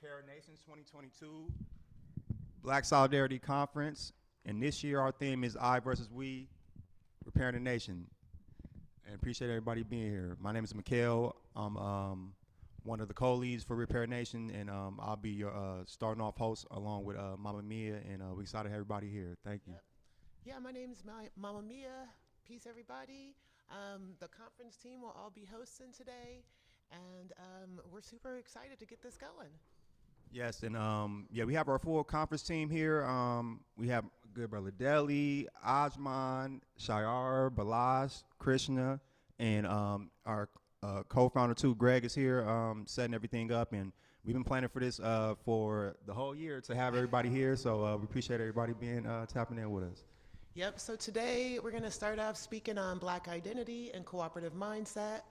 Repair Nations 2022 Black Solidarity Conference. And this year our theme is I versus we, repairing the nation. And appreciate everybody being here. My name is Mikhail. I'm one of the co-leads for Repair Nation, and I'll be your starting off host along with Mama Mia, and we're excited to have everybody here. Thank you. Yep. Yeah, my name is Mama Mia. Peace, everybody. The conference team will all be hosting today, and we're super excited to get this going. Yes, and yeah, we have our full conference team here. We have good brother Deli, Ajman, Shayar, Balaz, Krishna, and our co-founder too, Greg, is here setting everything up, and we've been planning for this for the whole year to have everybody here. So we appreciate everybody being tapping in with us. Yep, so today we're going to start off speaking on Black identity and cooperative mindset.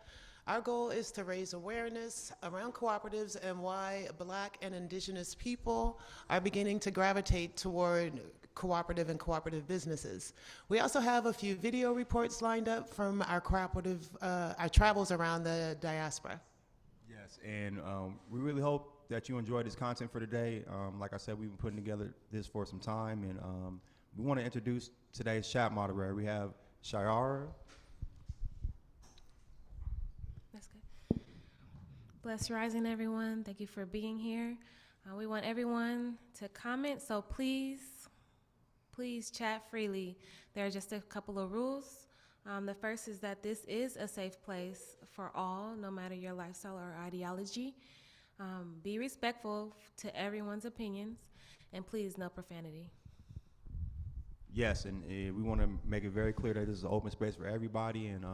Our goal is to raise awareness around cooperatives and why Black and Indigenous people are beginning to gravitate toward cooperative and cooperative businesses. We also have a few video reports lined up from our cooperative, our travels around the diaspora. Yes, and we really hope that you enjoyed this content for today. Like I said, we've been putting together this for some time, and we want to introduce today's chat moderator. We have Shayara. That's good. Blessed rising, everyone. Thank you for being here. We want everyone to comment, so please chat freely. There are just a couple of rules. The first is that this is a safe place for all, no matter your lifestyle or ideology. Be respectful to everyone's opinions, and please, no profanity. Yes, and we want to make it very clear that this is an open space for everybody, and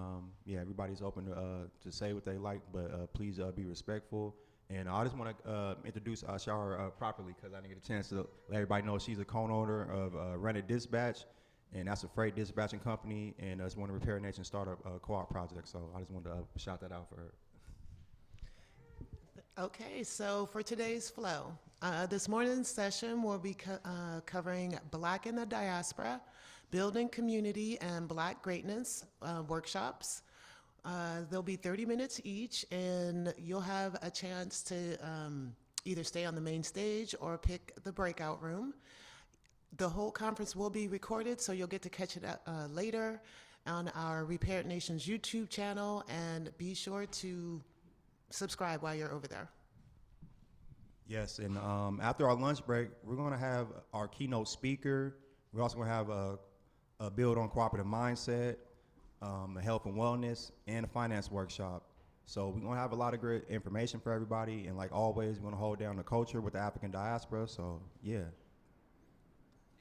yeah, everybody's open to say what they like, but please be respectful. And I just want to introduce Shara properly, because I didn't get a chance to let everybody know she's a co-owner of Rented Dispatch, and that's a freight dispatching company, and it's one of Repair Nation startup co-op projects. So I just wanted to shout that out for her. Okay, so for today's flow, this morning's session will be covering Black in the Diaspora, Building Community and Black Greatness workshops. There'll be 30 minutes each, and you'll have a chance to either stay on the main stage or pick the breakout room. The whole conference will be recorded, so you'll get to catch it later on our Repair Nation's YouTube channel, and be sure to subscribe while you're over there. Yes, and after our lunch break, we're going to have our keynote speaker. We're also going to have a build on cooperative mindset, a health and wellness, and a finance workshop. So we're going to have a lot of great information for everybody, and like always, we're going to hold down the culture with the African diaspora, so yeah.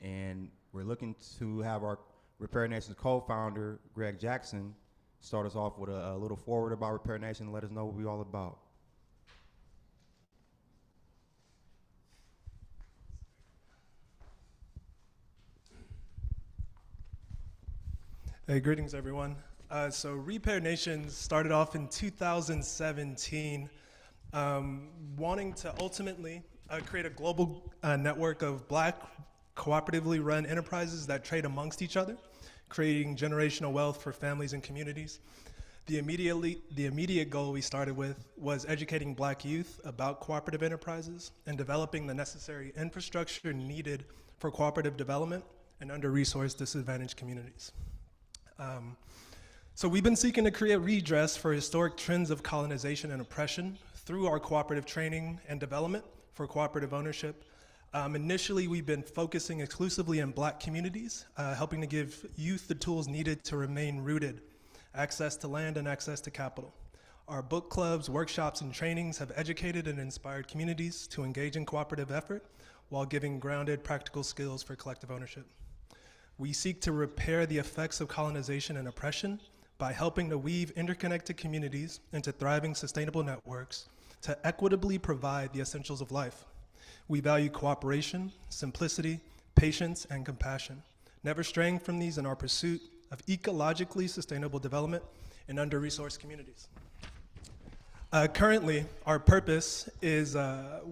And we're looking to have our Repair Nation's co-founder, Greg Jackson, start us off with a little forward about Repair Nation and let us know what we're all about. Hey, greetings, everyone. So Repair Nation started off in 2017, wanting to ultimately create a global network of Black cooperatively run enterprises that trade amongst each other, creating generational wealth for families and communities. The immediate goal we started with was educating Black youth about cooperative enterprises and developing the necessary infrastructure needed for cooperative development in under-resourced, disadvantaged communities. So we've been seeking to create redress for historic trends of colonization and oppression through our cooperative training and development for cooperative ownership. Initially, we've been focusing exclusively in Black communities, helping to give youth the tools needed to remain rooted, access to land and access to capital. Our book clubs, workshops, and trainings have educated and inspired communities to engage in cooperative effort while giving grounded practical skills for collective ownership. We seek to repair the effects of colonization and oppression by helping to weave interconnected communities into thriving, sustainable networks to equitably provide the essentials of life. We value cooperation, simplicity, patience, and compassion, never straying from these in our pursuit of ecologically sustainable development in under-resourced communities. Currently, our purpose is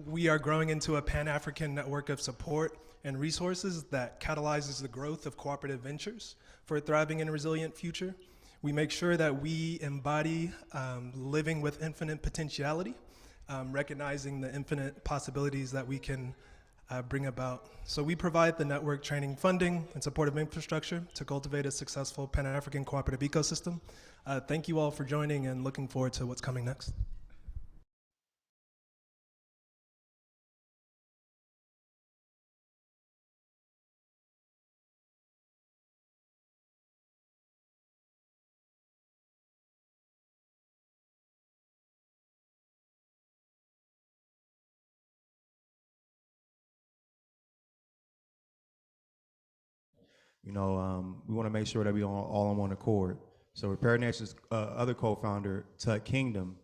we are growing into a Pan-African network of support and resources that catalyzes the growth of cooperative ventures for a thriving and resilient future. We make sure that we embody living with infinite potentiality recognizing the infinite possibilities that we can bring about. So we provide the network training funding and supportive infrastructure to cultivate a successful Pan-African cooperative ecosystem. Thank you all for joining and looking forward to what's coming next. We want to make sure that we all on one accord. So Repair Nation's other co-founder, Tut Kingdom,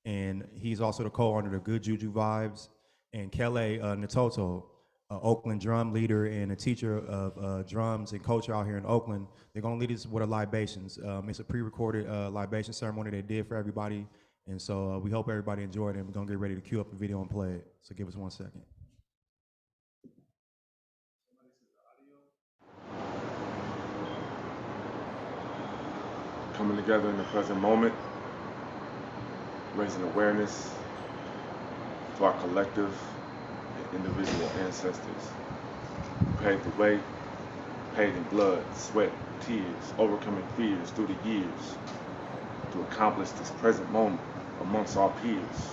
and he's also the co-owner of Good Juju Vibes, and Kele Natoto, Oakland drum leader and a teacher of drums and culture out here in Oakland. They're gonna lead us with a libations. It's a pre-recorded libation ceremony they did for everybody, and so we hope everybody enjoyed it, and we're gonna get ready to cue up the video and play it. So give us 1 second. Coming together in the present moment, raising awareness to our collective and individual ancestors who paved the way, paid in blood, sweat, tears, overcoming fears through the years to accomplish this present moment amongst our peers.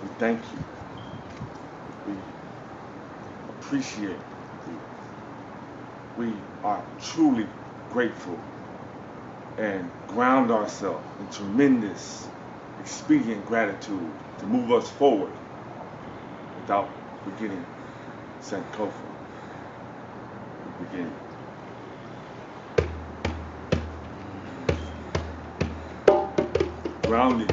We thank you. We appreciate you. We are truly grateful and ground ourselves in tremendous expedient gratitude to move us forward without forgetting Sankofa. We begin. Grounding.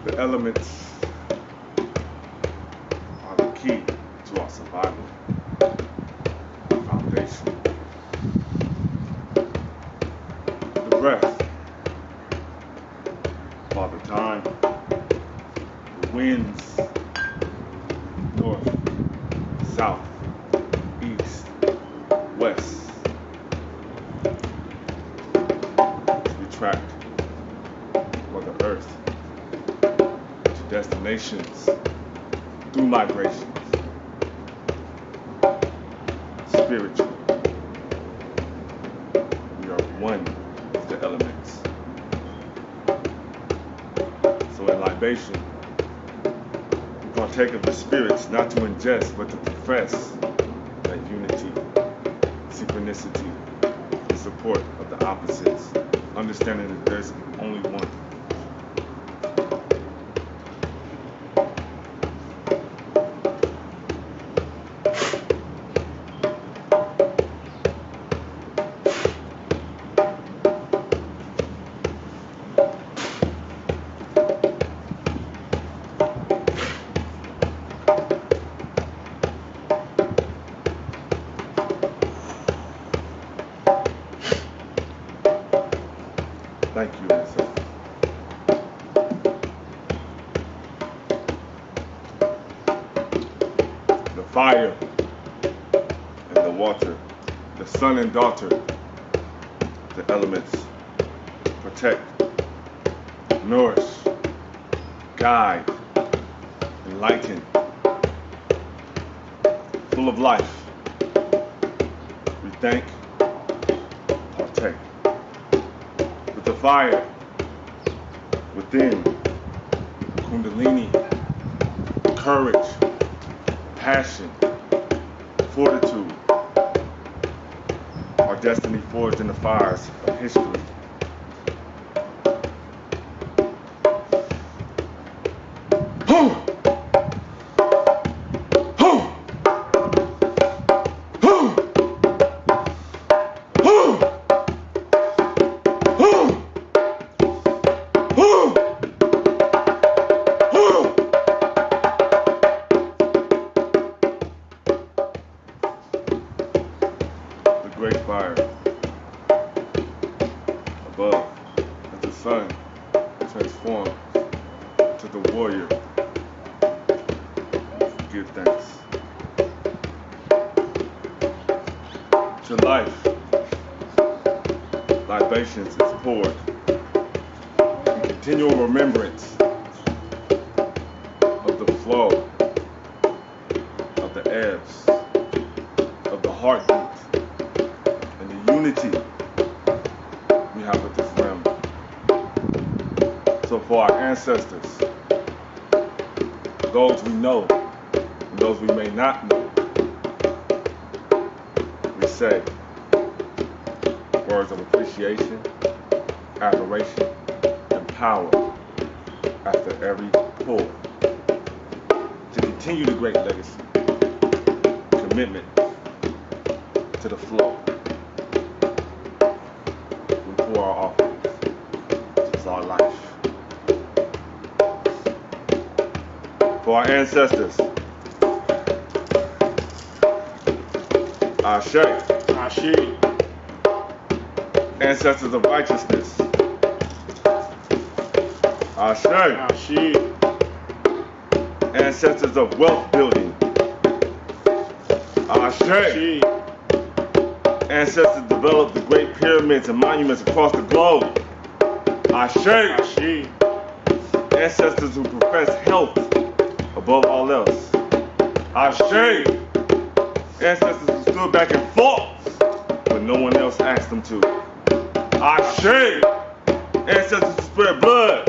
The elements are the key to our survival. Foundation. Breath, Father Time, the winds, north, south, east, west, we track Mother Earth to destinations through migrations, spiritual. We are one. The elements. So in libation, we partake of the spirits not to ingest but to profess that unity, synchronicity, the support of the opposites, understanding that there's only one. Thank you, ancestors. The fire and the water, the son and daughter, the elements, protect, nourish, guide, enlighten, full of life. We thank, partake. The fire within, Kundalini, courage, passion, fortitude, our destiny forged in the fires of history. Great fire above as the sun transforms to the warrior. Give thanks. To life, libations is poured. We continual remembrance of the flow, of the ebbs, of the heartbeat, and the unity we have with this realm. So for our ancestors, those we know and those we may not know, we say words of appreciation, admiration, and power after every pull to continue the great legacy, commitment to the flow. We pour our offerings. It's our life. For our ancestors, Ashe, Ashe, ancestors of righteousness, Ashe, Ashe, ancestors of wealth building, Ashe, Ashe, ancestors developed the great pyramids and monuments across the globe, Ashe, Ashe, ancestors who profess health above all else, Ashe, ancestors who stood back and fought when no one else asked them to, Ashe, ancestors who spread blood,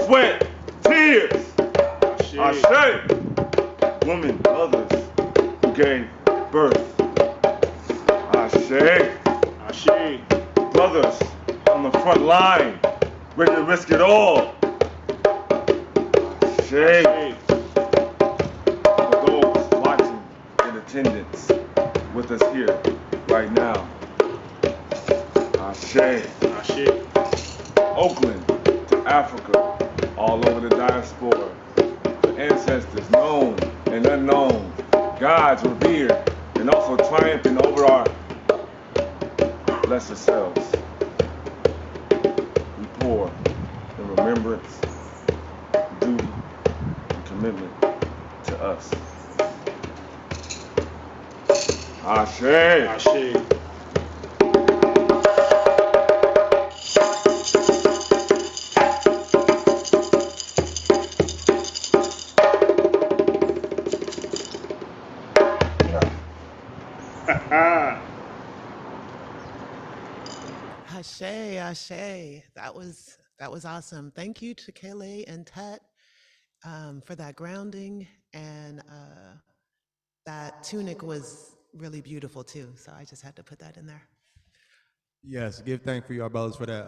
sweat, tears, Ashe, women, mothers who gave birth, Ashe, Ashe, brothers on the front line, ready to risk it all, Ashe, Ashe, for those watching in attendance with us here right now, Ashe, Ashe, Oakland to Africa, all over the diaspora, the ancestors known and unknown, gods revered, and also triumphing over our lesser selves. We pour in remembrance, duty, and commitment to us. Ashe. Ashe. Ashe, Ashe. That was awesome. Thank you to Kele and Tet for that grounding, and that tunic was really beautiful too. So I just had to put that in there. Yes, give thanks for your brothers for that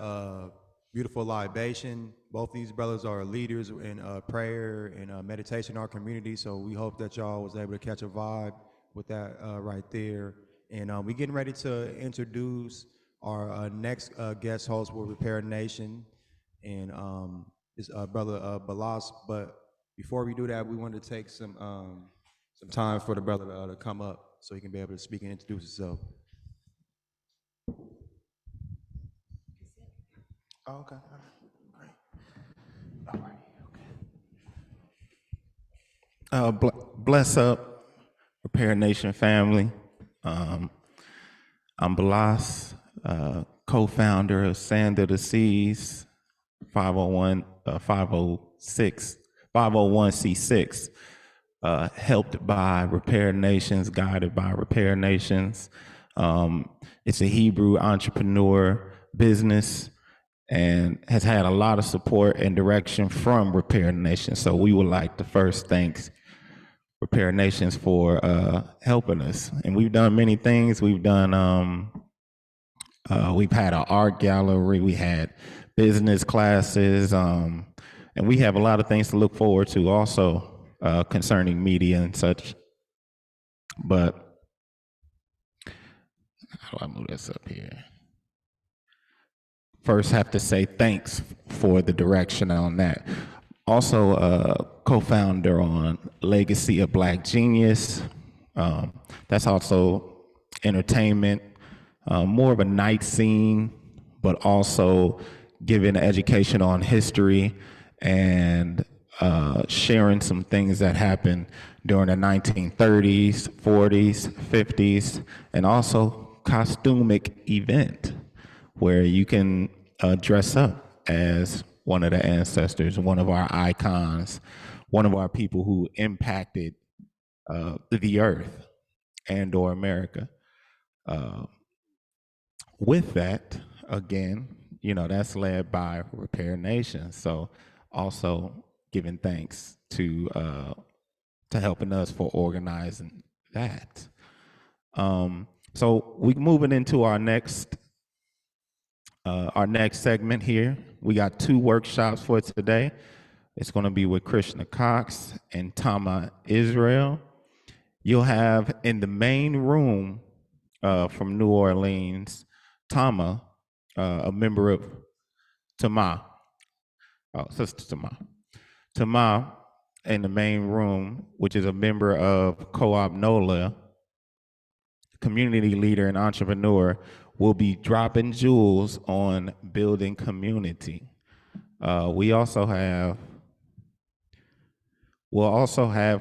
beautiful libation. Both these brothers are leaders in prayer and meditation in our community, so we hope that y'all was able to catch a vibe with that right there. And we're getting ready to introduce our next guest host with Repair Nation, and is brother Balas. But before we do that, we wanted to take some time for the brother to come up so he can be able to speak and introduce himself. Oh, okay. All right. Great. All right. Okay. Bless up, Repair Nation family. I'm Blas, co-founder of Sand of the Seas, 501c6, helped by Repair Nations, guided by Repair Nations. It's a Hebrew entrepreneur business and has had a lot of support and direction from Repair Nations. So we would like to first thank Repair Nations for helping us. And we've done many things. We've done, we've had an art gallery, we had business classes, and we have a lot of things to look forward to also concerning media and such. But how do I move this up here? First, have to say thanks for the direction on that. Also, co-founder on Legacy of Black Genius. That's also entertainment, more of a night scene, but also giving education on history and sharing some things that happened during the 1930s, 40s, 50s, and also costumic event where you can dress up as one of the ancestors, one of our icons, one of our people who impacted the earth and or America. With that, again, that's led by Repair Nation. So also giving thanks to helping us for organizing that. So we moving into our next segment here. We got 2 workshops for today. It's going to be with Krishna Cox and Tama Israel. You'll have in the main room from New Orleans, Tama, a member of Tama, Sister Tama. Tama in the main room, which is a member of Co-op NOLA, community leader and entrepreneur, will be dropping jewels on building community. We'll also have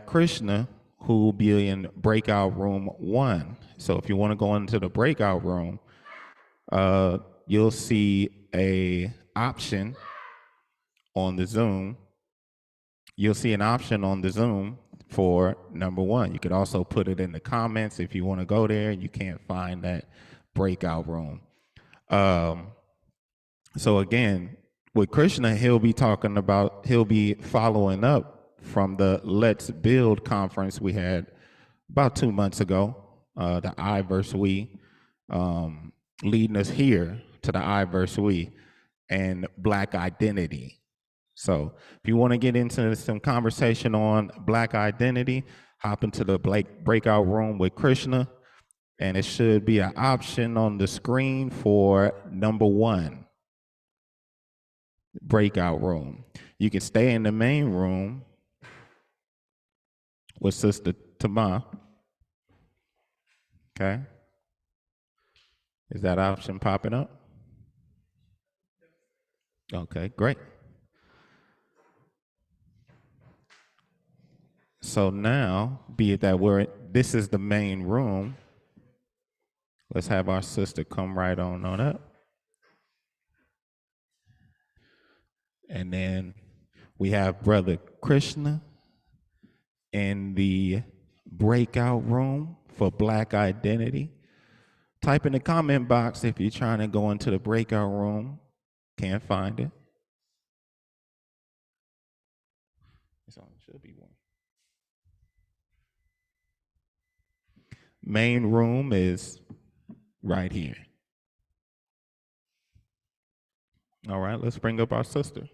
Krishna, who will be in breakout room 1. So if you want to go into the breakout room, you'll see a option on the Zoom. You'll see an option on the Zoom for number 1. You could also put it in the comments if you want to go there and you can't find that breakout room. So again, with Krishna, he'll be following up from the Let's Build conference we had about 2 months ago, the I versus we, leading us here to the I versus we and Black identity. So if you want to get into some conversation on Black identity, hop into the breakout room with Krishna, and it should be an option on the screen for number 1. Breakout room. You can stay in the main room with Sister Tama. Okay. Is that option popping up? Okay, great. So now, be it that this is the main room, let's have our sister come right on up. And then we have Brother Krishna in the breakout room for Black identity. Type in the comment box if you're trying to go into the breakout room. Can't find it. It should be one. Main room is right here. All right, let's bring up our sister.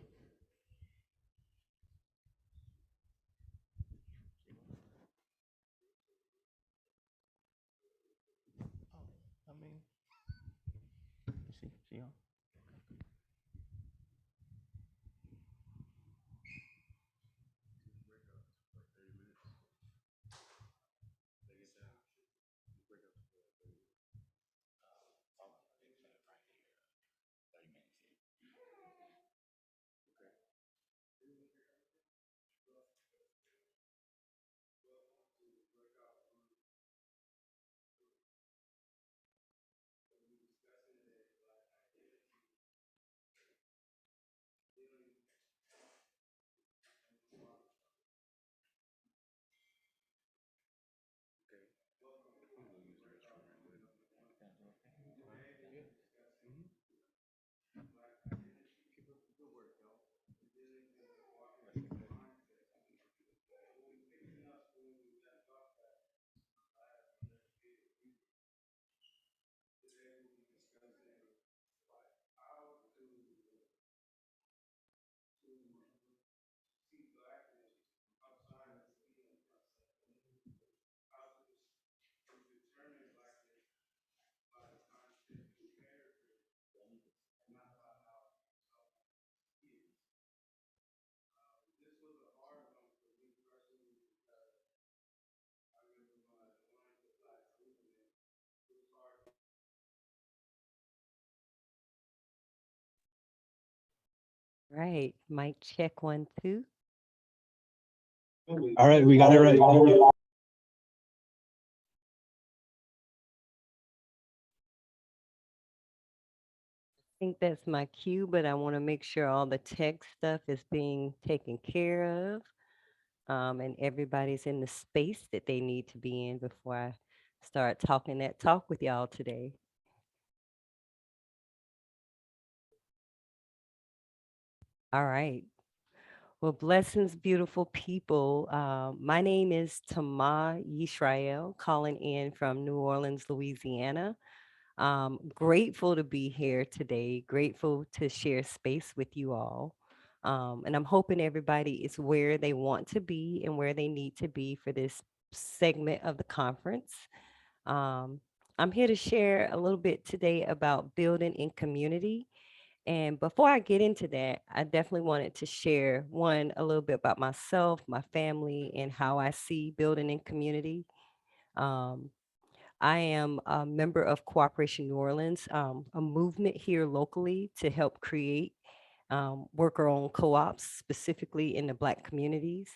Right. Mic check 1, 2. All right, we got it right. think that's my cue, but I want to make sure all the tech stuff is being taken care of, and everybody's in the space that they need to be in before I start talking that talk with y'all today. All right. Well, blessings, beautiful people. My name is Tama Yisrael, calling in from New Orleans, Louisiana. Grateful to be here today, grateful to share space with you all. And I'm hoping everybody is where they want to be and where they need to be for this segment of the conference. Um, I'm here to share a little bit today about building in community. And before I get into that, I definitely wanted to share one, a little bit about myself, my family, and how I see building in community. Um, I am a member of Cooperation New Orleans, a movement here locally to help create worker-owned co-ops, specifically in the Black communities.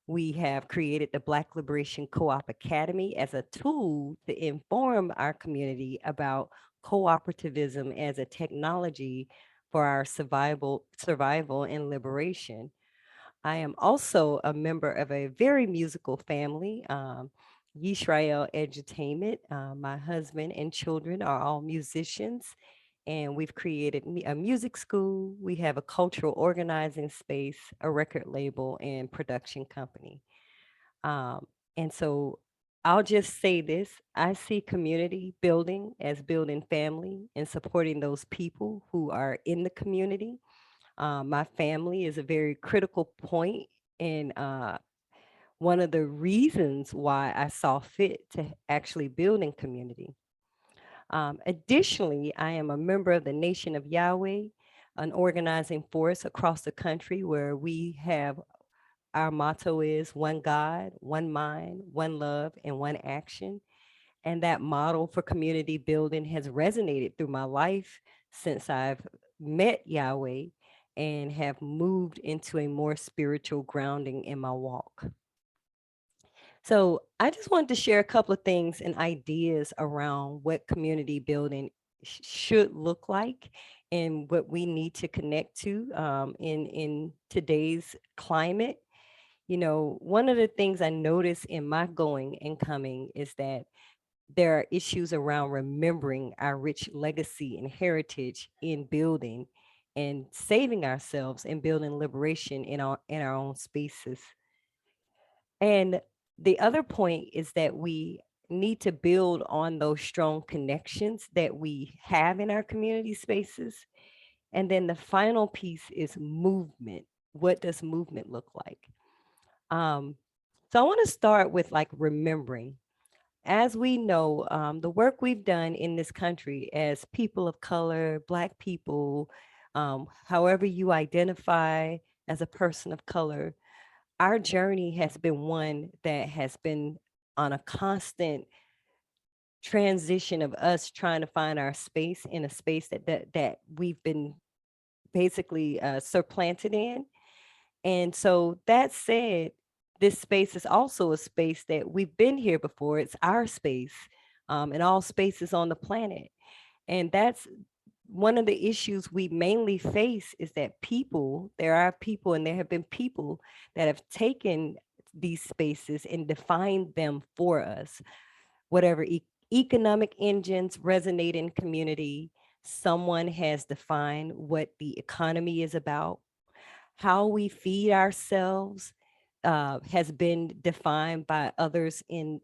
We have created the Black Liberation Co-op Academy as a tool to inform our community about cooperativism as a technology for our survival and liberation. I am also a member of a very musical family, Yisrael Edutainment. My husband and children are all musicians, and we've created a music school. We have a cultural organizing space, a record label, and production company. Um, and so I'll just say this, I see community building as building family and supporting those people who are in the community. My family is a very critical point in one of the reasons why I saw fit to actually build in community. Additionally, I am a member of the Nation of Yahweh, an organizing force across the country where we have our motto is one God, one mind, one love, and one action. And that model for community building has resonated through my life since I've met Yahweh and have moved into a more spiritual grounding in my walk. So I just wanted to share a couple of things and ideas around what community building should look like and what we need to connect to in today's climate. You know, one of the things I notice in my going and coming is that there are issues around remembering our rich legacy and heritage in building and saving ourselves and building liberation in our own spaces. And the other point is that we need to build on those strong connections that we have in our community spaces. And then the final piece is movement. What does movement look like? Um, so I want to start with like remembering. As we know, the work we've done in this country as people of color, Black people, however you identify as a person of color, our journey has been one that has been on a constant transition of us trying to find our space in a space that we've been basically supplanted in. And so that said, this space is also a space that we've been here before. It's our space, and all spaces on the planet. And that's one of the issues we mainly face is that there are people and there have been people that have taken these spaces and defined them for us. Whatever economic engines resonate in community, someone has defined what the economy is about. How we feed ourselves has been defined by others in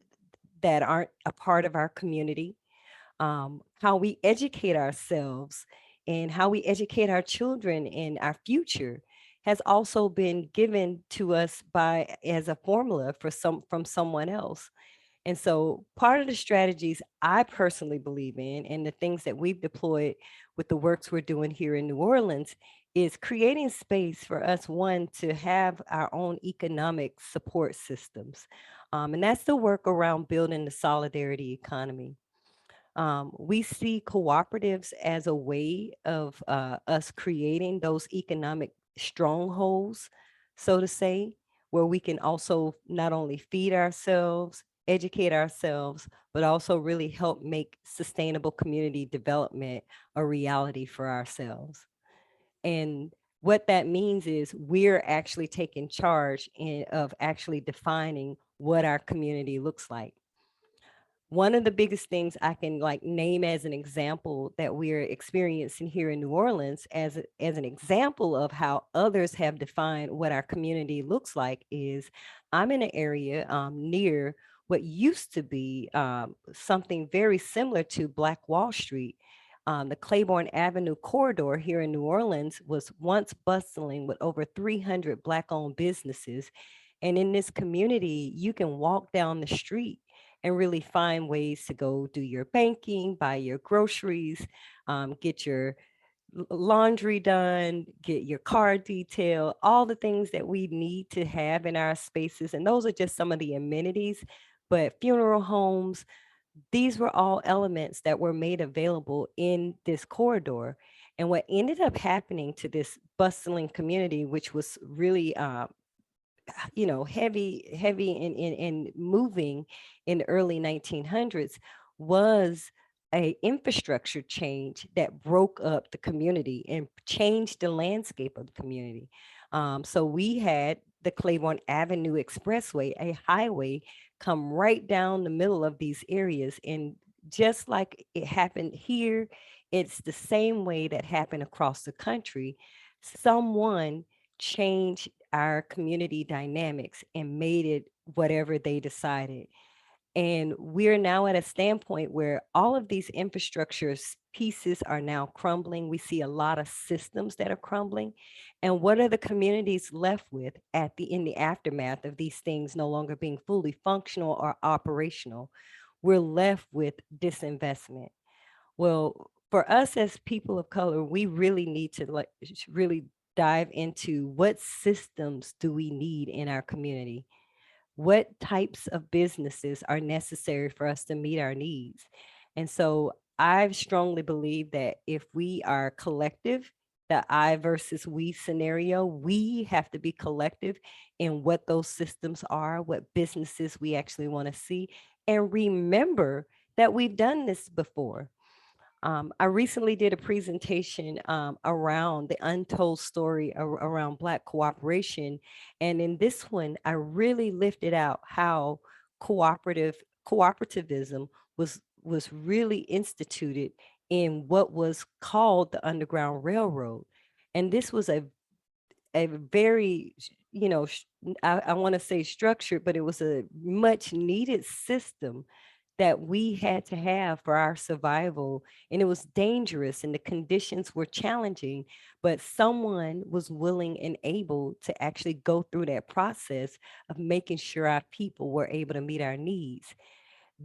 that aren't a part of our community. How we educate ourselves and how we educate our children and our future has also been given to us by as a formula for from someone else. And so part of the strategies I personally believe in and the things that we've deployed with the works we're doing here in New Orleans is creating space for us, one, to have our own economic support systems. And that's the work around building the solidarity economy. We see cooperatives as a way of us creating those economic strongholds, so to say, where we can also not only feed ourselves, educate ourselves, but also really help make sustainable community development a reality for ourselves. And what that means is we're actually taking charge of actually defining what our community looks like. One of the biggest things I can like name as an example that we're experiencing here in New Orleans as an example of how others have defined what our community looks like is I'm in an area near what used to be something very similar to Black Wall Street. The Claiborne Avenue corridor here in New Orleans was once bustling with over 300 Black-owned businesses. And in this community, you can walk down the street and really find ways to go do your banking, buy your groceries, get your laundry done, get your car detailed, all the things that we need to have in our spaces. And those are just some of the amenities. But funeral homes, these were all elements that were made available in this corridor. And what ended up happening to this bustling community, which was really heavy in moving in the early 1900s, was a infrastructure change that broke up the community and changed the landscape of the community. So we had the Claiborne Avenue Expressway, a highway, come right down the middle of these areas. And just like it happened here, it's the same way that happened across the country. Someone changed our community dynamics and made it whatever they decided. And we're now at a standpoint where all of these infrastructure pieces are now crumbling. We see a lot of systems that are crumbling. And what are the communities left with in the aftermath of these things no longer being fully functional or operational? We're left with disinvestment. Well, for us as people of color, we really need to really dive into what systems do we need in our community? What types of businesses are necessary for us to meet our needs? And so I strongly believe that if we are collective, the I versus we scenario, we have to be collective in what those systems are, what businesses we actually want to see, and remember that we've done this before. I recently did a presentation around the untold story around Black cooperation. And in this one, I really lifted out how cooperativism was really instituted in what was called the Underground Railroad. And this was a very, I want to say structured, but it was a much needed system that we had to have for our survival. And it was dangerous and the conditions were challenging, but someone was willing and able to actually go through that process of making sure our people were able to meet our needs.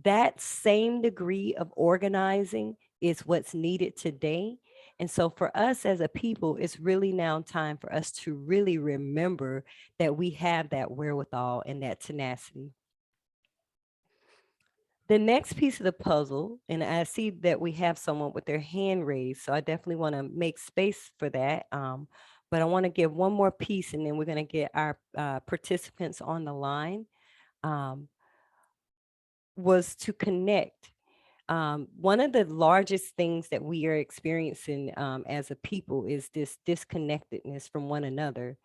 That same degree of organizing is what's needed today. And so for us as a people, it's really now time for us to really remember that we have that wherewithal and that tenacity. The next piece of the puzzle, and I see that we have someone with their hand raised, so I definitely want to make space for that. But I want to give one more piece, and then we're going to get our participants on the line, was to connect. One of the largest things that we are experiencing as a people is this disconnectedness from one another.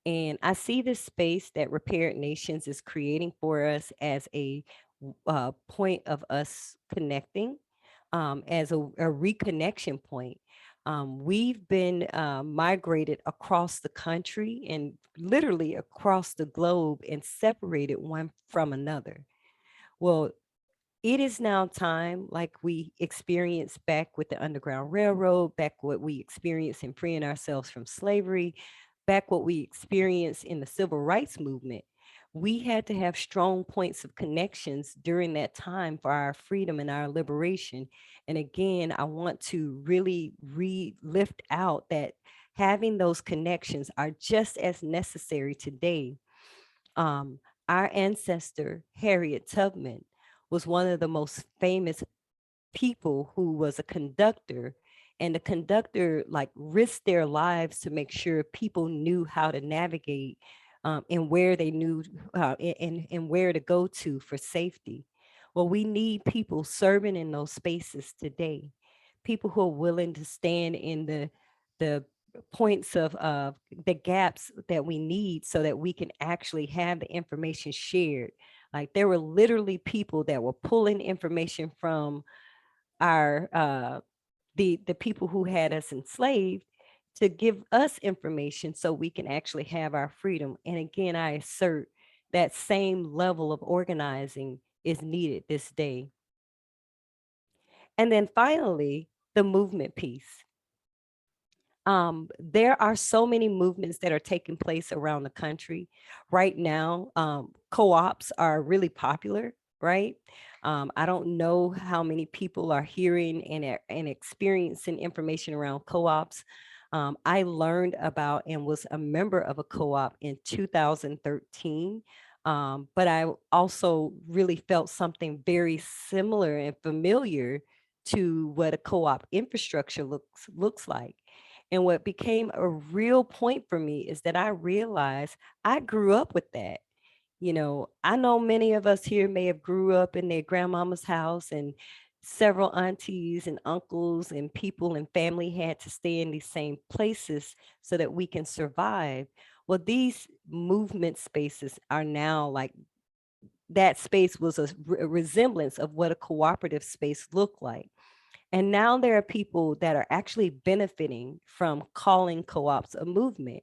And I see this space that Repaired Nations is creating for us as a point of us connecting, as a reconnection point. We've been migrated across the country and literally across the globe and separated one from another. Well, it is now time, like we experienced back with the Underground Railroad, back what we experienced in freeing ourselves from slavery, back what we experienced in the civil rights movement. We had to have strong points of connections during that time for our freedom and our liberation. And again, I want to really lift out that having those connections are just as necessary today. Our ancestor, Harriet Tubman, was one of the most famous people who was a conductor, and the conductor like risked their lives to make sure people knew how to navigate and where they knew and where to go to for safety. Well, we need people serving in those spaces today, people who are willing to stand in the points of the gaps that we need so that we can actually have the information shared. Like there were literally people that were pulling information from our the people who had us enslaved to give us information so we can actually have our freedom. And again, I assert that same level of organizing is needed this day. And then finally, the movement piece. There are so many movements that are taking place around the country right now. Co-ops are really popular, right? I don't know how many people are hearing and experiencing information around co-ops. I learned about and was a member of a co-op in 2013. But I also really felt something very similar and familiar to what a co-op infrastructure looks like. And what became a real point for me is that I realized I grew up with that. You know, I know many of us here may have grew up in their grandmama's house, and several aunties and uncles and people and family had to stay in these same places so that we can survive. Well, these movement spaces are now like that space was a resemblance of what a cooperative space looked like. And now there are people that are actually benefiting from calling co-ops a movement.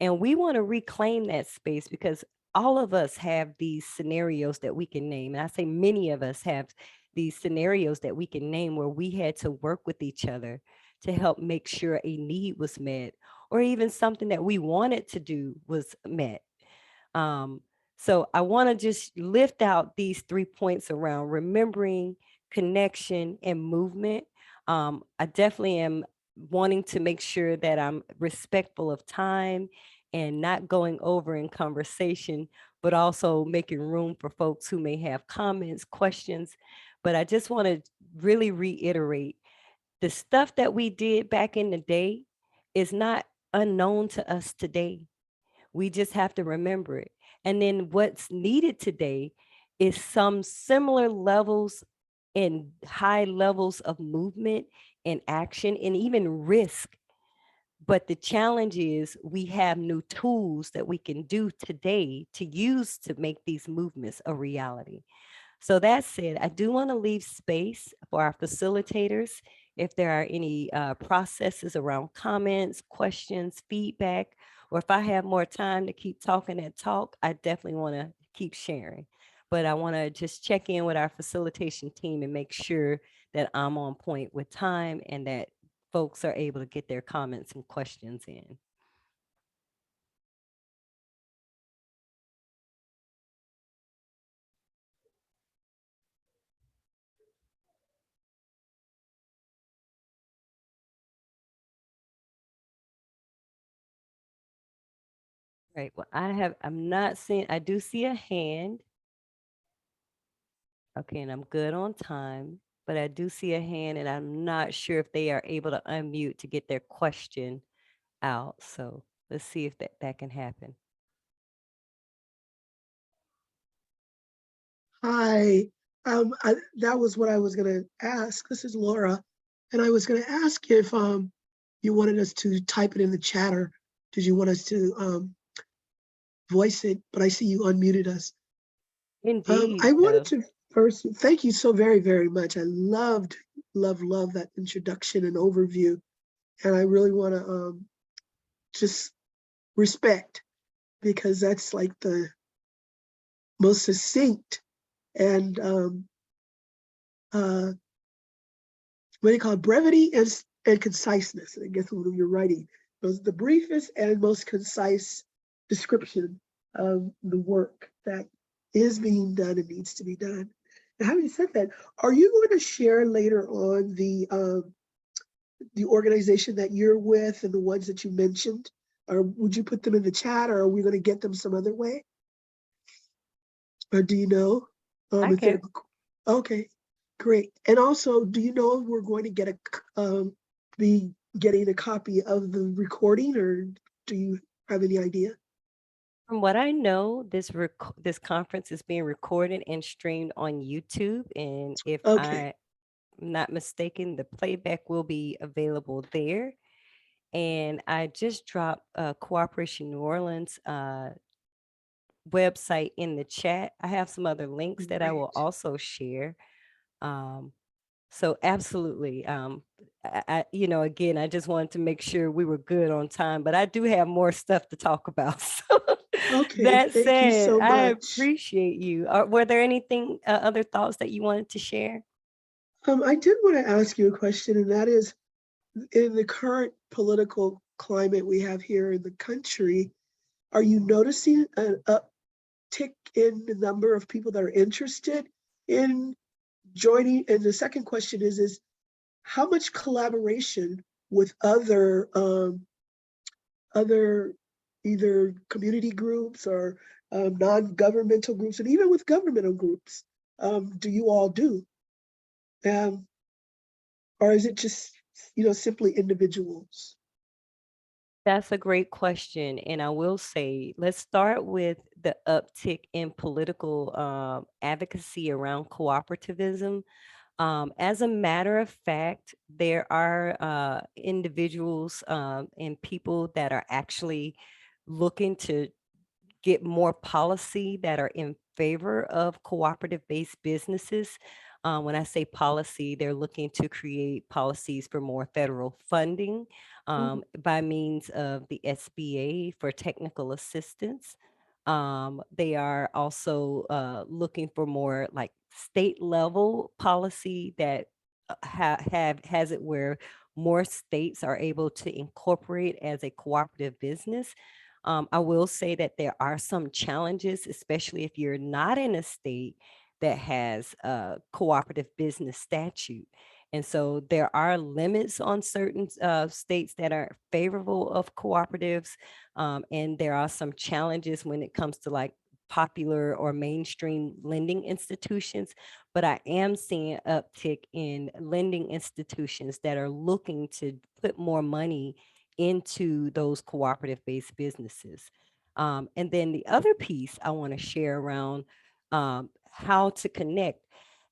And we want to reclaim that space because all of us have these scenarios that we can name. And I say many of us have these scenarios that we can name where we had to work with each other to help make sure a need was met, or even something that we wanted to do was met. So I want to just lift out these 3 points around remembering, connection, and movement. I definitely am wanting to make sure that I'm respectful of time and not going over in conversation, but also making room for folks who may have comments, questions. But I just want to really reiterate the stuff that we did back in the day is not unknown to us today. We just have to remember it. And then what's needed today is some similar levels and high levels of movement and action and even risk. But the challenge is we have new tools that we can do today to use to make these movements a reality. So that said, I do want to leave space for our facilitators if there are any processes around comments, questions, feedback, or if I have more time to keep talking and talk, I definitely want to keep sharing. But I want to just check in with our facilitation team and make sure that I'm on point with time and that folks are able to get their comments and questions in. Right. Well, I'm not seeing, I do see a hand. Okay, and I'm good on time, but I do see a hand and I'm not sure if they are able to unmute to get their question out. So let's see if that can happen. Hi, that was what I was going to ask. This is Laura, and I was going to ask if you wanted us to type it in the chat, or did you want us to voice it? But I see you unmuted us. Indeed. I wanted to first thank you so very, very much. I loved that introduction and overview, and I really want to just respect, because that's like the most succinct and what do you call it? Brevity and conciseness. I guess when you're writing, those the briefest and most concise description of the work that is being done and needs to be done. And having said that, are you going to share later on the organization that you're with and the ones that you mentioned, or would you put them in the chat, or are we going to get them some other way? Or do you know? I can. Okay, great. And also, do you know if we're going to get be getting a copy of the recording, or do you have any idea? From what I know, this conference is being recorded and streamed on YouTube, and if Okay, I'm not mistaken, the playback will be available there. And I just dropped Cooperation New Orleans website in the chat. I have some other links that I will great. also share. Um, so absolutely. Again, I just wanted to make sure we were good on time, but I do have more stuff to talk about. So Okay, that thank you said, so I much. appreciate you. Were there anything, other thoughts that you wanted to share? I did want to ask you a question, and that is, in the current political climate we have here in the country, are you noticing an uptick in the number of people that are interested in joining? And the second question is how much collaboration with other either community groups or non-governmental groups, and even with governmental groups, do you all do? Um, or is it just, simply individuals? That's a great question. And I will say, let's start with the uptick in political advocacy around cooperativism. As a matter of fact, there are individuals and people that are actually looking to get more policy that are in favor of cooperative-based businesses. When I say policy, they're looking to create policies for more federal funding by means of the SBA for technical assistance. They are also looking for more like state level policy that has it where more states are able to incorporate as a cooperative business. I will say that there are some challenges, especially if you're not in a state that has a cooperative business statute. And so there are limits on certain states that are favorable of cooperatives. And there are some challenges when it comes to like popular or mainstream lending institutions. But I am seeing an uptick in lending institutions that are looking to put more money into those cooperative-based businesses. And then the other piece I want to share around how to connect.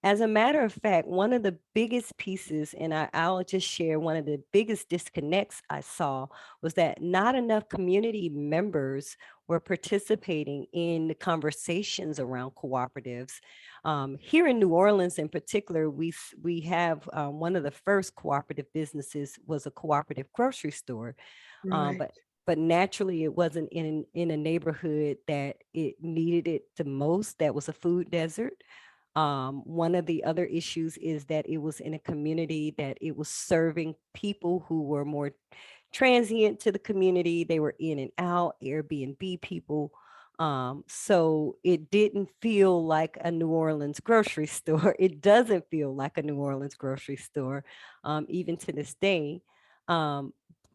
As a matter of fact, one of the biggest pieces, and I'll just share one of the biggest disconnects I saw was that not enough community members were participating in the conversations around cooperatives. Here in New Orleans in particular, we have one of the first cooperative businesses was a cooperative grocery store. Um, Right. but but naturally it wasn't in a neighborhood that it needed it the most. That was a food desert. One of the other issues is that it was in a community that it was serving people who were more transient to the community. They were in and out, Airbnb people. So it didn't feel like a New Orleans grocery store. It doesn't feel like a New Orleans grocery store, even to this day. Um,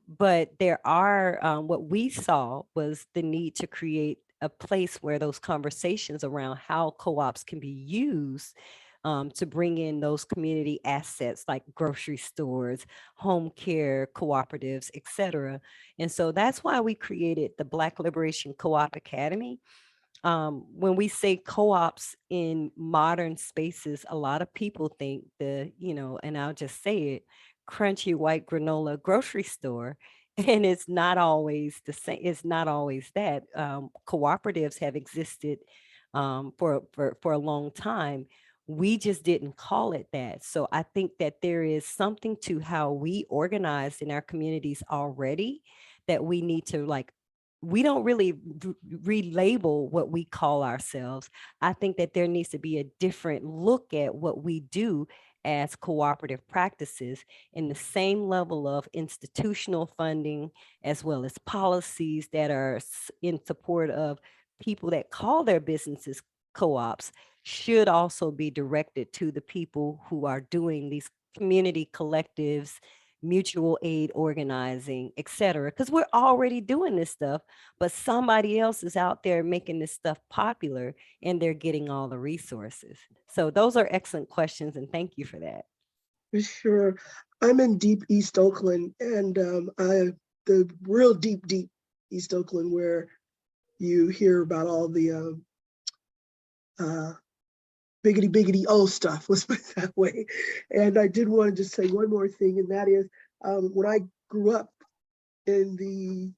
but there are, what we saw was the need to create a place where those conversations around how co-ops can be used to bring in those community assets like grocery stores, home care cooperatives, et cetera. And so that's why we created the Black Liberation Co-op Academy. When we say co-ops in modern spaces, a lot of people think and I'll just say it, crunchy white granola grocery store. And it's not always the same. It's not always that. Cooperatives have existed for a long time. We just didn't call it that. So I think that there is something to how we organize in our communities already that we need to like we don't really relabel what we call ourselves. I think that there needs to be a different look at what we do as cooperative practices in the same level of institutional funding as well as policies that are in support of people that call their businesses co-ops should also be directed to the people who are doing these community collectives, mutual aid organizing, et cetera, because we're already doing this stuff, but somebody else is out there making this stuff popular and they're getting all the resources. So those are excellent questions and thank you for that. For sure. I'm in deep East Oakland, and the real deep East Oakland, where you hear about all the biggity oh stuff, let's put it that way. And I did want to just say one more thing, and that is when I grew up in the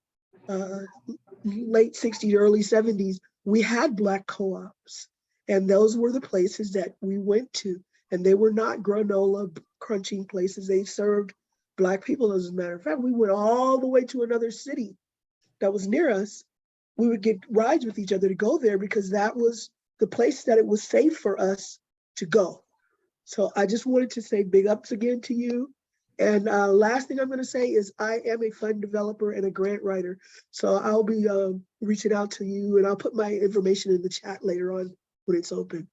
late 60s, early 70s, we had Black co-ops. And those were the places that we went to. And they were not granola crunching places. They served Black people. As a matter of fact, we went all the way to another city that was near us. We would get rides with each other to go there because that was the place that it was safe for us to go. So I just wanted to say big ups again to you. And last thing I'm going to say is I am a fund developer and a grant writer. So I'll be reaching out to you, and I'll put my information in the chat later on when it's open.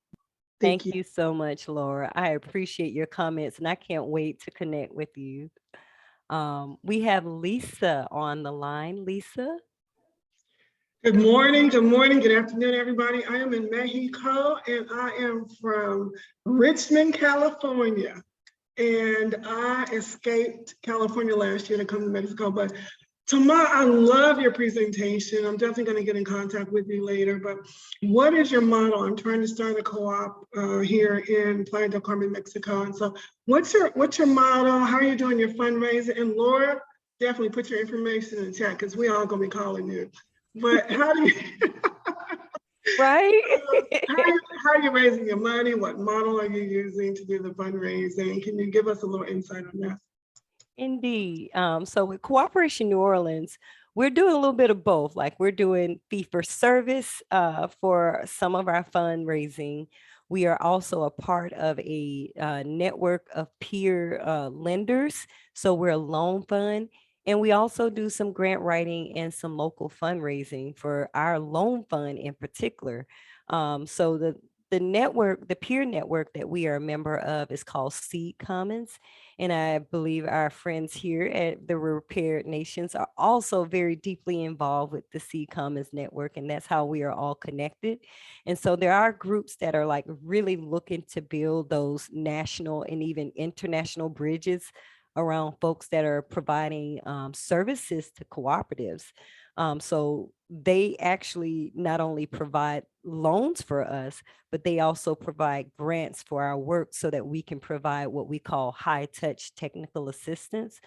Thank you. Thank you so much, Laura. I appreciate your comments, and I can't wait to connect with you. We have Lisa on the line. Lisa? Good morning, good afternoon, everybody. I am in Mexico, and I am from Richmond, California. And I escaped California last year to come to Mexico. But Tamar, I love your presentation. I'm definitely going to get in contact with you later. But what is your model? I'm trying to start a co-op here in Playa del Carmen, Mexico. And so what's your model? How are you doing your fundraising? And Laura, definitely put your information in the chat because we all going to be calling you. But how do you, Right? how are you raising your money? What model are you using to do the fundraising? Can you give us a little insight on that? Indeed. So with Cooperation New Orleans, we're doing a little bit of both. Like we're doing fee for service for some of our fundraising. We are also a part of a network of peer lenders. So we're a loan fund. And we also do some grant writing and some local fundraising for our loan fund in particular. So the network, the peer network that we are a member of is called Seed Commons. And I believe our friends here at the Repaired Nations are also very deeply involved with the Seed Commons network. And that's how we are all connected. And so there are groups that are like really looking to build those national and even international bridges around folks that are providing services to cooperatives. So they actually not only provide loans for us, but they also provide grants for our work so that we can provide what we call high touch technical assistance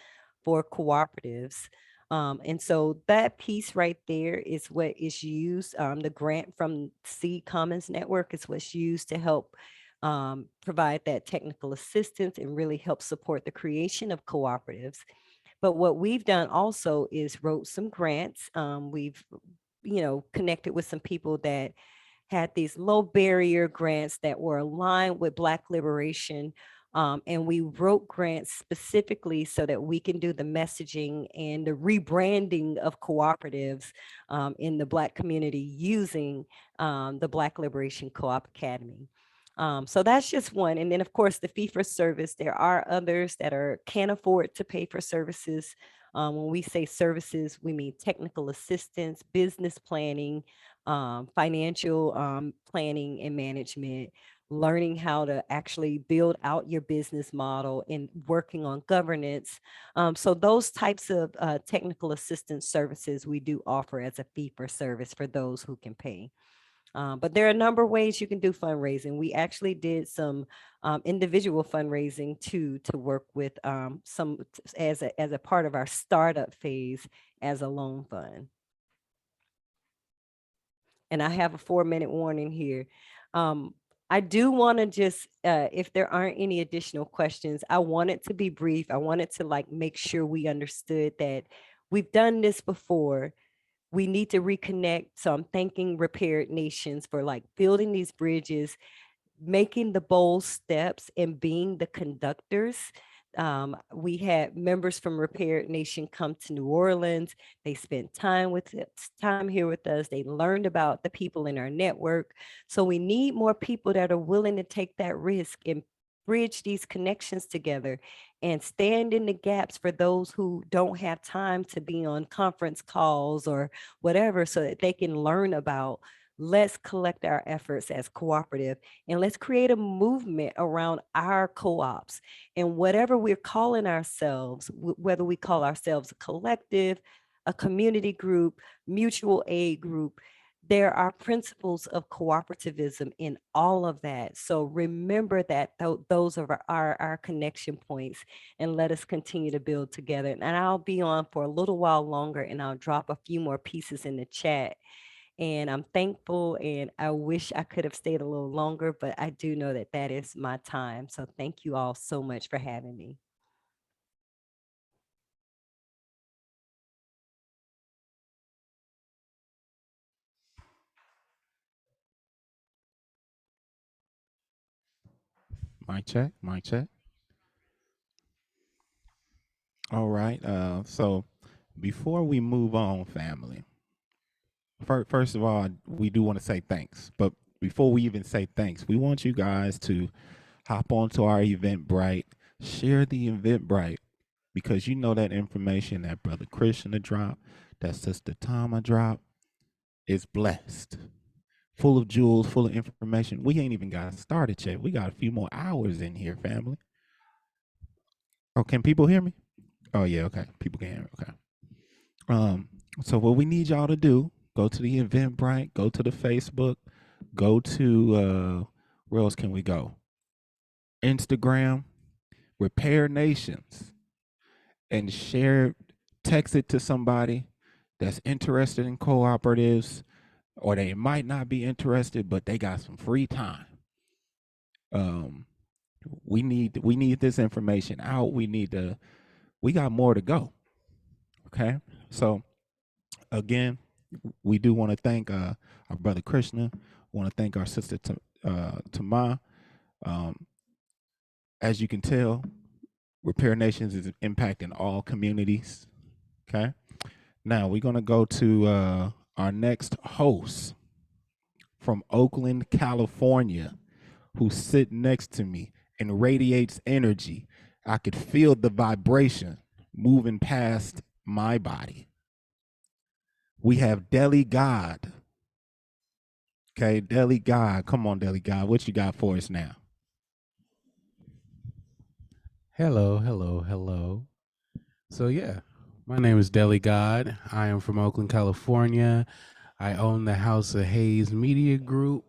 for cooperatives. And so that piece right there is what is used. The grant from Seed Commons Network is what's used to help provide that technical assistance and really help support the creation of cooperatives. But what we've done also is wrote some grants. We've, connected with some people that had these low barrier grants that were aligned with Black liberation. And we wrote grants specifically so that we can do the messaging and the rebranding of cooperatives in the Black community using the Black Liberation Co-op Academy. So that's just one. And then of course, the fee for service, there are others that can't afford to pay for services. When we say services, we mean technical assistance, business planning, financial planning and management, learning how to actually build out your business model and working on governance. So those types of technical assistance services we do offer as a fee for service for those who can pay. But there are a number of ways you can do fundraising. We actually did some individual fundraising to work with some as a part of our startup phase as a loan fund. And I have a 4-minute warning here. I do want to just, if there aren't any additional questions, I want it to be brief. I wanted to like make sure we understood that we've done this before. We need to reconnect. So I'm thanking Repaired Nations for like building these bridges, making the bold steps and being the conductors. We had members from Repaired Nation come to New Orleans. They spent time here with us. They learned about the people in our network. So we need more people that are willing to take that risk and bridge these connections together and stand in the gaps for those who don't have time to be on conference calls or whatever, so that they can learn about. Let's collect our efforts as cooperative and let's create a movement around our co-ops and whatever we're calling ourselves, whether we call ourselves a collective, a community group, mutual aid group. there are principles of cooperativism in all of that. So remember that those are our connection points, and let us continue to build together. And I'll be on for a little while longer, and I'll drop a few more pieces in the chat. And I'm thankful, and I wish I could have stayed a little longer, but I do know that that is my time. So thank you all so much for having me. Mic check, mic check. All right. So before we move on, family, first of all, we do want to say thanks. But before we even say thanks, we want you guys to hop onto our Eventbrite, share the Eventbrite, because you know that information that Brother Krishna dropped, that Sister Tama dropped, is blessed, full of jewels, full of information. We ain't even got started yet. We got a few more hours in here, family. Oh, can people hear me? Oh yeah, okay. People can hear me. Okay. So what we need y'all to do, go to the Eventbrite, go to the Facebook, go to where else can we go? Instagram, Repair Nations, and share, text it to somebody that's interested in cooperatives, or they might not be interested, but they got some free time. We need this information out. We got more to go. Okay. So again, we do want to thank our brother Krishna. We want to thank our sister Tama. As you can tell, Repair Nations is impacting all communities. Okay. Now we're gonna go to our next host from Oakland, California, who's sitting next to me and radiates energy. I could feel the vibration moving past my body. We have Deli God. Okay, Deli God. Come on, Deli God. What you got for us now? Hello, hello, hello. So yeah, my name is Deli God. I am from Oakland, California. I own the House of Hayes Media Group.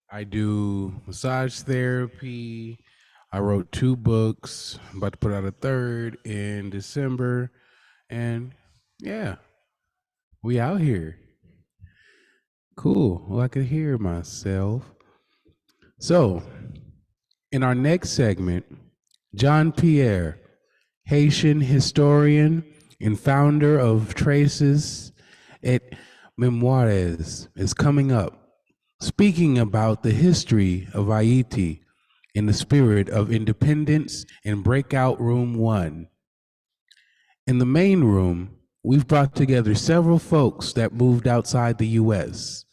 I do massage therapy. I wrote 2 books. I'm about to put out a 3rd in December. And yeah, we out here. Cool. Well, I could hear myself. So, in our next segment, John Pierre, Haitian historian and founder of Traces et Memoires, is coming up, speaking about the history of Haiti in the spirit of independence in Breakout Room 1. In the main room, we've brought together several folks that moved outside the U.S.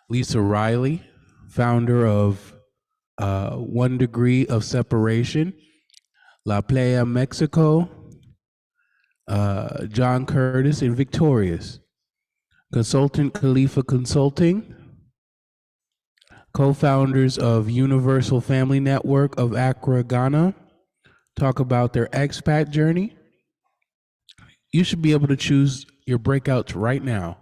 Lisa Riley, founder of One Degree of Separation, La Playa, Mexico, John Curtis, and Victorious. Consultant Khalifa Consulting, co-founders of Universal Family Network of Accra, Ghana, talk about their expat journey. You should be able to choose your breakouts right now.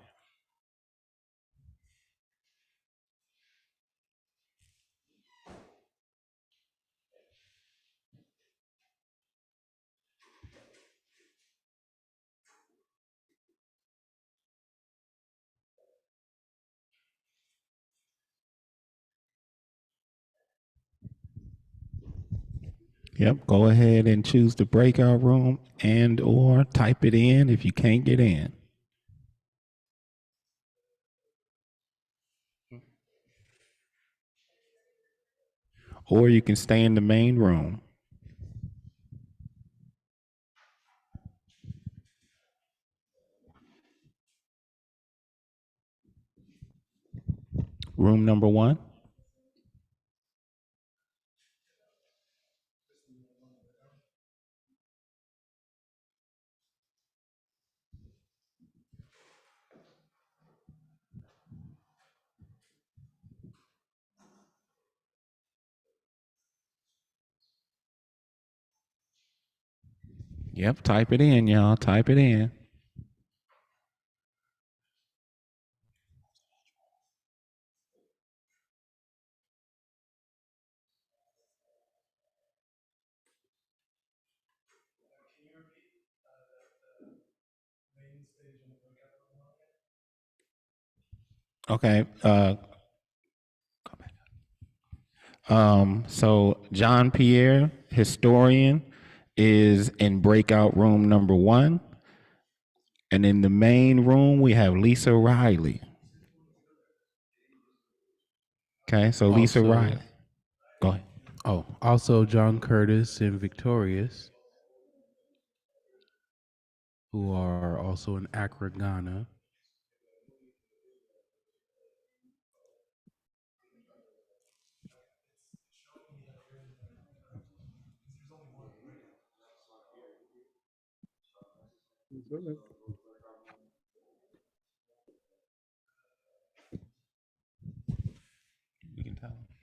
Yep, go ahead and choose the breakout room and or type it in if you can't get in. Or you can stay in the main room. Room number 1. Yep, type it in, y'all. Type it in. Okay. So John Pierre, historian, is in breakout room number 1. And in the main room, we have Lisa Riley. Okay, so Lisa Also- Riley. Go ahead. Oh, also John Curtis and Victorious, who are also in Accra, Ghana.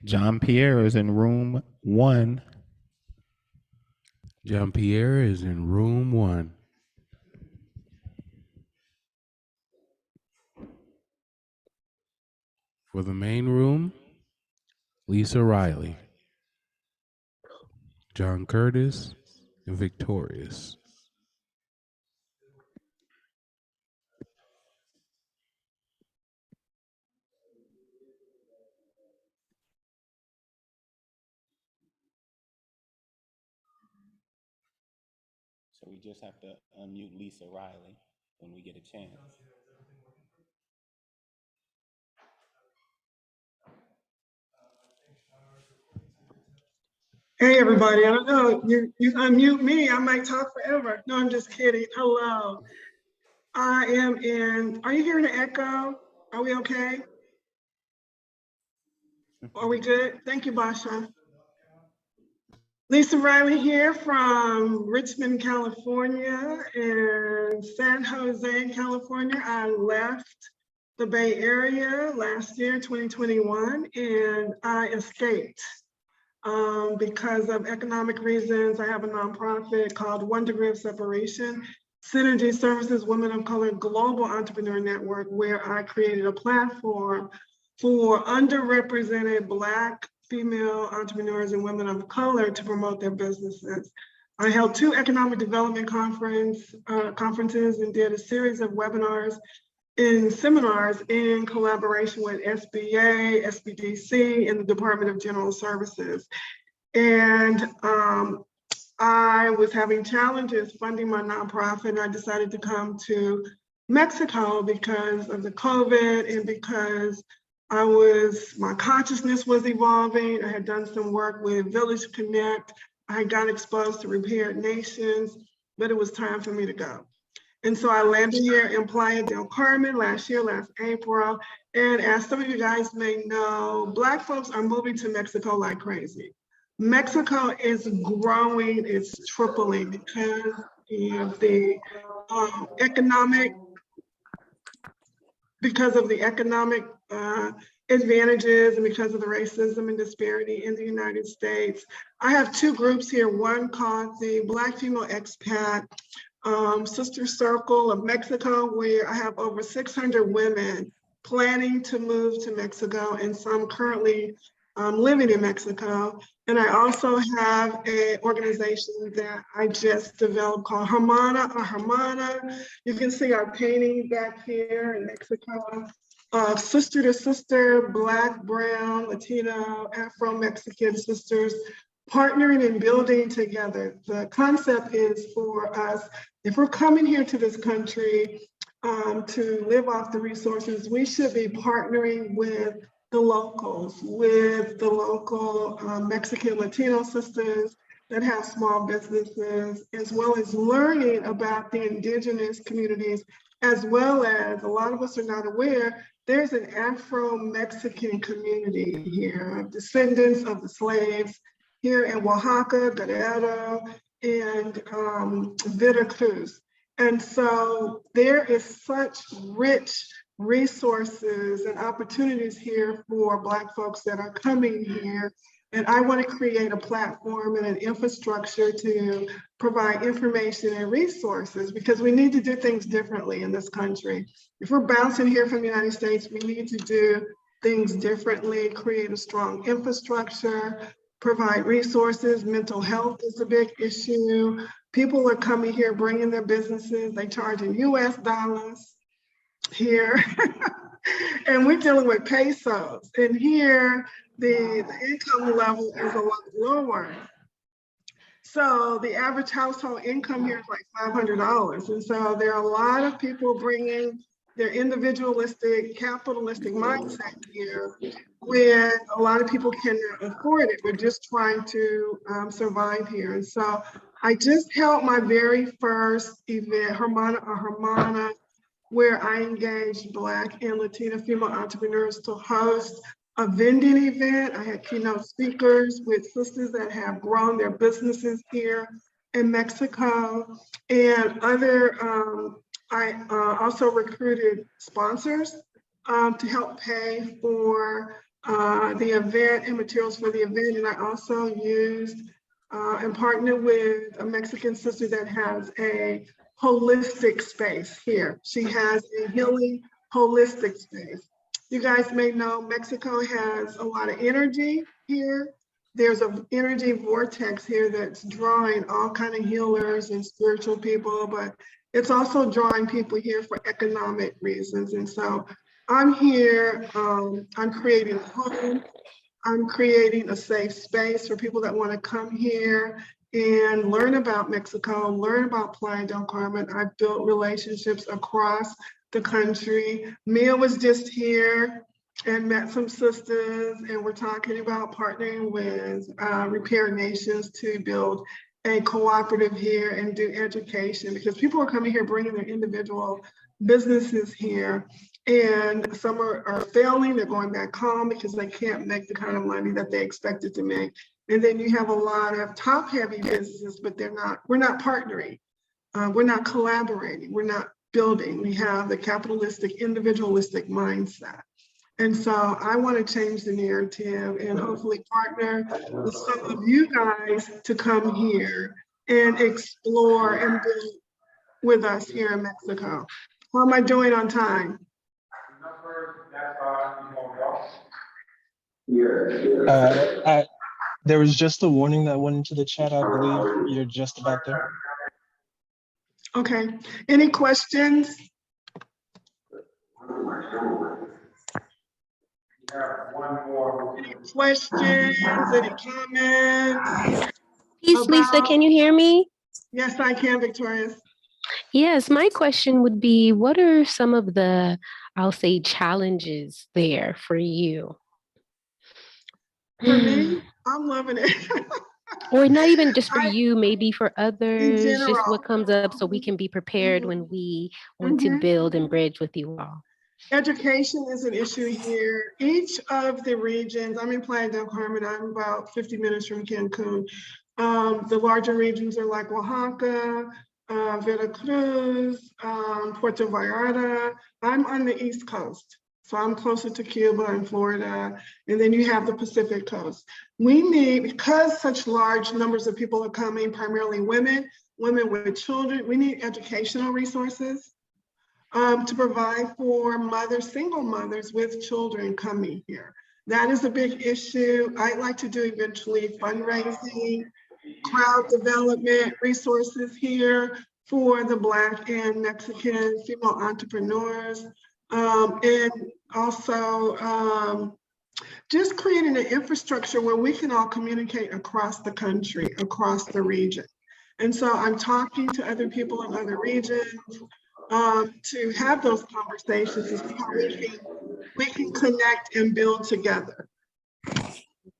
John Pierre is in room 1. Jean Pierre is in room 1. For the main room, Lisa Riley, John Curtis, and Victorious. So we just have to unmute Lisa Riley when we get a chance. Hey, everybody. I don't know, you unmute me, I might talk forever. No, I'm just kidding. Hello. I am in, are you hearing the echo? Are we okay? Are we good? Thank you, Basha. Lisa Riley here from Richmond, California, and San Jose, California. I left the Bay Area last year, 2021, and I escaped because of economic reasons. I have a nonprofit called 1 Degree of Separation, Synergy Services Women of Color Global Entrepreneur Network, where I created a platform for underrepresented Black female entrepreneurs and women of color to promote their businesses. I held 2 economic development conferences and did a series of webinars and seminars in collaboration with SBA, SBDC, and the Department of General Services. And I was having challenges funding my nonprofit, and I decided to come to Mexico because of the COVID and because my consciousness was evolving. I had done some work with Village Connect. I got exposed to Repaired Nations, but it was time for me to go. And so I landed here in Playa del Carmen last April. And as some of you guys may know, Black folks are moving to Mexico like crazy. Mexico is growing, it's tripling because of the economic advantages and because of the racism and disparity in the United States. I have 2 groups here, one called the Black Female Expat Sister Circle of Mexico, where I have over 600 women planning to move to Mexico and some currently living in Mexico. And I also have an organization that I just developed called Hermana. You can see our painting back here in Mexico. Sister to sister, Black, Brown, Latino, Afro-Mexican sisters partnering and building together. The concept is for us, if we're coming here to this country to live off the resources, we should be partnering with the locals, with the local Mexican Latino sisters that have small businesses, as well as learning about the indigenous communities, as well as, a lot of us are not aware, there's an Afro-Mexican community here, descendants of the slaves here in Oaxaca, Guerrero, and Veracruz. And so there is such rich resources and opportunities here for Black folks that are coming here. And I want to create a platform and an infrastructure to provide information and resources, because we need to do things differently in this country. If we're bouncing here from the United States, we need to do things differently, create a strong infrastructure, provide resources. Mental health is a big issue. People are coming here, bringing their businesses. They charge in US dollars here. And we're dealing with pesos. And here, the income level is a lot lower. So the average household income here is like $500. And so there are a lot of people bringing their individualistic, capitalistic mindset here when a lot of people cannot afford it. We're just trying to survive here. And so I just held my very first event, Hermana, where I engaged Black and Latina female entrepreneurs to host a vending event. I had keynote speakers with sisters that have grown their businesses here in Mexico, and other, I also recruited sponsors to help pay for the event and materials for the event. And I also used and partnered with a Mexican sister that has a holistic space here. She has a healing holistic space. You guys may know Mexico has a lot of energy here. There's an energy vortex here that's drawing all kind of healers and spiritual people, but it's also drawing people here for economic reasons. And so I'm here, I'm creating a home. I'm creating a safe space for people that want to come here and learn about Mexico, learn about Playa del Carmen. I've built relationships across the country. Mia was just here and met some sisters, and we're talking about partnering with Repair Nations to build a cooperative here and do education, because people are coming here bringing their individual businesses here, and some are failing. They're going back home because they can't make the kind of money that they expected to make. And then you have a lot of top-heavy businesses, but we're not partnering. We're not collaborating. We're not building. We have the capitalistic, individualistic mindset. And so I want to change the narrative and hopefully partner with some of you guys to come here and explore and build with us here in Mexico. How am I doing on time? There was just a warning that went into the chat. I believe you're just about there. Okay. Any questions? Any questions? Any comments? Peace, Lisa, can you hear me? Yes, I can, Victoria. Yes, my question would be, what are some of the, I'll say, challenges there for you? For me, I'm loving it. Or not even just for you, maybe for In others, just general. what comes up so we can be prepared when we want to build and bridge with you all. Education is an issue here. Each of the regions, I'm in Playa del Carmen, I'm about 50 minutes from Cancun. The larger regions are like Oaxaca, Veracruz, Puerto Vallarta. I'm on the East Coast, so I'm closer to Cuba and Florida, and then you have the Pacific Coast. We need, because such large numbers of people are coming, primarily women with children, we need educational resources to provide for mothers, single mothers with children coming here. That is a big issue. I'd like to do eventually fundraising, crowd development resources here for the Black and Mexican female entrepreneurs. And also just creating an infrastructure where we can all communicate across the country, across the region. And so I'm talking to other people in other regions to have those conversations to see how we can connect and build together.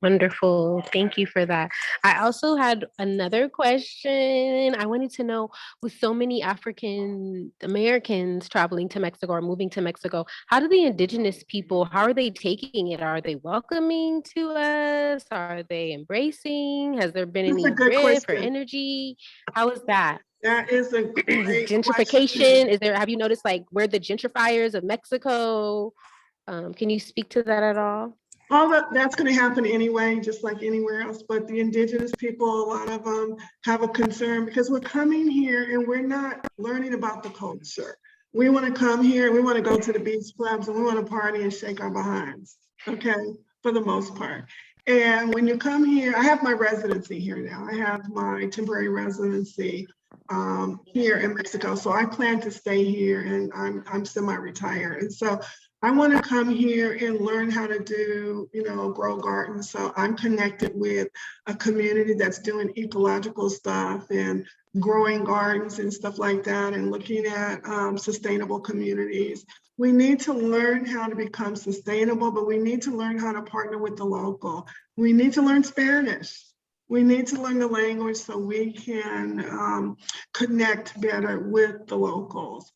Wonderful. Thank you for that. I also had another question. I wanted to know, with so many African Americans traveling to Mexico or moving to Mexico, how do the indigenous people, how are they taking it? Are they welcoming to us? Are they embracing? Has there been any rift or energy? How is that? That is a great gentrification. Is there, have you noticed like we're the gentrifiers of Mexico? Can you speak to that at all? All that's going to happen anyway, just like anywhere else. But the indigenous people, a lot of them have a concern because we're coming here and we're not learning about the culture. We want to come here, we want to go to the beach clubs, and we want to party and shake our behinds, okay, for the most part. And when you come here, I have my residency here now. I have my temporary residency here in Mexico. So I plan to stay here, and I'm semi-retired. And so I want to come here and learn how to do, grow gardens. So I'm connected with a community that's doing ecological stuff and growing gardens and stuff like that, and looking at sustainable communities. We need to learn how to become sustainable, but we need to learn how to partner with the local. We need to learn Spanish. We need to learn the language so we can connect better with the locals.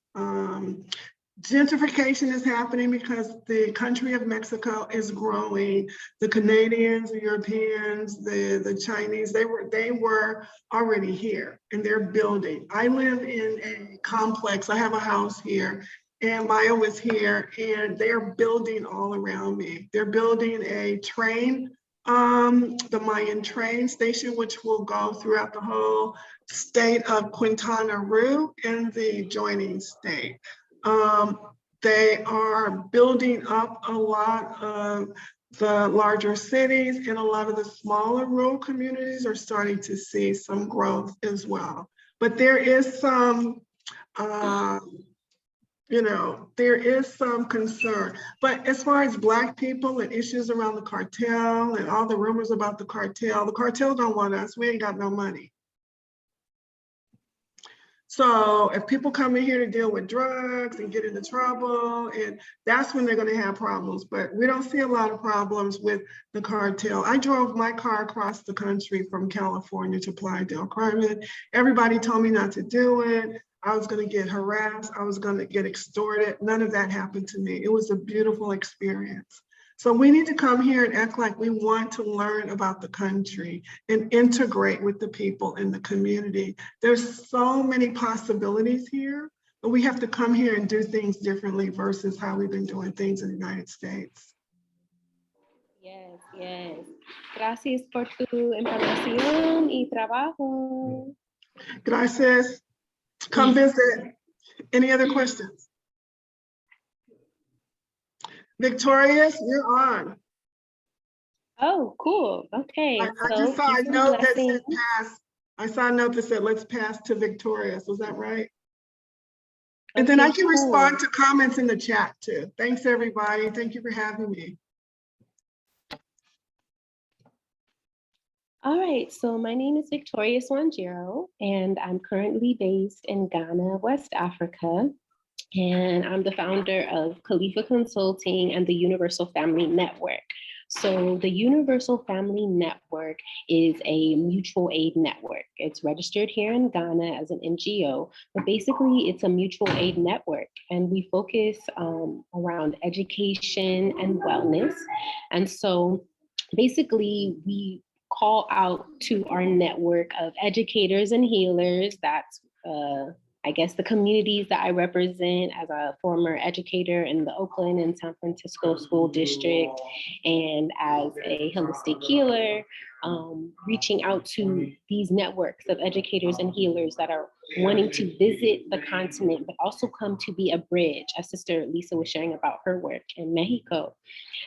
Gentrification is happening because the country of Mexico is growing. The Canadians, the Europeans, the Chinese, they were already here, and they're building. I live in a complex. I have a house here, and Maya was here, and they're building all around me. They're building a train, the Mayan train station, which will go throughout the whole state of Quintana Roo and the joining state. They are building up a lot of the larger cities, and a lot of the smaller rural communities are starting to see some growth as well. But there is some, there is some concern. But as far as Black people and issues around the cartel and all the rumors about the cartel don't want us. We ain't got no money. So if people come in here to deal with drugs and get into trouble, and that's when they're going to have problems. But we don't see a lot of problems with the cartel. I drove my car across the country from California to Playa del Carmen. Everybody told me not to do it. I was going to get harassed. I was going to get extorted. None of that happened to me. It was a beautiful experience. So we need to come here and act like we want to learn about the country and integrate with the people in the community. There's so many possibilities here, but we have to come here and do things differently versus how we've been doing things in the United States. Yes, yes. Gracias por tu información y trabajo. Gracias. Come visit. Any other questions? Victorious, you're on. Oh, cool. Okay. I just saw a note that said pass. I saw a note that said let's pass to Victorious. Was that right? And then I can respond to comments in the chat too. Thanks, everybody. Thank you for having me. All right, so my name is Victoria Swanjiro, and I'm currently based in Ghana, West Africa. And I'm the founder of Khalifa Consulting and the Universal Family Network. So the Universal Family Network is a mutual aid network. It's registered here in Ghana as an NGO, but basically it's a mutual aid network, and we focus around education and wellness. And so basically we call out to our network of educators and healers. That's I guess the communities that I represent as a former educator in the Oakland and San Francisco school district, and as a holistic healer, reaching out to these networks of educators and healers that are wanting to visit the continent, but also come to be a bridge, as Sister Lisa was sharing about her work in Mexico.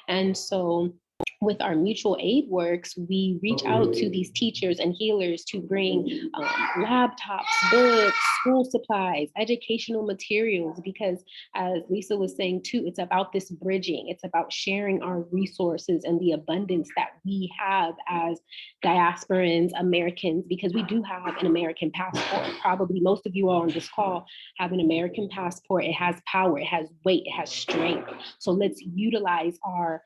And so with our mutual aid works, we reach out to these teachers and healers to bring laptops, books, school supplies, educational materials, because as Lisa was saying too, it's about this bridging. It's about sharing our resources and the abundance that we have as diasporans, Americans, because we do have an American passport. Probably most of you all on this call have an American passport. It has power, it has weight, it has strength. So let's utilize our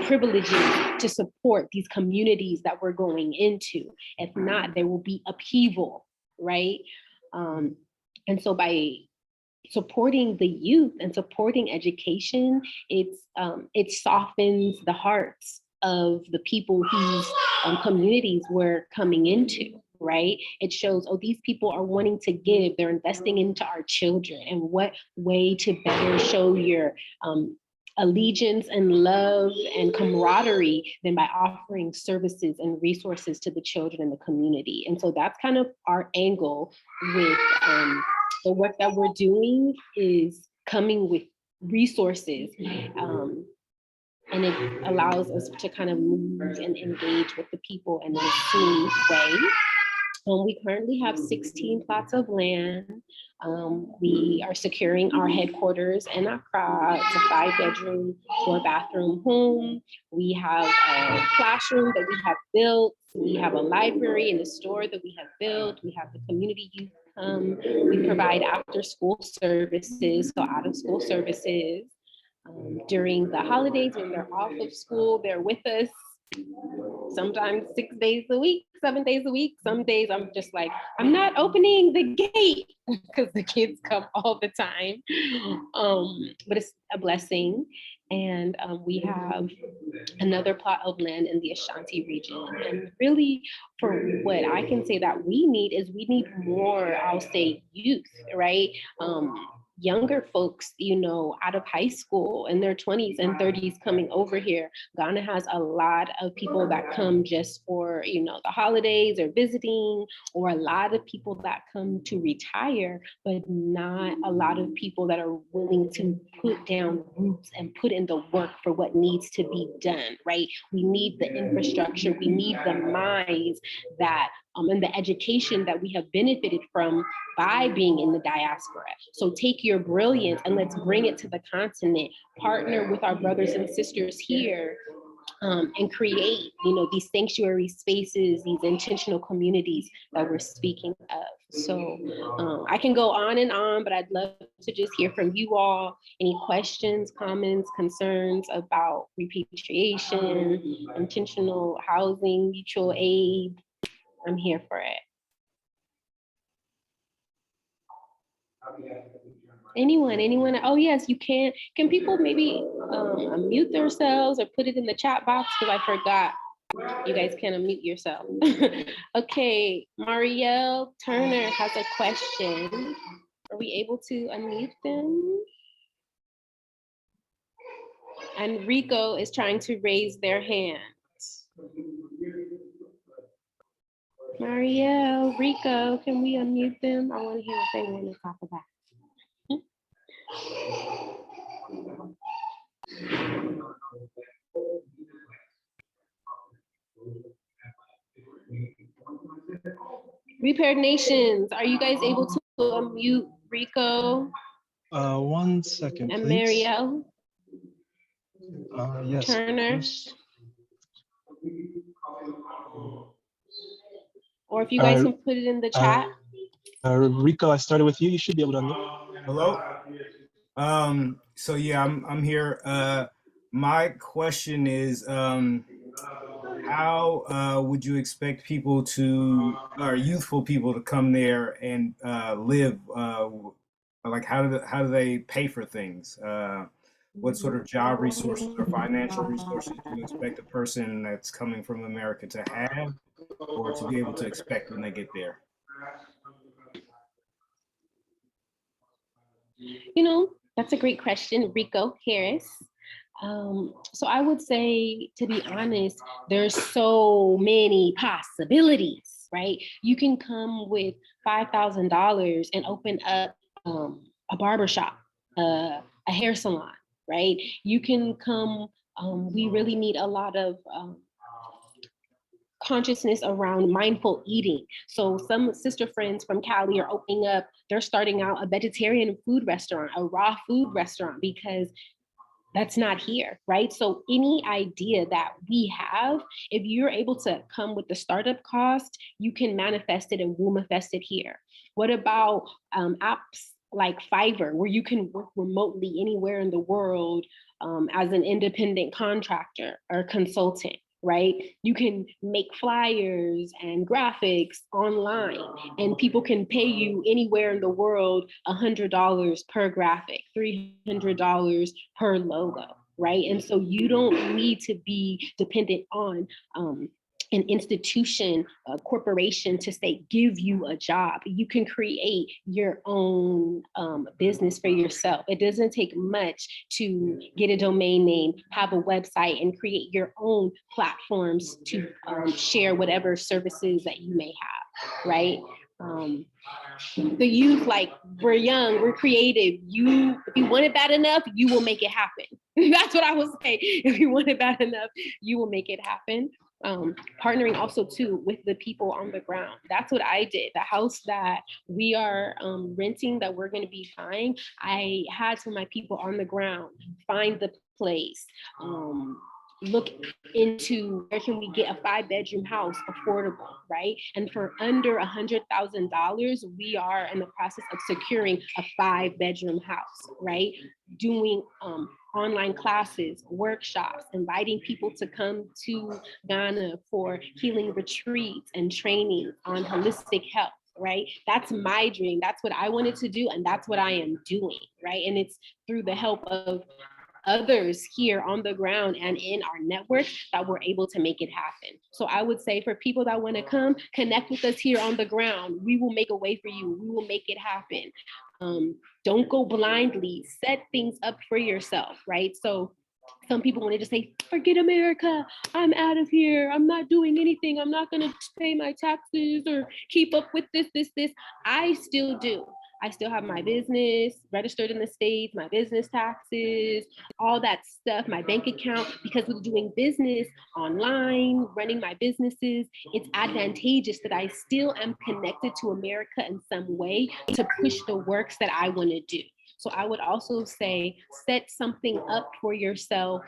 privileges to support these communities that we're going into. If not, there will be upheaval, right? And so by supporting the youth and supporting education, it softens the hearts of the people whose communities we're coming into, right? It shows, oh, these people are wanting to give, they're investing into our children. And what way to better show your allegiance and love and camaraderie than by offering services and resources to the children in the community. And so that's kind of our angle with the work that we're doing, is coming with resources and it allows us to kind of move and engage with the people in a smooth way. We currently have 16 plots of land. We are securing our headquarters in Accra. It's a 5-bedroom, 4-bathroom home. We have a classroom that we have built. We have a library and a store that we have built. We have the community youth come. We provide after-school services, so out-of-school services. During the holidays, when they're off of school, they're with us. Sometimes 6 days a week, 7 days a week. Some days I'm just like, I'm not opening the gate because the kids come all the time. But it's a blessing. And we have another plot of land in the Ashanti region. And really, for what I can say that we need is we need more, I'll say, youth, right? Younger folks, you know, out of high school in their 20s and 30s coming over here. Ghana has a lot of people that come just for, you know, the holidays or visiting, or a lot of people that come to retire, but not a lot of people that are willing to put down roots and put in the work for what needs to be done, right? We need the infrastructure, we need the minds that, and the education that we have benefited from by being in the diaspora. So take your brilliance and let's bring it to the continent, partner with our brothers and sisters here, and create, you know, these sanctuary spaces, these intentional communities that we're speaking of. So I can go on and on, but I'd love to just hear from you all. Any questions, comments, concerns about repatriation, intentional housing, mutual aid? I'm here for it. Anyone? Oh yes, you can. Can people maybe unmute themselves or put it in the chat box? Because I forgot. You guys can unmute yourself. Okay, Marielle Turner has a question. Are we able to unmute them? And Rico is trying to raise their hand. Marielle, Rico, can we unmute them? I want to hear what they want to talk about. Repaired Nations, are you guys able to unmute Rico? 1 second, and please. Marielle? Yes. Turner? Or if you guys can put it in the chat. Rico, I started with you. You should be able to unmute. Hello. So yeah, I'm here. My question is, how would you expect people to, or youthful people to come there and live? Like, how do they pay for things? What sort of job resources or financial resources do you expect a person that's coming from America to have, or to be able to expect when they get there? You know, that's a great question, Rico Harris. So I would say, to be honest, there's so many possibilities, right? You can come with $5,000 and open up a barbershop, a hair salon, right? You can come, we really need a lot of consciousness around mindful eating. So some sister friends from Cali are opening up, they're starting out a vegetarian food restaurant, a raw food restaurant, because that's not here, right? So any idea that we have, if you're able to come with the startup cost, you can manifest it and manifest it here. What about apps like Fiverr, where you can work remotely anywhere in the world as an independent contractor or consultant, right? You can make flyers and graphics online, and people can pay you anywhere in the world $100 per graphic, $300 per logo, right? And so you don't need to be dependent on an institution, a corporation to say, give you a job. You can create your own business for yourself. It doesn't take much to get a domain name, have a website, and create your own platforms to share whatever services that you may have, right? The youth, like, we're young, we're creative. If you want it bad enough, you will make it happen. That's what I will say. If you want it bad enough, you will make it happen. Partnering also too with the people on the ground. That's what I did. The house that we are renting, that we're going to be buying, I had some of my people on the ground find the place, look into where can we get a 5-bedroom house affordable, right? And for under $100,000, we are in the process of securing a 5-bedroom house, right? Doing online classes, workshops, inviting people to come to Ghana for healing retreats and training on holistic health, right? That's my dream. That's what I wanted to do, and that's what I am doing, right? And it's through the help of others here on the ground and in our network that we're able to make it happen. So I would say for people that want to come, connect with us here on the ground. We will make a way for you. We will make it happen. Don't go blindly. Set things up for yourself, right? So some people want to just say, forget America, I'm out of here, I'm not doing anything, I'm not going to pay my taxes or keep up with this. I still do. I still have my business registered in the States, my business taxes, all that stuff, my bank account, because with doing business online, running my businesses, it's advantageous that I still am connected to America in some way to push the works that I want to do. So I would also say, set something up for yourself,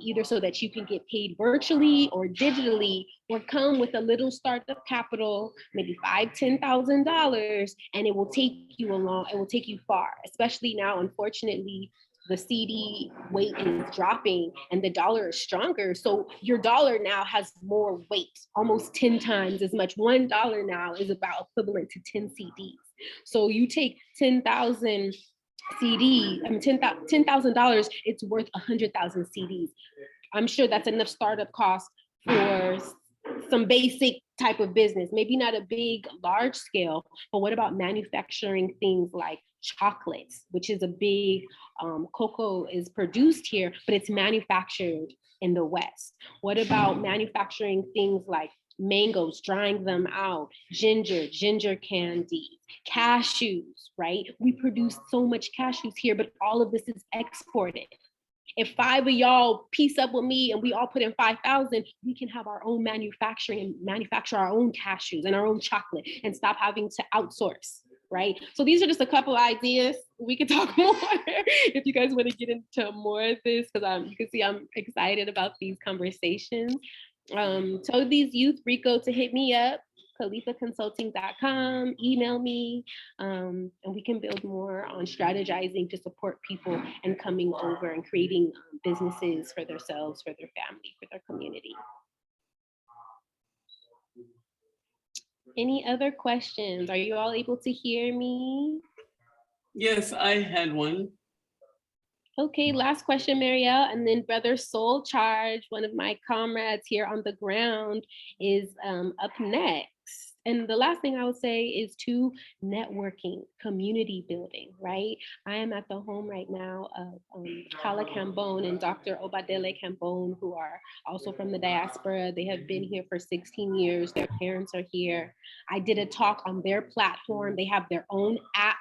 either so that you can get paid virtually or digitally, or come with a little startup capital, maybe $5,000, $10,000, and it will take you along. It will take you far, especially now, unfortunately, the CD weight is dropping and the dollar is stronger. So your dollar now has more weight, almost 10 times as much. $1 now is about equivalent to 10 CDs. So you take 10,000 CDs, I mean, $10,000, it's worth 100,000 CDs. I'm sure that's enough startup cost for some basic type of business, maybe not a big, large scale, but what about manufacturing things like chocolates, which is a big, cocoa is produced here, but it's manufactured in the West. What about manufacturing things like mangoes, drying them out, ginger candy, cashews, right? We produce so much cashews here, but all of this is exported. If 5 of y'all piece up with me and we all put in 5,000, we can have our own manufacturing and manufacture our own cashews and our own chocolate and stop having to outsource, right? So these are just a couple ideas. We could talk more if you guys want to get into more of this, because you can see I'm excited about these conversations. Told these youth Rico to hit me up, khalifaconsulting.com, email me, and we can build more on strategizing to support people and coming over and creating businesses for themselves, for their family, for their community. Any other questions? Are you all able to hear me? Yes, I had one. Okay, last question, Marielle, and then Brother Soul Charge, one of my comrades here on the ground, is up next. And the last thing I would say is to networking, community building, right? I am at the home right now of Kala Cambone and Dr. Obadele Cambone, who are also from the diaspora. They have been here for 16 years. Their parents are here. I did a talk on their platform. They have their own app,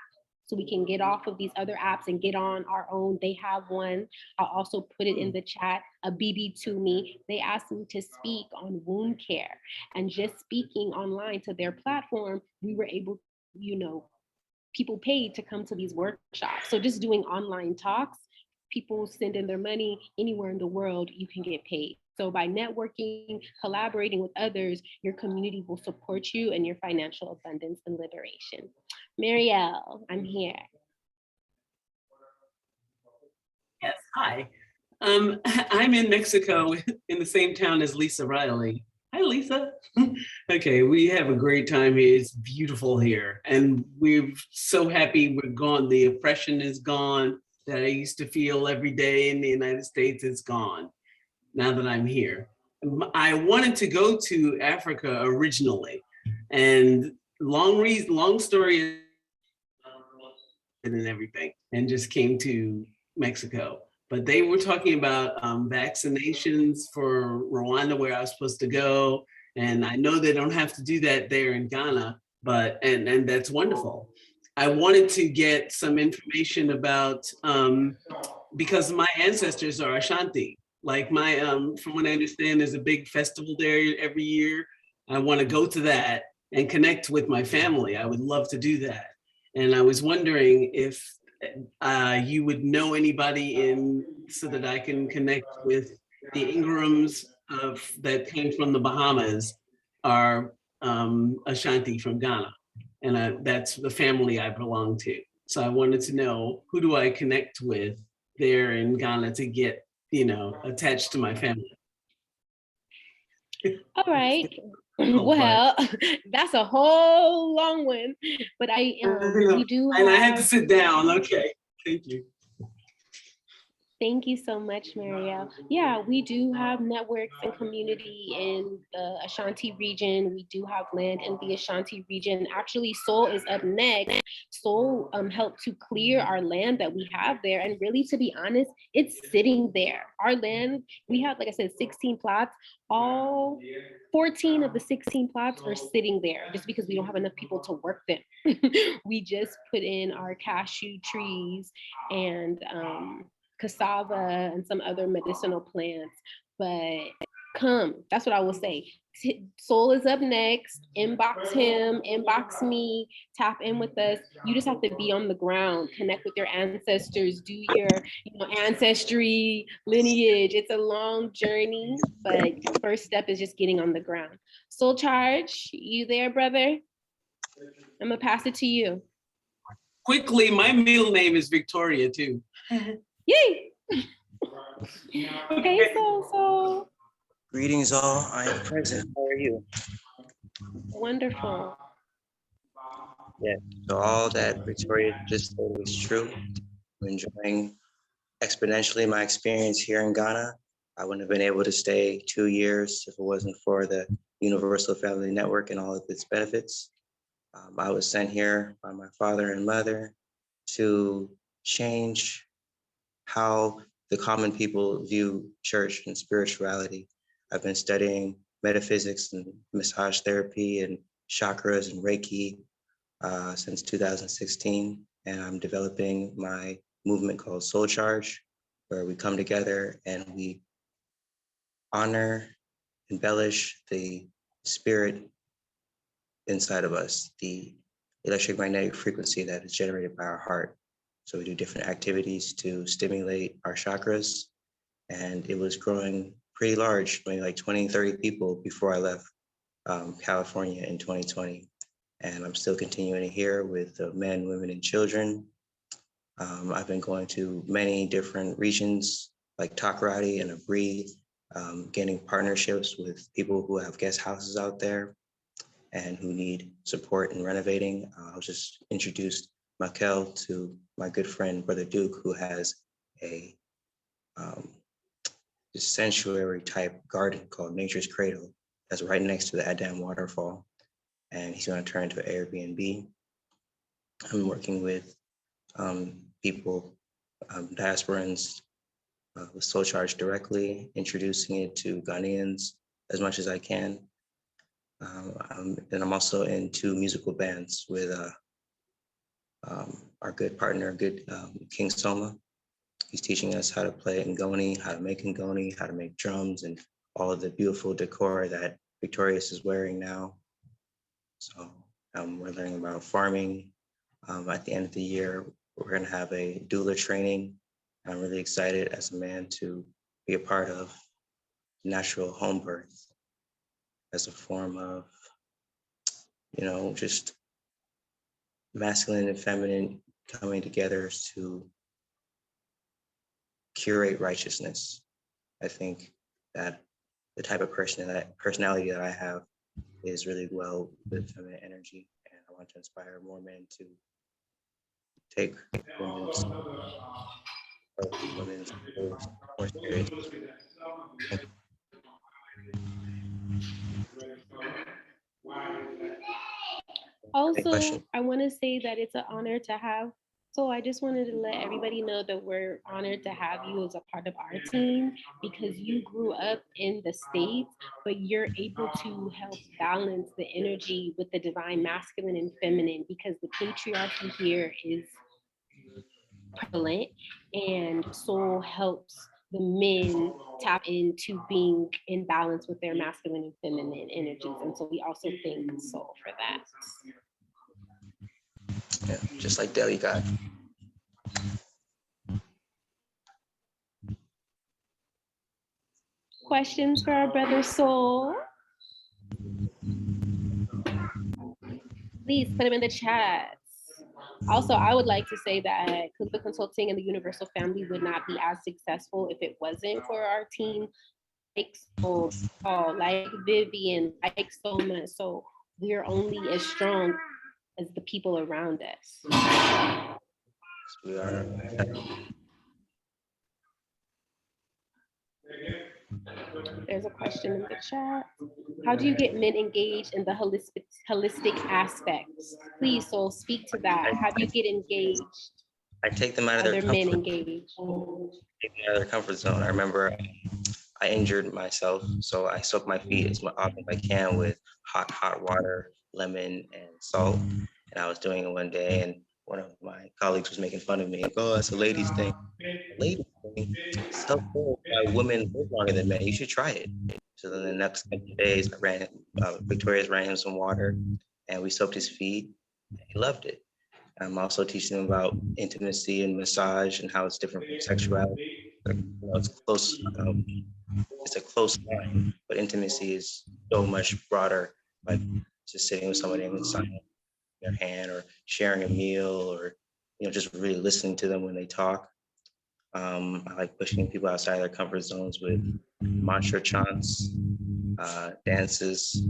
so we can get off of these other apps and get on our own. They have one. I'll also put it in the chat, a BB to me. They asked me to speak on wound care, and just speaking online to their platform, we were able, people paid to come to these workshops. So just doing online talks, people send in their money anywhere in the world, you can get paid. So by networking, collaborating with others, your community will support you and your financial abundance and liberation. Marielle, I'm here. Yes, hi. I'm in Mexico in the same town as Lisa Riley. Hi, Lisa. Okay, we have a great time here. It's beautiful here. And we're so happy we're gone. The oppression is gone that I used to feel every day in the United States is gone now that I'm here. I wanted to go to Africa originally, and long story and everything, and just came to Mexico. But they were talking about vaccinations for Rwanda, where I was supposed to go. And I know they don't have to do that there in Ghana, but and that's wonderful. I wanted to get some information about because my ancestors are Ashanti. Like my from what I understand, there's a big festival there every year. I want to go to that and connect with my family. I would love to do that. And I was wondering if you would know anybody in so that I can connect with the Ingrams that came from the Bahamas are Ashanti from Ghana. And that's the family I belong to. So I wanted to know, who do I connect with there in Ghana to get, attached to my family? All right. Well, that's a whole long one, but we do have. And I had to sit down. Okay, thank you. Thank you so much, Marielle. Yeah, we do have networks and community in the Ashanti region. We do have land in the Ashanti region. Actually, Soul is up next. Soul helped to clear our land that we have there. And really, to be honest, it's sitting there. Our land, we have, like I said, 16 plots. All 14 of the 16 plots are sitting there just because we don't have enough people to work them. We just put in our cashew trees and cassava and some other medicinal plants, but that's what I will say. Soul is up next. Inbox him, inbox me, tap in with us. You just have to be on the ground, connect with your ancestors, do your ancestry lineage. It's a long journey, but first step is just getting on the ground. Soul Charge, you there, brother? I'm gonna pass it to you. Quickly, my middle name is Victoria too. Yay! Okay, so. Greetings all, I am present. How are you? Wonderful. Yeah, so all that Victoria just said was true. I'm enjoying exponentially my experience here in Ghana. I wouldn't have been able to stay 2 years if it wasn't for the Universal Family Network and all of its benefits. I was sent here by my father and mother to change how the common people view church and spirituality. I've been studying metaphysics and massage therapy and chakras and Reiki since 2016. And I'm developing my movement called Soul Charge, where we come together and we honor, embellish the spirit inside of us, the electromagnetic frequency that is generated by our heart. So we do different activities to stimulate our chakras. And it was growing pretty large, maybe like 20, 30 people before I left California in 2020. And I'm still continuing here with men, women, and children. I've been going to many different regions like Takoradi and Abri, getting partnerships with people who have guest houses out there and who need support in renovating. I was just introduced Makel to my good friend, Brother Duke, who has a sanctuary type garden called Nature's Cradle that's right next to the Adam waterfall. And he's gonna turn into an Airbnb. I'm working with people, diasporans with Soul Charge directly, introducing it to Ghanaians as much as I can. And I'm also in 2 musical bands with our good partner, King Soma. He's teaching us how to play Ngoni, how to make Ngoni, how to make drums, and all of the beautiful decor that Victorious is wearing now. So we're learning about farming. At the end of the year, we're gonna have a doula training. I'm really excited as a man to be a part of natural home birth as a form of, just masculine and feminine coming together to curate righteousness. I think that the type of personality that I have is really well with feminine energy, and I want to inspire more men to take women's more seriously. Also, I want to say that it's an honor to have So I just wanted to let everybody know that we're honored to have you as a part of our team because you grew up in the States, but you're able to help balance the energy with the divine masculine and feminine because the patriarchy here is prevalent, and soul helps the men tap into being in balance with their masculine and feminine energies. And so we also thank soul for that. Yeah, just like Deli God. Questions for our brother Soul? Please put them in the chat. Also, I would like to say that Clipper Consulting and the Universal Family would not be as successful if it wasn't for our team, like Soul, like Vivian, like Soma. So we're only as strong as the people around us. We are. There's a question in the chat. How do you get men engaged in the holistic aspects? Please, Soul, speak to that. How do you get engaged? I take them out of their men comfort. engaged. Take them out of their comfort zone. I remember I injured myself, so I soak my feet as often as I can with hot water, lemon, and salt. And I was doing it one day, and one of my colleagues was making fun of me. Like, oh, it's a ladies' thing. A ladies' thing. Self-care by women live longer than men. You should try it. So then the next couple of days, Victoria's ran him some water, and we soaked his feet. He loved it. I'm also teaching them about intimacy and massage and how it's different from sexuality. It's close. It's a close line, but intimacy is so much broader. Like just sitting with somebody and signing their hand, or sharing a meal, or just really listening to them when they talk. I like pushing people outside their comfort zones with mantra chants, dances,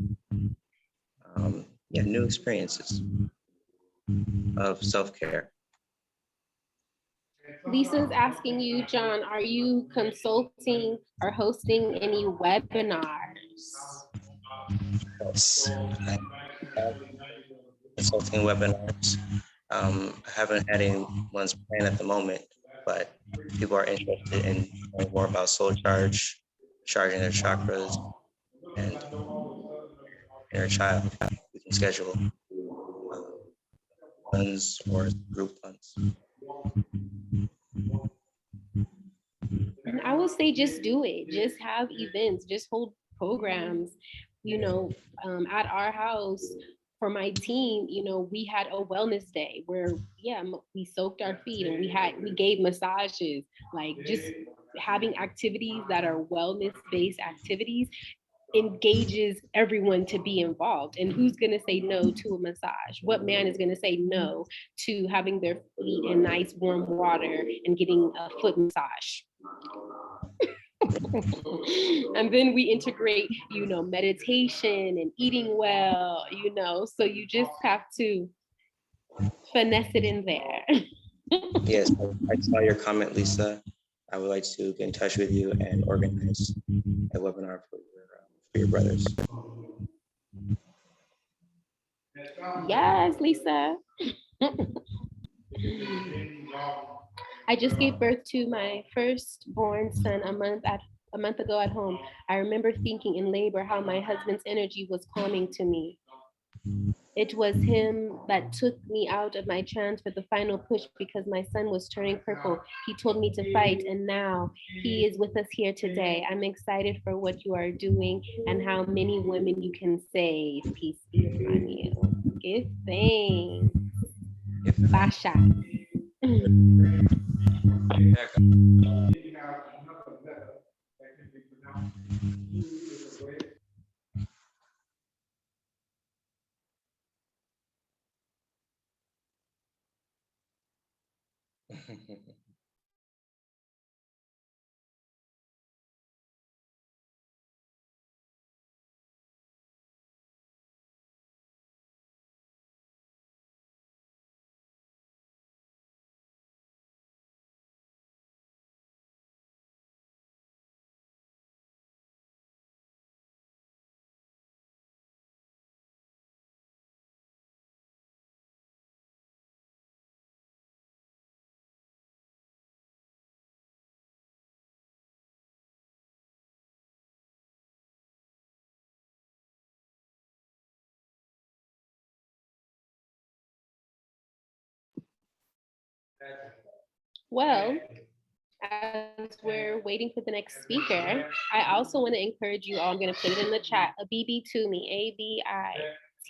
new experiences of self-care. Lisa's asking you, John, are you consulting or hosting any webinars? Yes, I have consulting webinars. I haven't had any ones planned at the moment, but people are interested in knowing more about soul charge, charging their chakras, and inner child. We can schedule ones or group ones. And I would say just do it. Just have events, just hold programs. At our house for my team, we had a wellness day where, we soaked our feet and we gave massages, like just having activities that are wellness-based activities engages everyone to be involved. And who's going to say no to a massage? What man is going to say no to having their feet in nice warm water and getting a foot massage? And then we integrate, meditation and eating well, so you just have to finesse it in there. Yes, I saw your comment, Lisa. I would like to get in touch with you and organize a webinar for your brothers. Yes, Lisa. I just gave birth to my firstborn son a month ago at home. I remember thinking in labor how my husband's energy was calming to me. It was him that took me out of my trance for the final push because my son was turning purple. He told me to fight, and now he is with us here today. I'm excited for what you are doing and how many women you can save. Peace be upon you. Give thanks. Basha. Well, as we're waiting for the next speaker, I also want to encourage you all. I'm going to put it in the chat. Abibitumi,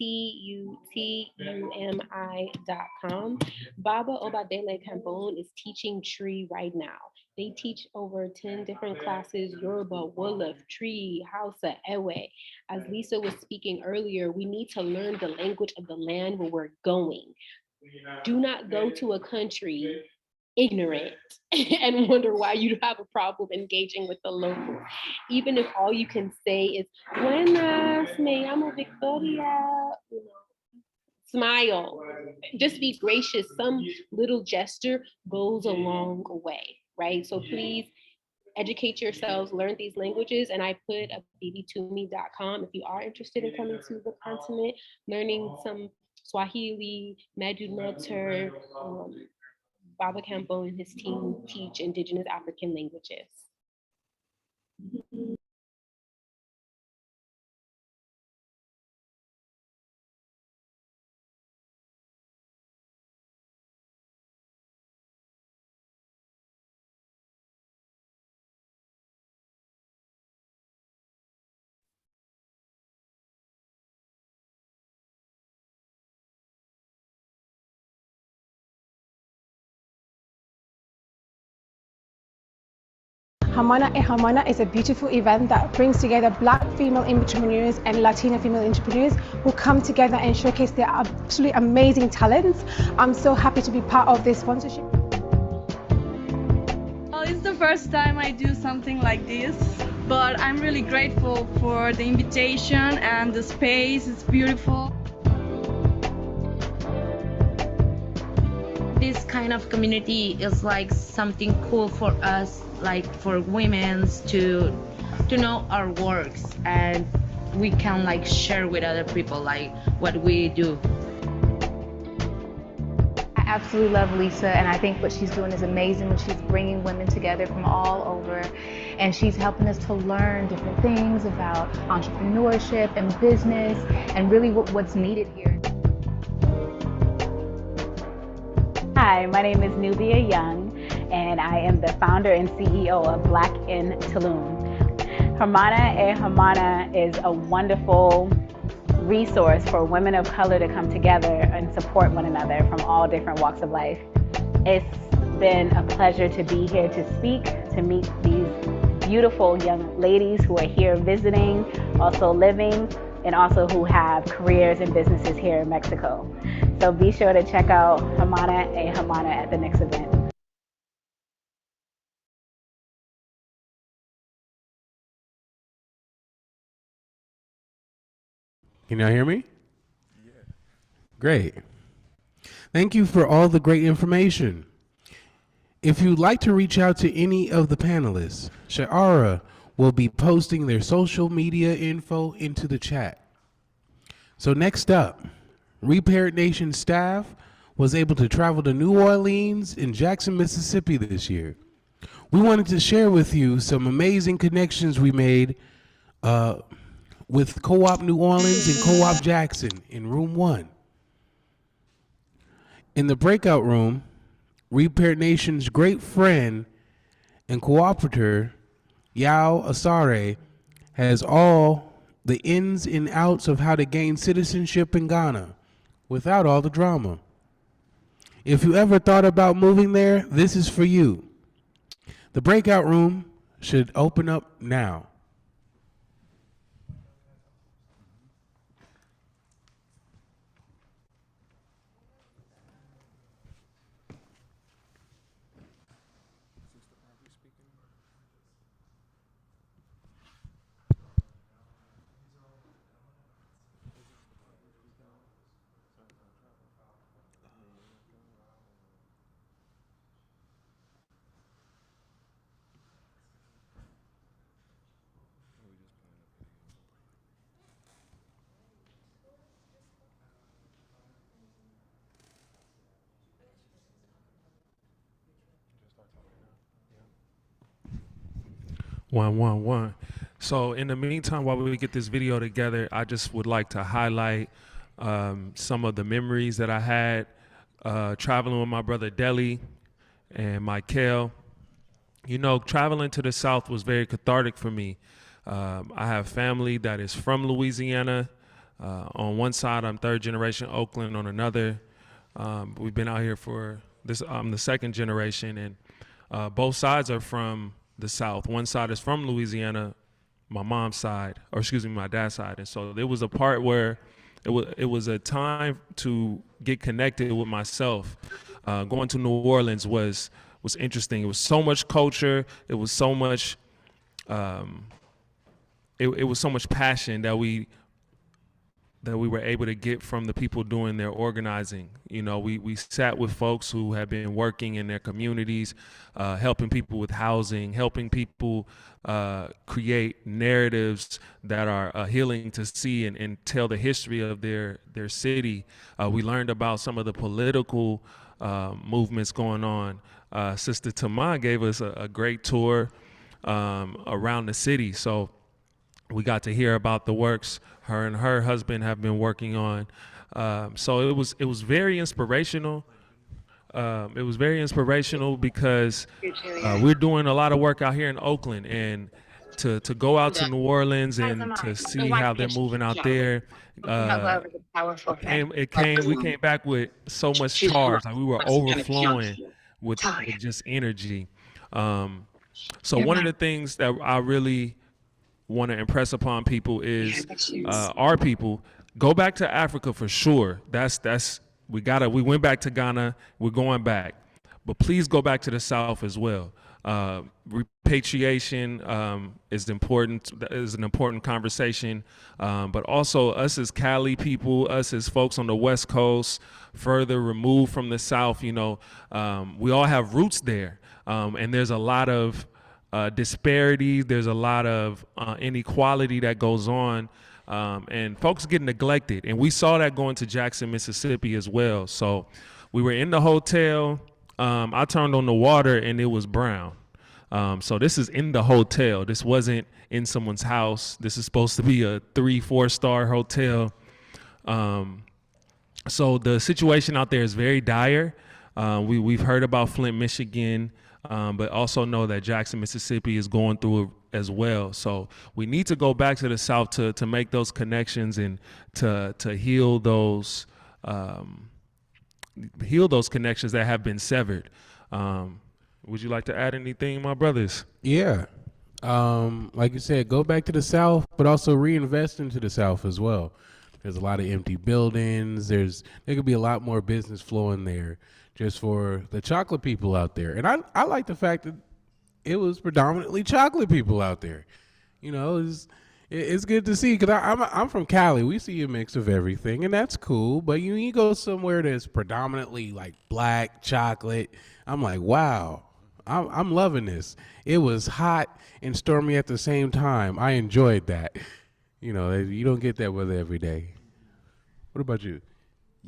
ABITUTUMI.com. Baba Obadele Kambon is teaching Tree right now. They teach over 10 different classes: Yoruba, Wolof, Tree, Hausa, Ewe. As Lisa was speaking earlier, we need to learn the language of the land where we're going. Do not go to a country ignorant and wonder why you have a problem engaging with the locals. Even if all you can say is, Buenas, me llamo Victoria, you know, smile, just be gracious. Some little gesture goes a long way, right? So please educate yourselves, learn these languages. And I put a bbtumi.com if you are interested in coming to the continent, learning some Swahili, Medunetter, Baba Campo and his team teach indigenous African languages. Hamana e Hamana is a beautiful event that brings together Black female entrepreneurs and Latina female entrepreneurs who come together and showcase their absolutely amazing talents. I'm so happy to be part of this sponsorship. Well, it's the first time I do something like this, but I'm really grateful for the invitation and the space. It's beautiful. This kind of community is like something cool for us, like for women to know our works, and we can like share with other people like what we do. I absolutely love Lisa, and I think what she's doing is amazing when she's bringing women together from all over, and she's helping us to learn different things about entrepreneurship and business and really what's needed here. Hi, my name is Nubia Young, and I am the founder and CEO of Black in Tulum. Hermana e Hermana is a wonderful resource for women of color to come together and support one another from all different walks of life. It's been a pleasure to be here to speak, to meet these beautiful young ladies who are here visiting, also living, and also who have careers and businesses here in Mexico. So be sure to check out Hermana e Hermana at the next event. Can y'all hear me? Yeah. Great. Thank you for all the great information. If you'd like to reach out to any of the panelists, Sha'ara will be posting their social media info into the chat. So next up, Repair Nation staff was able to travel to New Orleans and Jackson, Mississippi this year. We wanted to share with you some amazing connections we made with Co-op New Orleans and Co-op Jackson in room 1. In the breakout room, Repair Nation's great friend and cooperator, Yao Asare, has all the ins and outs of how to gain citizenship in Ghana without all the drama. If you ever thought about moving there, this is for you. The breakout room should open up now. One. So in the meantime, while we get this video together, I just would like to highlight some of the memories that I had traveling with my brother Deli and Michael. You know, traveling to the South was very cathartic for me. I have family that is from Louisiana. On one side, I'm third generation Oakland. On another, we've been out here for this. I'm the second generation, and both sides are from the South. One side is from Louisiana, my mom's side, or excuse me, my dad's side. And so there was a part where it was a time to get connected with myself. Going to New Orleans was interesting. It was so much culture. It was so much. It was so much passion that we were able to get from the people doing their organizing. You know, we sat with folks who have been working in their communities, helping people with housing, helping people create narratives that are healing to see and tell the history of their city. We learned about some of the political movements going on. Sister Tama gave us a great tour around the city. So we got to hear about the works her and her husband have been working on. So it was very inspirational. It was very inspirational because we're doing a lot of work out here in Oakland, and to go out to New Orleans and to see how they're moving out there. We came back with so much charge. Like we were overflowing with just energy. So one of the things that I really want to impress upon people is our people go back to Africa for sure. We went back to Ghana. We're going back, but please go back to the South as well. Repatriation is important. Is an important conversation, but also us as Cali people, us as folks on the West Coast, further removed from the South. You know, we all have roots there, and there's a lot of disparities. There's a lot of inequality that goes on, and folks get neglected. And we saw that going to Jackson, Mississippi as well. So we were in the hotel. I turned on the water and it was brown. So this is in the hotel. This wasn't in someone's house. This is supposed to be a 3-4 star hotel. So the situation out there is very dire. We've heard about Flint, Michigan, but also know that Jackson, Mississippi is going through it as well. So we need to go back to the South to make those connections and to heal those connections that have been severed. Would you like to add anything, my brothers? Yeah. Like you said, go back to the South, but also reinvest into the South as well. There's a lot of empty buildings. There could be a lot more business flowing there just for the chocolate people out there. And I like the fact that it was predominantly chocolate people out there. You know, it's good to see, because I'm from Cali. We see a mix of everything, and that's cool. But you go somewhere that's predominantly like black chocolate, I'm like, wow, I'm loving this. It was hot and stormy at the same time. I enjoyed that. You know, you don't get that weather every day. What about you?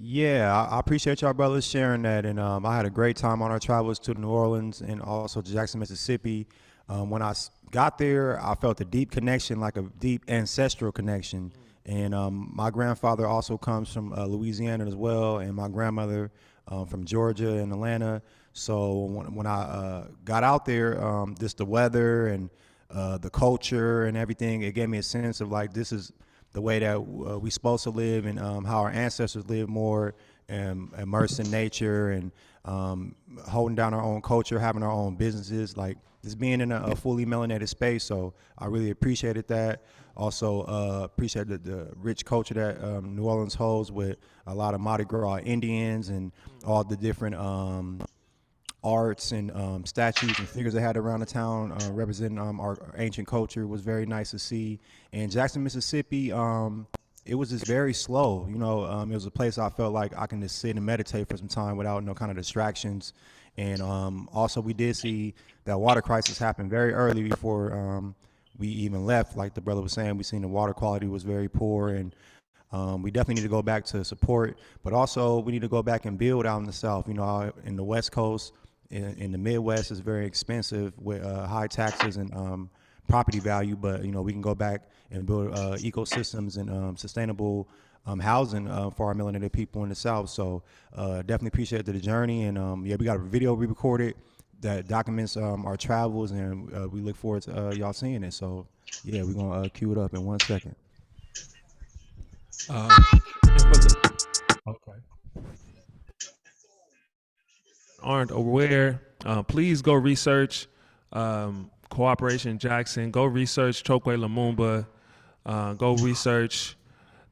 Yeah, I appreciate y'all brothers sharing that, and I had a great time on our travels to New Orleans and also to Jackson, Mississippi. When I got there, I felt a deep connection, like a deep ancestral connection. And my grandfather also comes from Louisiana as well, and my grandmother from Georgia and Atlanta. So when I got out there, just the weather and the culture and everything, it gave me a sense of like, this is the way that we supposed to live, and how our ancestors lived, more immersed in nature and holding down our own culture, having our own businesses, like just being in a fully melanated space. So I really appreciated that. Also appreciated the rich culture that New Orleans holds, with a lot of Mardi Gras Indians and all the different arts and statues and figures they had around the town representing our ancient culture. Was very nice to see. And Jackson, Mississippi, it was just very slow. You know, it was a place I felt like I can just sit and meditate for some time without no kind of distractions. And also we did see that water crisis happen very early before we even left. Like the brother was saying, we seen the water quality was very poor, and we definitely need to go back to support, but also we need to go back and build out in the South. You know, in the West Coast, in the Midwest, is very expensive with high taxes and property value, but you know, we can go back and build ecosystems and sustainable housing for our melanated people in the South. So definitely appreciate the journey, and yeah, we got a video we recorded that documents our travels, and we look forward to y'all seeing it. So yeah, we're gonna cue it up in 1 second. Okay. Aren't aware, please go research Cooperation Jackson. Go research Chokwe Lumumba. Go research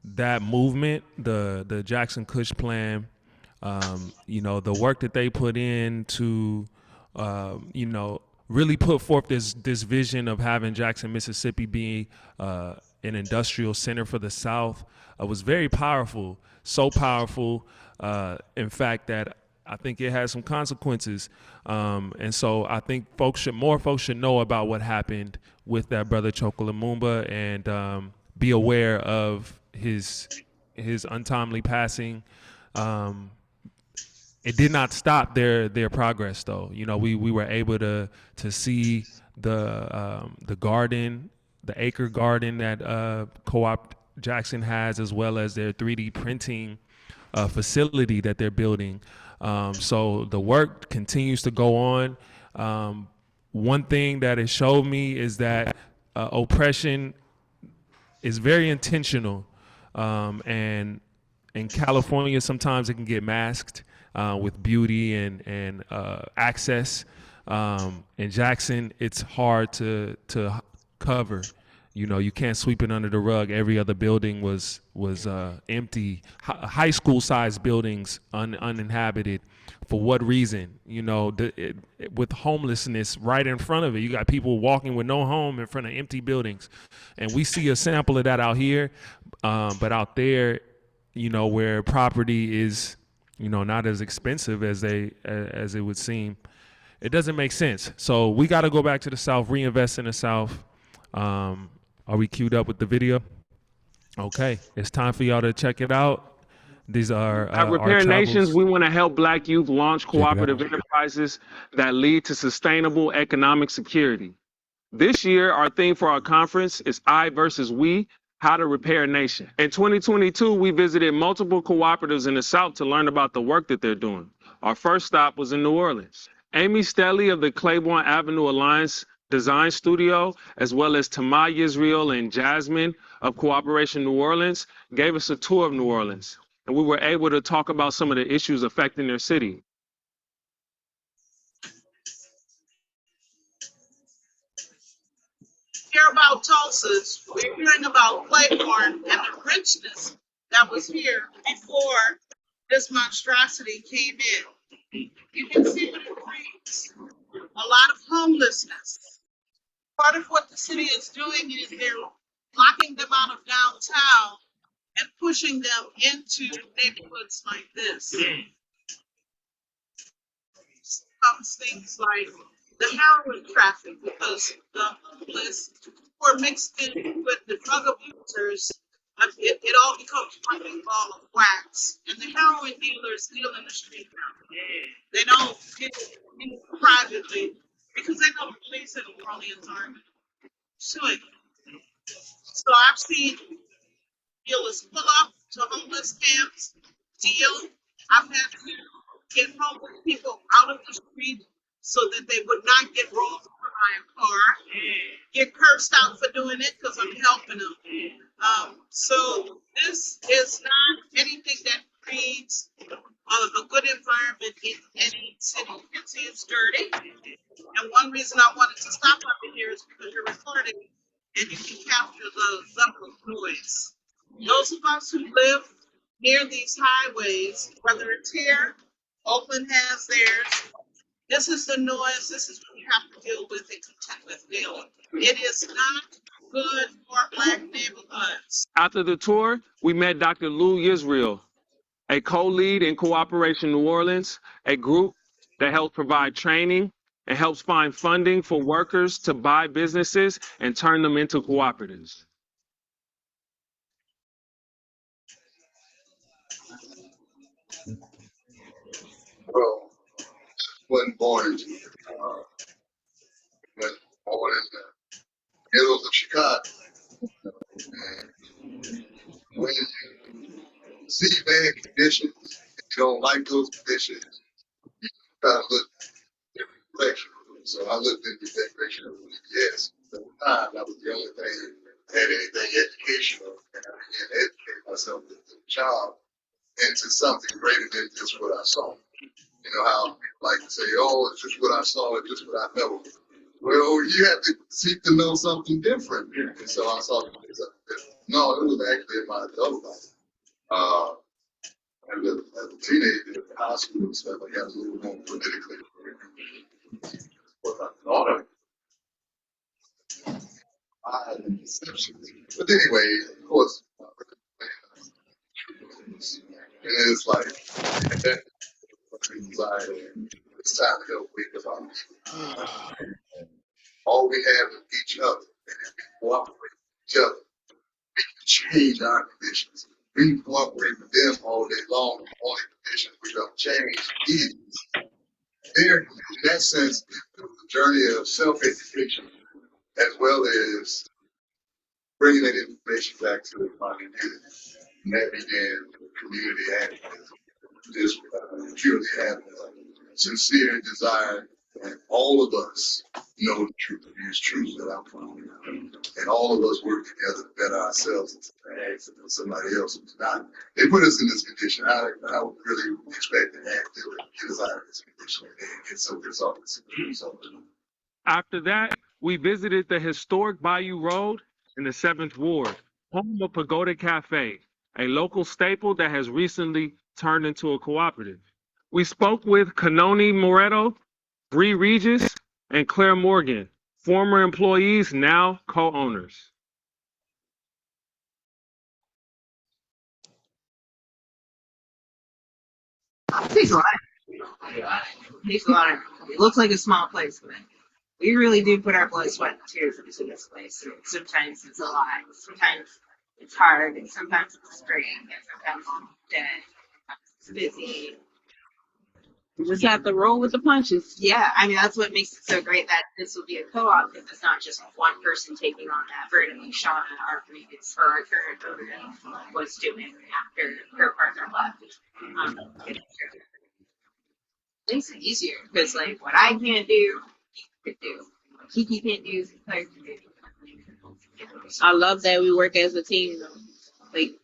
that movement, the Jackson Kush Plan. The work that they put in to, really put forth this vision of having Jackson, Mississippi be an industrial center for the South was very powerful. So powerful, in fact, that I think it has some consequences. And so I think more folks should know about what happened with that brother Chokwe Lumumba, and be aware of his untimely passing. It did not stop their progress, though. We were able to see the garden, the acre garden that Co-op Jackson has, as well as their 3D printing facility that they're building. So the work continues to go on. One thing that it showed me is that oppression is very intentional, and in California sometimes it can get masked with beauty and access. In Jackson, it's hard to cover. You can't sweep it under the rug. Every other building was empty. High school sized buildings uninhabited. For what reason? With homelessness right in front of it, you got people walking with no home in front of empty buildings, and we see a sample of that out here. But out there, where property is, not as expensive as it would seem, it doesn't make sense. So we got to go back to the South, reinvest in the South. Are we queued up with the video? Okay, it's time for y'all to check it out. These are At our Repair travels. Nations, we want to help Black youth launch Check it out. cooperative enterprises that lead to sustainable economic security. This year, our theme for our conference is I versus We, How to Repair a Nation. In 2022, we visited multiple cooperatives in the South to learn about the work that they're doing. Our first stop was in New Orleans. Amy Stelly of the Claiborne Avenue Alliance Design Studio, as well as Tamai Israel and Jasmine of Cooperation New Orleans, gave us a tour of New Orleans, and we were able to talk about some of the issues affecting their city. Hear about Tulsa, we're hearing about Claiborne and the richness that was here before this monstrosity came in. You can see what it brings. A lot of homelessness. Part of what the city is doing is they're locking them out of downtown and pushing them into neighborhoods like this. Comes things like the heroin traffic, because the homeless who are mixed in with the drug abusers, it all becomes one big ball of wax. And the heroin dealers deal in the street now. They don't deal privately because they know the police and the Orleans aren't suing. So I've seen dealers pull up to homeless camps, deal. I've had to get homeless people out of the street so that they would not get rolled over by a car, get cursed out for doing it because I'm helping them. So this is not anything that creates a good environment in any city. You can see it's dirty. And one reason I wanted to stop up in here is because you're recording and you can capture the level of noise. Those of us who live near these highways, whether it's here, Oakland has theirs, this is the noise, this is what you have to deal with and contend with daily. It is not good for Black neighborhoods. After the tour, we met Dr. Lou Yisrael, a co-lead in Cooperation New Orleans, a group that helps provide training and helps find funding for workers to buy businesses and turn them into cooperatives. Well, wasn't born into it, but born in the ghettos of Chicago. And when you see bad conditions, and you don't like those conditions, you try to look different direction. So I looked in the direction of yes. At the time, that was the only thing that had anything educational, and I began to educate myself as a child into something greater than just what I saw. You know how people like to say, "Oh, it's just what I saw, it's just what I know." Well, you have to seek to know something different. And so I saw something different. No, it was actually in my adult life. Uh, as a teenager in high school and stuff, I got a little more politically what I thought of and perceptions. But anyway, of course, and it's like that anxiety. It's time to help wake up. All we have is each other, and if we cooperate with each other, we can change our conditions. We cooperate with them all day long. The only conditions we don't change is there. In that sense, it was a journey of self-education as well as bringing that information back to my community. And that began with community activism. Just purely having a sincere desire that all of us know the truth and use truth that I'm following. And all of us work together to better ourselves and to the accident of somebody else who's not. They put us in this condition. I would really expect an active and get us out of this condition and get some results. After that, we visited the historic Bayou Road in the 7th Ward, home of Pagoda Cafe, a local staple that has recently turned into a cooperative. We spoke with Kanoni Moreto, Bree Regis, and Claire Morgan, former employees, now co-owners. It takes a lot. It takes a lot. It looks like a small place, but we really do put our blood, sweat, and tears into this place. And sometimes it's a lot. Sometimes it's hard, and sometimes it's straight, and sometimes it's dead. It's busy. You just have to roll with the punches. Yeah, I mean that's what makes it so great that this will be a co-op because it's not just one person taking on that burden. Like Shauna, our previous or our current owner, was doing after her partner left. It makes it easier because like what I can't do, he could do. What Kiki can't do, Claire can do. I love that we work as a team. Like,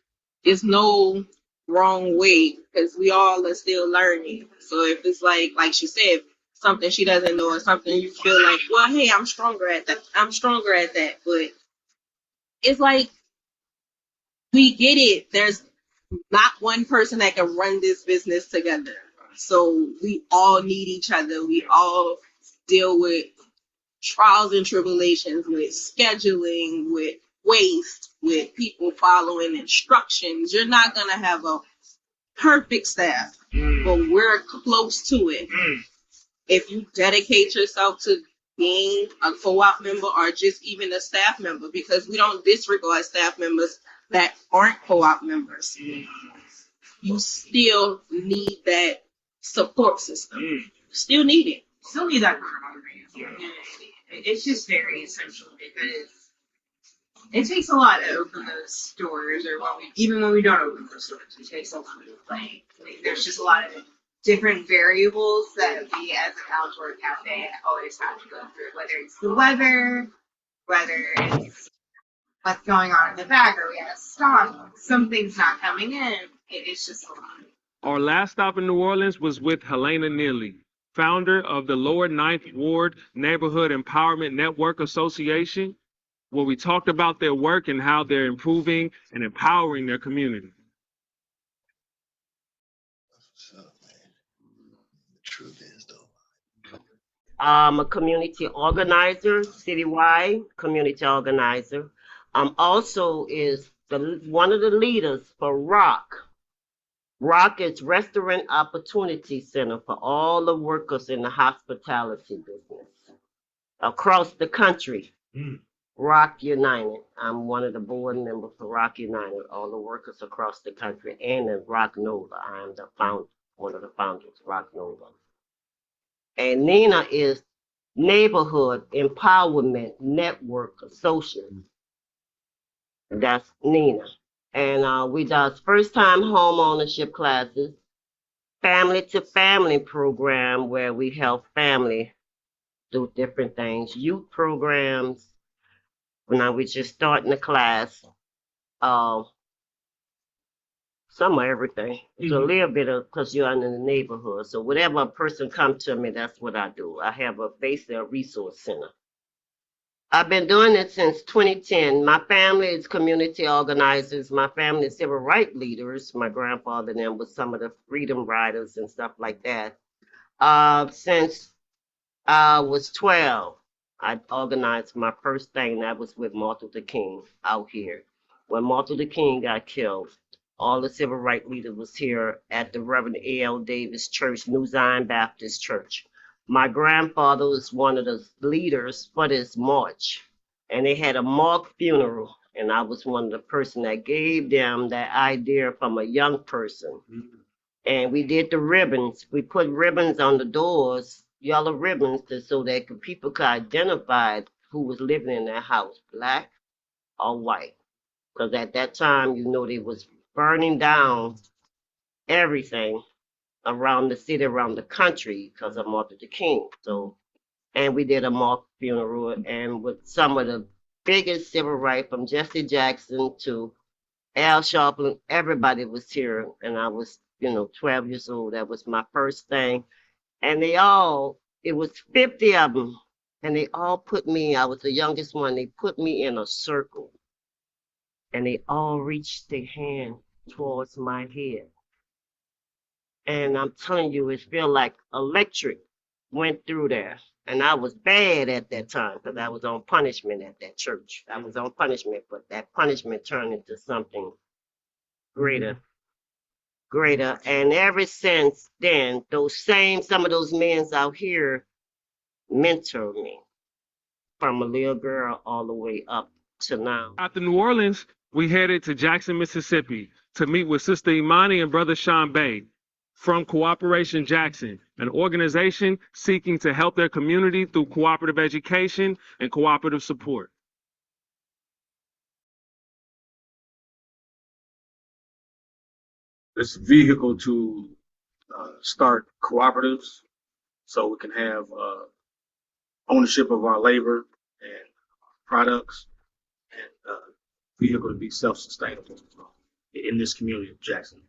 there's no wrong way because we all are still learning. So if it's like she said, something she doesn't know or something you feel like, well, hey, I'm stronger at that. I'm stronger at that. But it's like we get it. There's not one person that can run this business together. So we all need each other. We all deal with trials and tribulations, with scheduling, with waste, with people following instructions. You're not going to have a perfect staff, but we're close to it. If you dedicate yourself to being a co-op member or just even a staff member, because we don't disregard staff members that aren't co-op members. You still need that support system. Still need it. Still need that camaraderie. It's just very essential because it takes a lot to open those doors, or even when we don't open those doors, it takes a lot. Like there's just a lot of different variables that we as an outdoor cafe always have to go through, whether it's the weather, whether it's what's going on in the back, or we have stock, something's not coming in. It's just a lot. Our last stop in New Orleans was with Helena Neely, founder of the Lower Ninth Ward Neighborhood Empowerment Network Association, where we talked about their work and how they're improving and empowering their community. I'm a community organizer, citywide community organizer. Also is one of the leaders for ROC. ROC is Restaurant Opportunity Center for all the workers in the hospitality business across the country. ROC United. I'm one of the board members for ROC United, all the workers across the country, and in ROC Nova. I'm the founder, one of the founders, ROC Nova. And Nina is Neighborhood Empowerment Network Associate. That's Nina. And we does first time home ownership classes, family to family program where we help family do different things, youth programs. Now we just starting the class. Uh, some of everything. It's a little bit of because you're in the neighborhood. So whatever a person come to me, that's what I do. I have a basically a resource center. I've been doing it since 2010. My family is community organizers. My family is civil rights leaders. My grandfather and them was some of the freedom riders and stuff like that. Since I was 12, I organized my first thing. That was with Martin Luther King out here. When Martin Luther King got killed, all the civil rights leaders was here at the Reverend A.L. Davis Church, New Zion Baptist Church. My grandfather was one of the leaders for this march, and they had a mock funeral, and I was one of the person that gave them that idea from a young person. And we did the ribbons. We put ribbons on the doors, yellow ribbons, so that people could identify who was living in that house, black or white. Because at that time, they was burning down everything around the city, around the country, because of Martin Luther King. So, and we did a mock funeral, and with some of the biggest civil rights, from Jesse Jackson to Al Sharpton, everybody was here, and I was, 12 years old. That was my first thing. And it was 50 of them, and they all put me, I was the youngest one, they put me in a circle, and they all reached their hand towards my head. And I'm telling you, it felt like electric went through there. And I was bad at that time because I was on punishment at that church. I was on punishment, but that punishment turned into something greater, greater. And ever since then, some of those men out here mentor me from a little girl all the way up to now. After New Orleans, we headed to Jackson, Mississippi to meet with Sister Imani and Brother Sean Bay from Cooperation Jackson, an organization seeking to help their community through cooperative education and cooperative support. This vehicle to start cooperatives so we can have ownership of our labor and products, and vehicle to be self-sustainable in this community of Jackson.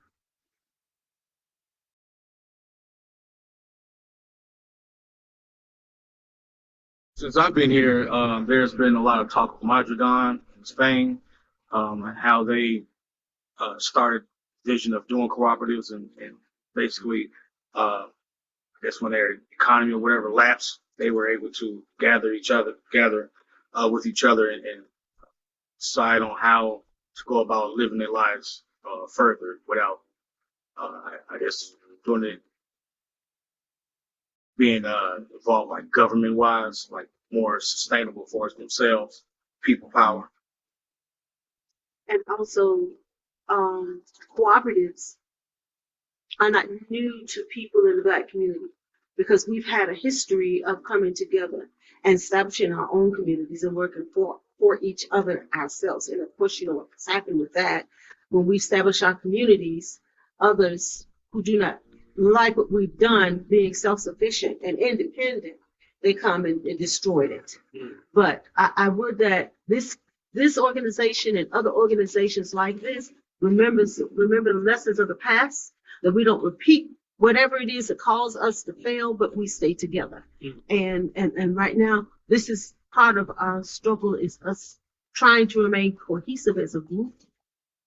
Since I've been here, there's been a lot of talk of Madrigal in Spain, and how they started vision of doing cooperatives, and basically, I guess when their economy or whatever lapsed, they were able to gather with each other and decide on how to go about living their lives further without, I guess, doing it being involved like government wise, like more sustainable for themselves, people power. And also, cooperatives are not new to people in the Black community because we've had a history of coming together and establishing our own communities and working for each other ourselves. And of course, what's happened with that, when we establish our communities, others who do not like what we've done, being self-sufficient and independent, they come and destroy it. But I would that this organization and other organizations like this remember the lessons of the past, that we don't repeat whatever it is that caused us to fail, but we stay together. And right now, this is part of our struggle, is us trying to remain cohesive as a group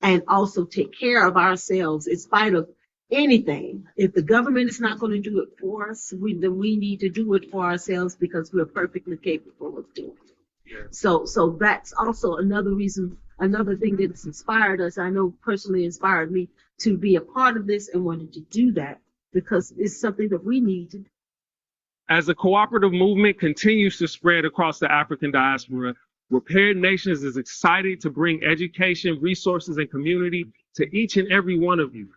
and also take care of ourselves in spite of anything. If the government is not going to do it for us, then we need to do it for ourselves because we're perfectly capable of doing it. So that's also another reason, another thing that's inspired us. I know personally inspired me to be a part of this and wanted to do that because it's something that we need. As the cooperative movement continues to spread across the African diaspora, Repaired Nations is excited to bring education, resources, and community to each and every one of you.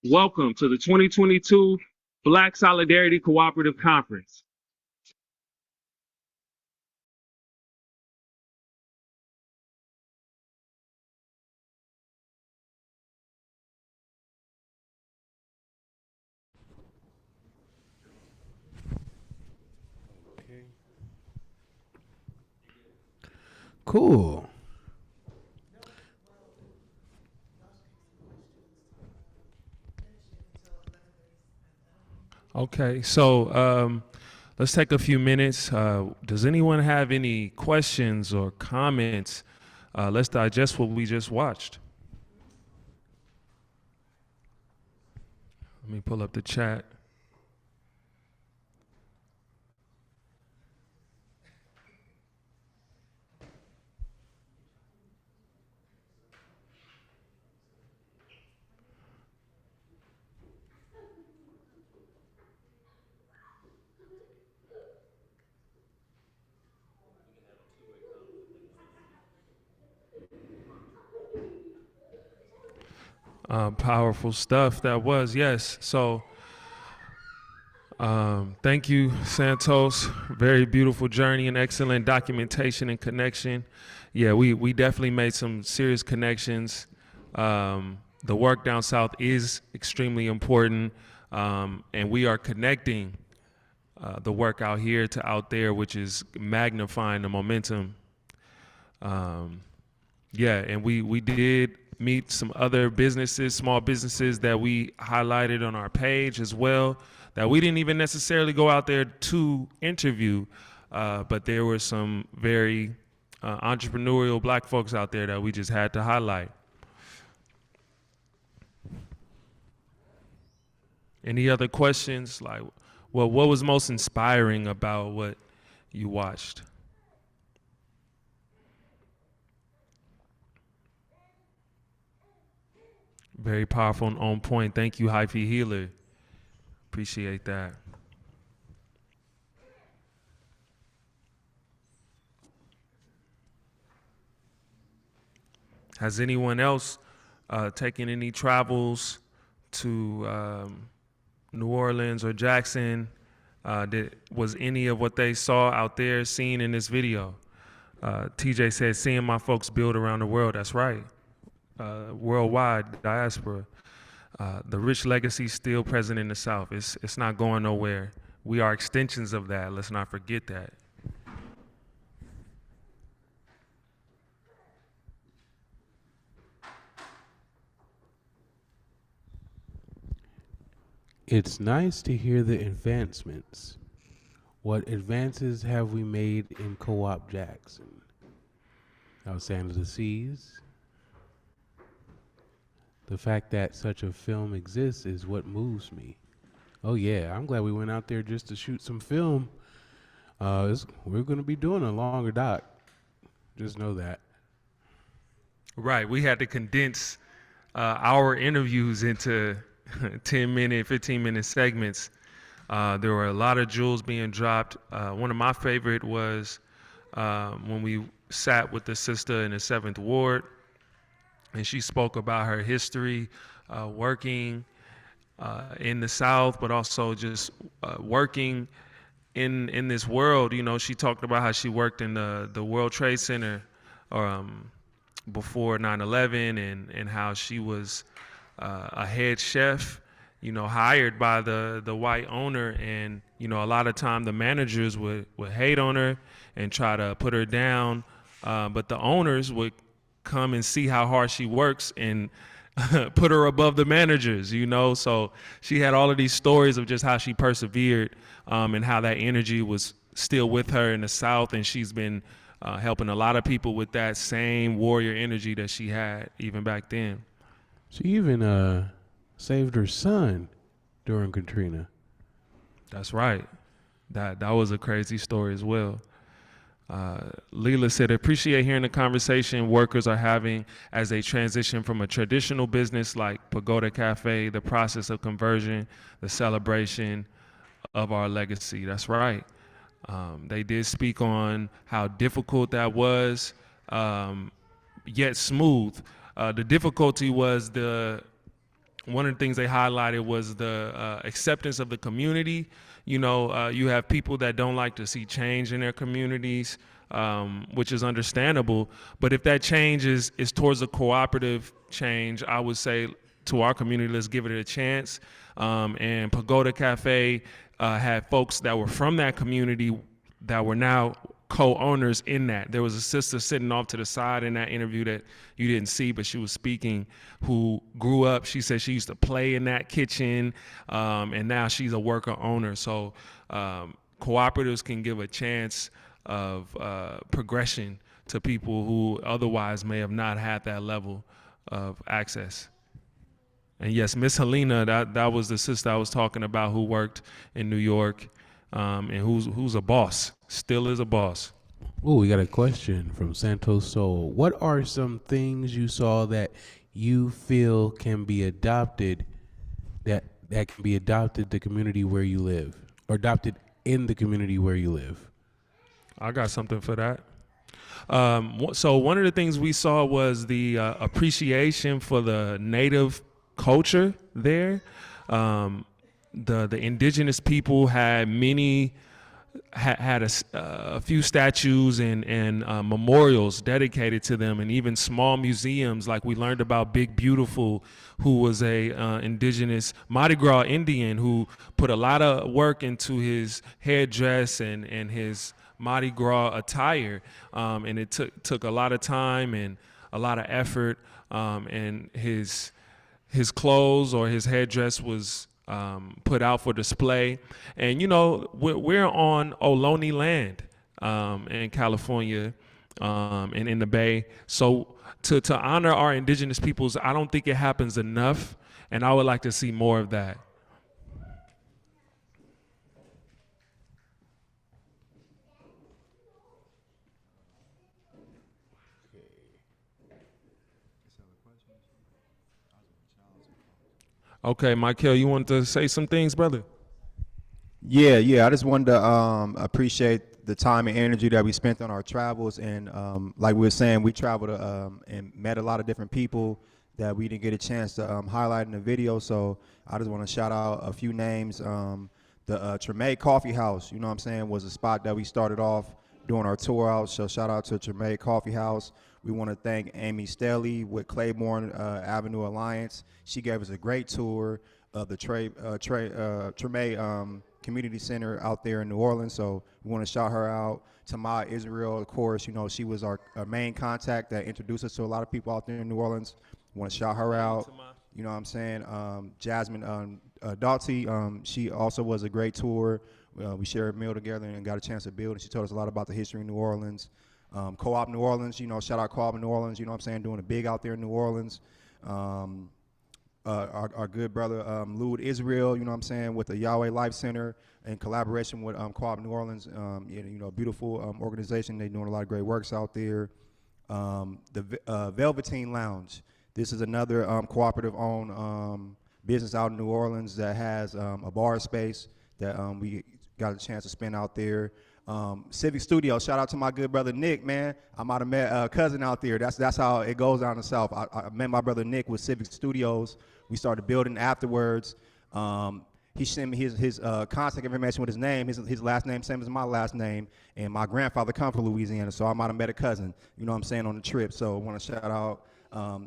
Welcome to the 2022 Black Solidarity Cooperative Conference. Cool. Okay, so let's take a few minutes. Does anyone have any questions or comments? Let's digest what we just watched. Let me pull up the chat. Powerful stuff that was, yes. So thank you, Santos. Very beautiful journey and excellent documentation and connection. Yeah, we definitely made some serious connections. The work down south is extremely important, and we are connecting the work out here to out there, which is magnifying the momentum. Yeah, and we did meet some other businesses, small businesses that we highlighted on our page as well, that we didn't even necessarily go out there to interview, but there were some very entrepreneurial Black folks out there that we just had to highlight. Any other questions? Like, well, what was most inspiring about what you watched? Very powerful and on point. Thank you, Hyphy Healer. Appreciate that. Has anyone else taken any travels to New Orleans or Jackson? Was any of what they saw out there seen in this video? TJ said, seeing my folks build around the world. That's right. Worldwide diaspora. The rich legacy still present in the South. It's not going nowhere. We are extensions of that. Let's not forget that. It's nice to hear the advancements. What advances have we made in Co-op Jackson? Outside of the seas? The fact that such a film exists is what moves me. Oh yeah, I'm glad we went out there just to shoot some film. We're going to be doing a longer doc. Just know that. Right, we had to condense our interviews into 10-minute, 15-minute segments. There were a lot of jewels being dropped. One of my favorite was when we sat with the sister in the 7th Ward, and she spoke about her history working in the South, but also just working in this world. You know, she talked about how she worked in the World Trade Center before 9/11, and how she was a head chef, you know, hired by the white owner, and you know, a lot of time the managers would hate on her and try to put her down, but the owners would come and see how hard she works and put her above the managers, you know. So she had all of these stories of just how she persevered, and how that energy was still with her in the South, and she's been helping a lot of people with that same warrior energy that she had even back then. She even saved her son during Katrina. That's right. That was a crazy story as well. Leela said, appreciate hearing the conversation workers are having as they transition from a traditional business like Pagoda Cafe, the process of conversion, the celebration of our legacy. That's right. They did speak on how difficult that was, yet smooth. The difficulty was one of the things they highlighted was the acceptance of the community. You know, you have people that don't like to see change in their communities, which is understandable. But if that change is towards a cooperative change, I would say to our community, let's give it a chance. And Pagoda Cafe had folks that were from that community that were now co-owners in that. There was a sister sitting off to the side in that interview that you didn't see, but she was speaking, who grew up. She said she used to play in that kitchen, and now she's a worker owner. So cooperatives can give a chance of progression to people who otherwise may have not had that level of access. And yes, Miss Helena, that was the sister I was talking about who worked in New York, and who's a boss, still is a boss. Oh, we got a question from Santos Soul. What are some things you saw that you feel can be adopted, that can be adopted the community where you live, or adopted in the community where you live? I got something for that. So one of the things we saw was the appreciation for the native culture there. The indigenous people had a few statues and memorials dedicated to them, and even small museums. Like we learned about Big Beautiful, who was a indigenous Mardi Gras Indian who put a lot of work into his hairdress and his Mardi Gras attire, and it took a lot of time and a lot of effort, and his clothes or his headdress was put out for display. And you know, we're on Ohlone land in California, and in the Bay. So to honor our indigenous peoples, I don't think it happens enough, and I would like to see more of that. Okay, Michael, you want to say some things, brother? Yeah. I just wanted to appreciate the time and energy that we spent on our travels, and like we were saying, we traveled and met a lot of different people that we didn't get a chance to highlight in the video. So I just want to shout out a few names. The Treme Coffee House, you know what I'm saying, was a spot that we started off doing our tour out. So shout out to Treme Coffee House. We want to thank Amy Staley with Claiborne Avenue Alliance. She gave us a great tour of the Treme Community Center out there in New Orleans. So we want to shout her out. Tamar Israel, of course, you know, she was our main contact that introduced us to a lot of people out there in New Orleans. We want to shout her out. You know what I'm saying? Jasmine Doughty, she also was a great tour. We shared a meal together and got a chance to build, and she told us a lot about the history of New Orleans. Co-op New Orleans, you know, shout out Co-op New Orleans, you know what I'm saying, doing a big out there in New Orleans. Our good brother Lud Israel, you know what I'm saying, with the Yahweh Life Center in collaboration with Co-op New Orleans, you know, beautiful organization. They're doing a lot of great works out there. The Velveteen Lounge. This is another cooperative-owned business out in New Orleans that has a bar space that we got a chance to spend out there. Civic Studio, shout out to my good brother Nick, man. I might have met a cousin out there. That's how it goes down the South. I met my brother Nick with Civic Studios. We started building afterwards. He sent me his contact information with his name. His last name, same as my last name. And my grandfather come from Louisiana, so I might have met a cousin, you know what I'm saying, on the trip. So I want to shout out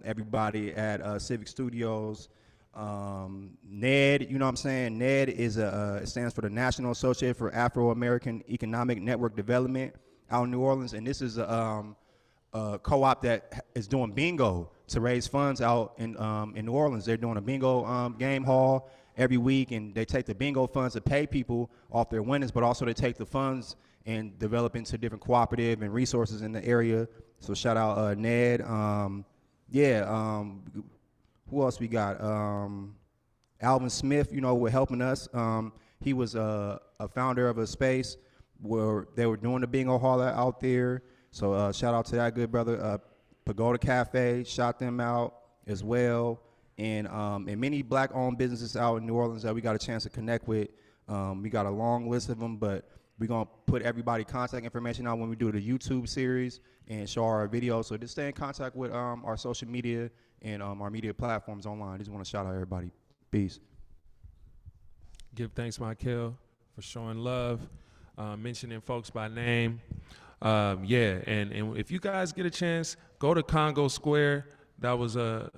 everybody at Civic Studios. NED, you know what I'm saying? NED is it stands for the National Association for Afro-American Economic Network Development out in New Orleans, and this is a co-op that is doing bingo to raise funds out in New Orleans. They're doing a bingo game hall every week, and they take the bingo funds to pay people off their winnings, but also they take the funds and develop into different cooperative and resources in the area. So shout out NED. Who else we got? Alvin Smith, you know, were helping us. He was a founder of a space where they were doing the bingo hall out there. So shout out to that good brother. Pagoda Cafe, shout them out as well. And many black-owned businesses out in New Orleans that we got a chance to connect with. We got a long list of them, but we're going to put everybody contact information out when we do the YouTube series and show our videos. So just stay in contact with our social media and our media platforms online. Just want to shout out everybody. Peace. Give thanks, Michael, for showing love, mentioning folks by name. And if you guys get a chance, go to Congo Square. That was a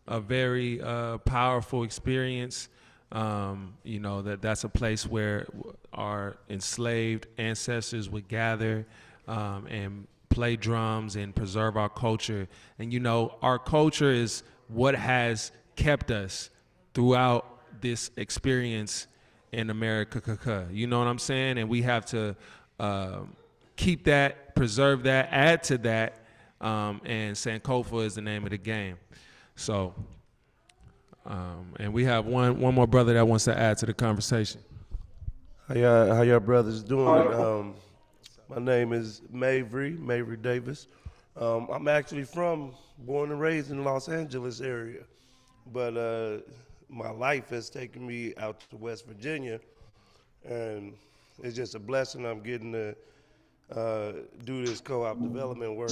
very powerful experience. You know, that's a place where our enslaved ancestors would gather and play drums and preserve our culture. And you know, our culture is what has kept us throughout this experience in America. You know what I'm saying? And we have to keep that, preserve that, add to that, and Sankofa is the name of the game. So, and we have one more brother that wants to add to the conversation. How y'all brothers doing? My name is Mavry Davis. I'm actually born and raised in the Los Angeles area, but my life has taken me out to West Virginia, and it's just a blessing I'm getting to do this co-op development work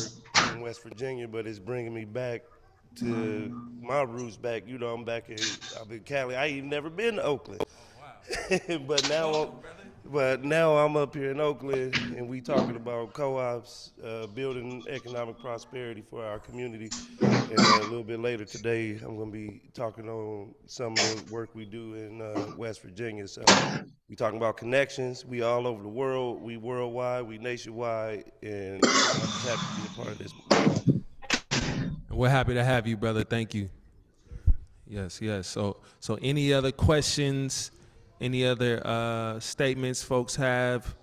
in West Virginia, but it's bringing me back to my roots back. You know, I'm in Cali. I ain't never been to Oakland. but now I'm up here in Oakland, and we talking about co-ops, building economic prosperity for our community. And a little bit later today, I'm going to be talking on some of the work we do in West Virginia. So we talking about connections. We all over the world. We worldwide. We nationwide, and I'm just happy to be a part of this. We're happy to have you, brother. Thank you. Yes. So any other questions, any other statements folks have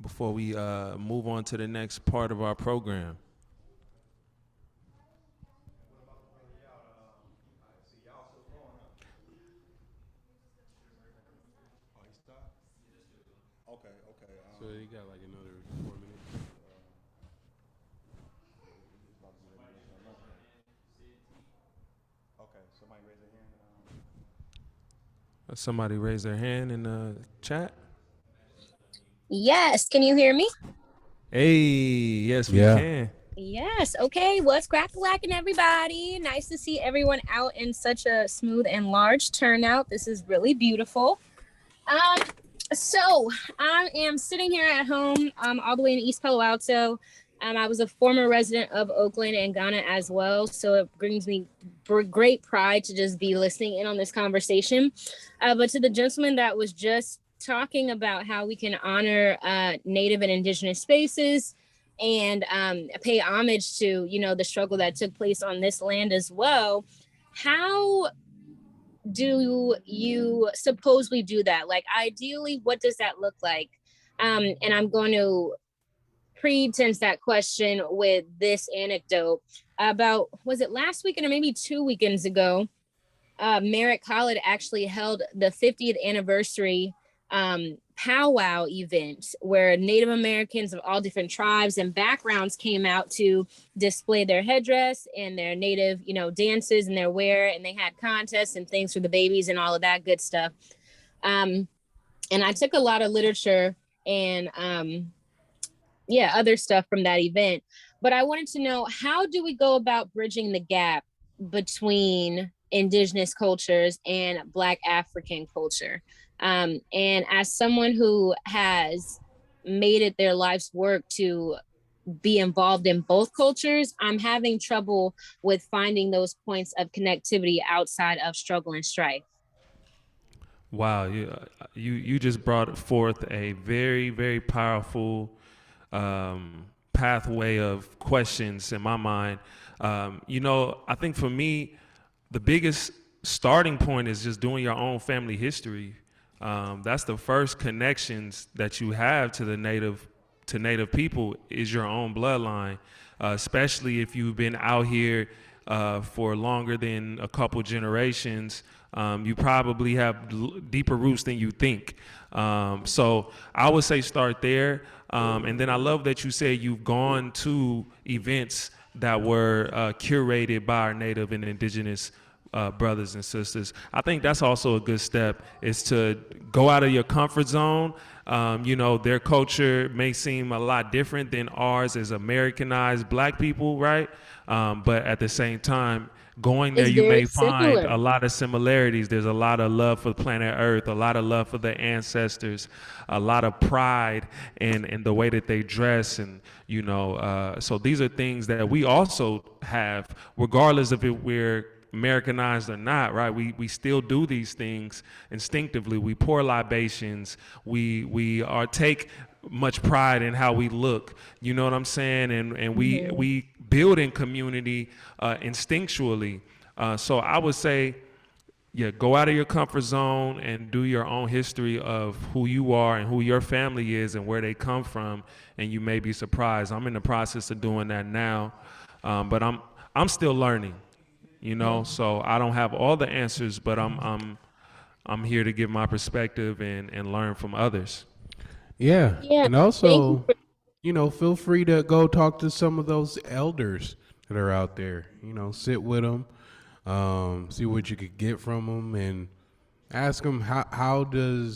before we move on to the next part of our program? Okay. So you got like another 4 minutes. Okay, somebody raise their hand. Somebody raise their hand in the chat. Yes, can you hear me? Hey, yes, we can. Yes, okay. What's crack-a-lacking, everybody? Nice to see everyone out in such a smooth and large turnout. This is really beautiful. So I am sitting here at home, all the way in East Palo Alto. I was a former resident of Oakland and Ghana as well, so it brings me great pride to just be listening in on this conversation. But to the gentleman that was just talking about how we can honor Native and Indigenous spaces and pay homage to, you know, the struggle that took place on this land as well, how do you supposedly do that? Like, ideally, what does that look like? And I'm going to pretense that question with this anecdote about, was it last weekend or maybe 2 weekends ago? Merritt College actually held the 50th anniversary powwow event where Native Americans of all different tribes and backgrounds came out to display their headdress and their Native, you know, dances and their wear, and they had contests and things for the babies and all of that good stuff. And I took a lot of literature and other stuff from that event. But I wanted to know, how do we go about bridging the gap between Indigenous cultures and Black African culture? And as someone who has made it their life's work to be involved in both cultures, I'm having trouble with finding those points of connectivity outside of struggle and strife. Wow, you just brought forth a very, very powerful pathway of questions in my mind. You know, I think for me, the biggest starting point is just doing your own family history. That's the first connections that you have to the native people is your own bloodline, especially if you've been out here for longer than a couple generations. You probably have deeper roots than you think. So I would say start there. And then I love that you say you've gone to events that were curated by our Native and Indigenous brothers and sisters. I think that's also a good step, is to go out of your comfort zone. You know, their culture may seem a lot different than ours as Americanized Black people, right? But at the same time, going there, you may find a lot of similarities. There's a lot of love for planet Earth, a lot of love for the ancestors, a lot of pride in the way that they dress. And, you know, so these are things that we also have, regardless of if we're Americanized or not, right? We still do these things instinctively. We pour libations. We are take much pride in how we look. You know what I'm saying? And we build in community instinctually. So I would say, yeah, go out of your comfort zone and do your own history of who you are and who your family is and where they come from, and you may be surprised. I'm in the process of doing that now, but I'm still learning, you know. So I don't have all the answers, but I'm here to give my perspective and learn from others. Yeah. Yeah, And thank you also, for feel free to go talk to some of those elders that are out there. Sit with them, see what you could get from them, and ask them how do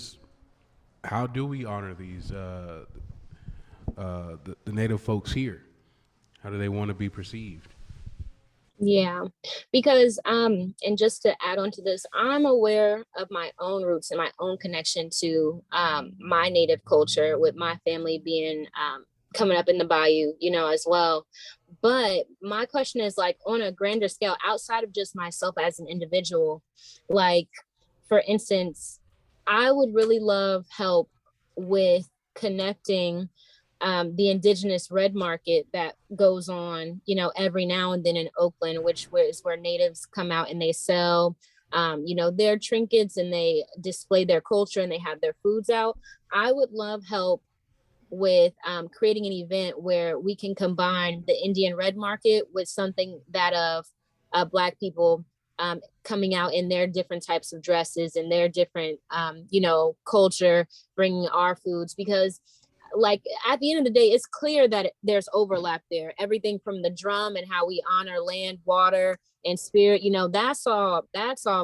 we honor these the native folks here? How do they want to be perceived? Yeah, because and just to add on to this, I'm aware of my own roots and my own connection to my native culture, with my family being coming up in the bayou, as well. But my question is, like, on a grander scale, outside of just myself as an individual, like, for instance, I would really love help with connecting the indigenous red market that goes on, every now and then in Oakland, which is where natives come out and they sell, their trinkets, and they display their culture, and they have their foods out. I would love help with creating an event where we can combine the Indian red market with something that of Black people coming out in their different types of dresses and their different, culture, bringing our foods, because, like, at the end of the day, it's clear that there's overlap there. Everything from the drum and how we honor land, water, and spirit, that's all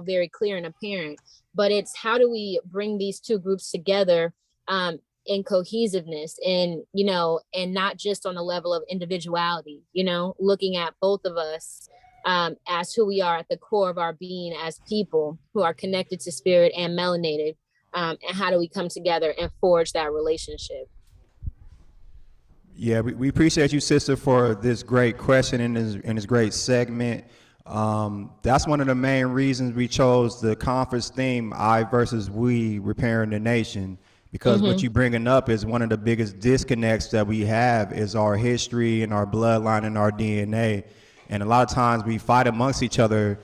very clear and apparent. But it's how do we bring these two groups together in cohesiveness, and and not just on the level of individuality, looking at both of us as who we are at the core of our being as people who are connected to spirit and melanated, and how do we come together and forge that relationship. Yeah, we appreciate you, sister, for this great question and this great segment. That's one of the main reasons we chose the conference theme, I versus we, repairing the nation, because what you bringing up is one of the biggest disconnects that we have is our history and our bloodline and our DNA. And a lot of times we fight amongst each other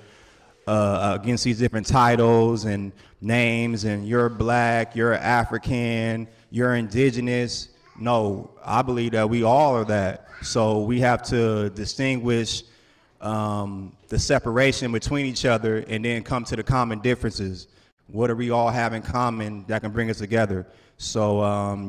against these different titles and names, and you're Black, you're African, you're indigenous. No, I believe that we all are that. So we have to distinguish the separation between each other and then come to the common differences. What do we all have in common that can bring us together? So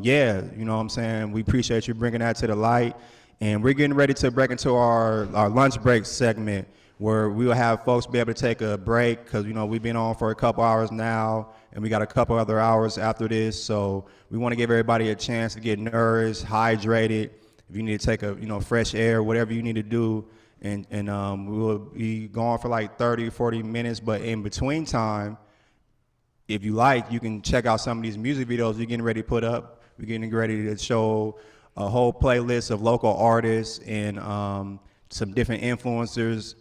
yeah, you know what I'm saying? We appreciate you bringing that to the light. And we're getting ready to break into our lunch break segment, where we will have folks be able to take a break, because we've been on for a couple hours now, and we got a couple other hours after this. So we want to give everybody a chance to get nourished, hydrated. If you need to take a fresh air, whatever you need to do, and we will be gone for like 30, 40 minutes. But in between time, if you like, you can check out some of these music videos we're getting ready to put up. We're getting ready to show a whole playlist of local artists and some different influencers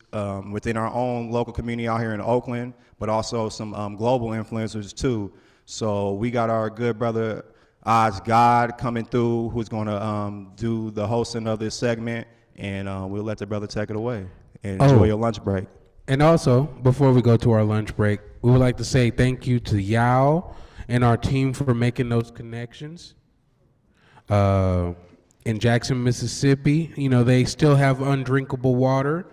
within our own local community out here in Oakland, but also some global influencers too. So we got our good brother Oz God coming through, who's going to do the hosting of this segment, and we'll let the brother take it away. And enjoy your lunch break. And also, before we go to our lunch break, we would like to say thank you to Yao and our team for making those connections. In Jackson, Mississippi, they still have undrinkable water.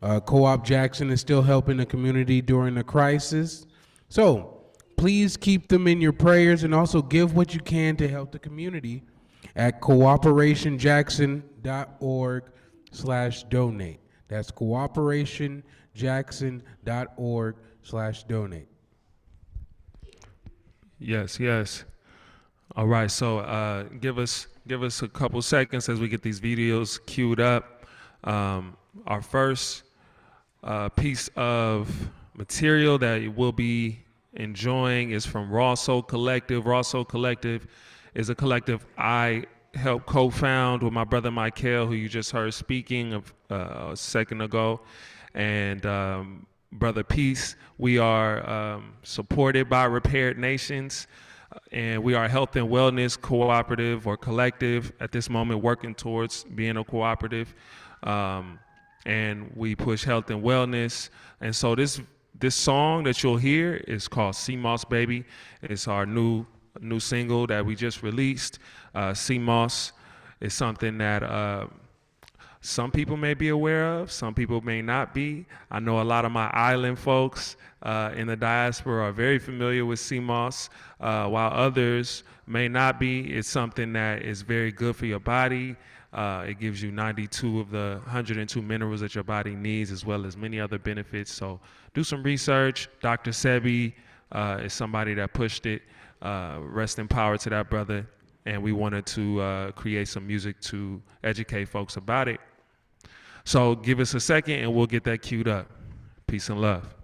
Co-op Jackson is still helping the community during the crisis. So please keep them in your prayers, and also give what you can to help the community at cooperationjackson.org/donate. That's cooperationjackson.org/donate. Yes. All right, so give us a couple seconds as we get these videos queued up. Our first piece of material that you will be enjoying is from Raw Soul Collective. Raw Soul Collective is a collective I helped co-found with my brother Michael, who you just heard speaking of a second ago. And Brother Peace. We are supported by Repaired Nations, and we are a health and wellness cooperative or collective at this moment, working towards being a cooperative. And we push health and wellness. And so this song that you'll hear is called Sea Moss Baby. It's our new single that we just released. Sea Moss is something that some people may be aware of, some people may not be. I know a lot of my island folks in the diaspora are very familiar with sea moss, while others may not be. It's something that is very good for your body. It gives you 92 of the 102 minerals that your body needs, as well as many other benefits. So do some research. Dr. Sebi is somebody that pushed it. Rest in power to that brother. And we wanted to create some music to educate folks about it. So give us a second and we'll get that queued up. Peace and love.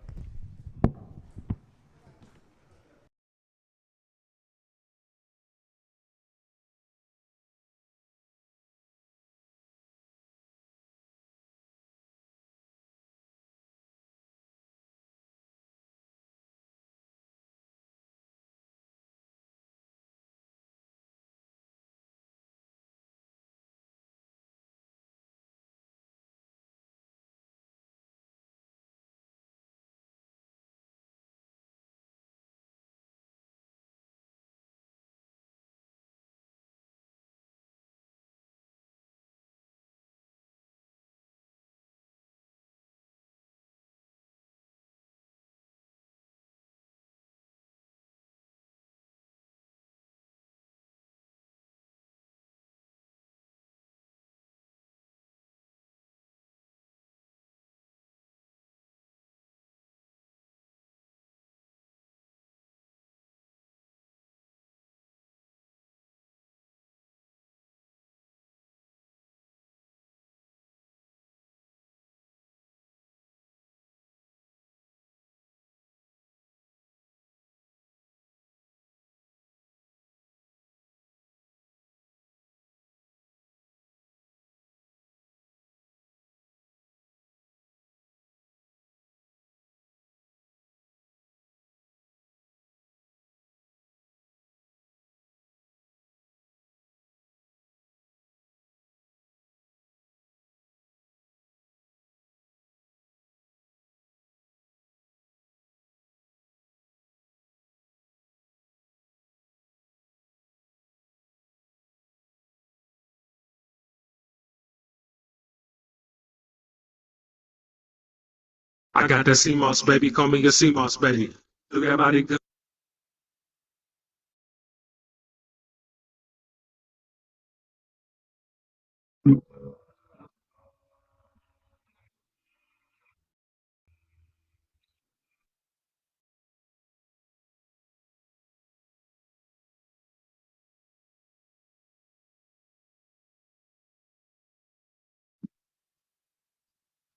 I got that sea moss, baby. Call me your sea moss, baby. Look at everybody good.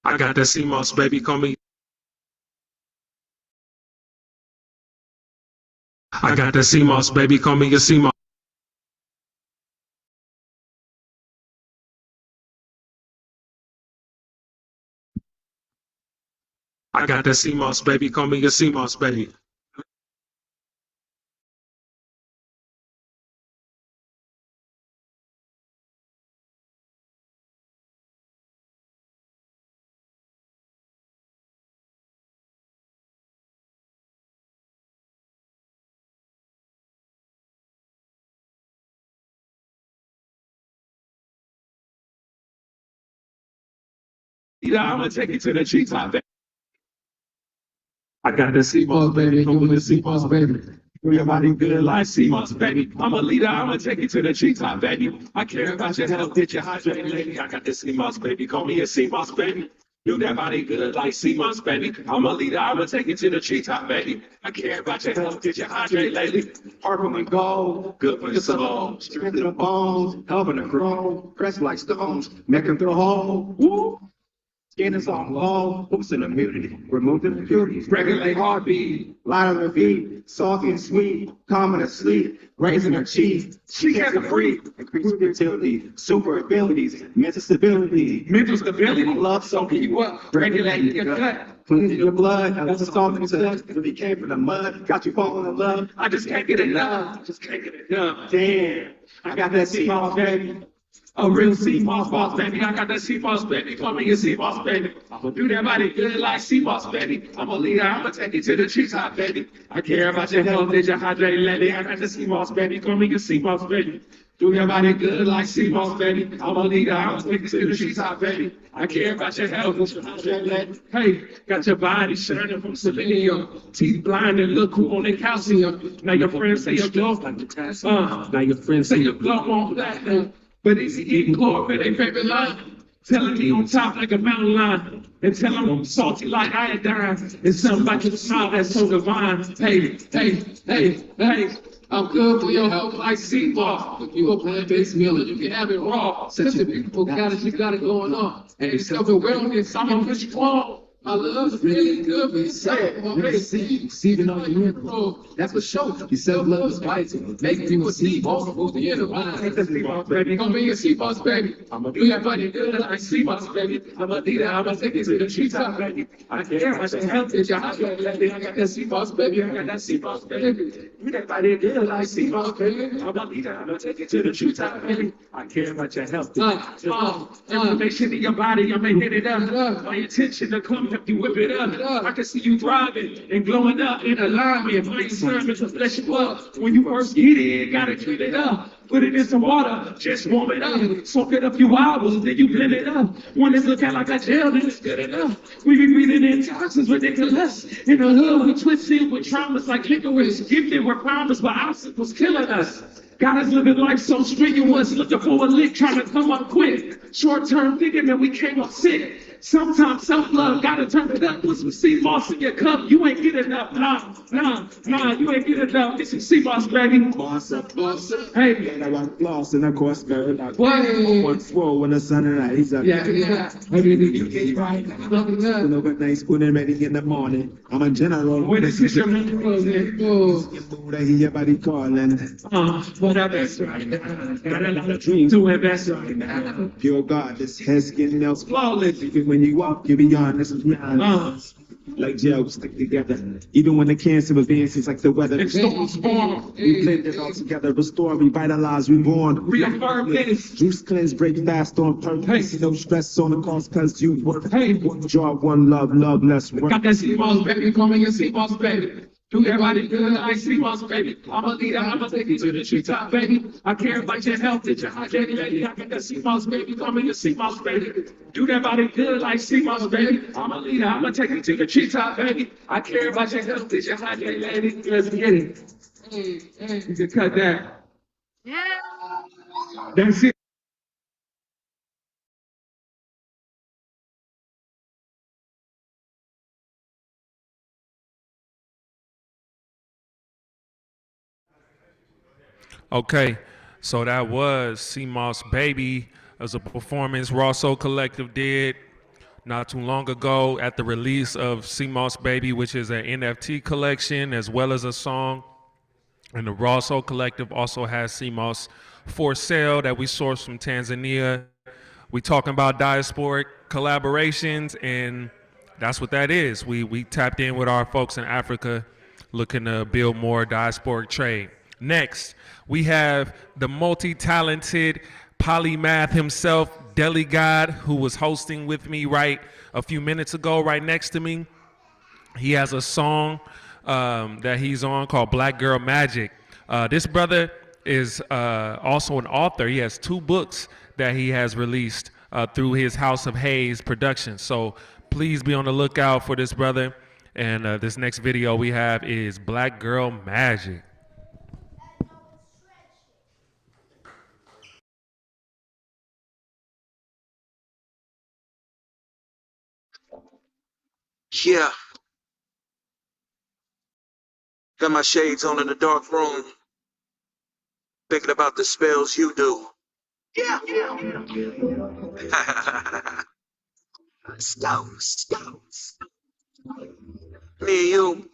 I got that sea moss, baby. Call me. I got that sea moss, baby. Call me your sea moss. I got that sea moss, baby. Call me your sea moss, baby. Yeah, I'm gonna take you to the treetop. I got the sea moss, baby. Come with the sea moss, baby. Your body good like sea moss, baby. I'm a leader. I'm gonna take you to the treetop, baby. I care about your health. Get you hydrated, lady. I got the sea moss, baby. Call me a sea moss, baby. Do that body good like sea moss, baby. I'm a leader. I'm gonna take you to the treetop, baby. I care about your health. Get you hydrated, lady. Purple and gold, good for your soul. Strength in the bones, helping to grow. Press like stones, make them through a hole. Woo! Skin is on low, boosting immunity, removing impurities, regulate heartbeat, light on her feet, salty and sweet, calming her sleep, raising her cheeks, she can't free, increase fertility, super abilities, mental stability, love soaking you up, regulating your gut, Put it in your blood. That's a song from touch. Really came from the mud. Got you falling in love. I just can't get enough. I just can't get enough. Damn. I got that sea moss, baby. A real sea moss boss, baby. I got that sea moss, baby. Call me a sea moss, baby. I'ma do that body good like sea moss, baby. I'm a leader. I'ma take you to the treetop, baby. I care about your health. Did you hydrate, lady? I got the sea moss, baby. Call me a sea moss, baby. Do your body good like sea moss, baby. I'm a leader. I'ma take you to the treetop, baby. I care about your health. Did you hydrate, lady? Hey, got your body shining from selenium. Teeth blind and look cool on the calcium. Now your friends say your glow like potassium. Now your friends say your glow on platinum. But is he eating glory for their favorite line? Telling me on top like a mountain lion. And telling I'm salty like iodine. It's something about your smile that's so divine. Hey, hey, hey, hey. I'm good for your health like sea moss. If you a plant-based meal and you can have it raw. Such a beautiful goddess, you got it going on. And it's self-awareness, I'm gonna push you on. My love's really good, but it's sad. Already see you, receiving all your info. That's for sure. Your self-love is vital. Make people see boss, supposed to hear the line. Take the sea boss, baby. Gonna be your sea boss, baby. I'ma do that body good like sea boss, baby. I'ma do that, I'ma take it to the treetop, baby. I care about your health, it's your hydrate, baby. I got that sea boss, baby. I got that sea boss, baby. Do that body good like sea boss, baby. I'ma do that, I'ma take it to the treetop, baby. I care about your health. Information in your body, I'ma hit it up. My intention to come help you whip it up. I can see you thriving and glowing up in alignment. My sermon to flesh you up. When you first get it, gotta clean it up. Put it in some water, just warm it up. Soak it up few hours, then you blend it up. When it's looking like a gel, then it's good enough. We be breathing in toxins ridiculous. In the hood, we twisted with traumas like licorice. Gifted with promise, but obstacles killing us. Got us living life so strenuous, looking for a lick, trying to come up quick. Short-term thinking, man, we came up sick. Sometimes self-love gotta turn it up. Put some sea moss in your cup, you ain't get enough. Nah, you ain't get enough. Get some sea moss, baby. Boss up. Hey. Yeah, I want floss and of course, girl. One swole when the sun rises up. Yeah. Everything you get right. An overnight spoon and ready in the morning. I'm a general. When it's your closing. I hear your body calling. But I best right now. Got a lot of dreams to invest right now. Pure God, this hair, skin, nails flawless. Even when you walk, you be honest with me. Like gel, we stick together. Even when the cancer advances like the weather. And storms form. We blend it all together. Restore, revitalize, reborn. Reaffirm this. Juice cleanse, break fast on purpose. No stress on the cause, cause you work. Hey, one job, one love less work. Got that sea moss, baby. Call me a sea moss, baby. Do everybody good like sea moss, baby. I'm a leader, I'ma take you to the treetop, baby. I care about your health, it's your hygiene, lady. I got that sea moss, baby. Call me a sea moss, baby. Do that body good like sea moss, baby. I'm a leader, I'ma take you to the treetop, baby. I care about your health, it's your hygiene, lady. Let's get it. You can cut that. That's it. Okay, so that was CMOS Baby as a performance Rosso Collective did not too long ago at the release of CMOS Baby, which is an NFT collection as well as a song. And the Rosso Collective also has CMOS for sale that we sourced from Tanzania. We talking about diasporic collaborations, and that's what that is. We tapped in with our folks in Africa looking to build more diasporic trade. Next, we have the multi-talented polymath himself, Deli God, who was hosting with me right a few minutes ago, right next to me. He has a song that he's on called Black Girl Magic. This brother is also an author. He has 2 books that he has released through his House of Hayes production. So please be on the lookout for this brother. And this next video we have is Black Girl Magic. Yeah, got my shades on in the dark room, thinking about the spells you do. Yeah. Scouts. Me and you.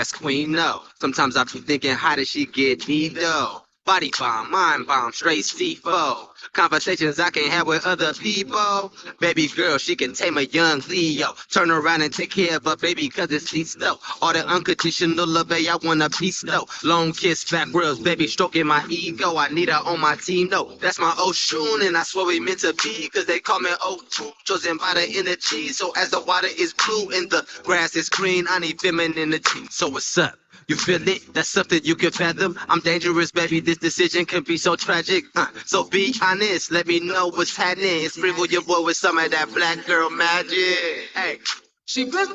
That's Queen No. Sometimes I be thinking, how did she get me though? Body bomb, mind bomb, straight C4. Conversations I can have with other people. Baby girl, she can tame a young Leo. Turn around and take care of her baby cause it's slow. All that unconditional love, babe, I wanna be slow. Long kiss, back rubs, baby, stroking my ego. I need her on my team, no. That's my Oshun, and I swear we meant to be. Cause they call me O2, chosen by the energy. So as the water is blue and the grass is green, I need feminine energy. So what's up? You feel it? That's something you can fathom. I'm dangerous, baby. This decision can be so tragic. So be honest. Let me know what's happening. Sprinkle your boy with some of that black girl magic. Hey. She got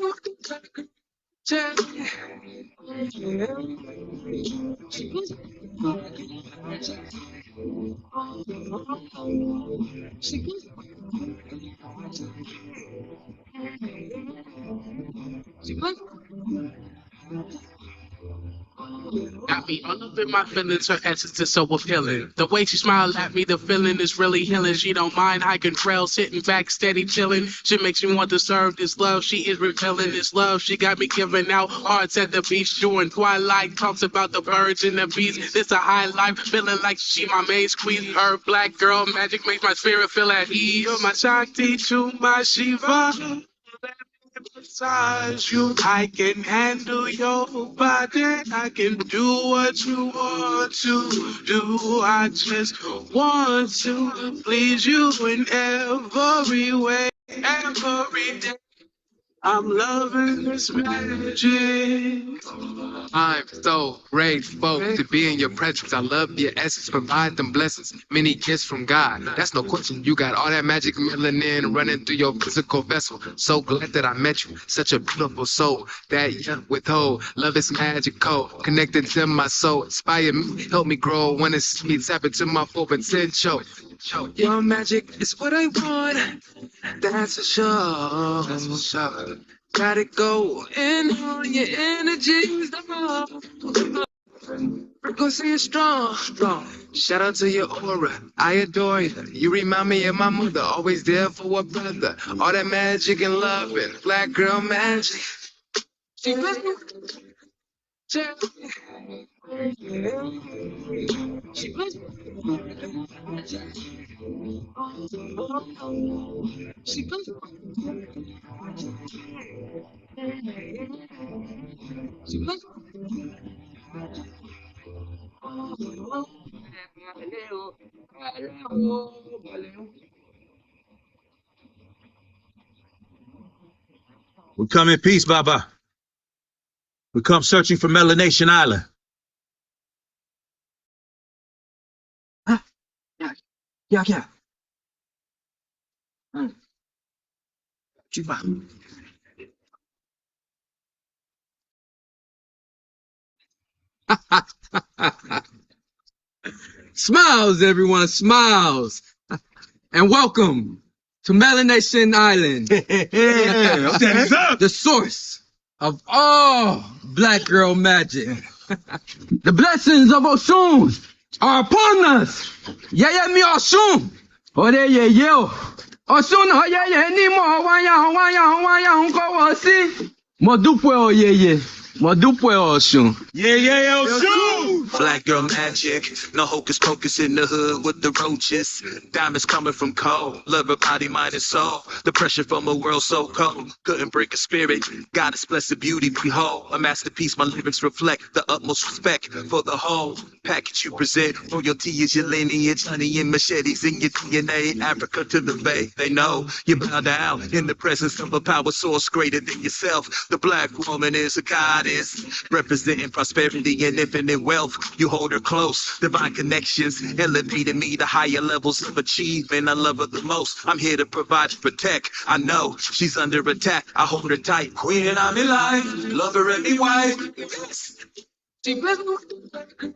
me all up in my feelings, her essence is so appealing. The way she smiled at me, the feeling is really healing. She don't mind hiking trails, sitting back, steady chilling. She makes me want to serve this love. She is revealing this love. She got me giving out hearts at the beach during twilight. Talks about the birds and the bees. This a high life, feeling like she my main squeeze. Her black girl magic makes my spirit feel at ease. You're my Shakti to my Shiva. Besides you, I can handle your body. I can do what you want to do. I just want to please you in every way, every day. I'm loving this magic. I'm so grateful to be in your presence. I love your essence. Provide them blessings. Many gifts from God. That's no question. You got all that magic melanin running through your physical vessel. So glad that I met you. Such a beautiful soul that you withhold. Love is magical. Connected to my soul. Inspire me. Help me grow. When it's me, tap into my full potential. Your magic is what I want. That's for sure. That's for sure. Gotta go in on your energies. Frequency is strong. Shout out to your aura. I adore you. You remind me of my mother. Always there for a brother. All that magic and love and black girl magic. She We come in peace, Baba. We come searching for Melanation Island. Yeah. Smiles, everyone, smiles. And welcome to Melanation Island. The source of all black girl magic. The blessings of Oshun are upon us. Yeah, me Oshun. Oh, yeah. Oshun, oh, yeah, ni mo, wanya, unko wasi. Mo dupe, oh, yeah. Mo dupe, Oshun. Yeah, Oshun. Black girl magic, no hocus pocus in the hood with the roaches. Diamonds coming from cold, love her body, mind, and soul. The pressure from a world so cold, couldn't break a spirit. Goddess blessed beauty, behold. A masterpiece, my lyrics reflect the utmost respect for the whole package you present. Royalty is your lineage, honey and machetes in your DNA. Africa to the Bay, they know you bow down in the presence of a power source greater than yourself. The black woman is a goddess, representing prosperity and infinite wealth. You hold her close, divine connections, elevating me to higher levels of achievement. I love her the most. I'm here to provide and protect. I know she's under attack. I hold her tight. Queen, I'm in life. Love her every wife. Yes. She blessed me with the black girl.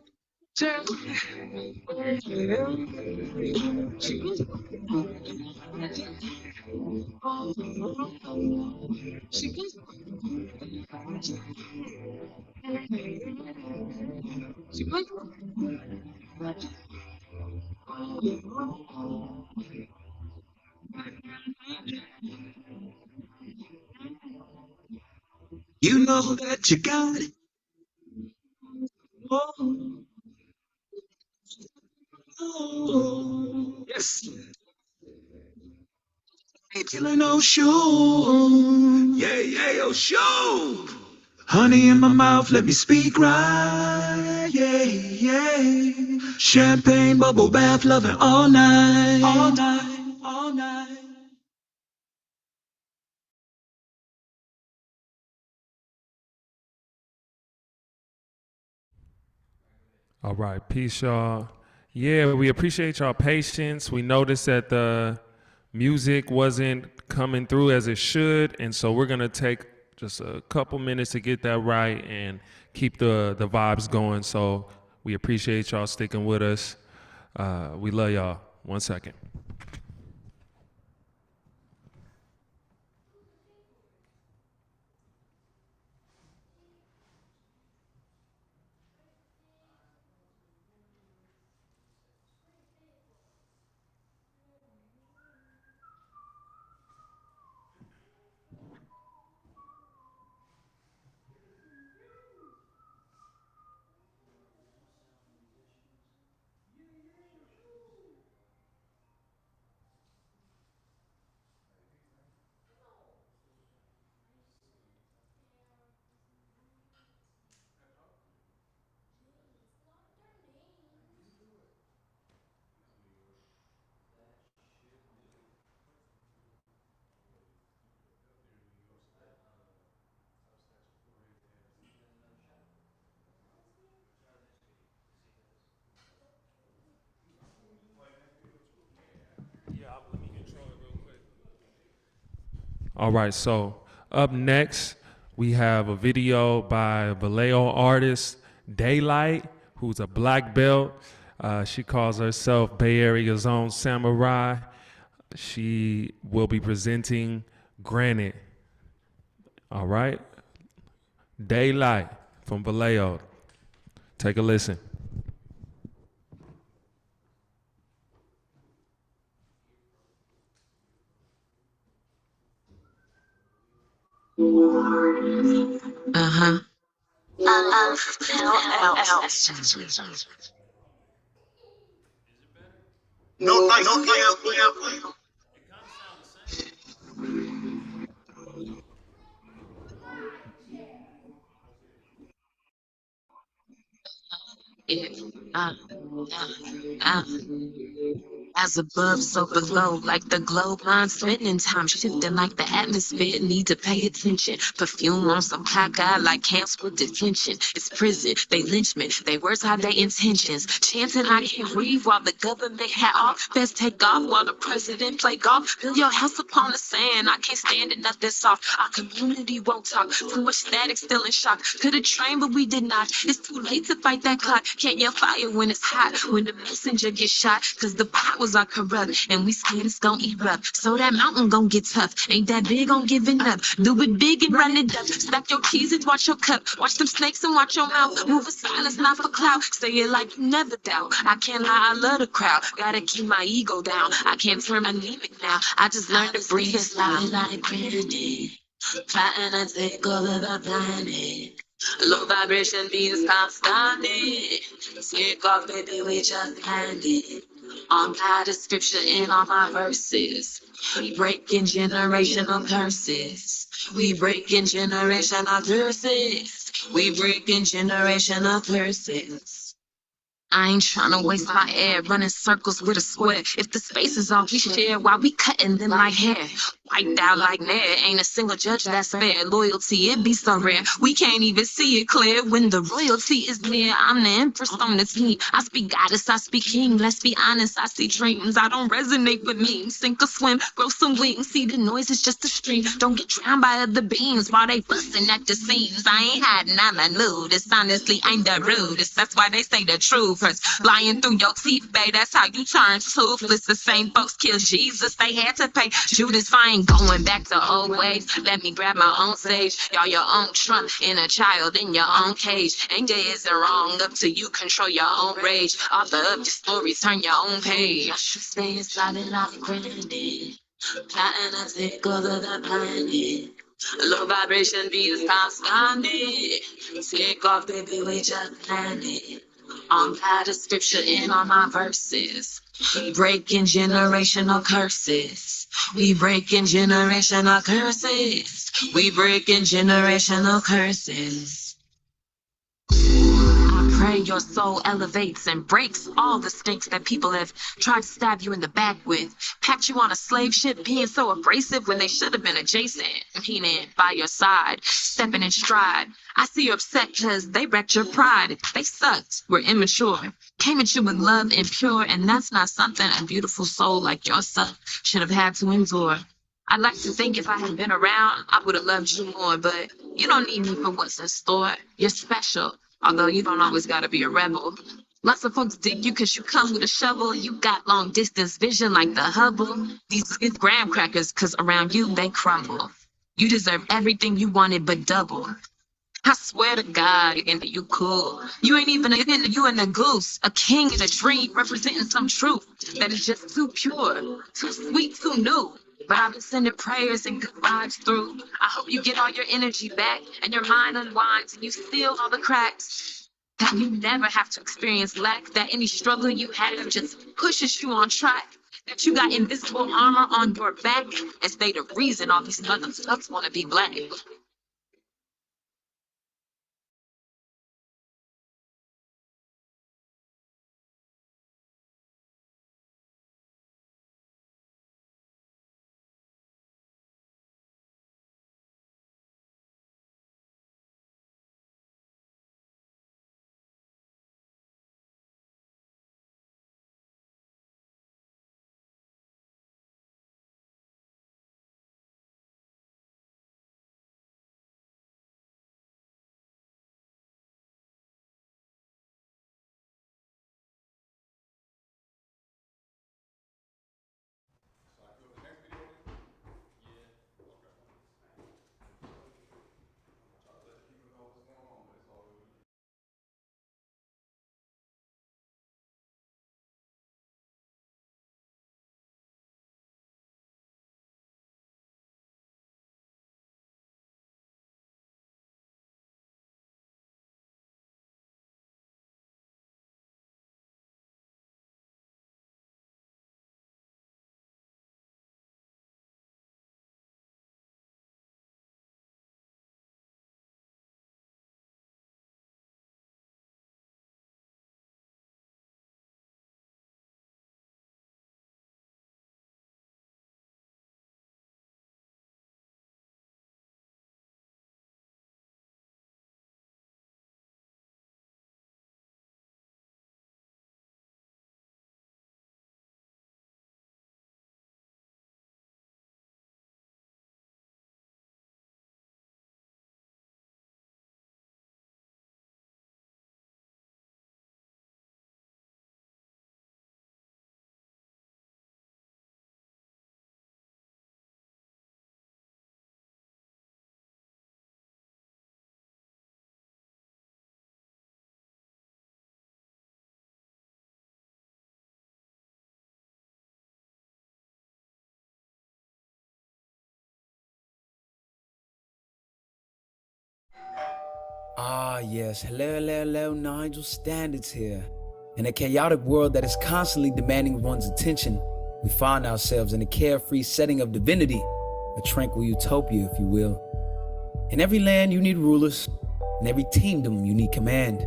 You know that you got it. Yes. Till I know show. Yeah, yeah, oh, show. Honey in my mouth, let me speak right. Yeah, yeah. Champagne, bubble bath, loving all night. All night, all night. All right, peace, y'all. Yeah, we appreciate y'all patience. We noticed that the music wasn't coming through as it should, and so we're gonna take just a couple minutes to get that right and keep the vibes going. So we appreciate y'all sticking with us. We love y'all. 1 second. All right, so up next, we have a video by Vallejo artist Daylight, who's a black belt. She calls herself Bay Area's own samurai. She will be presenting Granite. All right, Daylight from Vallejo. Take a listen. Uh-huh. No, nice, no, yeah. Yeah. Uh. As above, so below, like the globe, mind spinning, time shifting like the atmosphere. Need to pay attention. Perfume on some cockeye like camps with detention. It's prison, they lynch me. They words hide their intentions. Chanting I can't breathe while the government hat off. Best take off while the president play golf. Build your house upon the sand. I can't stand it, nothing soft. Our community won't talk. Too much static, still in shock. Could've trained, but we did not. It's too late to fight that clock. Can't yell fire when it's hot. When the messenger gets shot, cause the powers are corrupt, and we scared it's gon' erupt. So that mountain gon' get tough. Ain't that big on giving up. Do it big and run it up. Stack your keys and watch your cup. Watch them snakes and watch your mouth. Move in silence, not for clout. Say it like you never doubt. I can't lie, I love the crowd. Gotta keep my ego down. I can't turn anemic now. I just learned to breathe slow like granite. Plotting to take over the planet. Low vibration means constant. Take off, baby, we just landed. On my description in all my verses. We breaking generational curses. We breaking generational curses. We breaking generational curses. I ain't tryna waste my air, running circles with a square. If the space is all we share, why we cutting them like hair? Wiped out like Nair, ain't a single judge that's fair. Loyalty, it be so rare. We can't even see it clear when the royalty is near. I'm the empress on the team. I speak goddess, I speak king. Let's be honest, I see dreams. I don't resonate with me. Sink or swim, grow some wings. See the noise is just a stream. Don't get drowned by other beams while they busting at the seams. I ain't hiding, I'm a nudist. Honestly, I'm the rudest. That's why they say the truth hurts. Lying through your teeth, babe. That's how you turn toothless. The same folks killed Jesus. They had to pay. Judas fine, going back to old ways. Let me grab my own stage. Y'all your own trunk, inner child in your own cage. Ain't there isn't wrong up to you control your own rage. Author of your stories, turn your own page. Stay inside it like granite. Plotting to take over the planet. Low vibration beats constantly. Take off, baby, we just landed. On that scripture in all my verses. We breaking generational curses. We breaking generational curses. We breaking generational curses. I pray your soul elevates and breaks all the stinks that people have tried to stab you in the back with. Packed you on a slave ship, being so abrasive when they should have been adjacent. Meaning by your side, stepping in stride. I see you upset because they wrecked your pride. They sucked, were immature. Came at you with love and pure, and that's not something a beautiful soul like yourself should have had to endure. I'd like to think if I had been around, I would have loved you more, but you don't need me for what's in store. You're special. Although you don't always gotta be a rebel. Lots of folks dig you cause you come with a shovel. You got long distance vision like the Hubble. These is graham crackers cause around you they crumble. You deserve everything you wanted but double. I swear to God, you cool. You ain't even you in a goose. A king in a dream representing some truth that is just too pure, too sweet, too new. But I've been sending prayers and good vibes through. I hope you get all your energy back and your mind unwinds and you seal all the cracks. That you never have to experience lack. That any struggle you have just pushes you on track. That you got invisible armor on your back and stay the reason all these motherfuckers want to be black. Ah, yes. Hello, hello, hello. Nigel Standards here. In a chaotic world that is constantly demanding one's attention, we find ourselves in a carefree setting of divinity, a tranquil utopia, if you will. In every land, you need rulers. In every kingdom, you need command.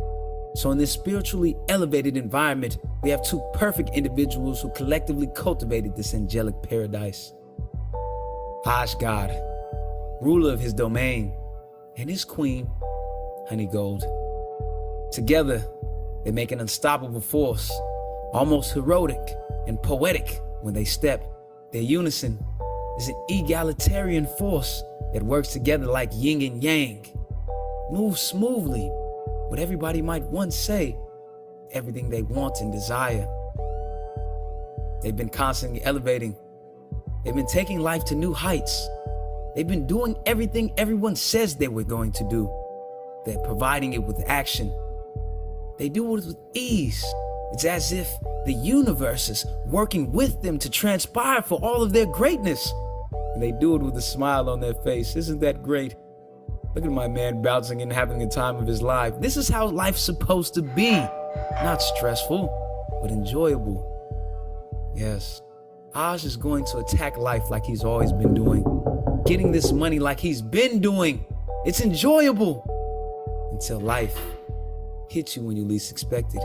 So in this spiritually elevated environment, we have two perfect individuals who collectively cultivated this angelic paradise. Hajj God, ruler of his domain, and his queen, Honey Gold. Together, they make an unstoppable force, almost heroic and poetic when they step. Their unison is an egalitarian force that works together like yin and yang, moves smoothly, what everybody might once say, everything they want and desire. They've been constantly elevating. They've been taking life to new heights. They've been doing everything everyone says they were going to do. They're providing it with action. They do it with ease. It's as if the universe is working with them to transpire for all of their greatness. And they do it with a smile on their face. Isn't that great? Look at my man bouncing and having the time of his life. This is how life's supposed to be. Not stressful, but enjoyable. Yes, Oz is going to attack life like he's always been doing. Getting this money like he's been doing. It's enjoyable. Until life hits you when you least expect it.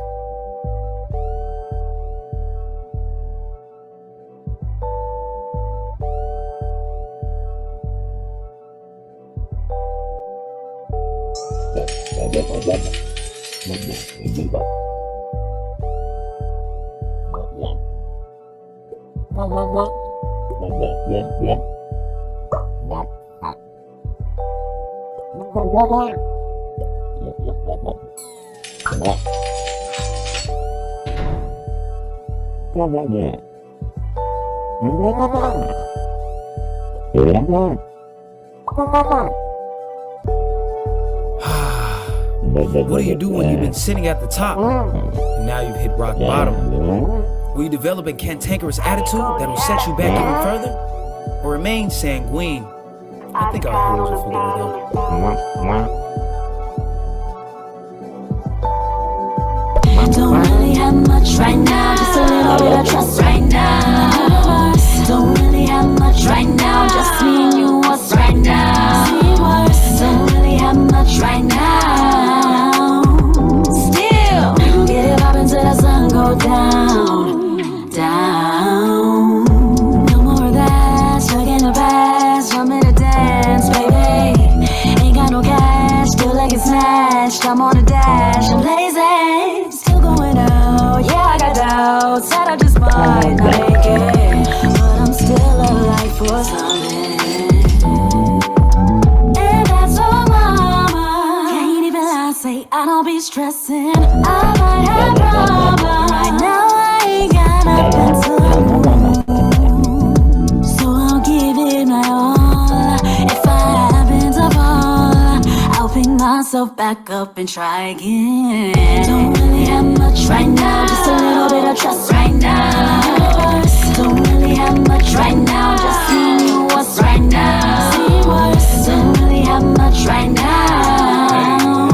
What do you do when you've been sitting at the top and now you've hit rock bottom? Will you develop a cantankerous attitude that'll set you back even further? Or remain sanguine? I think our heroes will figure it out. Don't really have much right now, just a little bit of trust right now. Don't really have much right now, just me and you, what's right now? Don't really have much right now. Still, get it poppin' till the sun go down, down. No more of that, stuck in the past, jump in the dance, baby. Ain't got no cash, feel like it's smashed. I'm on a dash, I'm lazy, still going out. Yeah, I got doubts that I just might not make it, but I'm still alive for something. And that's all, mama. Can't even lie, say I don't be stressing. I might have problems right now. I ain't got nothing to lose, so I'll give it my all. If I happen to fall, I'll pick myself back up and try again. Don't really have much right now, just a little bit of trust right now. Don't really have much right now, just seeing you what's right now. Don't really have much right now.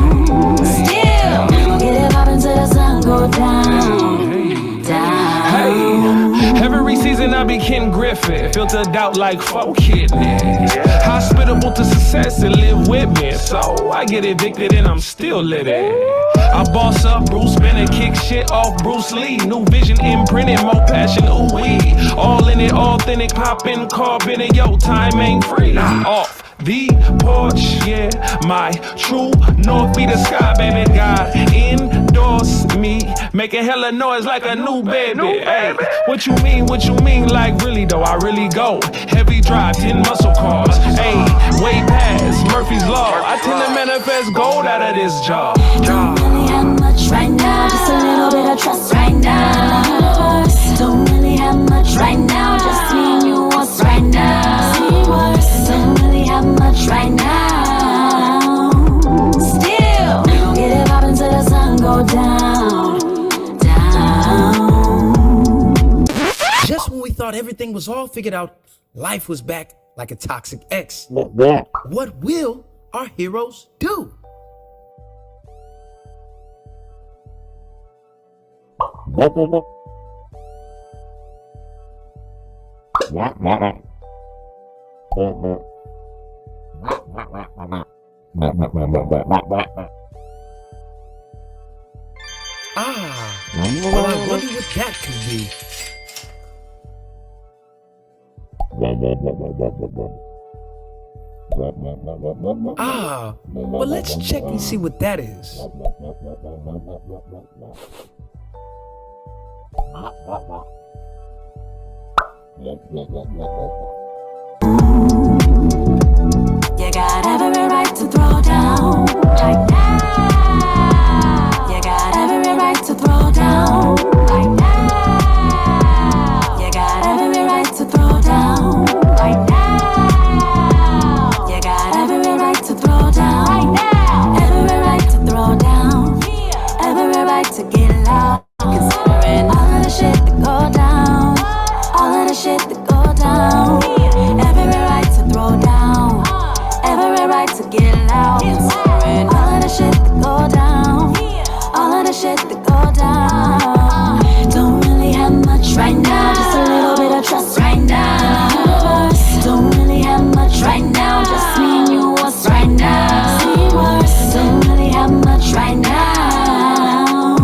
Still, get it poppin' till the sun go down, down. Hey, every season I be Ken Griffin, filtered out like 4 kidneys. Hospitable to success and live with me, so I get evicted and I'm still living. I boss up Bruce Banner, kick shit off Bruce Lee. New vision imprinted, more passion, ooh wee. All in it, authentic, poppin', carbon, and yo, time ain't free. Off the porch, yeah, my true north be the sky, baby. God endorse me, making hella noise like a new baby. Hey, what you mean, like really though, I really go. Heavy drive, 10 muscle cars, hey, way past Murphy's Law. I tend to manifest gold out of this job. Don't really have much right now, just a little bit of trust right now. Don't really have much right now, just me and you, what's right now? Don't really have much right now. Still, get it poppin' till the sun go down, down. Just when we thought everything was all figured out, life was back like a toxic ex. What will our heroes do? Well, I wonder what that could be. Well, let's check and see what that is. You got every right to throw down right now. You got every right to throw down right now. You got every right to throw down right now. You got every right to throw down right now. Every right to throw down. Every right to get loud. Considering all of the shit that go down. All of the shit that go down. Every right. loud. All of the shit that go down. All of the shit that go down. Don't really have much right now, just a little bit of trust right now. Don't really have much right now, just me and you, us right now. Don't really have much right now.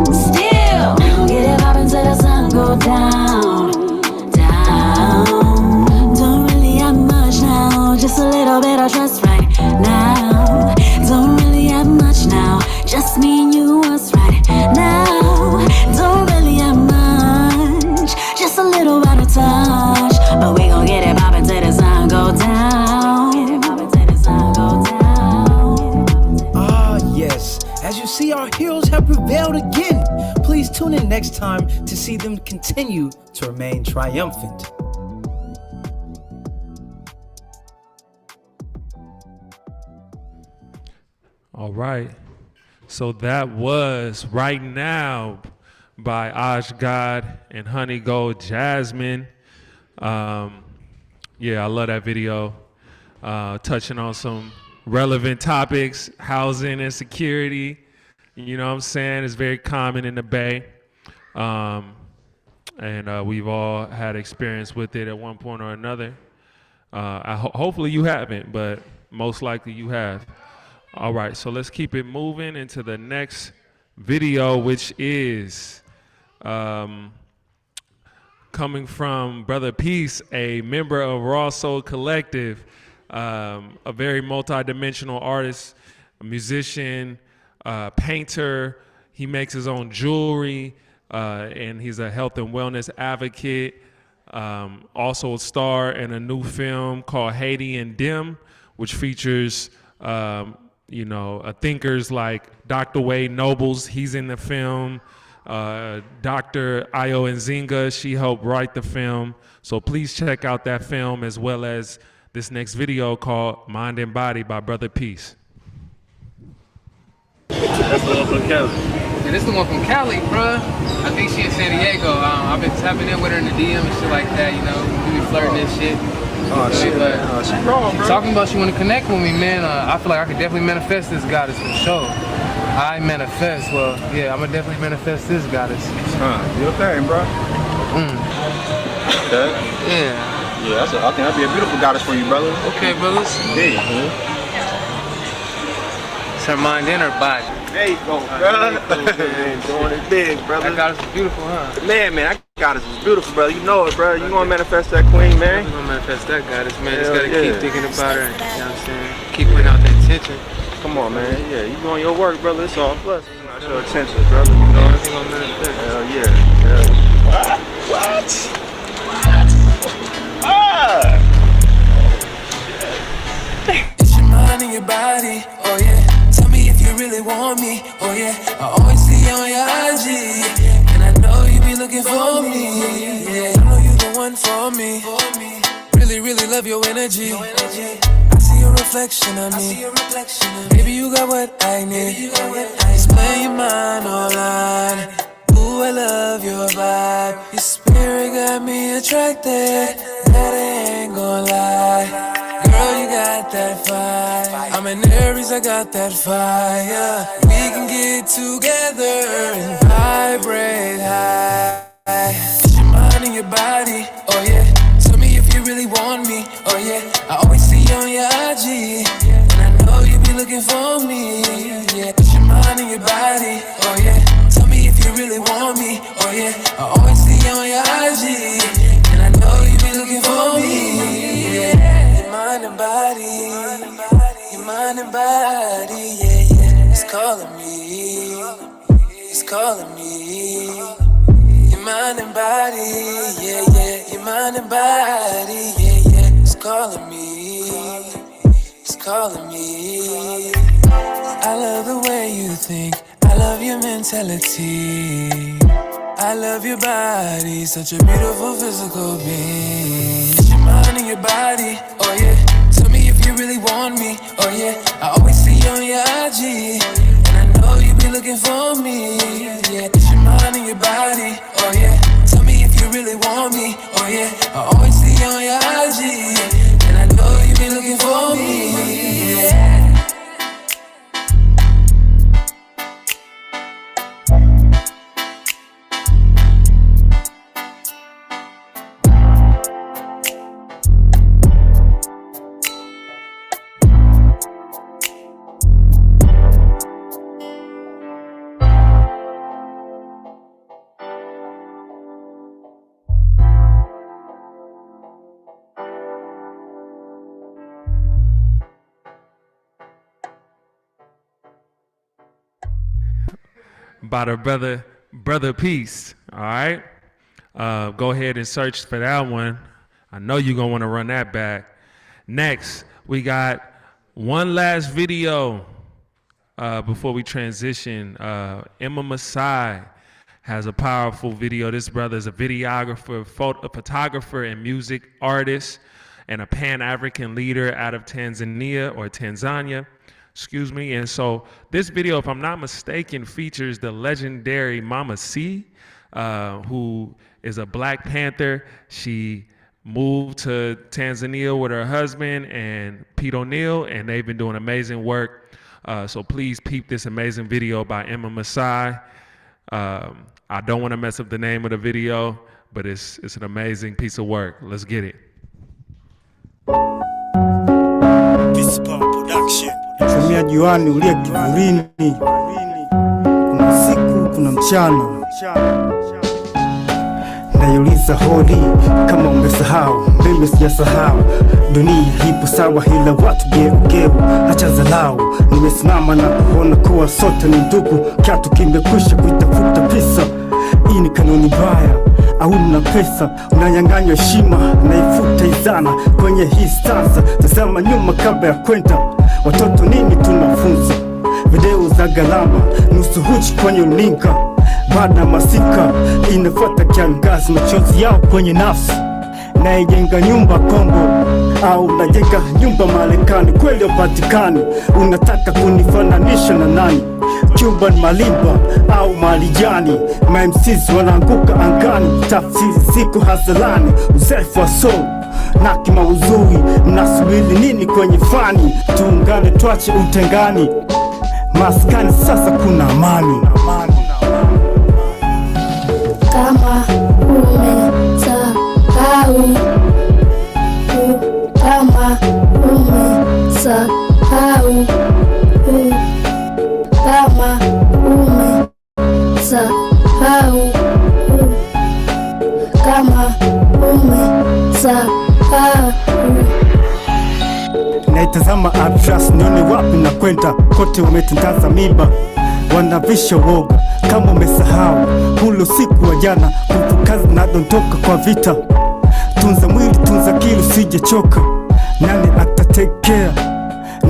Still, get it up until the sun go down, down. Don't really have much now, just a little bit of trust right now. Don't really have much now, just me and you, us right now. Don't really have much, just a little bit of touch, but we gon' get it poppin' till the sun go down. Get it poppin' till the sun go down. Ah, yes. As you see, our heroes have prevailed again. Please tune in next time to see them continue to remain triumphant. All right. So that was Right Now by Oshgod and Honey Gold Jasmine. Yeah, I love that video. Touching on some relevant topics, housing and security. You know what I'm saying? It's very common in the Bay. And we've all had experience with it at one point or another. Hopefully you haven't, but most likely you have. All right, so let's keep it moving into the next video, which is coming from Brother Peace, a member of Raw Soul Collective, a very multi-dimensional artist, a musician, painter. He makes his own jewelry, and he's a health and wellness advocate. Also a star in a new film called Haiti and Dim, which features thinkers like Dr. Wade Nobles. He's in the film. Dr. Ayo Nzinga, she helped write the film. So please check out that film as well as this next video called Mind and Body by Brother Peace. That's the one from Cali. Yeah, this is the one from Cali, bruh. I think she in San Diego. I've been tapping in with her in the DM and shit like that, we be flirting and shit. Oh shit, she wrong, bro. Talking about she want to connect with me, man. I feel like I could definitely manifest this goddess for sure. I manifest, I'm gonna definitely manifest this goddess. Do your thing, bro. Okay. Yeah, I think that'd be a beautiful goddess for you, brother. Okay, brothers. Yeah. It's her mind and her body. There you go, bro. Doing it big, brother. That goddess is beautiful, huh? Man, that goddess is beautiful, brother. You know it, bro. You gonna manifest that queen, man. You gonna manifest that goddess, man. Just gotta keep thinking about her. You know what I'm saying? Keep putting out the intention. Come on, man. Yeah, you doing your work, brother. It's all plus. Not your attention, brother. You know everything gonna manifest. Hell yeah. What? It's your mind and your body, oh yeah. Tell me if you really want me, oh yeah. I always see you on your IG, and I know you be looking for me. Yeah, I know you the one for me. Really, really love your energy. I see your reflection on me. Baby, you got what I need. Display your mind online. Ooh, I love your vibe. Your spirit got me attracted. That I ain't gon' lie. Girl, you got that fire. I'm an Aries, I got that fire. We can get together and vibrate high. It's your mind and your body, oh yeah. Tell me if you really want me, oh yeah. I always see you on your IG, and I know you be looking for me, yeah. It's your mind and your body, oh yeah. Tell me if you really want me, oh yeah. I always see you on your IG, and I know you be looking for me, yeah. Your mind and body, your mind and body, yeah, yeah. It's calling me, it's calling me. Your mind and body, yeah, yeah. Your mind and body, yeah, yeah. It's calling me, it's calling me. I love the way you think, I love your mentality. I love your body, such a beautiful physical being. It's your mind and your body, oh yeah. Tell me if you really want me, oh yeah. I always see you on your IG, and I know you be looking for me, yeah. It's your mind and your body, oh yeah. Tell me if you really want me, oh yeah. I always see you on your IG, and I know you be looking for me, yeah. by the brother Peace. All right. Go ahead and search for that one. I know you're gonna want to run that back. Next, we got one last video before we transition. Emma Masai has a powerful video. This brother is a videographer, a photographer, and music artist, and a Pan-African leader out of Tanzania. Excuse me. And so this video, if I'm not mistaken, features the legendary Mama C, who is a Black Panther. She moved to Tanzania with her husband and Pete O'Neill, and they've been doing amazing work. So please peep this amazing video by Emma Masai. I don't want to mess up the name of the video, but it's an amazing piece of work. Let's get it. Tumia juani ulia kivulini, kuna usiku kuna mchana. Nayuliza hodi kama umesahau, mimi sijasahau. Dunia ipo sawa ila watu geu, acha dharau. Nimesimama na kuona kuwa sote ni ndugu, kiatu kimekwisha kuitafuta pesa. Hii ni kanuni mbaya, au na pesa unanyang'anywa heshima, naifuta izana kwenye hii stanza. Tazama nyuma kabla ya kwenda, watoto nini tunafunza? Video za gharama, nusu huchi kwenye ulinga. Baada masika inafuata kiangazi, machozi yao kwenye nafsi. Naijenga nyumba Kongo au najenga nyumba Marekani, kweli upatikani. Unataka kunifananisha na nani? Cuban Malimba au Marijani? MCs wanaanguka angani, tafsiri ziko hazalani. Uzefu wa soul na kimauzui, mnasubiri nini kwenye fani? Tuungane tuache utengani, maskani sasa kuna amani. Kama umesahau, kama umesahau, kama umesahau, kama umesahau. Naitazama atlas nione wapi na kwenda, kote umetandaza miba, wanavisha woga. Kama umesahau ule usiku wa jana, nguvu kazi nadondoka kwa vita. Tunza mwili, tunza akili, usijechoka. Nani atatekea?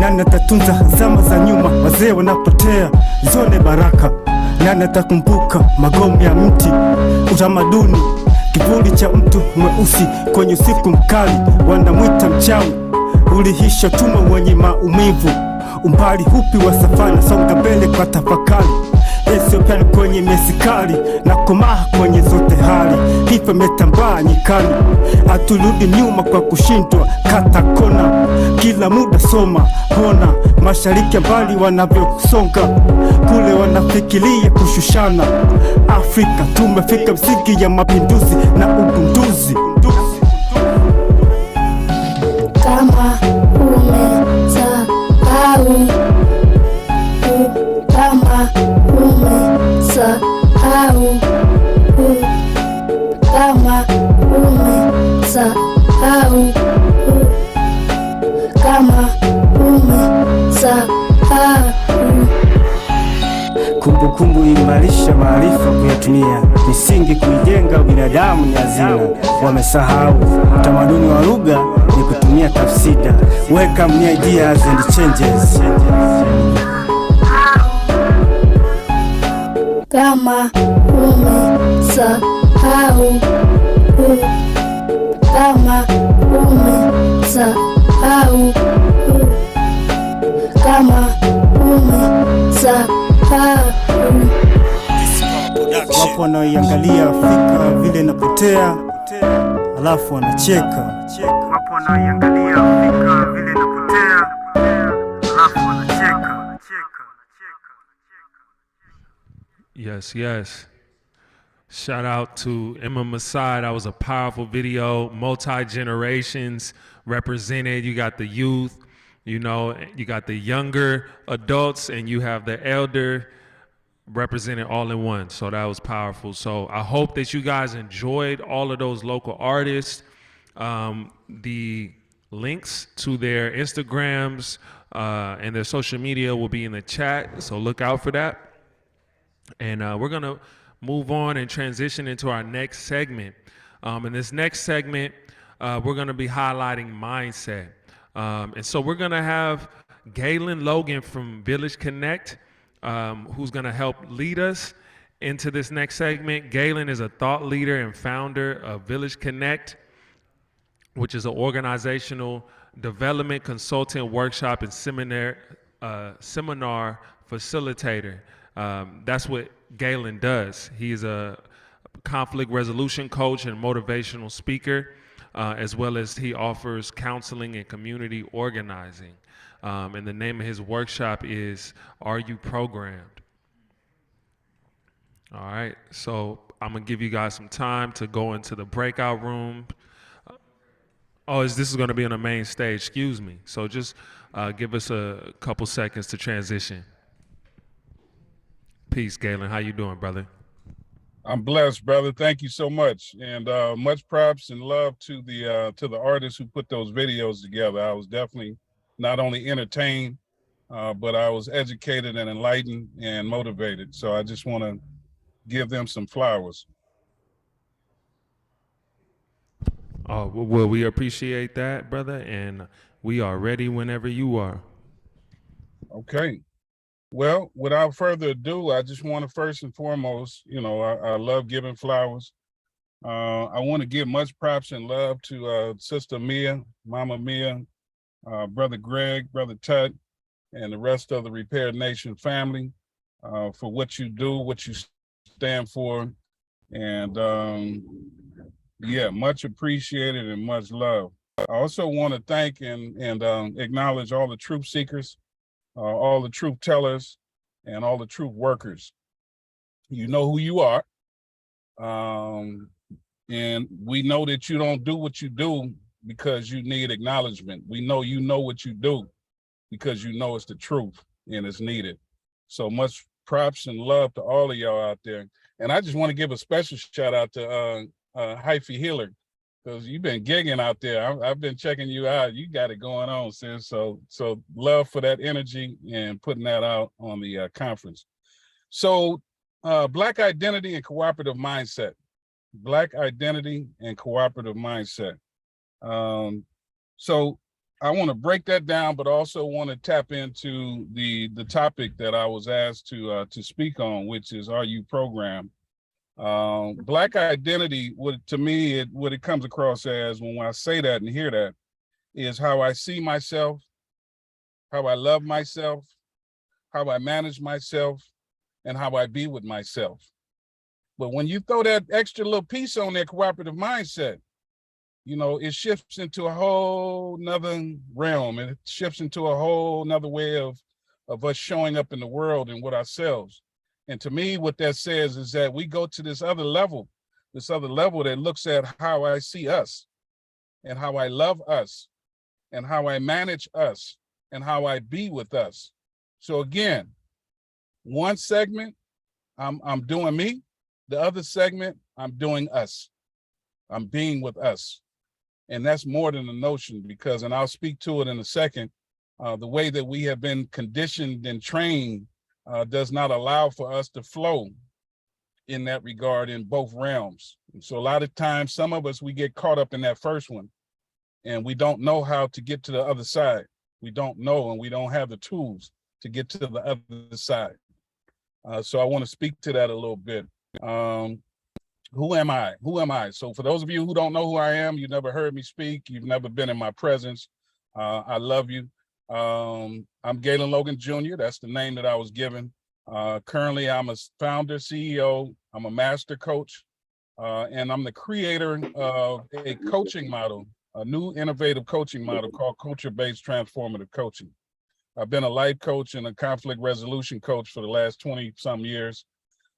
Nani atatunza zama za nyuma? Wazee wanapotea, zione baraka. Nani atakumbuka magome ya mti? Utamaduni, kivuli cha mtu mweusi kwenye usiku mkali, wanamwita mchawi. Ulihisha tuma wenye maumivu, umbali hupi wa safari, songa mbele kwa tafakari. Ethiopia kwenye mesikali na komaha kwenye zote hali. Hifa metambaa nyikani, haturudi nyuma kwa kushindwa. Kata kona, kila muda soma hona. Mashariki mbali wanavyosonga, kule wanafikiria kushushana. Afrika tumefika msingi ya mapinduzi na ugunduzi. Kama umesahau, kama umesahau, kama umesahau, kama umesahau. Kumbukumbu imarisha maarifa kuyatumia, misingi kuijenga, binadamu ni hazina. Wamesahau utamaduni wa lugha ni kutumia tafsida. Welcome new ideas and changes. Kama umesahau, kama umesahau, kama umesahau. Wapo wanaoiangalia Afrika vile inapotea, alafu wanacheka. Wapo wanaoiangalia Afrika vile inapotea, alafu wanacheka. Yes, yes. Shout out to Emma Masai. That was a powerful video. Multi-generations represented. You got the youth, you know, you got the younger adults, and you have the elder represented all in one. So that was powerful. So I hope that you guys enjoyed all of those local artists. The links to their Instagrams and their social media will be in the chat. So look out for that. And we're going to move on and transition into our next segment. In this next segment, we're going to be highlighting mindset. And so we're going to have Galen Logan from Village Connect, who's going to help lead us into this next segment. Galen is a thought leader and founder of Village Connect, which is an organizational development consultant workshop and seminar facilitator. That's what Galen does. He is a conflict resolution coach and motivational speaker, as well as he offers counseling and community organizing. And the name of his workshop is Are You Programmed? All right, so I'm gonna give you guys some time to go into the breakout room. Oh, this is going to be on the main stage. Excuse me. So just give us a couple seconds to transition. Peace, Galen. How you doing, brother? I'm blessed, brother. Thank you so much, and much props and love to the artists who put those videos together. I was definitely not only entertained, but I was educated and enlightened and motivated. So I just want to give them some flowers. Oh, well, we appreciate that, brother, and we are ready whenever you are. Okay. Well, without further ado, I just want to first and foremost, I love giving flowers. I want to give much props and love to Sister Mia, Mama Mia, Brother Greg, Brother Tut, and the rest of the Repair Nation family for what you do, what you stand for. And yeah, much appreciated and much love. I also want to thank and acknowledge all the truth seekers, all the truth tellers, and all the truth workers. You know who you are. And we know that you don't do what you do because you need acknowledgement. We know you know what you do because you know it's the truth and it's needed. So much props and love to all of y'all out there. And I just want to give a special shout out to Hyphy Healer, because you've been gigging out there. I've been checking you out. You got it going on, sis. So love for that energy and putting that out on the conference. So Black identity and cooperative mindset. Black identity and cooperative mindset. So I want to break that down, but also want to tap into the topic that I was asked to speak on, which is, are you programmed? Black identity, what it comes across as when I say that and hear that is how I see myself, how I love myself, how I manage myself, and how I be with myself. But when you throw that extra little piece on that cooperative mindset, it shifts into a whole nother realm. It shifts into a whole nother way of us showing up in the world and with ourselves. And to me, what that says is that we go to this other level that looks at how I see us and how I love us and how I manage us and how I be with us. So again, one segment, I'm doing me. The other segment, I'm doing us. I'm being with us. And that's more than a notion because, and I'll speak to it in a second, the way that we have been conditioned and trained does not allow for us to flow in that regard in both realms. And so a lot of times, some of us, we get caught up in that first one and we don't know how to get to the other side. We don't know, and we don't have the tools to get to the other side. So I want to speak to that a little bit. Who am I? Who am I? So for those of you who don't know who I am, you've never heard me speak, you've never been in my presence, I love you. I'm Galen Logan Jr., that's the name that I was given. Currently, I'm a founder, CEO, I'm a master coach, and I'm the creator of a coaching model, a new innovative coaching model called culture-based transformative coaching. I've been a life coach and a conflict resolution coach for the last 20-some years.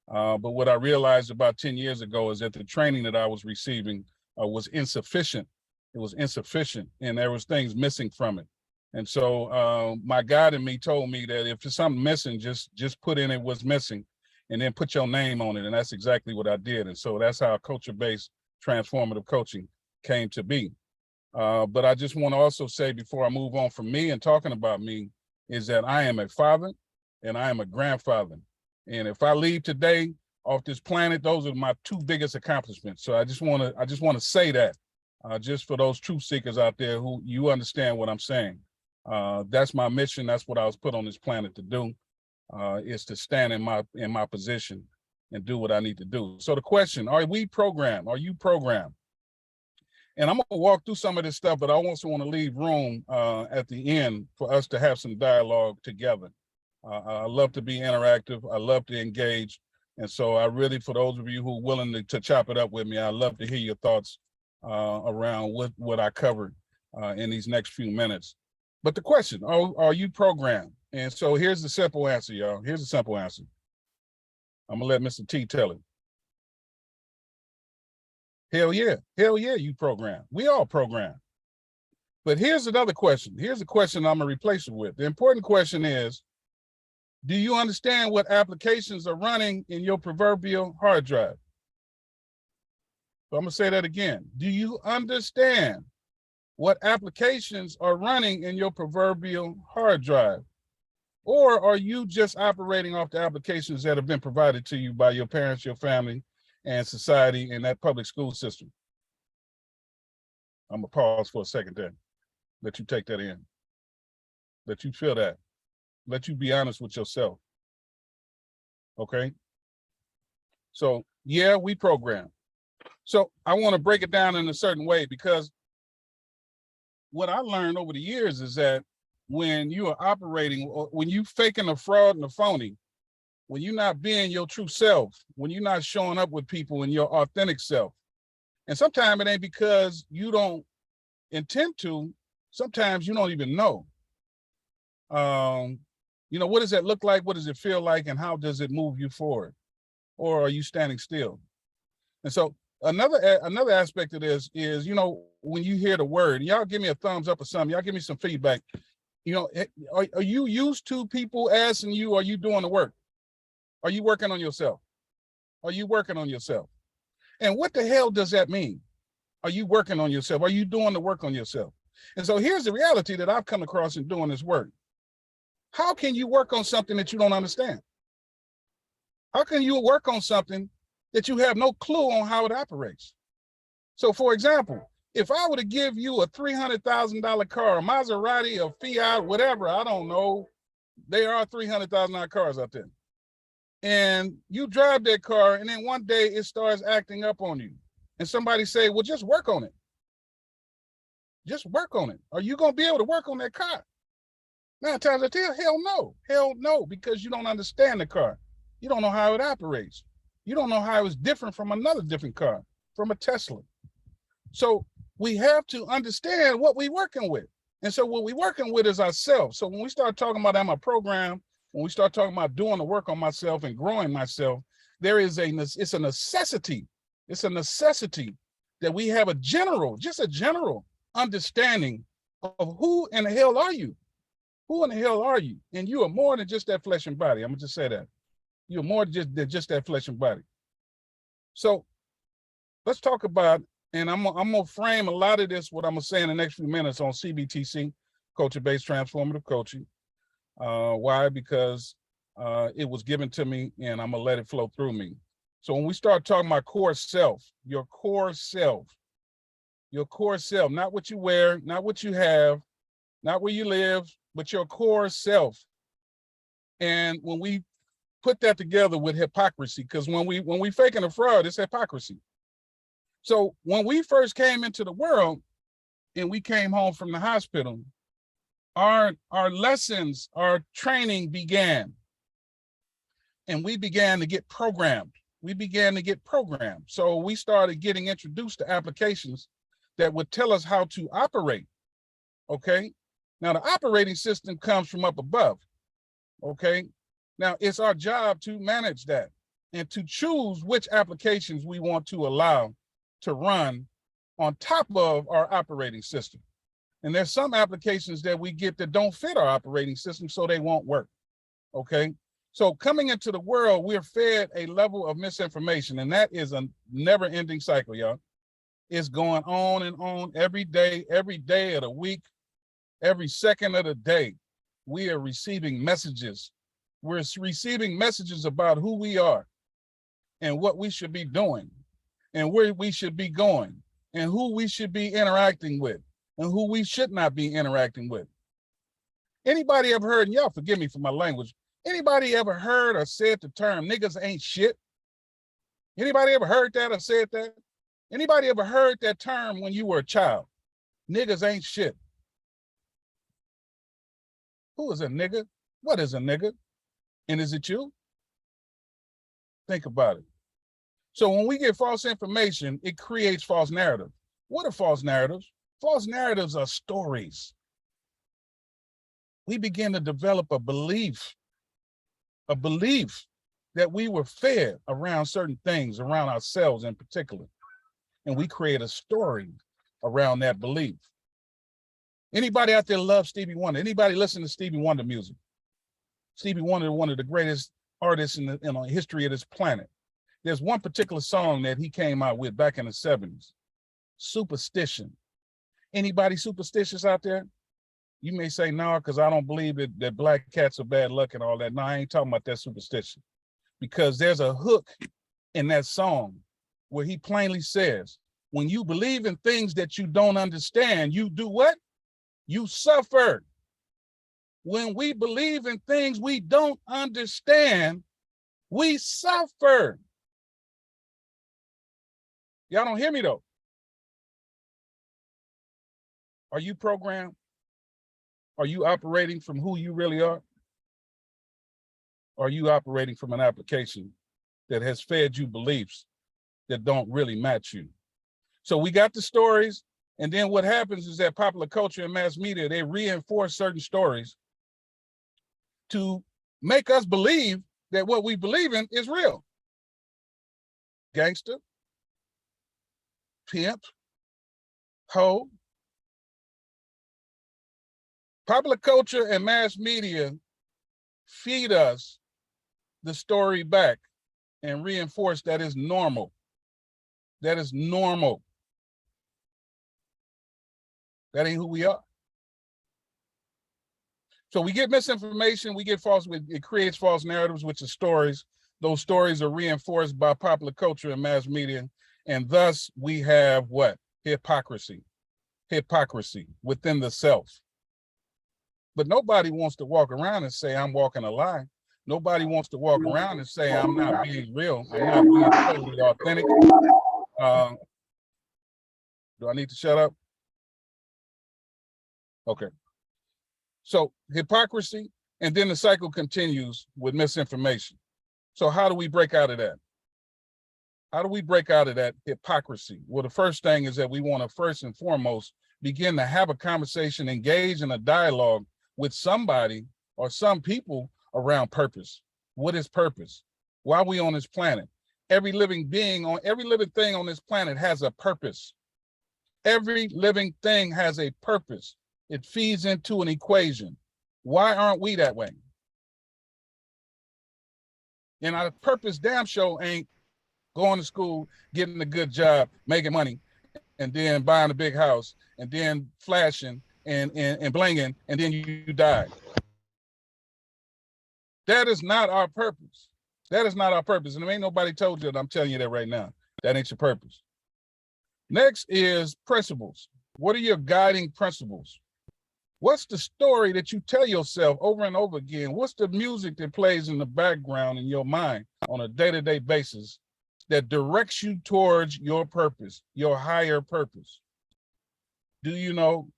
But what I realized about 10 years ago is that the training that I was receiving was insufficient. It was insufficient, and there was things missing from it. And so my God in me told me that if there's something missing, just put in it what's missing, and then put your name on it. And that's exactly what I did. And so that's how culture-based transformative coaching came to be. But I just want to also say, before I move on from me and talking about me, is that I am a father and I am a grandfather. And if I leave today off this planet, those are my 2 biggest accomplishments. So I just want to say that, just for those truth seekers out there who you understand what I'm saying. That's my mission. That's what I was put on this planet to do, is to stand in my position and do what I need to do. So the question, are we programmed? Are you programmed? And I'm gonna walk through some of this stuff, but I also want to leave room at the end for us to have some dialogue together. I love to be interactive. I love to engage. And so I really, for those of you who are willing to chop it up with me, I love to hear your thoughts around what I covered in these next few minutes. But the question, are you programmed? And so here's the simple answer, y'all. Here's the simple answer. I'm gonna let Mr. T tell it. Hell yeah, you program. We all program. But here's another question. Here's the question I'm gonna replace it with. The important question is, do you understand what applications are running in your proverbial hard drive? So I'm gonna say that again. Do you understand what applications are running in your proverbial hard drive? Or are you just operating off the applications that have been provided to you by your parents, your family, and society in that public school system? I'm gonna pause for a second there. Let you take that in. Let you feel that. Let you be honest with yourself. Okay? So yeah, we program. So I want to break it down in a certain way, because what I learned over the years is that when you are operating, or when you faking a fraud and a phony, when you're not being your true self, when you're not showing up with people in your authentic self, and sometimes it ain't because you don't intend to, sometimes you don't even know. You know, what does that look like? What does it feel like? And how does it move you forward? Or are you standing still? And so another aspect of this is, you know, when you hear the word, y'all give me a thumbs up or something, y'all give me some feedback. You know, are you used to people asking you, are you doing the work? Are you working on yourself? Are you working on yourself? And what the hell does that mean? Are you working on yourself? Are you doing the work on yourself? And so here's the reality that I've come across in doing this work. How can you work on something that you don't understand? How can you work on something that you have no clue on how it operates? So for example, if I were to give you a $300,000 car, a Maserati, a Fiat, whatever, I don't know, there are $300,000 cars out there. And you drive that car, and then one day it starts acting up on you. And somebody say, well, just work on it. Just work on it. Are you gonna be able to work on that car? 9 times out of 10, hell no, because you don't understand the car. You don't know how it operates. You don't know how it's different from another different car, from a Tesla. So we have to understand what we're working with. And so what we're working with is ourselves. So when we start talking about I'm a program, when we start talking about doing the work on myself and growing myself, it's a necessity. It's a necessity that we have just a general understanding of who in the hell are you? Who in the hell are you? And you are more than just that flesh and body. I'm gonna just say that. You're more than just that flesh and body. So let's talk about, and I'm gonna frame a lot of this, what I'm gonna say in the next few minutes on CBTC, culture-based transformative coaching. Why? Because it was given to me and I'm gonna let it flow through me. So when we start talking about core self, your core self, not what you wear, not what you have, not where you live, but your core self. And when we put that together with hypocrisy, because when we faking a fraud, it's hypocrisy. So when we first came into the world and we came home from the hospital, our lessons, our training began. And we began to get programmed. So we started getting introduced to applications that would tell us how to operate. Okay. Now the operating system comes from up above. Okay. Now it's our job to manage that and to choose which applications we want to allow to run on top of our operating system. And there's some applications that we get that don't fit our operating system, so they won't work. Okay. So coming into the world, we're fed a level of misinformation, and that is a never-ending cycle, y'all. It's going on and on every day of the week, every second of the day. We are receiving messages We're receiving messages about who we are and what we should be doing and where we should be going and who we should be interacting with and who we should not be interacting with. Anybody ever heard, and y'all forgive me for my language, anybody ever heard or said the term niggas ain't shit? Anybody ever heard that or said that? Anybody ever heard that term when you were a child? Niggas ain't shit. Who is a nigga? What is a nigga? And is it you? Think about it. So when we get false information, it creates false narrative. What are false narratives? False narratives are stories. We begin to develop a belief that we were fed around certain things, around ourselves in particular. And we create a story around that belief. Anybody out there love Stevie Wonder? Anybody listen to Stevie Wonder music? Stevie Wonder, one of the greatest artists in the history of this planet. There's one particular song that he came out with back in the 70s, Superstition. Anybody superstitious out there? You may say, no, because I don't believe that black cats are bad luck and all that. No, I ain't talking about that superstition. Because there's a hook in that song where he plainly says, when you believe in things that you don't understand, you do what? You suffer. When we believe in things we don't understand, we suffer. Y'all don't hear me though. Are you programmed? Are you operating from who you really are? Or are you operating from an application that has fed you beliefs that don't really match you? So we got the stories, and then what happens is that popular culture and mass media, they reinforce certain stories to make us believe that what we believe in is real. Gangster, pimp, hoe. Popular culture and mass media feed us the story back and reinforce that is normal. That is normal. That ain't who we are. So we get misinformation, we get false, it creates false narratives, which are stories. Those stories are reinforced by popular culture and mass media. And thus we have what? Hypocrisy. Hypocrisy within the self. But nobody wants to walk around and say, I'm walking a lie. Nobody wants to walk around and say, I'm not being real. I'm not being totally authentic. Do I need to shut up? Okay. So hypocrisy, and then the cycle continues with misinformation. So how do we break out of that? How do we break out of that hypocrisy? Well, the first thing is that we want to first and foremost begin to have a conversation, engage in a dialogue with somebody or some people around purpose. What is purpose? Why are we on this planet? Every living thing on this planet has a purpose. Every living thing has a purpose. It feeds into an equation. Why aren't we that way? And our purpose damn sure ain't going to school, getting a good job, making money, and then buying a big house, and then flashing and blinging, and then you die. That is not our purpose. That is not our purpose. And there ain't nobody told you that. I'm telling you that right now. That ain't your purpose. Next is principles. What are your guiding principles? What's the story that you tell yourself over and over again? What's the music that plays in the background in your mind on a day-to-day basis that directs you towards your purpose, your higher purpose? Do you know?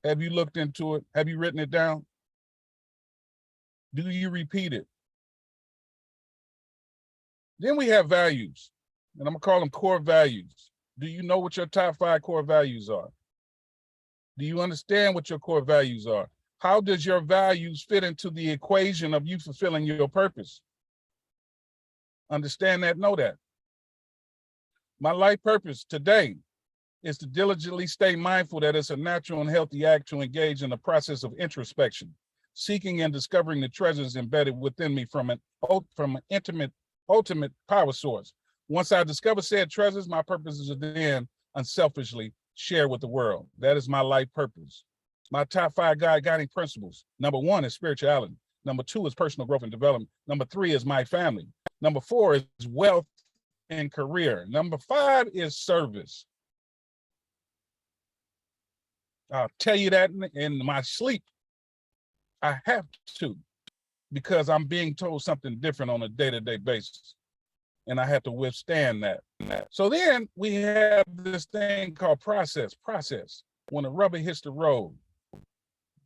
Have you looked into it? Have you written it down? Do you repeat it? Then we have values, and I'm gonna call them core values. Do you know what your top 5 core values are? Do you understand what your core values are? How does your values fit into the equation of you fulfilling your purpose? Understand that, know that. My life purpose today is to diligently stay mindful that it's a natural and healthy act to engage in the process of introspection, seeking and discovering the treasures embedded within me from an ultimate power source. Once I discover said treasures, my purpose is to then unselfishly share with the world. That is my life purpose. My top 5 guiding principles. Number 1 is spirituality. Number 2 is personal growth and development. Number 3 is my family. Number 4 is wealth and career. Number 5 is service. I'll tell you that in my sleep. I have to, because I'm being told something different on a day-to-day basis. And I have to withstand that. So then we have this thing called process. When the rubber hits the road,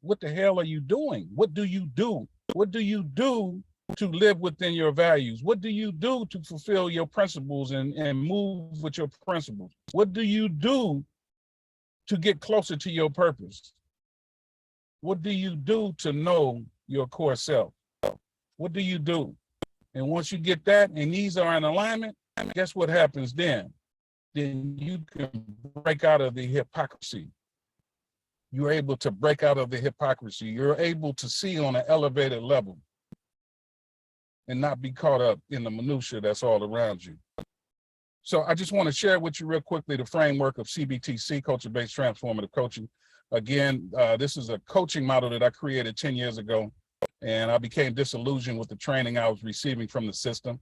what the hell are you doing? What do you do? What do you do to live within your values? What do you do to fulfill your principles and move with your principles? What do you do to get closer to your purpose? What do you do to know your core self? What do you do? And once you get that, and these are in alignment, guess what happens then? Then you can break out of the hypocrisy. You're able to break out of the hypocrisy. You're able to see on an elevated level and not be caught up in the minutia that's all around you. So I just want to share with you real quickly the framework of CBTC, culture-based transformative coaching. Again, this is a coaching model that I created 10 years ago, and I became disillusioned with the training I was receiving from the system,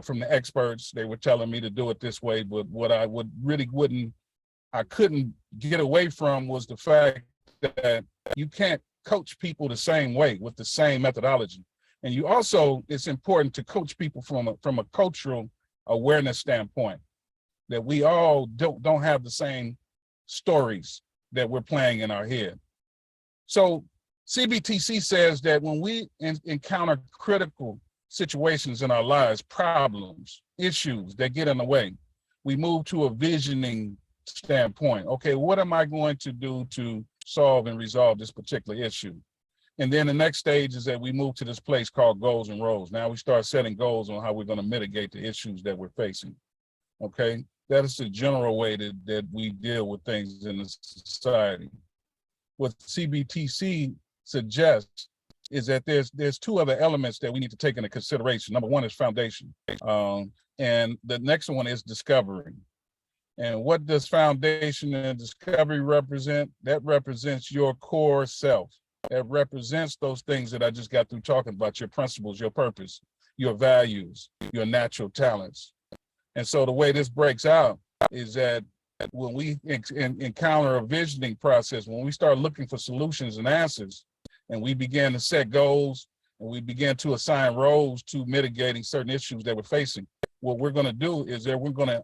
from the experts. They were telling me to do it this way, but what I couldn't get away from was the fact that you can't coach people the same way with the same methodology. And you also, it's important to coach people from a cultural awareness standpoint, that we all don't have the same stories that we're playing in our head. So CBTC says that when we encounter critical situations in our lives, problems, issues that get in the way, we move to a visioning standpoint. Okay, what am I going to do to solve and resolve this particular issue? And then the next stage is that we move to this place called goals and roles. Now we start setting goals on how we're going to mitigate the issues that we're facing. Okay, that is the general way that we deal with things in the society. What CBTC suggests is that there's 2 other elements that we need to take into consideration. Number 1 is foundation, and the next one is discovery. And what does foundation and discovery represent? That represents your core self. That represents those things that I just got through talking about: your principles, your purpose, your values, your natural talents. And so the way this breaks out is that when we encounter a visioning process, when we start looking for solutions and answers, and we begin to set goals, and we begin to assign roles to mitigating certain issues that we're facing, what we're going to do is that we're going to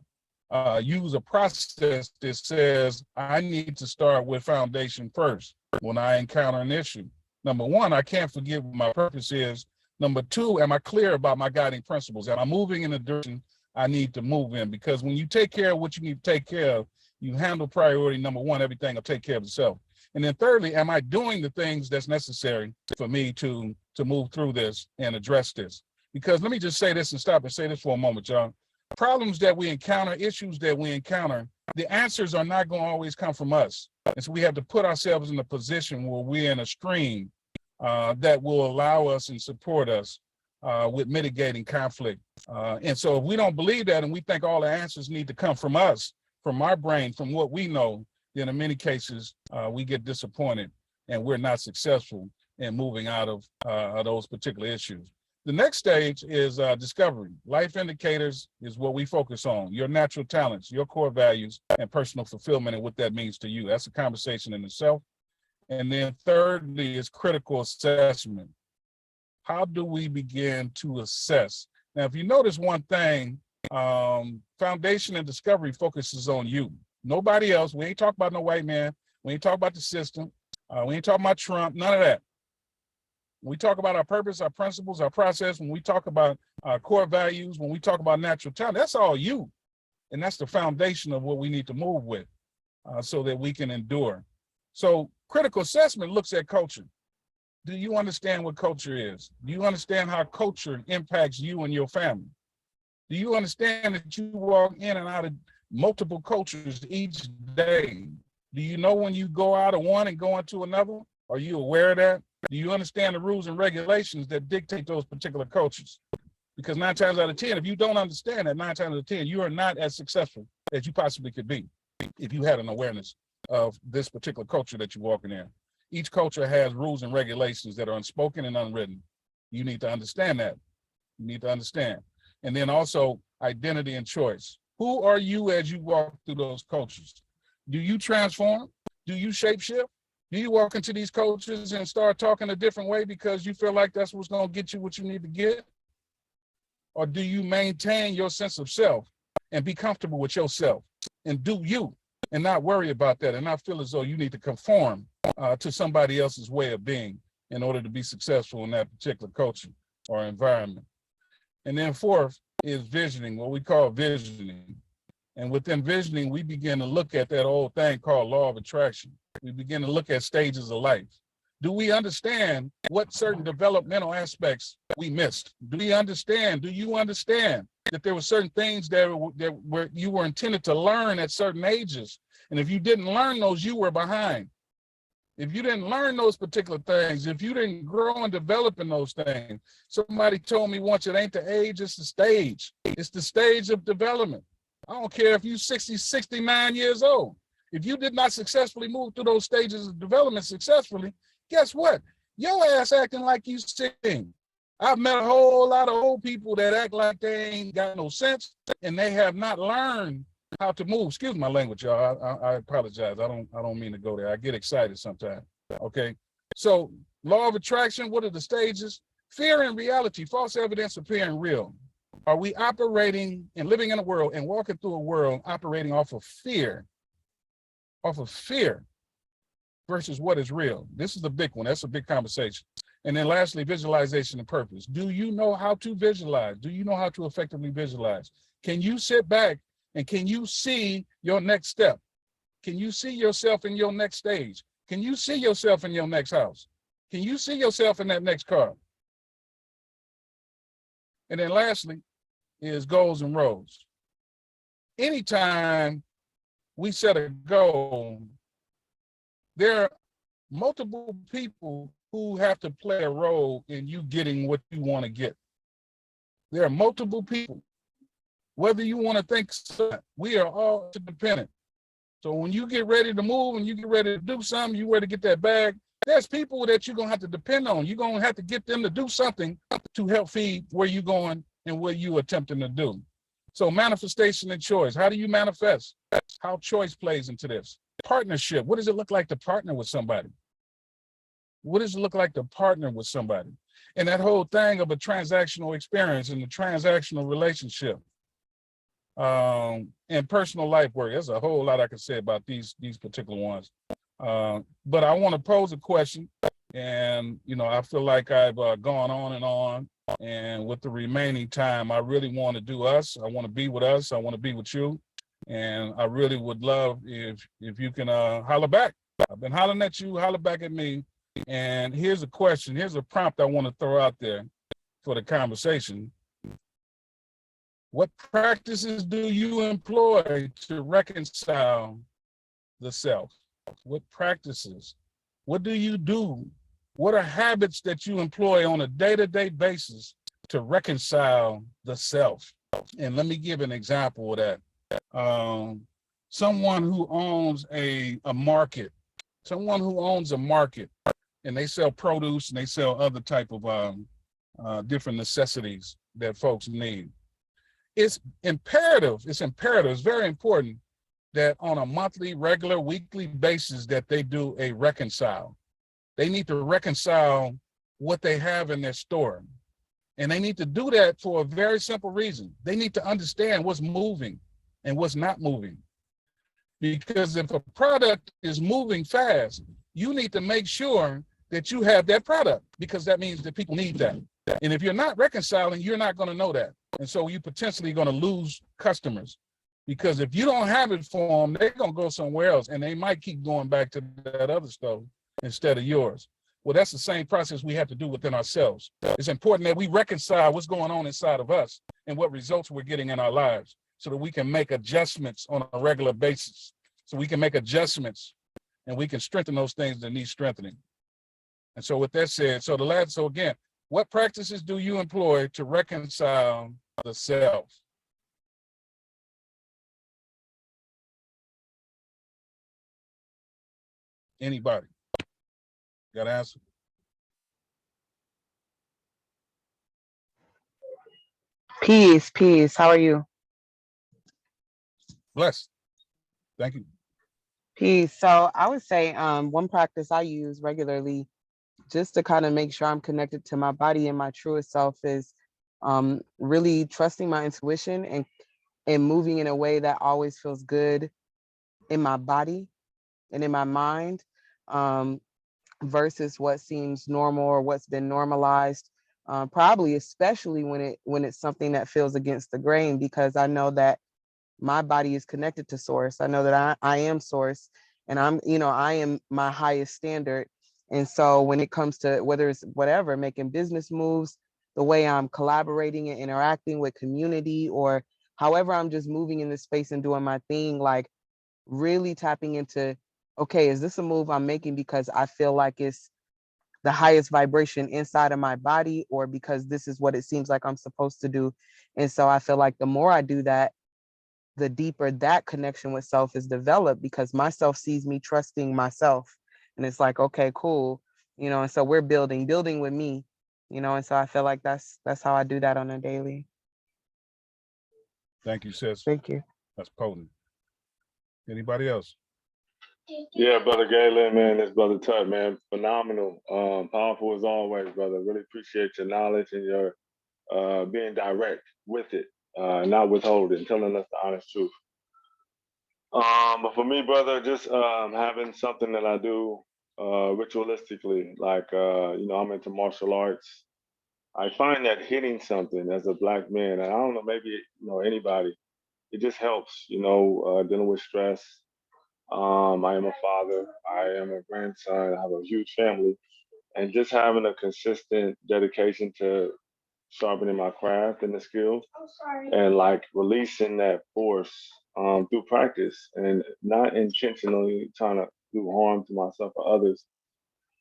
use a process that says, I need to start with foundation first when I encounter an issue. Number 1, I can't forget what my purpose is. Number 2, am I clear about my guiding principles? Am I moving in the direction I need to move in? Because when you take care of what you need to take care of, you handle priority number 1, everything will take care of itself. And then thirdly, am I doing the things that's necessary for me to move through this and address this? Because let me just say this and stop and say this for a moment, y'all. Problems that we encounter, issues that we encounter, the answers are not going to always come from us. And so we have to put ourselves in a position where we're in a stream that will allow us and support us with mitigating conflict. And so if we don't believe that and we think all the answers need to come from us, from our brain, from what we know, then in many cases we get disappointed and we're not successful in moving out of those particular issues. The next stage is discovery. Life indicators is what we focus on: your natural talents, your core values, and personal fulfillment, and what that means to you. That's a conversation in itself. And then thirdly is critical assessment. How do we begin to assess? Now, if you notice one thing, foundation and discovery focuses on you. Nobody else. We ain't talking about no white man. We ain't talking about the system. We ain't talking about Trump, none of that. When we talk about our purpose, our principles, our process, when we talk about our core values, when we talk about natural talent, that's all you. And that's the foundation of what we need to move with so that we can endure. So critical assessment looks at culture. Do you understand what culture is? Do you understand how culture impacts you and your family? Do you understand that you walk in and out of multiple cultures each day? Do you know when you go out of one and go into another? Are you aware of that? Do you understand the rules and regulations that dictate those particular cultures? Because 9 times out of 10, if you don't understand that, 9 times out of 10, you are not as successful as you possibly could be if you had an awareness of this particular culture that you're walking in. Each culture has rules and regulations that are unspoken and unwritten. You need to understand that. You need to understand. And then also identity and choice. Who are you as you walk through those cultures? Do you transform? Do you shapeshift? Do you walk into these cultures and start talking a different way because you feel like that's what's going to get you what you need to get? Or do you maintain your sense of self and be comfortable with yourself and do you and not worry about that and not feel as though you need to conform to somebody else's way of being in order to be successful in that particular culture or environment? And then fourth is visioning, what we call visioning. And within visioning, we begin to look at that old thing called law of attraction. We begin to look at stages of life. Do we understand what certain developmental aspects we missed? Do you understand that there were certain things that were you were intended to learn at certain ages? And if you didn't learn those, you were behind. If you didn't learn those particular things, if you didn't grow and develop in those things, somebody told me once, it ain't the age, it's the stage. It's the stage of development. I don't care if you're 60, 69 years old. If you did not successfully move through those stages of development successfully, guess what? Your ass acting like you sing. I've met a whole lot of old people that act like they ain't got no sense and they have not learned how to move. Excuse my language, y'all. I apologize. I don't mean to go there. I get excited sometimes. Okay. So law of attraction, what are the stages? Fear and reality, false evidence appearing real. Are we operating and living in a world and walking through a world operating off of fear versus what is real? This is the big one. That's a big conversation. And then lastly, visualization and purpose. Do you know how to visualize? Do you know how to effectively visualize? Can you sit back and can you see your next step? Can you see yourself in your next stage? Can you see yourself in your next house? Can you see yourself in that next car? And then lastly is goals and roles. Anytime we set a goal, there are multiple people who have to play a role in you getting what you want to get. There are multiple people. Whether you want to think so, we are all interdependent. So when you get ready to move and you get ready to do something, you ready to get that bag, there's people that you're going to have to depend on. You're going to have to get them to do something to help feed where you're going and what you're attempting to do. So manifestation and choice. How do you manifest? How choice plays into this. Partnership. What does it look like to partner with somebody? What does it look like to partner with somebody? And that whole thing of a transactional experience and the transactional relationship and personal life work. There's a whole lot I can say about these particular ones. But I want to pose a question, and I feel like I've gone on, and with the remaining time, I really want to do us. I want to be with us. I want to be with you, and I really would love if you can holler back. I've been hollering at you, holler back at me. And here's a question. Here's a prompt I want to throw out there for the conversation. What practices do you employ to reconcile the self? What practices? What do you do? What are habits that you employ on a day-to-day basis to reconcile the self? And let me give an example of that. Someone who owns a market, and they sell produce and they sell other type of different necessities that folks need. It's imperative, it's very important that on a monthly, regular, weekly basis that they do a reconcile. They need to reconcile what they have in their store. And they need to do that for a very simple reason. They need to understand what's moving and what's not moving. Because if a product is moving fast, you need to make sure that you have that product, because that means that people need that. And if you're not reconciling, you're not going to know that. And so you're potentially going to lose customers, because if you don't have it for them, they're going to go somewhere else and they might keep going back to that other stuff instead of yours. Well, that's the same process we have to do within ourselves. It's important that we reconcile what's going on inside of us and what results we're getting in our lives, so that we can make adjustments on a regular basis. So we can make adjustments and we can strengthen those things that need strengthening. And so with that said, so again, what practices do you employ to reconcile the self? Anybody? Got an answer? Peace, peace. How are you? Bless. Thank you. Peace. So I would say one practice I use regularly just to kind of make sure I'm connected to my body and my truest self is really trusting my intuition and moving in a way that always feels good in my body and in my mind, versus what seems normal or what's been normalized. Probably especially when it's something that feels against the grain, because I know that my body is connected to source. I know that I am source, and I am my highest standard. And so when it comes to whether it's whatever, making business moves, the way I'm collaborating and interacting with community, or however I'm just moving in this space and doing my thing, like really tapping into, okay, is this a move I'm making because I feel like it's the highest vibration inside of my body, or because this is what it seems like I'm supposed to do? And so I feel like the more I do that, the deeper that connection with self is developed, because myself sees me trusting myself. And it's like, okay, cool. And so we're building with me, and so I feel like that's how I do that on a daily. Thank you, sis. Thank you. That's potent. Anybody else? Yeah, brother Galen, man, this brother Tut, man, phenomenal, powerful as always, brother. Really appreciate your knowledge and your being direct with it, not withholding, telling us the honest truth. But for me, brother, just having something that I do ritualistically, like I'm into martial arts. I find that hitting something as a black man, and I don't know, maybe anybody, it just helps, dealing with stress. I am a father. I am a grandson. I have a huge family, and just having a consistent dedication to sharpening my craft and the skill, and like releasing that force through practice, and not intentionally trying to do harm to myself or others,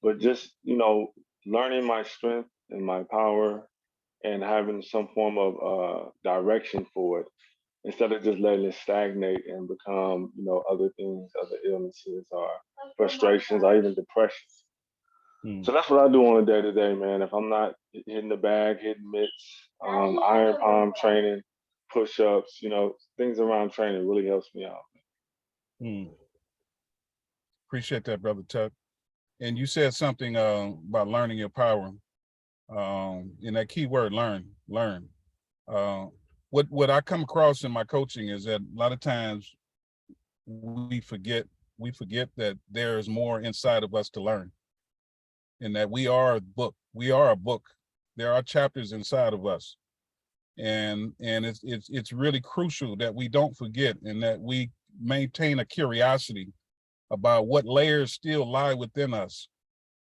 but just learning my strength and my power, and having some form of direction for it, instead of just letting it stagnate and become, other things, other illnesses or frustrations or even depression. So that's what I do on a day to day, man. If I'm not hitting the bag, hitting mitts, iron palm training, push ups, things around training really helps me out. Appreciate that, brother Tuck. And you said something about learning your power. And that key word, learn. What I come across in my coaching is that a lot of times we forget that there is more inside of us to learn, and that we are a book. We are a book. There are chapters inside of us, and it's really crucial that we don't forget, and that we maintain a curiosity about what layers still lie within us,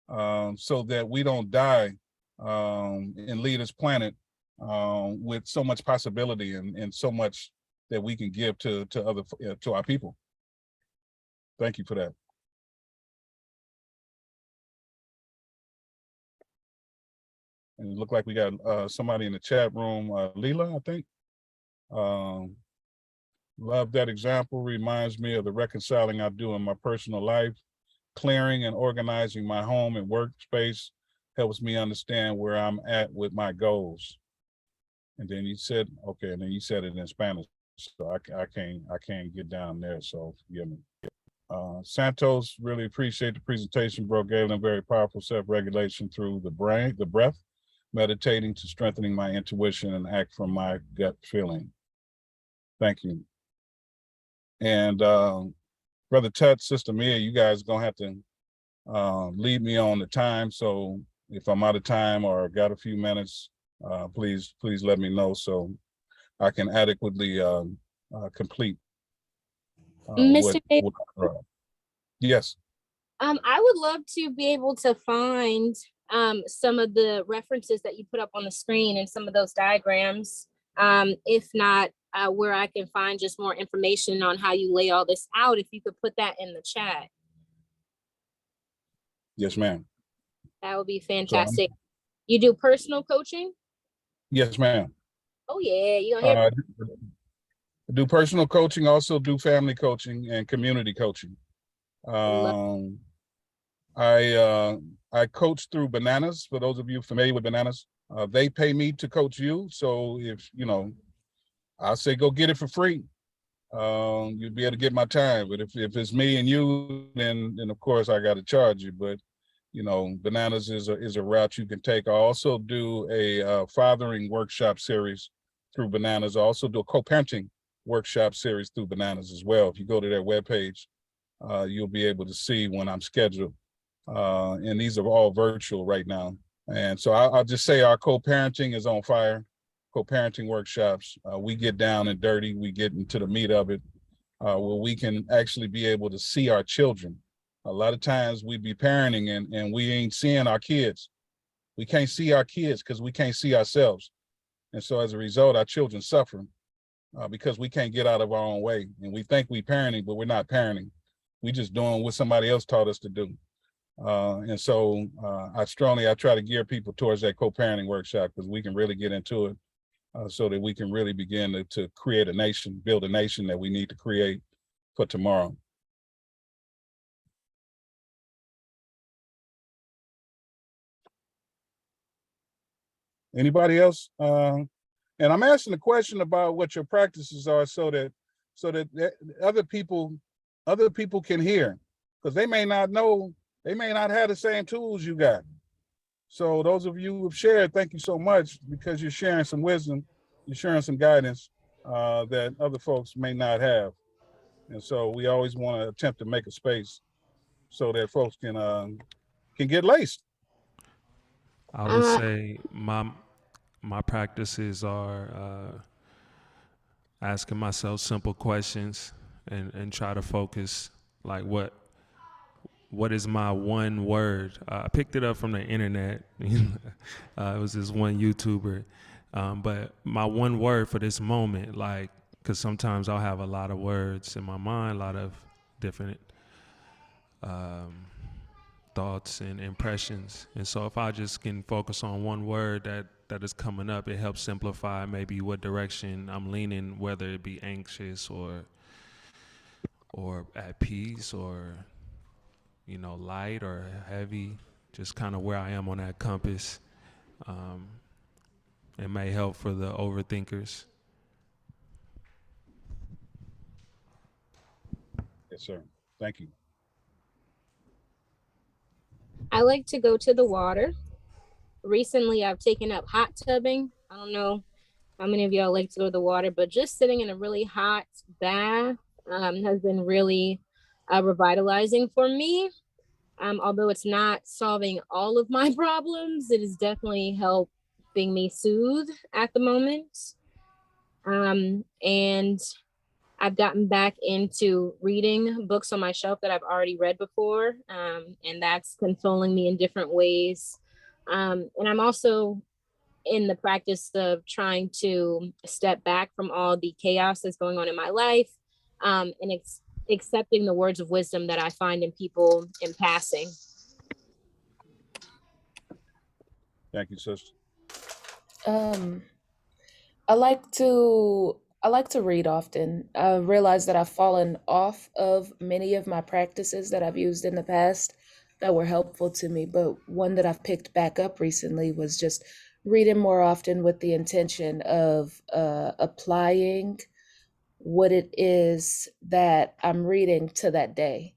so that we don't die and leave this planet with so much possibility and so much that we can give to our people. Thank you for that. And it looked like we got somebody in the chat room, Leela, I think. Love that example. Reminds me of the reconciling I do in my personal life. Clearing and organizing my home and workspace helps me understand where I'm at with my goals. And then you said, okay, and then you said it in Spanish, so I can't get down there, so forgive me. Santos, really appreciate the presentation, bro. Gave them very powerful self-regulation through the breath, meditating to strengthening my intuition and act from my gut feeling. Thank you. And Brother Tut, Sister Mia, you guys gonna have to lead me on the time. So if I'm out of time or got a few minutes, please let me know so I can adequately complete. Mr. Yes. I would love to be able to find some of the references that you put up on the screen and some of those diagrams. If not, where I can find just more information on how you lay all this out, if you could put that in the chat. Yes, ma'am. That would be fantastic. You do personal coaching? Yes, ma'am. Oh yeah, you gonna hear? Do personal coaching, also do family coaching and community coaching. I coach through Bananas. For those of you familiar with Bananas, They pay me to coach you. So if, I say go get it for free. You'll be able to get my time. But if it's me and you, then of course I got to charge you. But Bananas is a route you can take. I also do a fathering workshop series through Bananas. I also do a co-parenting workshop series through Bananas as well. If you go to their webpage, you'll be able to see when I'm scheduled. And these are all virtual right now. And so I'll just say our co-parenting is on fire. Co-parenting workshops, we get down and dirty. We get into the meat of it, where we can actually be able to see our children. A lot of times we be parenting and we ain't seeing our kids. We can't see our kids because we can't see ourselves. And so as a result, our children suffer because we can't get out of our own way. And we think we parenting, but we're not parenting. We just doing what somebody else taught us to do. And so I try to gear people towards that co-parenting workshop because we can really get into it so that we can really begin to create a nation, build a nation that we need to create for tomorrow. Anybody else? And I'm asking the question about what your practices are so that other people can hear, because they may not know, they may not have the same tools you got. So those of you who've shared, thank you so much, because you're sharing some wisdom, you're sharing some guidance that other folks may not have. And so we always want to attempt to make a space so that folks can get laced. I would say my practices are asking myself simple questions and try to focus, like what is my one word? I picked it up from the internet. It was this one YouTuber, but my one word for this moment, like, because sometimes I'll have a lot of words in my mind, a lot of different thoughts and impressions. And so if I just can focus on one word that is coming up, it helps simplify maybe what direction I'm leaning, whether it be anxious or at peace or, light or heavy, just kind of where I am on that compass. It may help for the overthinkers. Yes, sir. Thank you. I like to go to the water. Recently, I've taken up hot tubbing. I don't know how many of y'all like to go to the water, but just sitting in a really hot bath has been really revitalizing for me. Although it's not solving all of my problems, it is definitely helping me soothe at the moment. And I've gotten back into reading books on my shelf that I've already read before, and that's consoling me in different ways. And I'm also in the practice of trying to step back from all the chaos that's going on in my life, and accepting the words of wisdom that I find in people in passing. Thank you, sister. I like to read often. I realize that I've fallen off of many of my practices that I've used in the past that were helpful to me, but one that I've picked back up recently was just reading more often with the intention of applying what it is that I'm reading to that day.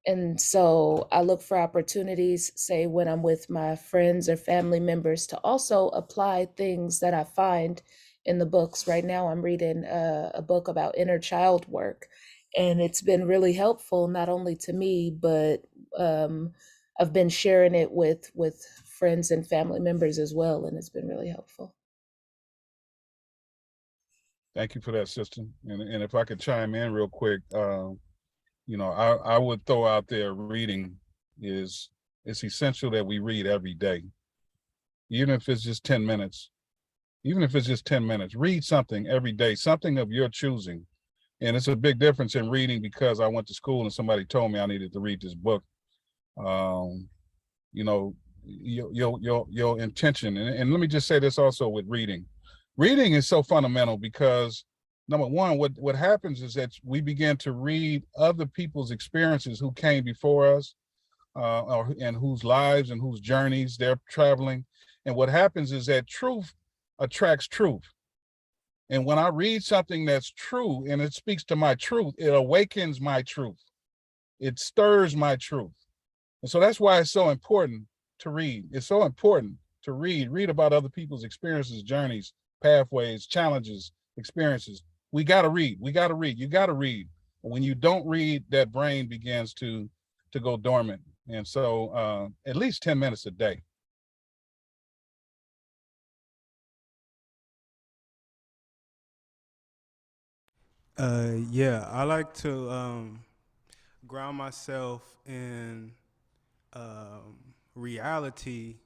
And so I look for opportunities, say when I'm with my friends or family members, to also apply things that I find in the books. Right now, I'm reading a book about inner child work, and it's been really helpful, not only to me, but I've been sharing it with friends and family members as well, and it's been really helpful. Thank you for that, sister. And if I could chime in real quick, I would throw out there reading it's essential that we read every day. Even if it's just 10 minutes, read something every day, something of your choosing. And it's a big difference in reading because I went to school and somebody told me I needed to read this book. Your intention. And let me just say this also with reading. Reading is so fundamental because number one, what happens is that we begin to read other people's experiences who came before us, and whose lives and whose journeys they're traveling. And what happens is that truth attracts truth. And when I read something that's true and it speaks to my truth, it awakens my truth. It stirs my truth. And so that's why it's so important to read. It's so important to read about other people's experiences, journeys, pathways, challenges, experiences. We got to read. You got to read. When you don't read, that brain begins to go dormant. And so at least 10 minutes a day. Yeah, I like to ground myself in reality,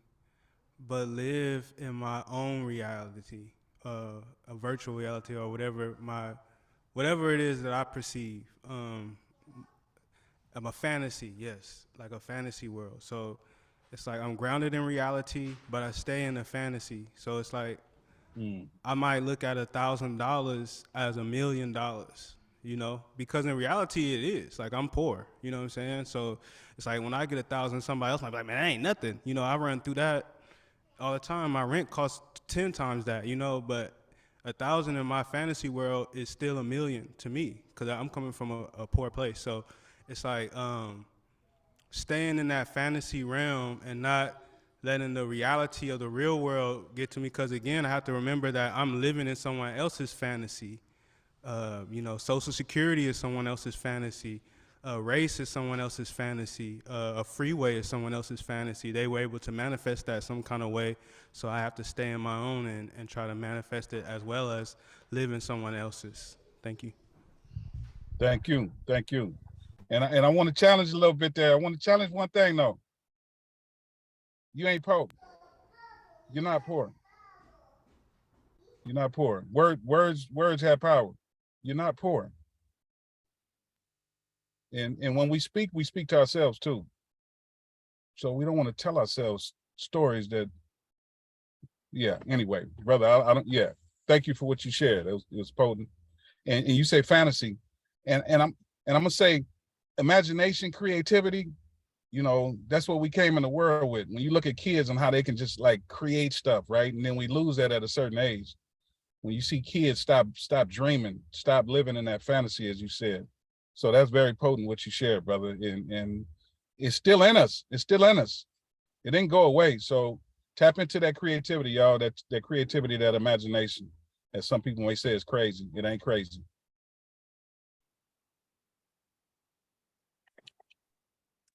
but live in my own reality, a virtual reality or whatever it is that I perceive. I'm a fantasy, yes, like a fantasy world. So it's like I'm grounded in reality, but I stay in the fantasy. So it's like I might look at $1,000 as $1,000,000, you know, because in reality it is. Like I'm poor, you know what I'm saying? So it's like when I get 1,000, somebody else might be like, man, that ain't nothing. You know, I run through that all the time. My rent costs 10 times that, you know, but 1,000 in my fantasy world is still $1,000,000 to me because I'm coming from a poor place. So it's like staying in that fantasy realm and not letting the reality of the real world get to me. Because again, I have to remember that I'm living in someone else's fantasy. You know, Social Security is someone else's fantasy. Race is someone else's fantasy. A freeway is someone else's fantasy. They were able to manifest that some kind of way. So I have to stay in my own and try to manifest it as well as live in someone else's. Thank you. Thank you. Thank you. And I want to challenge a little bit there. I want to challenge one thing though. You ain't poor. You're not poor. You're not poor. Words have power. You're not poor. And when we speak to ourselves too. So we don't want to tell ourselves stories that, yeah. Anyway, brother, I don't. Yeah. Thank you for what you shared. It was potent. And you say fantasy, and I'm gonna say, imagination, creativity. You know, that's what we came in the world with. When you look at kids and how they can just like create stuff, right? And then we lose that at a certain age. When you see kids stop dreaming, stop living in that fantasy, as you said. So that's very potent what you shared, brother. And it's still in us. It's still in us. It didn't go away. So tap into that creativity, y'all. That creativity, that imagination. As some people may say, is crazy. It ain't crazy.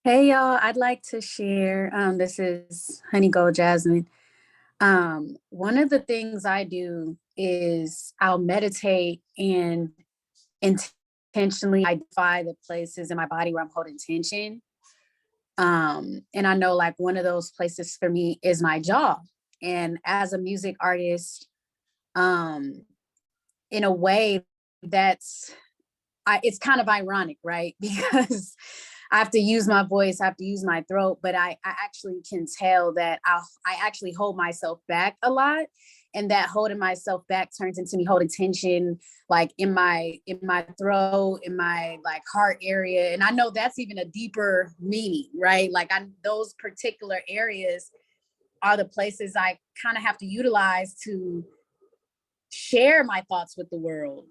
Hey y'all, I'd like to share. This is Honey Gold Jasmine. One of the things I do is I'll meditate and intentionally identify the places in my body where I'm holding tension. And I know like one of those places for me is my jaw. And as a music artist, in a way that's it's kind of ironic, right? Because I have to use my voice, I have to use my throat, but I actually can tell that I actually hold myself back a lot. And that holding myself back turns into me holding tension, like in my throat, in my like heart area. And I know that's even a deeper meaning, right? Like those particular areas are the places I kind of have to utilize to share my thoughts with the world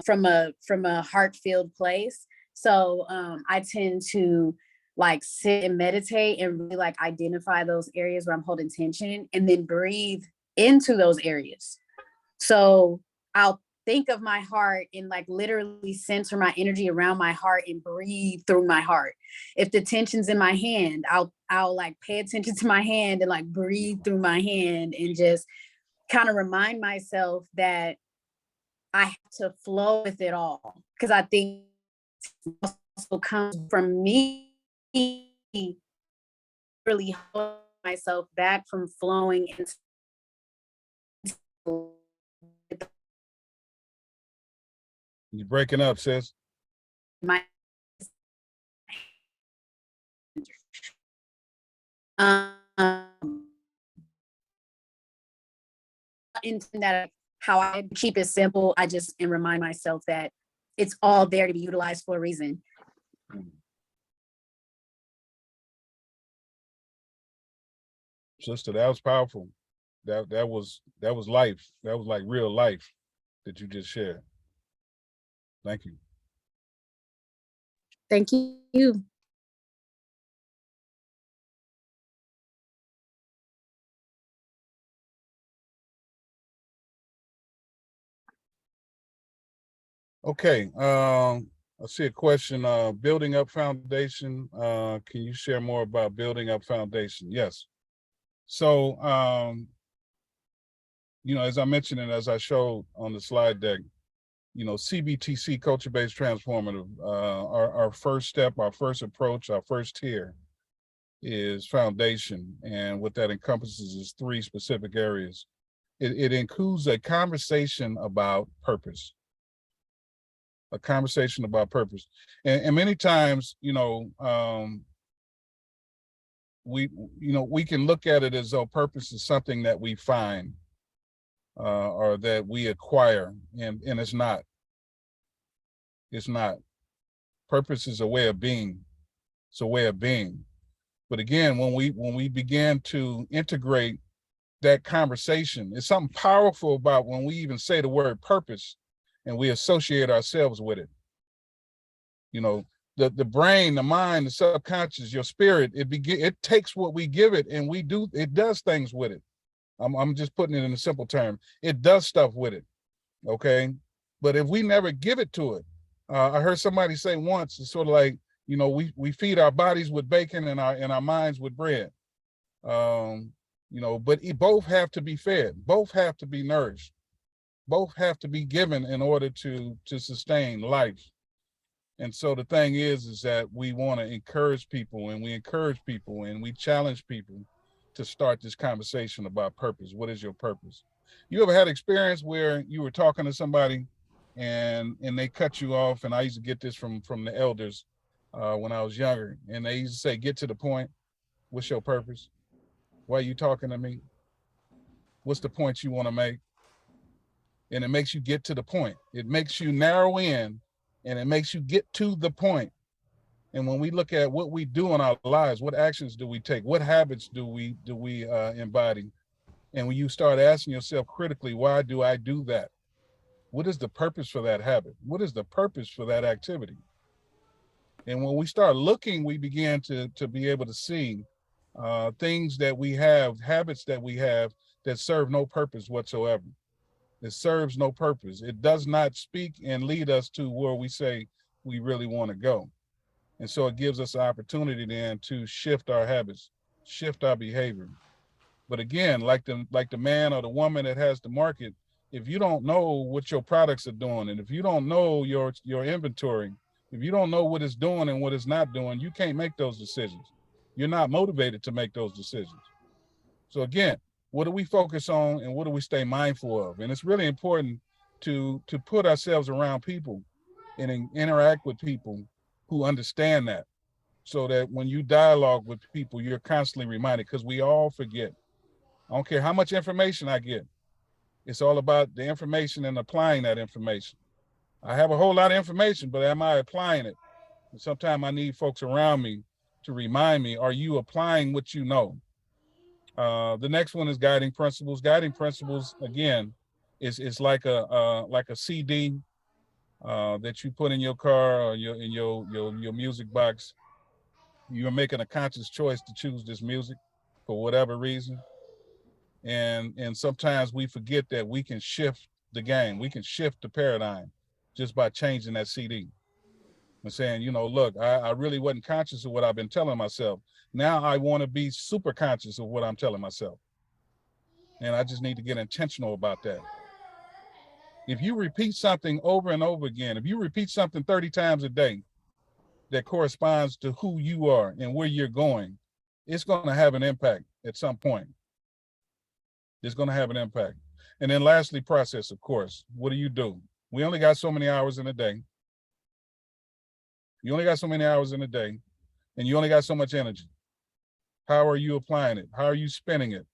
from a heart-filled place. So I tend to like sit and meditate and really like identify those areas where I'm holding tension and then breathe into those areas. So I'll think of my heart and like literally center my energy around my heart and breathe through my heart. If the tension's in my hand, I'll like pay attention to my hand and like breathe through my hand and just kind of remind myself that I have to flow with it all. Because I think also comes from me really holding myself back from flowing into You're breaking up, sis. my into that how I keep it simple. I just and remind myself that it's all there to be utilized for a reason. Sister, that was powerful. That was life. That was like real life that you just shared. Thank you. Thank you. Okay. I see a question. Building up foundation. Can you share more about building up foundation? Yes. So, as I mentioned and as I showed on the slide deck, CBTC, culture-based transformative, our first step, our first approach, our first tier is foundation. And what that encompasses is 3 specific areas. It includes a conversation about purpose. A conversation about purpose. And many times, we can look at it as though purpose is something that we find or that we acquire, and it's not. It's not. Purpose is a way of being. It's a way of being. But again, when we begin to integrate that conversation, it's something powerful about when we even say the word purpose and we associate ourselves with it. The brain, the mind, the subconscious, your spirit, it takes what we give it and it does things with it. I'm just putting it in a simple term. It does stuff with it. Okay. But if we never give it to it, I heard somebody say once, it's sort of like, we feed our bodies with bacon and our minds with bread. But both have to be fed, both have to be nourished, both have to be given in order to sustain life. And so the thing is that we want to encourage people, and we challenge people to start this conversation about purpose. What is your purpose? You ever had experience where you were talking to somebody and they cut you off? And I used to get this from the elders when I was younger, and they used to say, "Get to the point. What's your purpose? Why are you talking to me? What's the point you want to make?" And it makes you get to the point. It makes you narrow in, and it makes you get to the point. And when we look at what we do in our lives, what actions do we take? What habits do we embody? And when you start asking yourself critically, why do I do that? What is the purpose for that habit? What is the purpose for that activity? And when we start looking, we begin to be able to see things that we have, habits that we have that serve no purpose whatsoever. It serves no purpose. It does not speak and lead us to where we say we really want to go. And so it gives us an opportunity then to shift our habits, shift our behavior. But again, like the man or the woman that has the market, if you don't know what your products are doing, and if you don't know your inventory, if you don't know what it's doing and what it's not doing, you can't make those decisions. You're not motivated to make those decisions. So again, what do we focus on and what do we stay mindful of? And it's really important to put ourselves around people and interact with people who understand that, so that when you dialogue with people, you're constantly reminded, because we all forget. I don't care how much information I get. It's all about the information and applying that information. I have a whole lot of information, but am I applying it? And sometimes I need folks around me to remind me, are you applying what you know? The next one is guiding principles. Guiding principles, again, is like a CD that you put in your car or in your music box. You're making a conscious choice to choose this music for whatever reason. And sometimes we forget that we can shift the game. We can shift the paradigm just by changing that CD and saying, look, I really wasn't conscious of what I've been telling myself. Now I want to be super conscious of what I'm telling myself. And I just need to get intentional about that. If you repeat something over and over again, if you repeat something 30 times a day that corresponds to who you are and where you're going, it's going to have an impact at some point. It's going to have an impact. And then lastly, process, of course. What do? We only got so many hours in a day. You only got so many hours in a day, and you only got so much energy. How are you applying it? How are you spending it?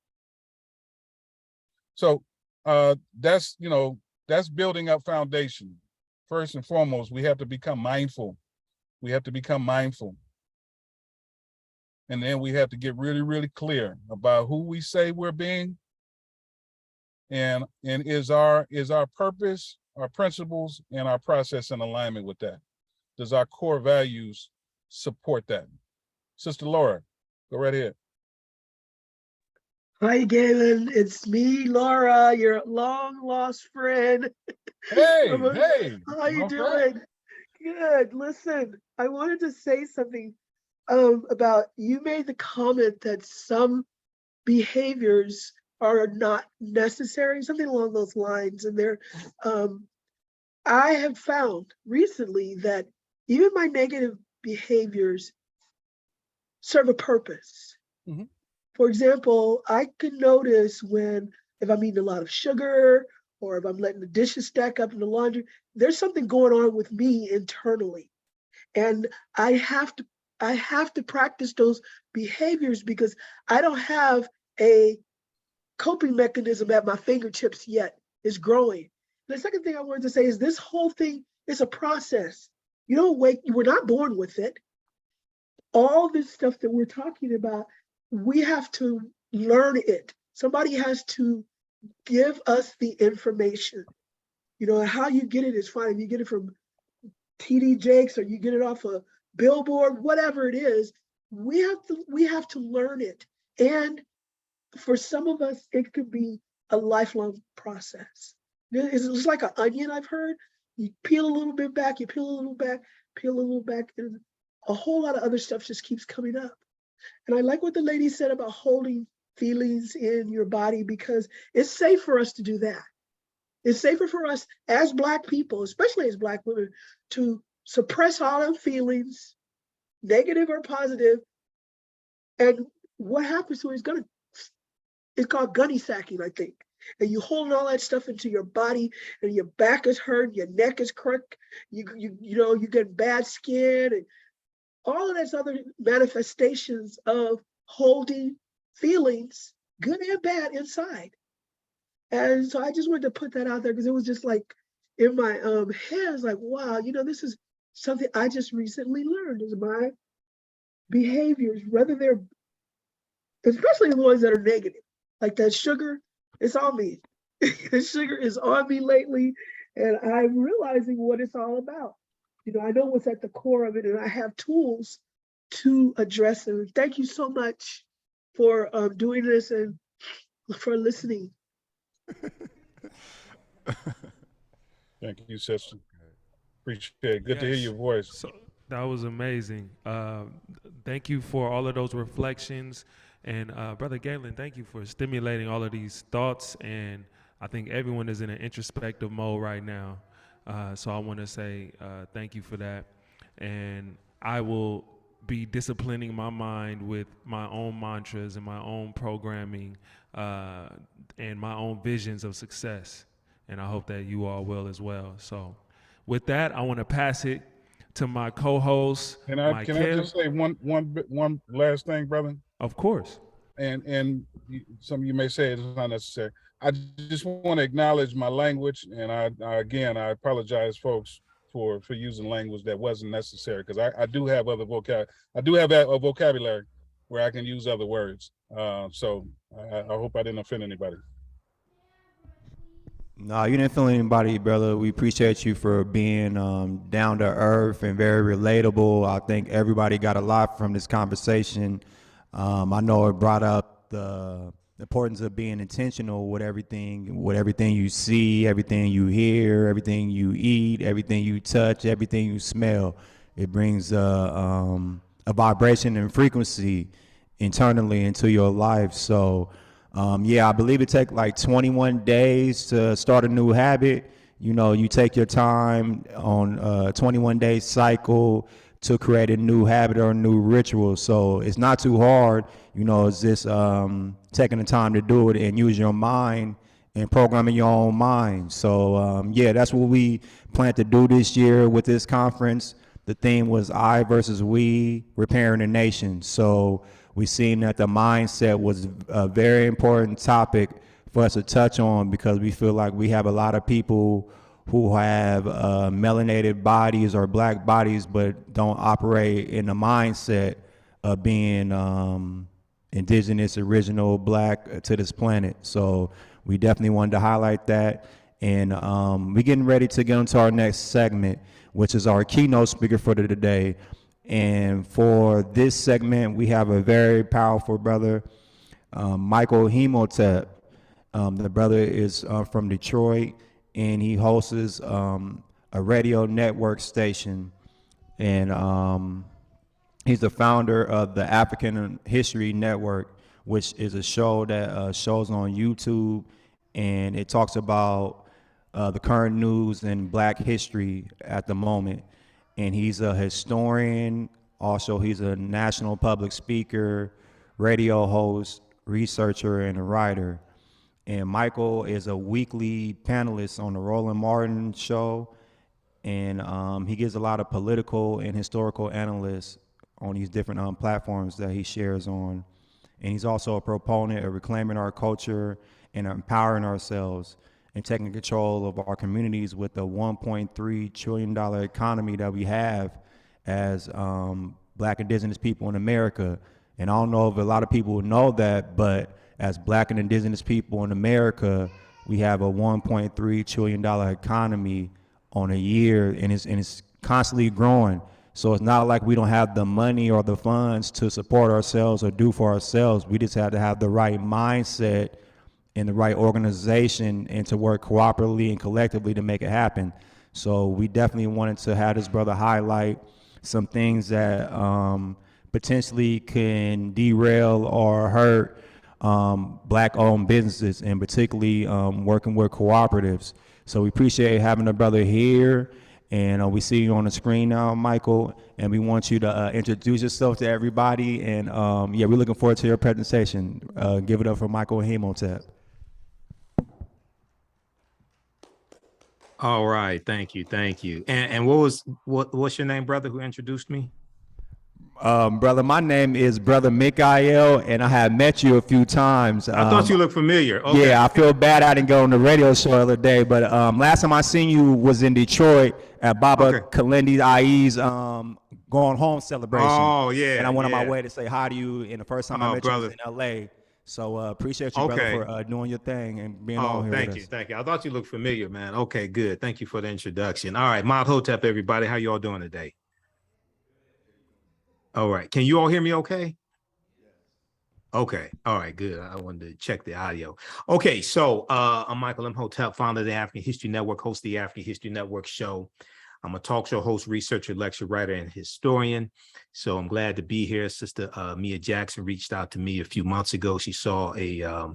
So that's building up foundation. First and foremost, we have to become mindful. We have to become mindful. And then we have to get really, really clear about who we say we're being And is our purpose, our principles, and our process in alignment with that? Does our core values support that? Sister Laura, go right ahead. Hi, Galen. It's me, Laura, your long lost friend. Hey, hey. How you doing? Good. Listen, I wanted to say something about, you made the comment that some behaviors are not necessary, something along those lines. And I have found recently that even my negative behaviors serve a purpose. Mm-hmm. For example, I can notice if I'm eating a lot of sugar or if I'm letting the dishes stack up in the laundry, there's something going on with me internally. And I have to practice those behaviors because I don't have a coping mechanism at my fingertips yet. It's growing. The second thing I wanted to say is this whole thing is a process. We're not born with it. All this stuff that we're talking about, we have to learn it. Somebody has to give us the information. How you get it is fine. If you get it from TD Jakes or you get it off a billboard, whatever it is, we have to learn it. And for some of us, it could be a lifelong process. It's like an onion, I've heard. You peel a little bit back, you peel a little back, peel a little back, and a whole lot of other stuff just keeps coming up. And I like what the lady said about holding feelings in your body, because it's safe for us to do that. It's safer for us as Black people, especially as Black women, to suppress all our feelings, negative or positive. And what happens to it is it's called gunny sacking, I think. And you holding all that stuff into your body, and your back is hurt, your neck is crooked, you get bad skin, and all of those other manifestations of holding feelings, good and bad, inside. And so I just wanted to put that out there because it was just like in my head, it's like, wow, this is something I just recently learned, is my behaviors, whether they're, especially the ones that are negative, like that sugar, it's on me. The sugar is on me lately, and I'm realizing what it's all about. I know what's at the core of it, and I have tools to address it. Thank you so much for doing this and for listening. Thank you, sister. Appreciate it. Good to hear your voice. So that was amazing. Thank you for all of those reflections. And Brother Galen, thank you for stimulating all of these thoughts. And I think everyone is in an introspective mode right now. So I want to say thank you for that. And I will be disciplining my mind with my own mantras and my own programming and my own visions of success. And I hope that you all will as well. So with that, I want to pass it to my co-host. Can I just say one last thing, brother? Of course. And some of you may say it's not necessary. I just want to acknowledge my language, and I apologize, folks, for using language that wasn't necessary, because I do have other vocabulary where I can use other words. So I hope I didn't offend anybody. No, you didn't feel anybody, brother. We appreciate you for being down to earth and very relatable. I think everybody got a lot from this conversation. I know it brought up the importance of being intentional with everything you see, everything you hear, everything you eat, everything you touch, everything you smell. It brings a vibration and frequency internally into your life. So I believe it takes like 21 days to start a new habit. You take your time on a 21-day cycle to create a new habit or a new ritual. So it's not too hard. It's just taking the time to do it and use your mind and programming your own mind. So that's what we plan to do this year with this conference. The theme was I versus we, repairing the nation. So we've seen that the mindset was a very important topic for us to touch on, because we feel like we have a lot of people who have melanated bodies or Black bodies but don't operate in the mindset of being indigenous, original Black to this planet. So we definitely wanted to highlight that. And we're getting ready to get into our next segment, which is our keynote speaker for today. And for this segment, we have a very powerful brother, Michael Hemotep. The brother is from Detroit, and he hosts a radio network station. And he's the founder of the African History Network, which is a show that shows on YouTube, and it talks about the current news and Black history at the moment. And he's a historian. Also, he's a national public speaker, radio host, researcher, and a writer. And Michael is a weekly panelist on the Roland Martin show. And he gives a lot of political and historical analysts on these different platforms that he shares on. And he's also a proponent of reclaiming our culture and empowering ourselves and taking control of our communities with the $1.3 trillion economy that we have as Black indigenous people in America. And I don't know if a lot of people know that, but as Black and indigenous people in America, we have a $1.3 trillion economy on a year, and it's constantly growing. So it's not like we don't have the money or the funds to support ourselves or do for ourselves. We just have to have the right mindset and the right organization and to work cooperatively and collectively to make it happen. So we definitely wanted to have this brother highlight some things that potentially can derail or hurt Black-owned businesses, and particularly working with cooperatives. So we appreciate having the brother here, and we see you on the screen now, Michael, and we want you to introduce yourself to everybody, and yeah, we're looking forward to your presentation. Give it up for Michael Hemotep. All right, thank you. And what's your name, brother, who introduced me? Brother, my name is Brother Mikael, and I have met you a few times. I thought you looked familiar. Okay. Yeah, I feel bad I didn't go on the radio show the other day, but last time I seen you was in Detroit at Baba Kalendi Ai's going home celebration. Oh, yeah. And I went on my way to say hi to you, and the first time I met brother. you was in LA. So appreciate you, brother, for doing your thing and being on here with us. Thank you. I thought you looked familiar, man. Okay, good. Thank you for the introduction. All right, Mod Hotep, everybody. How you all doing today? All right. Can you all hear me okay? Okay. All right, good. I wanted to check the audio. Okay, so I'm Michael M. Hotep, founder of the African History Network, host of the African History Network show. I'm a talk show host, researcher, lecturer, writer, and historian. So I'm glad to be here. Sister Mia Jackson reached out to me a few months ago. She saw a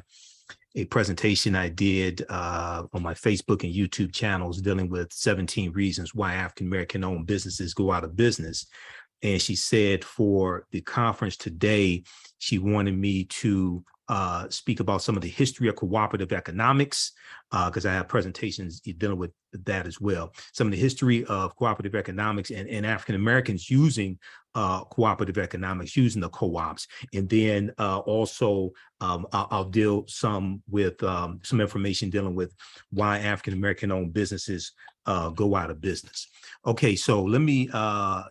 presentation I did on my Facebook and YouTube channels dealing with 17 reasons why African-American owned businesses go out of business. And she said for the conference today, she wanted me to speak about some of the history of cooperative economics, because I have presentations dealing with that as well. Some of the history of cooperative economics and African Americans using cooperative economics, using the co-ops. And then also I'll deal some with some information dealing with why African American owned businesses go out of business. Okay, so let me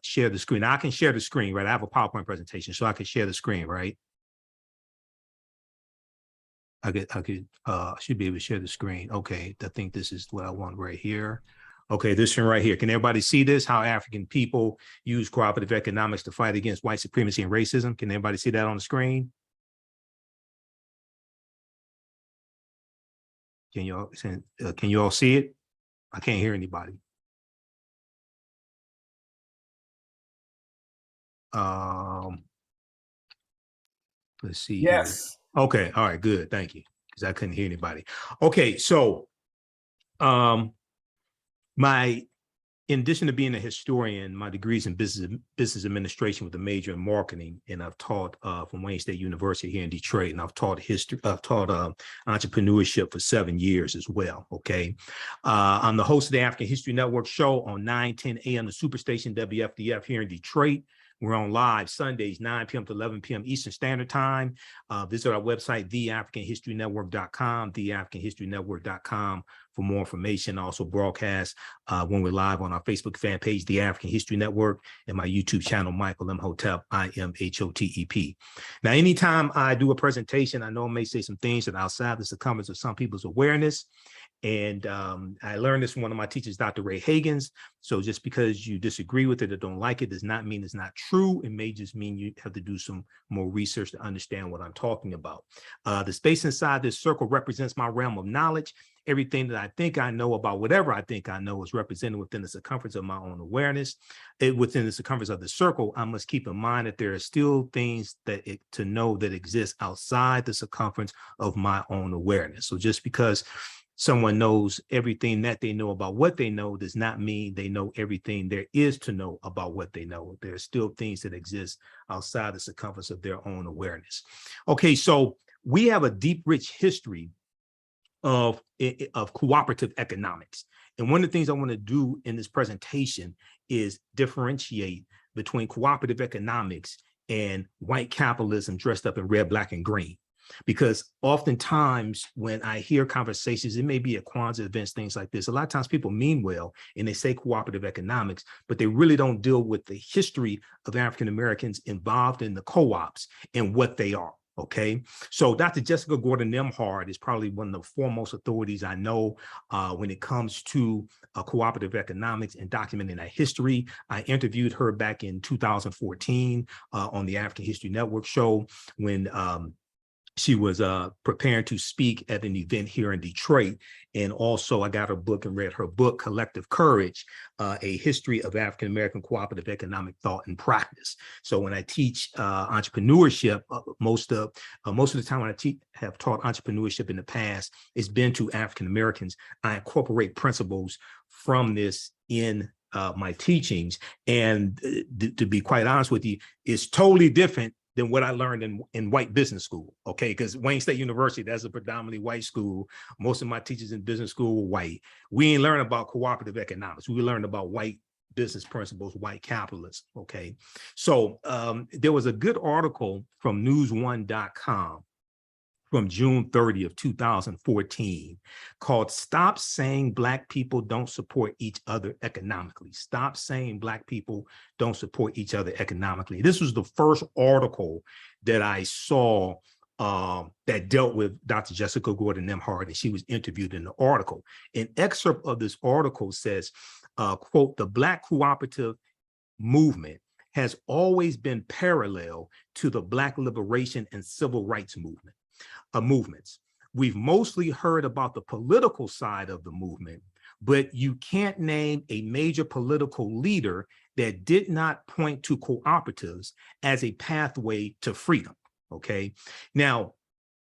share the screen. Now I can share the screen, right? I have a PowerPoint presentation, so I can share the screen, right? I should be able to share the screen. Okay, I think this is what I want right here. Okay, this one right here. Can everybody see this? How African people use cooperative economics to fight against white supremacy and racism. Can everybody see that on the screen? Can you all see it? I can't hear anybody. Let's see. Yes. Here. Okay. All right. Good. Thank you. Because I couldn't hear anybody. Okay. So, in addition to being a historian, my degree is in business administration with a major in marketing, and I've taught from Wayne State University here in Detroit, and I've taught entrepreneurship for 7 years as well. Okay, I'm the host of the African History Network show on 9:10 a.m. the Superstation WFDF here in Detroit, We're on live Sundays, 9 p.m. to 11 p.m. Eastern Standard Time. Visit our website, theafricanhistorynetwork.com, theafricanhistorynetwork.com for more information. Also broadcast when we're live on our Facebook fan page, The African History Network, and my YouTube channel, Michael M. Hotep, IMHOTEP. Now, anytime I do a presentation, I know I may say some things that are outside the circumference of some people's awareness. And I learned this from one of my teachers, Dr. Ray Hagins. So just because you disagree with it or don't like it does not mean it's not true. It may just mean you have to do some more research to understand what I'm talking about. The space inside this circle represents my realm of knowledge. Everything that I think I know about whatever I think I know is represented within the circumference of my own awareness. Within the circumference of the circle, I must keep in mind that there are still things to know that exist outside the circumference of my own awareness. So just because someone knows everything that they know about what they know does not mean they know everything there is to know about what they know. There are still things that exist outside the circumference of their own awareness. Okay, so we have a deep, rich history of cooperative economics. And one of the things I want to do in this presentation is differentiate between cooperative economics and white capitalism dressed up in red, black, and green. Because oftentimes when I hear conversations, it may be at Kwanzaa events, things like this, a lot of times people mean well and they say cooperative economics, but they really don't deal with the history of African Americans involved in the co-ops and what they are. Okay, so Dr. Jessica Gordon Nemhard is probably one of the foremost authorities I know when it comes to cooperative economics and documenting that history. I interviewed her back in 2014 on the African History Network show when she was preparing to speak at an event here in Detroit. And also I got her book and read her book, Collective Courage, A History of African-American Cooperative Economic Thought and Practice. So when I teach entrepreneurship, most of the time when I have taught entrepreneurship in the past, it's been to African-Americans. I incorporate principles from this in my teachings. And to be quite honest with you, it's totally different than what I learned in white business school, okay? Because Wayne State University, that's a predominantly white school. Most of my teachers in business school were white. We ain't learn about cooperative economics. We learned about white business principles, white capitalism, okay? So there was a good article from newsone.com from June 30 of 2014 called Stop Saying Black People Don't Support Each Other Economically. Stop saying Black people don't support each other economically. This was the first article that I saw that dealt with Dr. Jessica Gordon Nemhard, and she was interviewed in the article. An excerpt of this article says, quote, "The Black cooperative movement has always been parallel to the Black liberation and civil rights movements. We've mostly heard about the political side of the movement, but you can't name a major political leader that did not point to cooperatives as a pathway to freedom." Okay. Now,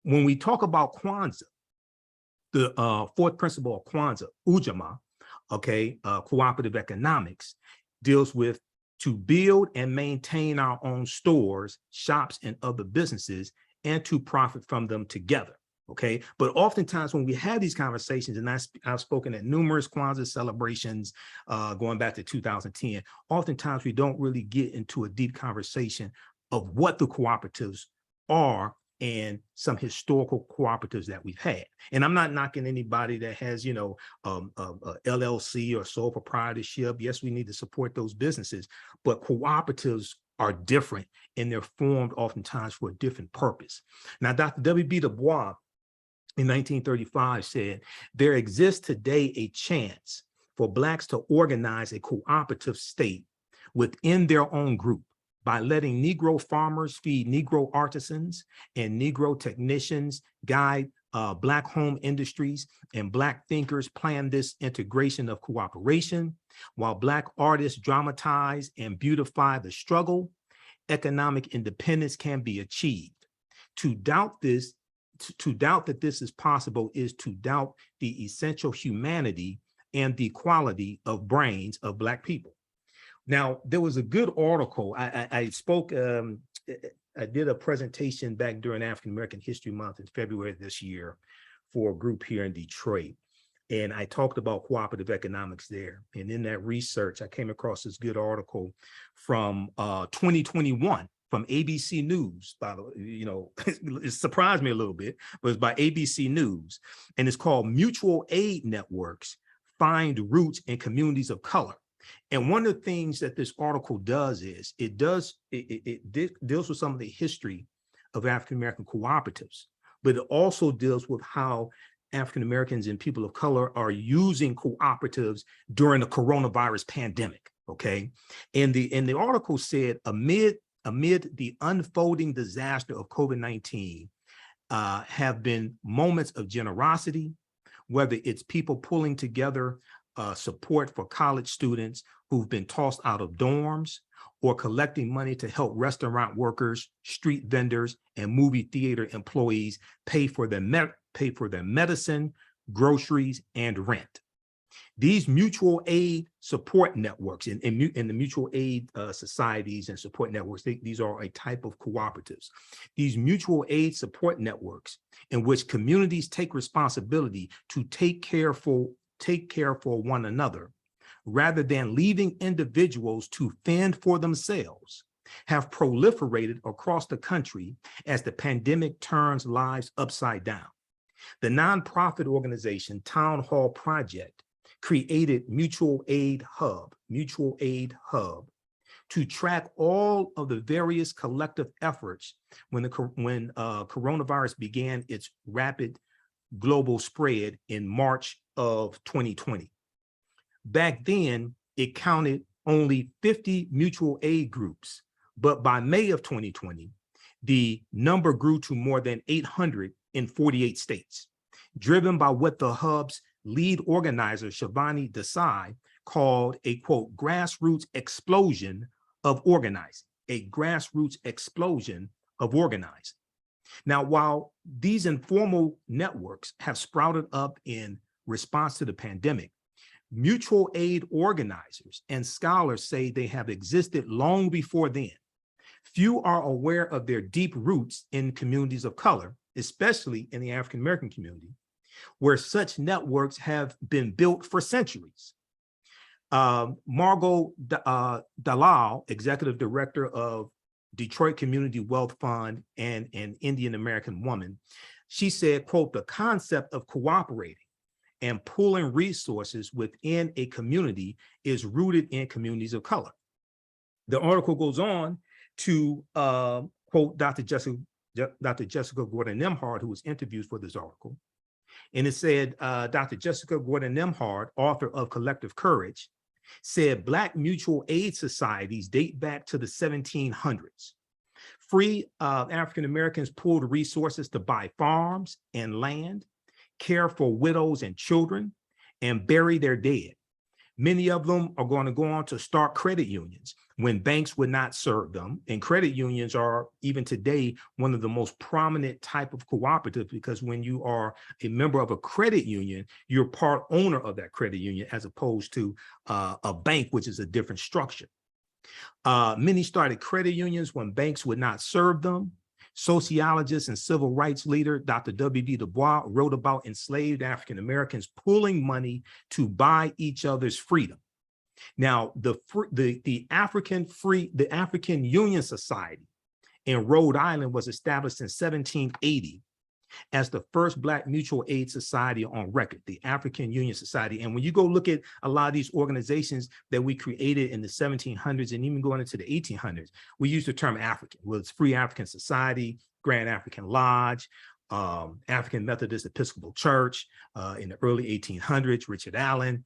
when we talk about Kwanzaa, the fourth principle of Kwanzaa, Ujamaa, okay, cooperative economics, deals with to build and maintain our own stores, shops, and other businesses, and to profit from them together, okay? But oftentimes when we have these conversations, and I've spoken at numerous Kwanzaa celebrations going back to 2010, oftentimes we don't really get into a deep conversation of what the cooperatives are and some historical cooperatives that we've had. And I'm not knocking anybody that has, you know, a LLC or sole proprietorship. Yes, we need to support those businesses, but cooperatives are different and they're formed oftentimes for a different purpose. Now, Dr. W.B. Du Bois in 1935 said, "There exists today a chance for Blacks to organize a cooperative state within their own group by letting Negro farmers feed Negro artisans and Negro technicians guide Black home industries, and Black thinkers plan this integration of cooperation, while Black artists dramatize and beautify the struggle, economic independence can be achieved. To doubt that this is possible is to doubt the essential humanity and the quality of brains of Black people." Now, there was a good article. I spoke, I did a presentation back during African American History Month in February this year for a group here in Detroit. And I talked about cooperative economics there. And in that research, I came across this good article from 2021 from ABC News. By the way, you know, it surprised me a little bit, but it's by ABC News. And it's called Mutual Aid Networks Find Roots in Communities of Color. And one of the things that this article does is it deals with some of the history of African-American cooperatives, but it also deals with how African-Americans and people of color are using cooperatives during the coronavirus pandemic, okay? And the article said, amid the unfolding disaster of COVID-19, have been moments of generosity, whether it's people pulling together support for college students who've been tossed out of dorms, or collecting money to help restaurant workers, street vendors, and movie theater employees pay for their medicine, groceries, and rent. These mutual aid support networks and the mutual aid societies and support networks, these are a type of cooperatives. These mutual aid support networks in which communities take responsibility to take care for one another, rather than leaving individuals to fend for themselves, have proliferated across the country as the pandemic turns lives upside down. The nonprofit organization Town Hall Project created Mutual Aid Hub, to track all of the various collective efforts when coronavirus began its rapid global spread in March of 2020. Back then, it counted only 50 mutual aid groups, but by May of 2020, the number grew to more than 800 in 48 states, driven by what the hub's lead organizer, Shivani Desai, called a, quote, grassroots explosion of organizing, a grassroots explosion of organizing. Now, while these informal networks have sprouted up in response to the pandemic, mutual aid organizers and scholars say they have existed long before then. Few are aware of their deep roots in communities of color, especially in the African-American community, where such networks have been built for centuries. Margot Dalal, executive director of Detroit Community Wealth Fund and an Indian American woman, she said, quote, the concept of cooperating and pooling resources within a community is rooted in communities of color. The article goes on to quote Dr. Jessica Gordon-Nemhard, who was interviewed for this article. And it said, Dr. Jessica Gordon-Nemhard, author of Collective Courage, said Black mutual aid societies date back to the 1700s. Free African Americans pooled resources to buy farms and land, care for widows and children, and bury their dead. Many of them are going to go on to start credit unions when banks would not serve them. And credit unions are, even today, one of the most prominent type of cooperative, because when you are a member of a credit union, you're part owner of that credit union, as opposed to a bank, which is a different structure. Many started credit unions when banks would not serve them. Sociologist and civil rights leader Dr. W.B. Du Bois wrote about enslaved African Americans pooling money to buy each other's freedom. Now, the African Union Society in Rhode Island was established in 1780 as the first Black mutual aid society on record, the African Union Society. And when you go look at a lot of these organizations that we created in the 1700s and even going into the 1800s, we use the term African. Well, it's Free African Society, Grand African Lodge, African Methodist Episcopal Church in the early 1800s, Richard Allen.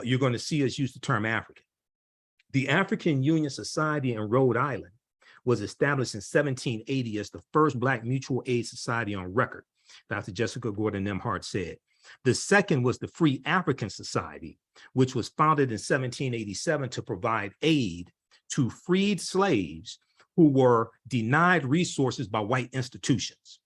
You're going to see us use the term African. The African Union Society in Rhode Island was established in 1780 as the first Black mutual aid society on record, Dr. Jessica Gordon-Nemhard said. The second was the Free African Society, which was founded in 1787 to provide aid to freed slaves who were denied resources by white institutions.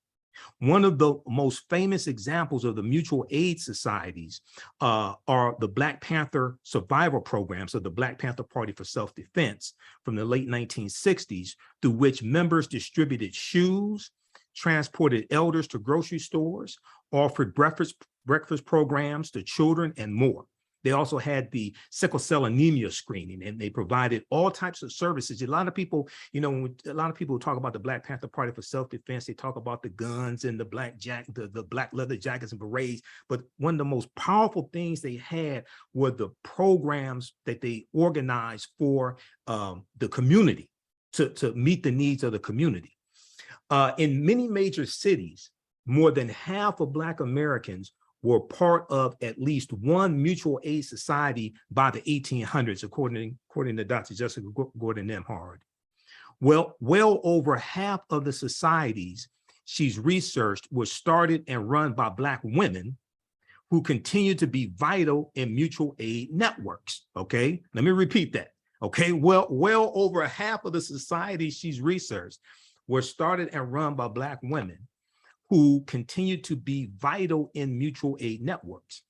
One of the most famous examples of the mutual aid societies are the Black Panther survival programs of the Black Panther Party for Self-Defense from the late 1960s, through which members distributed shoes, transported elders to grocery stores, offered breakfast programs to children, and more. They also had the sickle cell anemia screening, and they provided all types of services. A lot of people, you know, when a lot of people talk about the Black Panther Party for self-defense, they talk about the guns and the the black leather jackets and berets. But one of the most powerful things they had were the programs that they organized for the community to meet the needs of the community. In many major cities, more than half of Black Americans were part of at least one mutual aid society by the 1800s, according to Dr. Jessica Gordon Nemhard. Well over half of the societies she's researched were started and run by Black women who continue to be vital in mutual aid networks. Okay, let me repeat that. Okay, well over half of the societies she's researched were started and run by Black women who continue to be vital in mutual aid networks.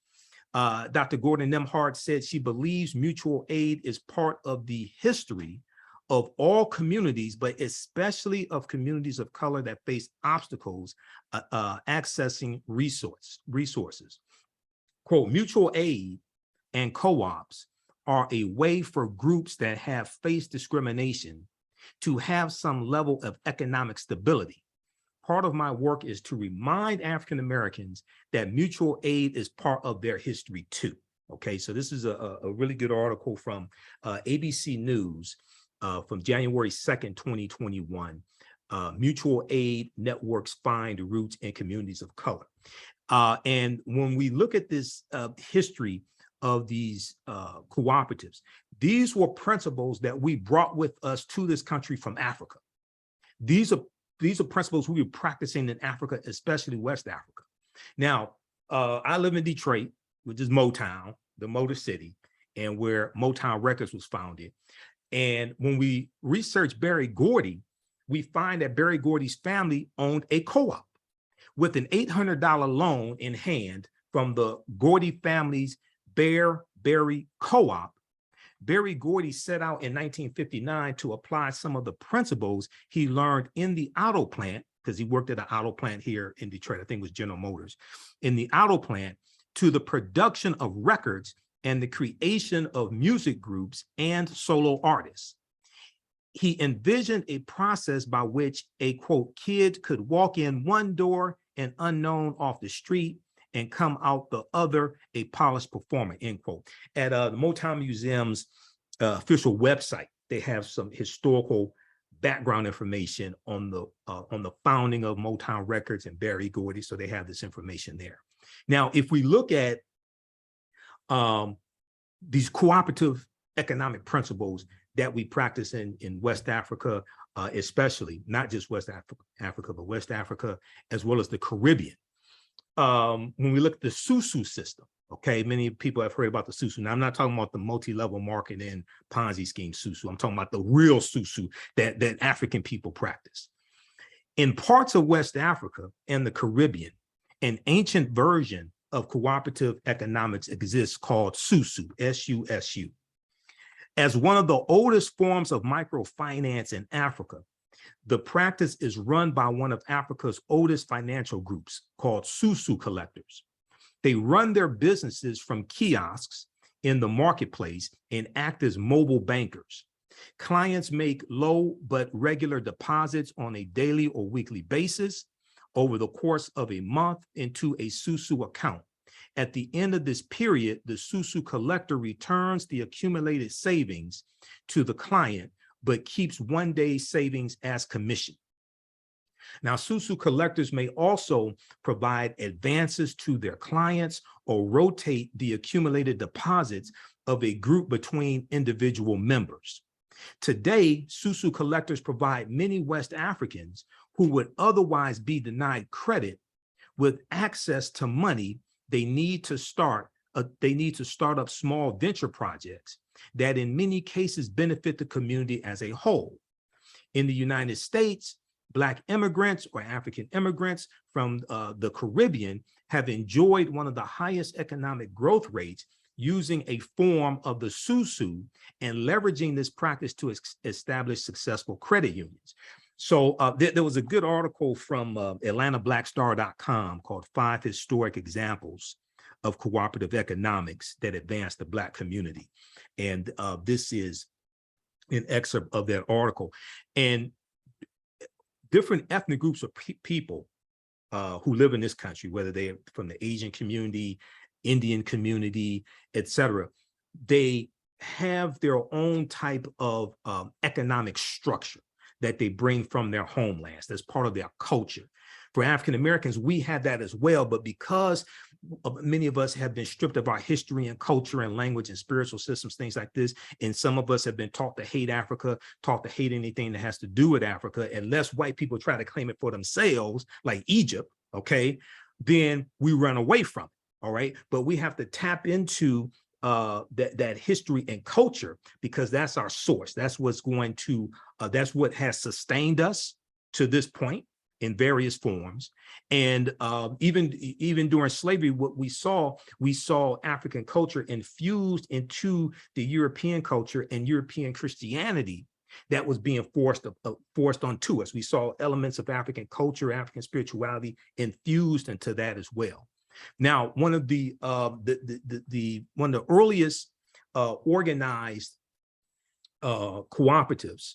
Dr. Gordon Nemhard said she believes mutual aid is part of the history of all communities, but especially of communities of color that face obstacles accessing resources. Quote, mutual aid and co-ops are a way for groups that have faced discrimination to have some level of economic stability. Part of my work is to remind African Americans that mutual aid is part of their history too. Okay, so this is a really good article from ABC News from January 2nd, 2021. Mutual aid networks find roots in communities of color. And when we look at this history of these cooperatives, these were principles that we brought with us to this country from Africa. These are principles we were practicing in Africa, especially West Africa. Now, I live in Detroit, which is Motown, the Motor City, and where Motown Records was founded. And when we research Berry Gordy, we find that Berry Gordy's family owned a co-op with an $800 loan in hand from the Gordy family's Berry Co-op. Berry Gordy set out in 1959 to apply some of the principles he learned in the auto plant, because he worked at an auto plant here in Detroit, I think it was General Motors, in the auto plant, to the production of records and the creation of music groups and solo artists. He envisioned a process by which a, quote, kid could walk in one door an unknown off the street and come out the other a polished performer, end quote. At the Motown Museum's official website, they have some historical background information on the founding of Motown Records and Berry Gordy, so they have this information there. Now, if we look at these cooperative economic principles that we practice in West Africa, especially, not just West Africa, but West Africa, as well as the Caribbean. When we look at the SUSU system, okay, many people have heard about the SUSU. Now, I'm not talking about the multi-level marketing Ponzi scheme SUSU. I'm talking about the real SUSU that African people practice. In parts of West Africa and the Caribbean, an ancient version of cooperative economics exists called SUSU, S-U-S-U. As one of the oldest forms of microfinance in Africa, the practice is run by one of Africa's oldest financial groups called SUSU collectors. They run their businesses from kiosks in the marketplace and act as mobile bankers. Clients make low but regular deposits on a daily or weekly basis over the course of a month into a SUSU account. At the end of this period, the SUSU collector returns the accumulated savings to the client, but keeps one day's savings as commission. Now, SUSU collectors may also provide advances to their clients or rotate the accumulated deposits of a group between individual members. Today, SUSU collectors provide many West Africans who would otherwise be denied credit with access to money they need to start up small venture projects that in many cases benefit the community as a whole. In the United States, Black immigrants or African immigrants from the Caribbean have enjoyed one of the highest economic growth rates using a form of the SUSU and leveraging this practice to establish successful credit unions. So there was a good article from AtlantaBlackStar.com called 5 Historic Examples of cooperative economics that advanced the Black community. And this is an excerpt of that article. And different ethnic groups of people who live in this country, whether they're from the Asian community, Indian community, etc., they have their own type of economic structure that they bring from their homelands. That's part of their culture. For African Americans, we have that as well, but because many of us have been stripped of our history and culture and language and spiritual systems, things like this, and some of us have been taught to hate Africa, taught to hate anything that has to do with Africa, unless white people try to claim it for themselves, like Egypt, okay, then we run away from it, all right? But we have to tap into that history and culture, because that's our source. That's what's going to, that's what has sustained us to this point in various forms. And even during slavery, what we saw African culture infused into the European culture and European Christianity that was being forced onto us. We saw elements of African culture, African spirituality infused into that as well. Now, one of the earliest organized cooperatives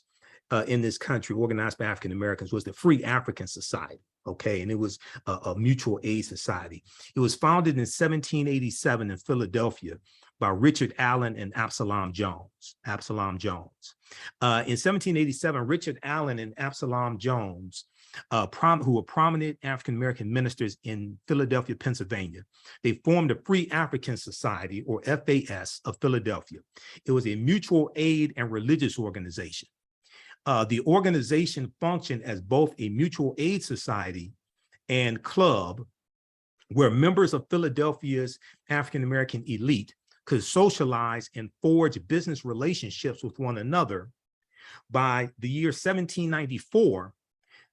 in this country, organized by African Americans, was the Free African Society. Okay, and it was a mutual aid society. It was founded in 1787 in Philadelphia by Richard Allen and Absalom Jones. In 1787, Richard Allen and Absalom Jones, who were prominent African-American ministers in Philadelphia, Pennsylvania, they formed the Free African Society, or FAS, of Philadelphia. It was a mutual aid and religious organization. The organization functioned as both a mutual aid society and club, where members of Philadelphia's African-American elite could socialize and forge business relationships with one another. By the year 1794,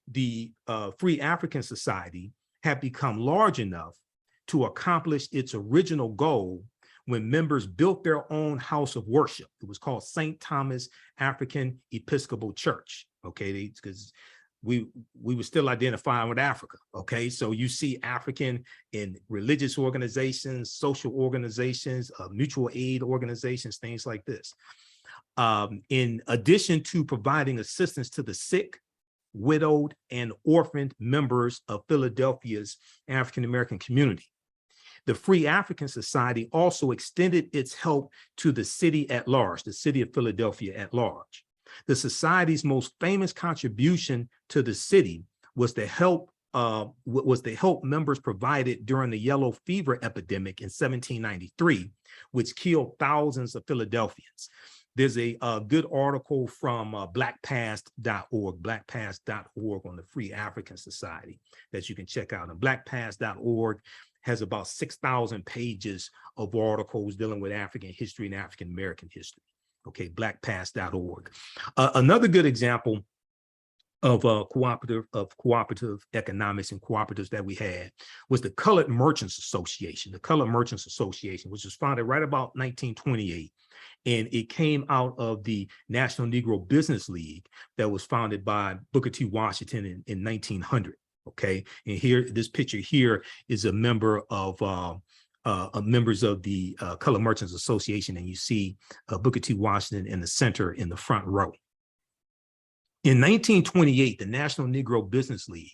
the Free African Society had become large enough to accomplish its original goal when members built their own house of worship. It was called St. Thomas African Episcopal Church, okay, because we were still identifying with Africa, okay? So you see African in religious organizations, social organizations, mutual aid organizations, things like this. In addition to providing assistance to the sick, widowed, and orphaned members of Philadelphia's African-American community, the Free African Society also extended its help to the city at large, the city of Philadelphia at large. The society's most famous contribution to the city was the help members provided during the yellow fever epidemic in 1793, which killed thousands of Philadelphians. There's a good article from blackpast.org on the Free African Society that you can check out. And blackpast.org has about 6,000 pages of articles dealing with African history and African American history. Okay, blackpast.org. Another good example of cooperative economics and cooperatives that we had was the Colored Merchants Association. The Colored Merchants Association, which was founded right about 1928. And it came out of the National Negro Business League that was founded by Booker T. Washington in 1900. Okay, and here, this picture here is a member of members of the Colored Merchants Association, and you see Booker T. Washington in the center in the front row. In 1928, the National Negro Business League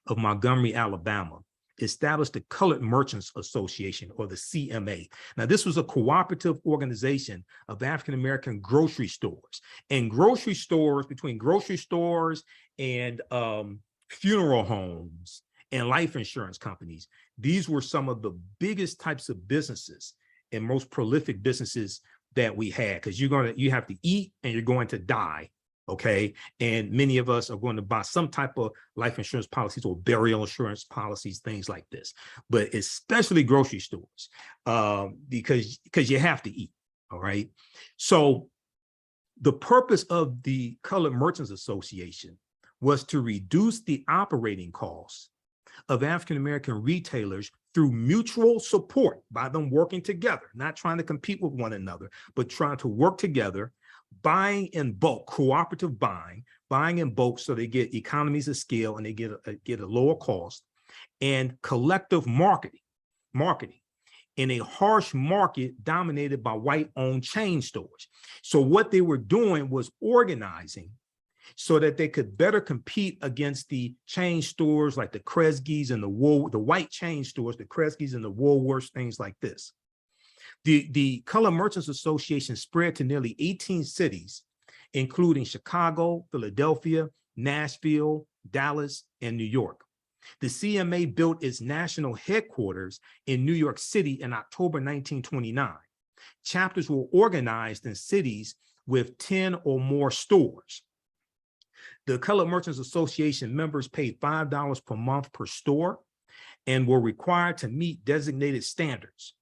of Montgomery, Alabama, established the Colored Merchants Association, or the CMA. Now, this was a cooperative organization of African-American grocery stores. And grocery stores, between grocery stores and funeral homes and life insurance companies, these were some of the biggest types of businesses and most prolific businesses that we had, because you have to eat and you're going to die. Okay, and many of us are going to buy some type of life insurance policies or burial insurance policies, things like this, but especially grocery stores, because you have to eat. All right, so the purpose of the Colored Merchants Association was to reduce the operating costs of African-American retailers through mutual support, by them working together, not trying to compete with one another, but trying to work together, buying in bulk, cooperative buying in bulk, so they get economies of scale and they get a lower cost, and collective marketing. in a harsh market dominated by white-owned chain stores. So what they were doing was organizing so that they could better compete against the chain stores like the Kresge's and the white chain stores, the Kresge's and the Woolworths, things like this. The Color Merchants Association spread to nearly 18 cities, including Chicago, Philadelphia, Nashville, Dallas, and New York. The CMA built its national headquarters in New York City in October 1929. Chapters were organized in cities with 10 or more stores. The Colored Merchants Association members paid $5 per month per store and were required to meet designated standards.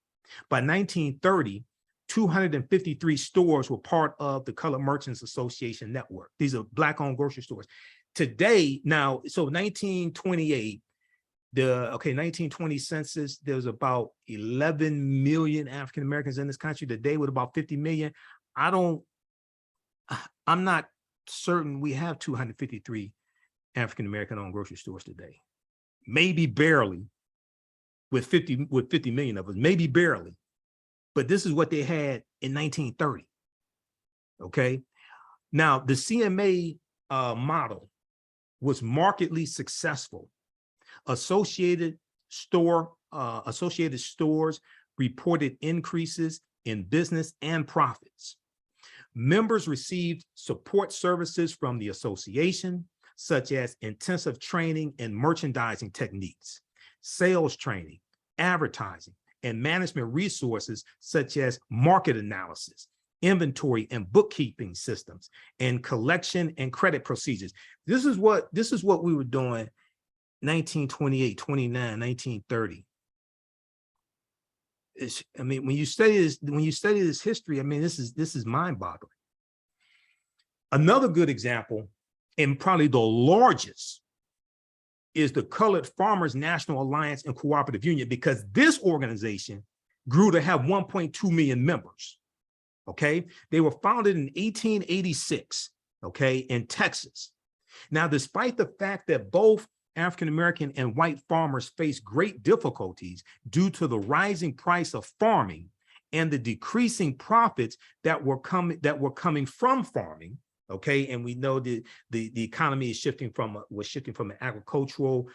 By 1930, 253 stores were part of the Colored Merchants Association network. These are Black-owned grocery stores. Today, now, so 1928, 1920 census, there's about 11 million African Americans in this country. Today, with about 50 million, I'm not certain we have 253 African American owned grocery stores today. Maybe barely, with 50 million of us, maybe barely. But this is what they had in 1930. Okay. Now, the CMA model was markedly successful. Associated stores reported increases in business and profits. Members received support services from the association, such as intensive training in merchandising techniques, sales training, advertising, and management resources such as market analysis, inventory and bookkeeping systems, and collection and credit procedures. This is what we were doing 1928, 29, 1930. I mean, when you study this history, I mean, this is mind-boggling. Another good example, and probably the largest, is the Colored Farmers National Alliance and Cooperative Union, because this organization grew to have 1.2 million members. Okay, they were founded in 1886. Okay, in Texas. Now, despite the fact that both African American and white farmers face great difficulties due to the rising price of farming and the decreasing profits that were coming from farming. Okay, and we know that the economy is shifting from an agricultural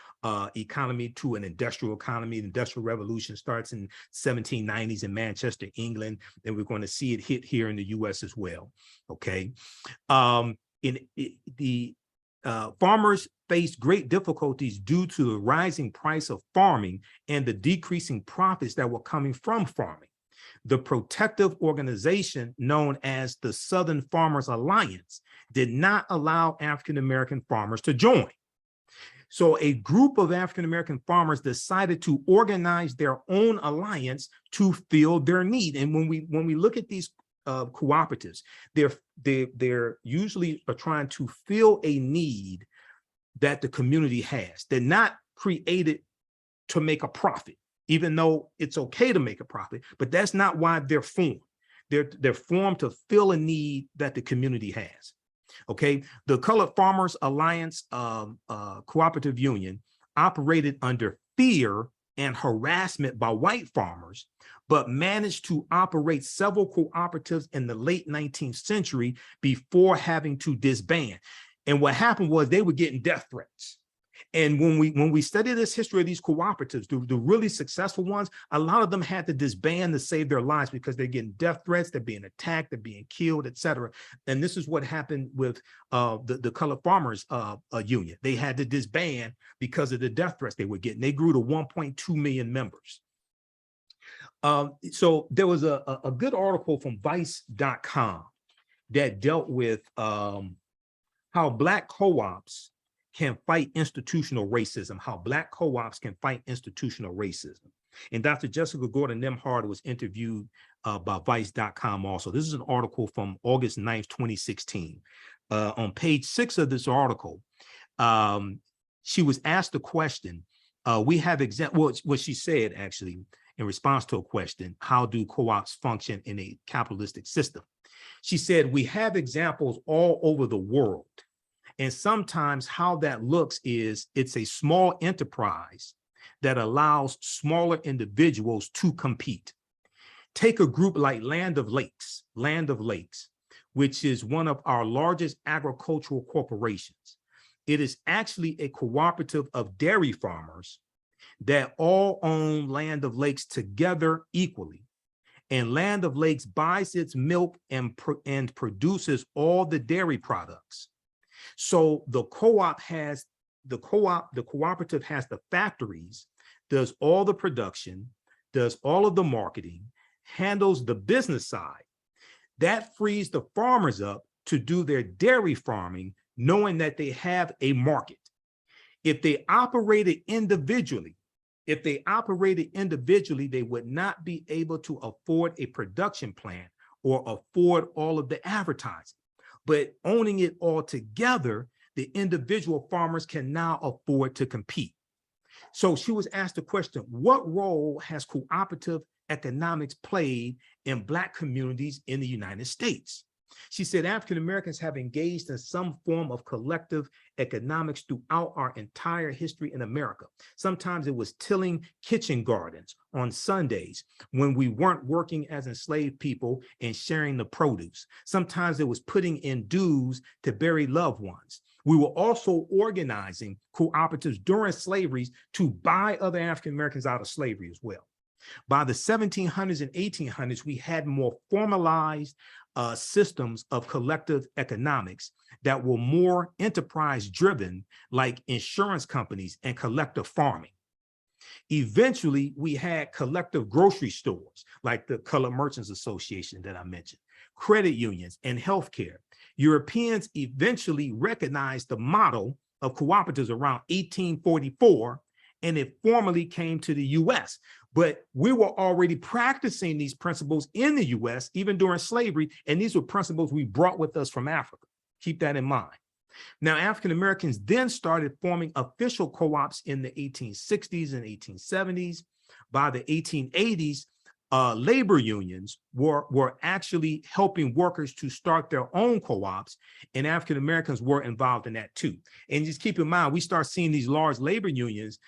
economy to an industrial economy. The Industrial Revolution starts in 1790s in Manchester, England, and we're going to see it hit here in the U.S. as well. Okay, farmers faced great difficulties due to the rising price of farming and the decreasing profits that were coming from farming. The protective organization known as the Southern Farmers Alliance did not allow African American farmers to join. So a group of African American farmers decided to organize their own alliance to fill their need. And when we look at these cooperatives, they're usually trying to fill a need that the community has. They're not created to make a profit, even though it's okay to make a profit, but that's not why they're formed. They're formed to fill a need that the community has. Okay, the Colored Farmers Alliance Cooperative Union operated under fear and harassment by white farmers, but managed to operate several cooperatives in the late 19th century before having to disband. And what happened was they were getting death threats. And when we study this history of these cooperatives, the really successful ones, a lot of them had to disband to save their lives because they're getting death threats, they're being attacked, they're being killed, etc. And this is what happened with the Colored Farmers Union. They had to disband because of the death threats they were getting. They grew to 1.2 million members. So there was a good article from Vice.com that dealt with how Black co-ops can fight institutional racism, how Black co-ops can fight institutional racism. And Dr. Jessica Gordon-Nemhard was interviewed by Vice.com also. This is an article from August 9th, 2016. On page 6 of this article, she was asked the question, what she said actually in response to a question, how do co-ops function in a capitalistic system? She said, we have examples all over the world. And sometimes how that looks is it's a small enterprise that allows smaller individuals to compete. Take a group like Land of Lakes, which is one of our largest agricultural corporations. It is actually a cooperative of dairy farmers that all own Land of Lakes together equally. And Land of Lakes buys its milk and produces all the dairy products. So the cooperative has the factories, does all the production, does all of the marketing, handles the business side. That frees the farmers up to do their dairy farming, knowing that they have a market. If they operated individually, they would not be able to afford a production plant or afford all of the advertising. But owning it all together, the individual farmers can now afford to compete. So she was asked the question, what role has cooperative economics played in Black communities in the United States? She said, African Americans have engaged in some form of collective economics throughout our entire history in America. Sometimes it was tilling kitchen gardens on Sundays when we weren't working as enslaved people and sharing the produce. Sometimes it was putting in dues to bury loved ones. We were also organizing cooperatives during slavery to buy other African Americans out of slavery as well. By the 1700s and 1800s, we had more formalized systems of collective economics that were more enterprise driven, like insurance companies and collective farming. Eventually, we had collective grocery stores, like the Colored Merchants Association that I mentioned, credit unions, and healthcare. Europeans eventually recognized the model of cooperatives around 1844, and it formally came to the US. But we were already practicing these principles in the US, even during slavery, and these were principles we brought with us from Africa. Keep that in mind. Now, African Americans then started forming official co-ops in the 1860s and 1870s. By the 1880s, labor unions were actually helping workers to start their own co-ops, and African Americans were involved in that too. And just keep in mind, we start seeing these large labor unions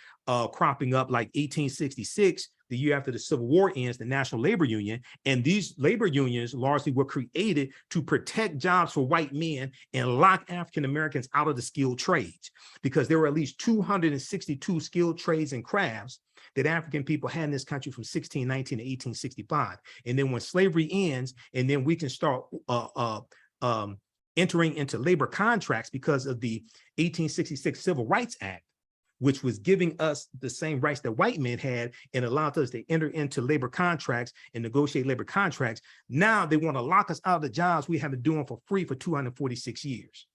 cropping up like 1866, the year after the Civil War ends, the National Labor Union. And these labor unions largely were created to protect jobs for white men and lock African Americans out of the skilled trades, because there were at least 262 skilled trades and crafts that African people had in this country from 1619 to 1865. And then when slavery ends, and then we can start entering into labor contracts because of the 1866 Civil Rights Act, which was giving us the same rights that white men had and allowed us to enter into labor contracts and negotiate labor contracts. Now they want to lock us out of the jobs we have been doing for free for 246 years.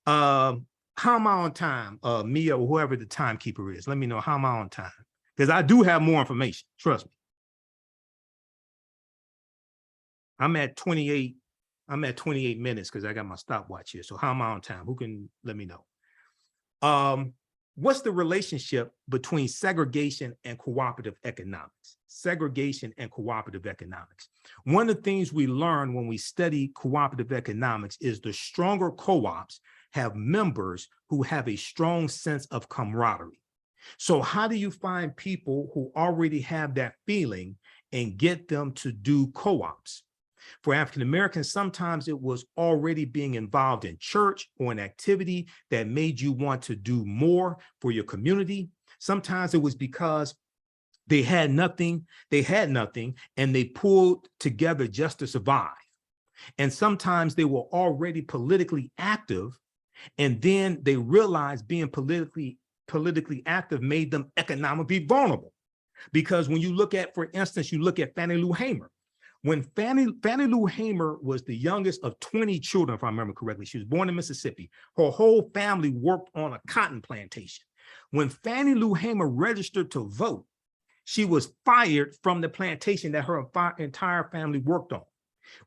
How am I on time? Mia or whoever the timekeeper is, let me know how am I on time, because I do have more information, trust me. I'm at 28 minutes because I got my stopwatch here. So how am I on time? Who can let me know? What's the relationship between segregation and cooperative economics? Segregation and cooperative economics. One of the things we learn when we study cooperative economics is the stronger co-ops have members who have a strong sense of camaraderie. So how do you find people who already have that feeling and get them to do co-ops? For African Americans, sometimes it was already being involved in church or an activity that made you want to do more for your community. Sometimes it was because they had nothing, and they pulled together just to survive. And sometimes they were already politically active, and then they realized being politically active made them economically vulnerable. Because when you look at, for instance, you look at Fannie Lou Hamer. When Fannie Lou Hamer was the youngest of 20 children, if I remember correctly, she was born in Mississippi. Her whole family worked on a cotton plantation. When Fannie Lou Hamer registered to vote, she was fired from the plantation that her entire family worked on.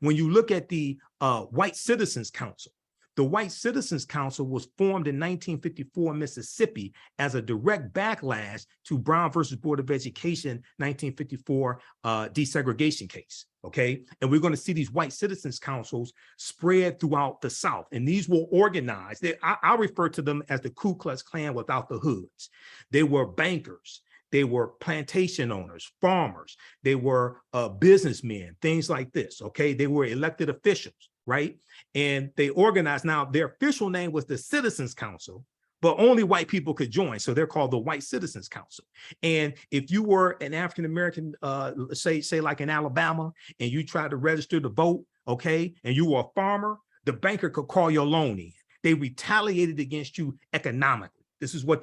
When you look at the White Citizens Council, the White Citizens Council was formed in 1954 in Mississippi as a direct backlash to Brown versus Board of Education 1954 desegregation case, okay? And we're gonna see these White Citizens Councils spread throughout the South. And these were organized. I refer to them as the Ku Klux Klan without the hoods. They were bankers. They were plantation owners, farmers. They were businessmen, things like this, okay? They were elected officials, right? And they organized. Now, their official name was the Citizens Council, but only white people could join. So they're called the White Citizens Council. And if you were an African-American, say like in Alabama, and you tried to register to vote, okay, and you were a farmer, the banker could call your loan in. They retaliated against you economically. This is one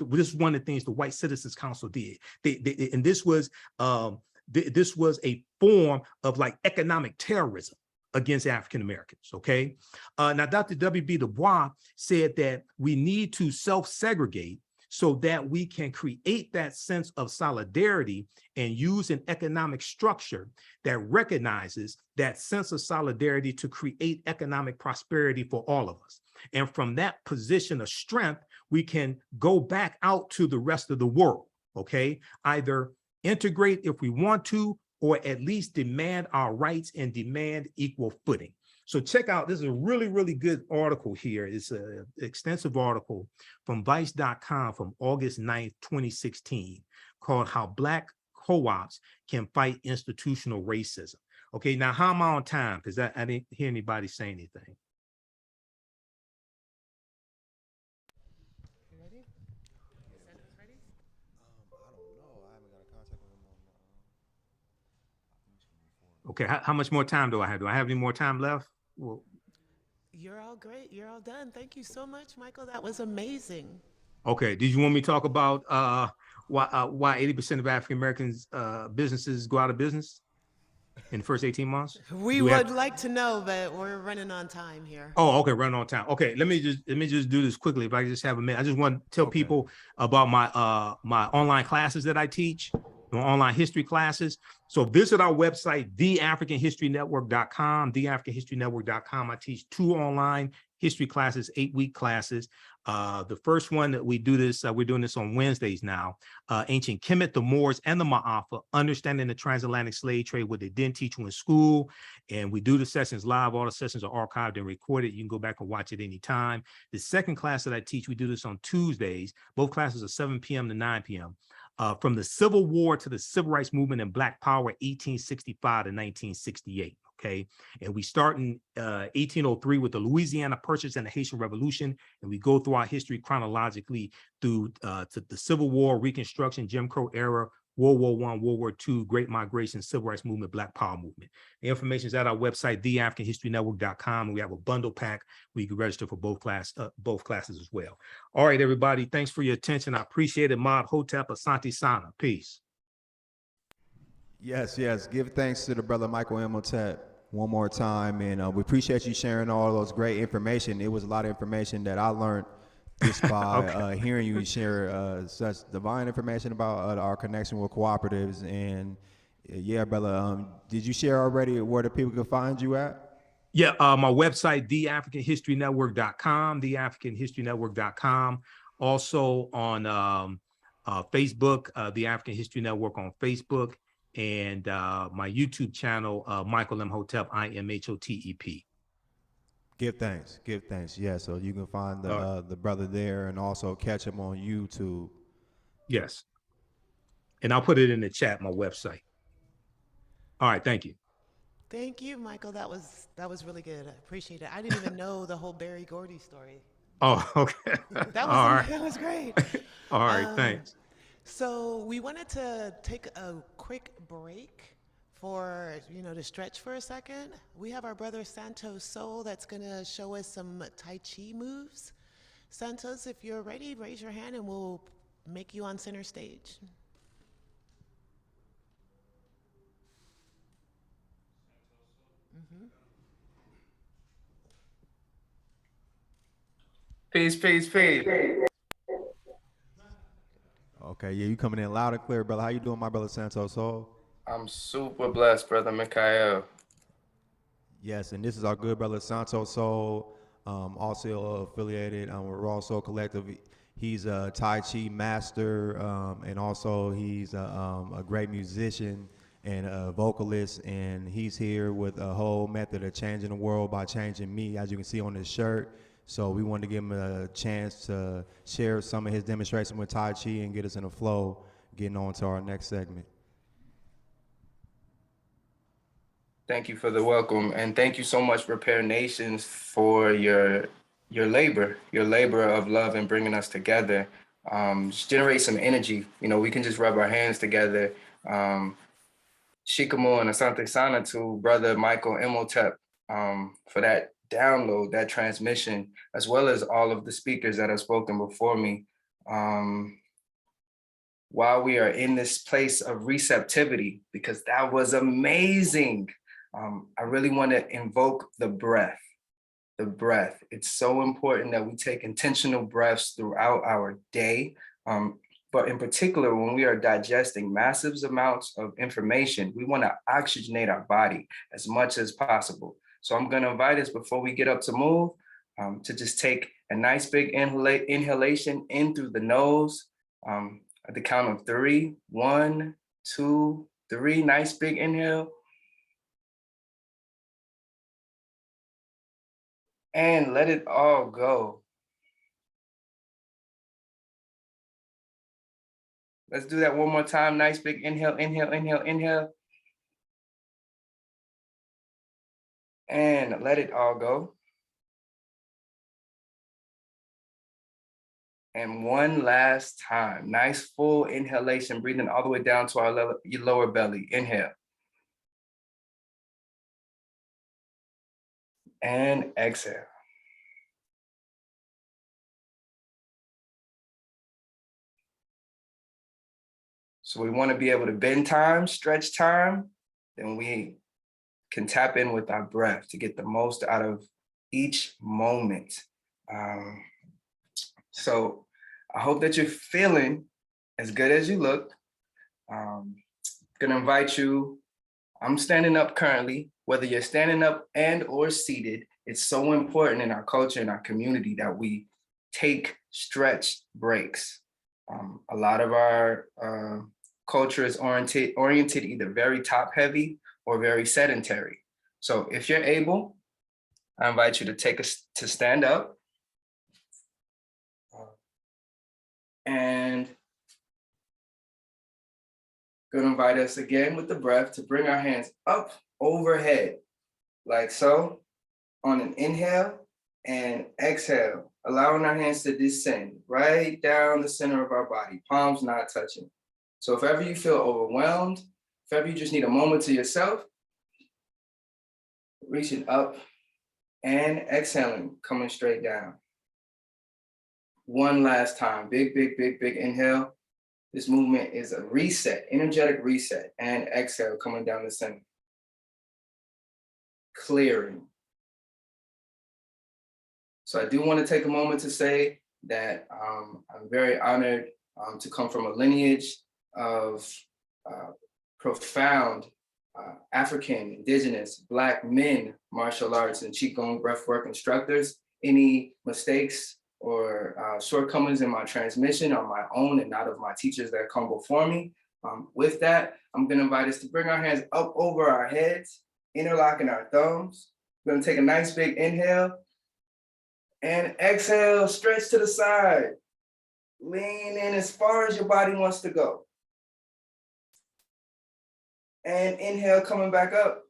of the things the White Citizens Council did. And this was a form of like economic terrorism against African Americans. Okay. Now, Dr. W.B. Du Bois said that we need to self-segregate so that we can create that sense of solidarity and use an economic structure that recognizes that sense of solidarity to create economic prosperity for all of us. And from that position of strength, we can go back out to the rest of the world, okay? Either integrate if we want to, or at least demand our rights and demand equal footing. So check out, this is a really, really good article here. It's an extensive article from Vice.com from August 9th, 2016, called How Black Co-ops Can Fight Institutional Racism. Okay, now how am I on time? Because I didn't hear anybody say anything. Okay, how much more time do I have? Do I have any more time left? Well, you're all great. You're all done. Thank you so much, Michael. That was amazing. Okay, did you want me to talk about why 80% of African Americans businesses go out of business in the first 18 months? We would like to know, but we're running on time here. Oh, okay, running on time. Okay, let me just do this quickly. If I can just have a minute, I just want to tell people about my my online classes that I teach. Online history classes. So visit our website, theafricanhistorynetwork.com, theafricanhistorynetwork.com. I teach 2 online history classes, 8-week classes. The first one that we do this, we're doing this on Wednesdays now. Ancient Kemet, the Moors, and the Ma'afa, understanding the transatlantic slave trade, what they didn't teach you in school. And we do the sessions live. All the sessions are archived and recorded. You can go back and watch it anytime. The second class that I teach, we do this on Tuesdays. Both classes are 7 p.m. to 9 p.m. From the Civil War to the Civil Rights Movement and Black Power, 1865 to 1968, okay? And we start in 1803 with the Louisiana Purchase and the Haitian Revolution, and we go through our history chronologically through to the Civil War, Reconstruction, Jim Crow era, World War I, World War II, Great Migration, Civil Rights Movement, Black Power Movement. The information is at our website, theafricanhistorynetwork.com, and we have a bundle pack where you can register for both classes as well. All right, everybody, thanks for your attention. I appreciate it. Mod Hotep, Asante Sana. Peace. Yes, give thanks to the brother Michael Imhotep one more time, and we appreciate you sharing all those great information. It was a lot of information that I learned just by hearing you share such divine information about our connection with cooperatives. And yeah, brother, did you share already where the people can find you at? Yeah, my website, theafricanhistorynetwork.com, theafricanhistorynetwork.com. Also on Facebook, the African History Network on Facebook, and my YouTube channel, Michael Imhotep, IMHOTEP. Give thanks. Yeah, so you can find the brother there and also catch him on YouTube. Yes. And I'll put it in the chat, my website. All right, thank you. Thank you, Michael. That was really good. I appreciate it. I didn't even know the whole Barry Gordy story. Oh, okay. That was great. All right, thanks. So we wanted to take a quick break for, to stretch for a second. We have our brother Santos Soul that's gonna show us some Tai Chi moves. Santos, if you're ready, raise your hand and we'll make you on center stage. Peace. Okay, yeah, you coming in loud and clear, brother. How you doing, my brother Santos Soul? I'm super blessed, brother Mikhail. Yes, and this is our good brother Santos Soul, also affiliated with Raw Soul Collective. He's a Tai Chi master, and also he's a great musician and a vocalist, and he's here with a whole method of changing the world by changing me, as you can see on his shirt. So we wanted to give him a chance to share some of his demonstration with Tai Chi and get us in a flow, getting on to our next segment. Thank you for the welcome, and thank you so much, Repair Nations, for your labor of love and bringing us together. Just generate some energy. You know, we can just rub our hands together. Shikamo and Asante Sana to Brother Michael Imhotep for that download, that transmission, as well as all of the speakers that have spoken before me. While we are in this place of receptivity, because that was amazing. I really want to invoke the breath. The breath. It's so important that we take intentional breaths throughout our day. But in particular, when we are digesting massive amounts of information, we want to oxygenate our body as much as possible. So I'm going to invite us, before we get up to move, to just take a nice big inhalation in through the nose at the count of 3. 1, 2, 3. Nice big inhale. And let it all go. Let's do that one more time. Nice big inhale, inhale, inhale, inhale. And let it all go. And one last time. Nice full inhalation, breathing all the way down to our lower belly. Inhale. And exhale. So we want to be able to bend time, stretch time, then we can tap in with our breath to get the most out of each moment. So I hope that you're feeling as good as you look. Gonna invite you, I'm standing up currently, whether you're standing up and or seated, it's so important in our culture and our community that we take stretch breaks. A lot of our culture is oriented either very top heavy or very sedentary. So if you're able, I invite you to stand up and gonna invite us again with the breath to bring our hands up overhead, like so, on an inhale and exhale, allowing our hands to descend right down the center of our body, palms not touching. So if ever you feel overwhelmed, if ever you just need a moment to yourself, reaching up and exhaling, coming straight down. One last time, big, big, big, big inhale. This movement is a reset, energetic reset, and exhale, coming down the center. Clearing. So I do want to take a moment to say that I'm very honored to come from a lineage of profound African, indigenous, Black men, martial arts and Qigong breathwork instructors. Any mistakes or shortcomings in my transmission are my own and not of my teachers that come before me. With that, I'm gonna invite us to bring our hands up over our heads, interlocking our thumbs. We're gonna take a nice big inhale and exhale, stretch to the side. Lean in as far as your body wants to go. And inhale, coming back up.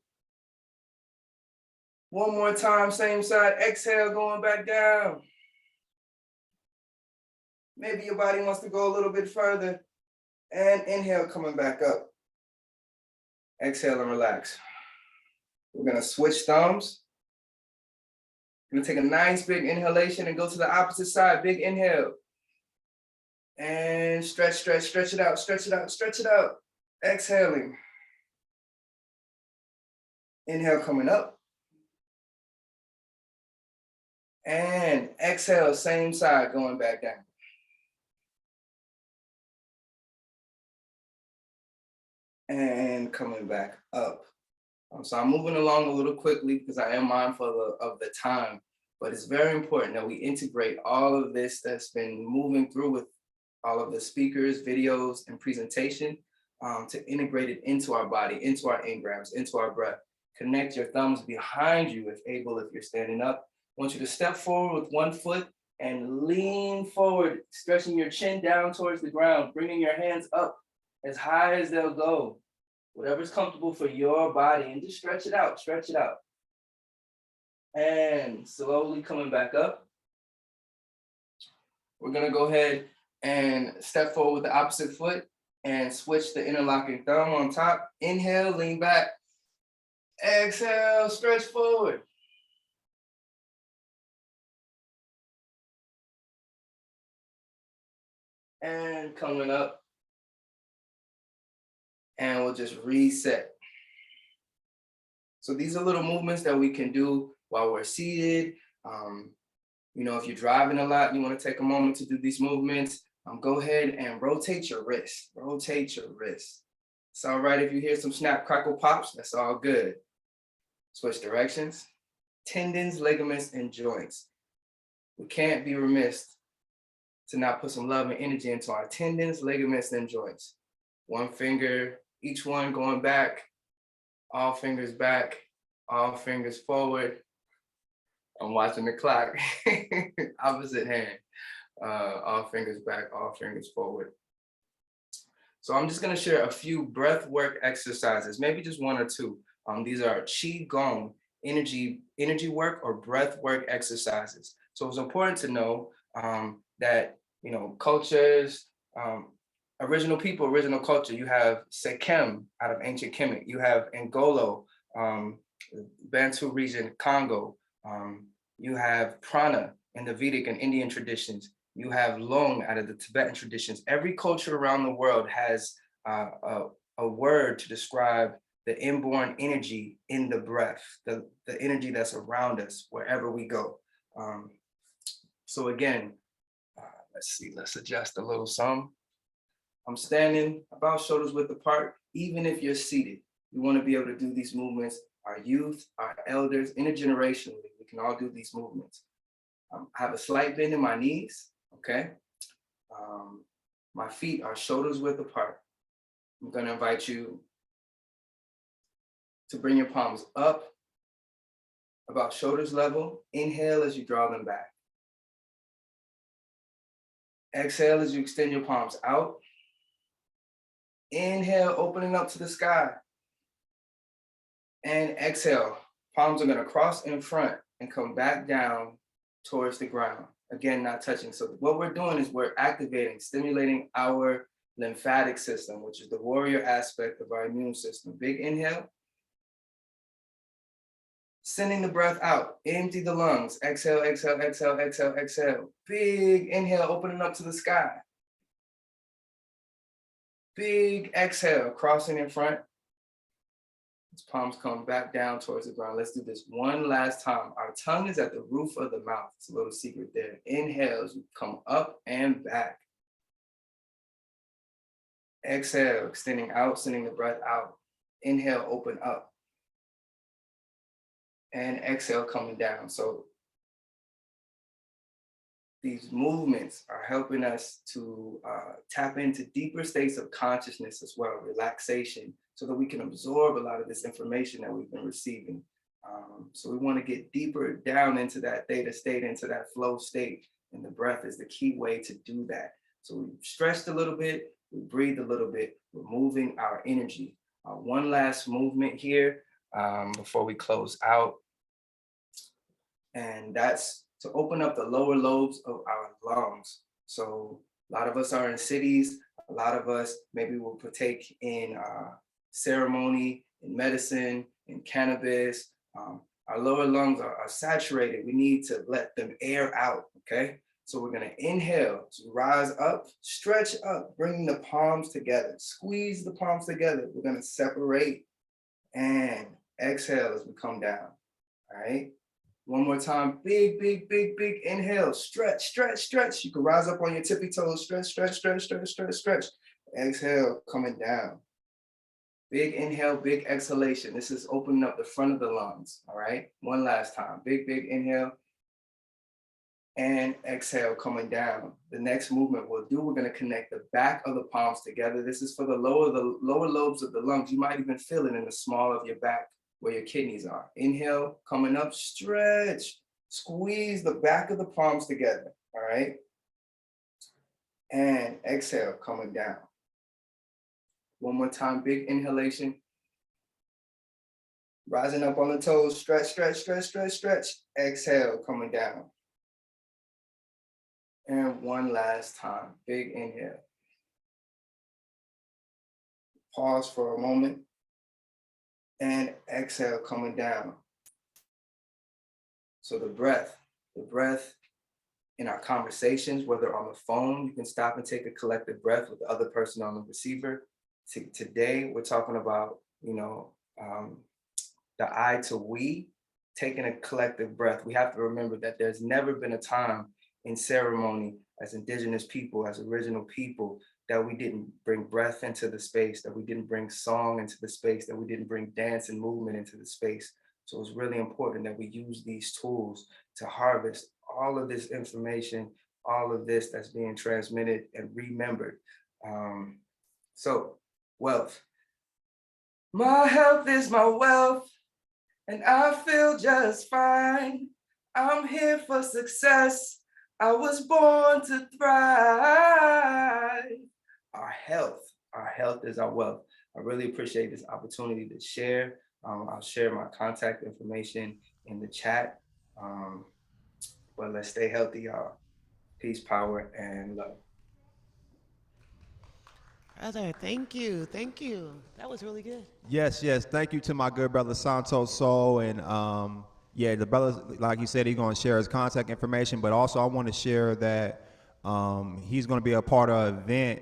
One more time, same side, exhale, going back down. Maybe your body wants to go a little bit further. And inhale, coming back up. Exhale and relax. We're gonna switch thumbs. We're gonna take a nice big inhalation and go to the opposite side, big inhale. And stretch, stretch, stretch it out, stretch it out, stretch it out. Exhaling. Inhale, coming up. And exhale, same side, going back down. And coming back up. So I'm moving along a little quickly because I am mindful of the time, but it's very important that we integrate all of this that's been moving through with all of the speakers, videos, and presentation to integrate it into our body, into our engrams, into our breath. Connect your thumbs behind you if able, if you're standing up. I want you to step forward with one foot and lean forward, stretching your chin down towards the ground, bringing your hands up as high as they'll go, whatever's comfortable for your body, and just stretch it out, stretch it out. And slowly coming back up. We're gonna go ahead and step forward with the opposite foot and switch the interlocking thumb on top. Inhale, lean back. Exhale, stretch forward. And coming up. And we'll just reset. So these are little movements that we can do while we're seated. You know, if you're driving a lot and you want to take a moment to do these movements, go ahead and rotate your wrist. Rotate your wrist. It's all right if you hear some snap, crackle, pops. That's all good. Switch directions. Tendons, ligaments, and joints. We can't be remiss to not put some love and energy into our tendons, ligaments, and joints. One finger, each one going back. All fingers back. All fingers forward. I'm watching the clock. Opposite hand. All fingers back, all fingers forward. So I'm just gonna share a few breath work exercises, maybe just one or two. These are Qigong, energy work or breath work exercises. So it's important to know that, you know, cultures, original people, original culture, you have Sekem out of ancient Kemet, you have Ngolo, Bantu region, Congo, you have Prana in the Vedic and Indian traditions, you have Long out of the Tibetan traditions. Every culture around the world has a word to describe the inborn energy in the breath, the energy that's around us wherever we go. So again, let's see, let's adjust a little some. I'm standing about shoulders width apart. Even if you're seated, you want to be able to do these movements. Our youth, our elders, intergenerationally, we can all do these movements. I have a slight bend in my knees, okay? My feet are shoulders width apart. I'm gonna invite you to bring your palms up about shoulders level. Inhale as you draw them back. Exhale as you extend your palms out. Inhale, opening up to the sky. And exhale, palms are gonna cross in front and come back down towards the ground. Again, not touching. So what we're doing is we're activating, stimulating our lymphatic system, which is the warrior aspect of our immune system. Big inhale. Sending the breath out, empty the lungs. Exhale, exhale, exhale, exhale, exhale. Big inhale, opening up to the sky. Big exhale, crossing in front. Palms come back down towards the ground. Let's do this one last time. Our tongue is at the roof of the mouth. It's a little secret there. Inhale as you come up and back. Exhale, extending out, sending the breath out. Inhale, open up. And exhale, coming down. So these movements are helping us to tap into deeper states of consciousness as well, relaxation, so that we can absorb a lot of this information that we've been receiving. So we want to get deeper down into that theta state, into that flow state, and the breath is the key way to do that. So we stretched a little bit, we breathed a little bit, we're moving our energy. One last movement here before we close out, and that's to open up the lower lobes of our lungs. So a lot of us are in cities, a lot of us maybe will partake in ceremony, in medicine, in cannabis. Our lower lungs are saturated. We need to let them air out, okay? So we're gonna inhale, to rise up, stretch up, bringing the palms together, squeeze the palms together. We're gonna separate and exhale as we come down, all right? One more time, big, big, big, big inhale, stretch, stretch, stretch. You can rise up on your tippy toes, stretch, stretch, stretch, stretch, stretch, stretch. Exhale, coming down. Big inhale, big exhalation. This is opening up the front of the lungs, all right? One last time, big, big inhale. And exhale, coming down. The next movement we'll do, we're gonna connect the back of the palms together. This is for the lower lobes of the lungs. You might even feel it in the small of your back, where your kidneys are. Inhale, coming up, stretch. Squeeze the back of the palms together, all right? And exhale, coming down. One more time, big inhalation. Rising up on the toes, stretch, stretch, stretch, stretch, stretch. Exhale, coming down. And one last time, big inhale. Pause for a moment. And exhale, coming down. So the breath in our conversations, whether on the phone, you can stop and take a collective breath with the other person on the receiver. Today, we're talking about, the I to we, taking a collective breath. We have to remember that there's never been a time in ceremony as Indigenous people, as original people, that we didn't bring breath into the space, that we didn't bring song into the space, that we didn't bring dance and movement into the space. So it's really important that we use these tools to harvest all of this information, all of this that's being transmitted and remembered. So wealth. My health is my wealth, and I feel just fine. I'm here for success. I was born to thrive. Our health is our wealth. I really appreciate this opportunity to share. I'll share my contact information in the chat. But let's stay healthy, y'all. Peace, power, and love. Brother, thank you. Thank you. That was really good. Yes, yes. Thank you to my good brother Santos Soul. And yeah, the brother, like you said, he's going to share his contact information. But also, I want to share that he's going to be a part of an event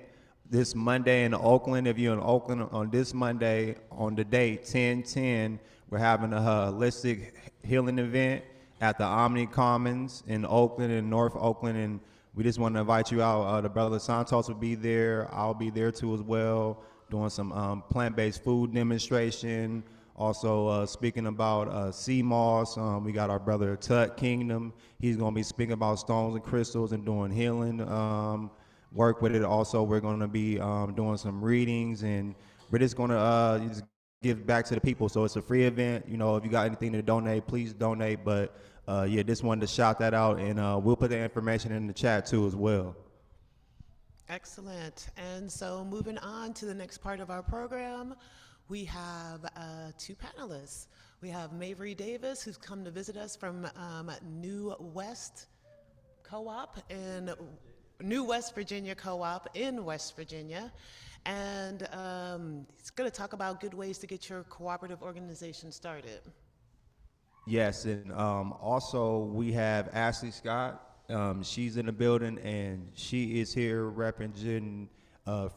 this Monday in Oakland. If you're in Oakland on this Monday, on the date 10/10, we're having a holistic healing event at the Omni Commons in Oakland, in North Oakland. And we just want to invite you out. The brother Santos will be there. I'll be there too as well, doing some plant-based food demonstration. Also speaking about sea moss. We got our brother Tut Kingdom. He's going to be speaking about stones and crystals and doing healing work with it. Also, we're going to be doing some readings, and we're just going to just give back to the people. So it's a free event. You know, if you got anything to donate, please donate. But yeah, just wanted to shout that out, and we'll put the information in the chat too as well. Excellent. And so moving on to the next part of our program, we have two panelists. We have Mavry Davis, who's come to visit us from New West Co-op in New West Virginia Co-op in West Virginia. And he's going to talk about good ways to get your cooperative organization started. Yes, and also we have Ashley Scott. She's in the building, and she is here representing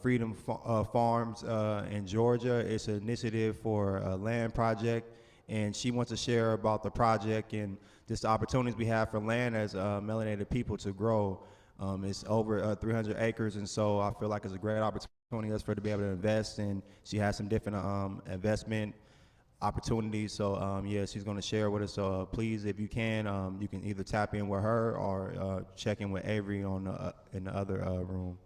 Freedom Farms in Georgia. It's an initiative for a land project, and she wants to share about the project and just the opportunities we have for land as melanated people to grow. It's over 300 acres, and so I feel like it's a great opportunity for us to be able to invest, and she has some different investment opportunities. So yeah, she's going to share with us. So please, if you can either tap in with her or check in with Avery on in the other room.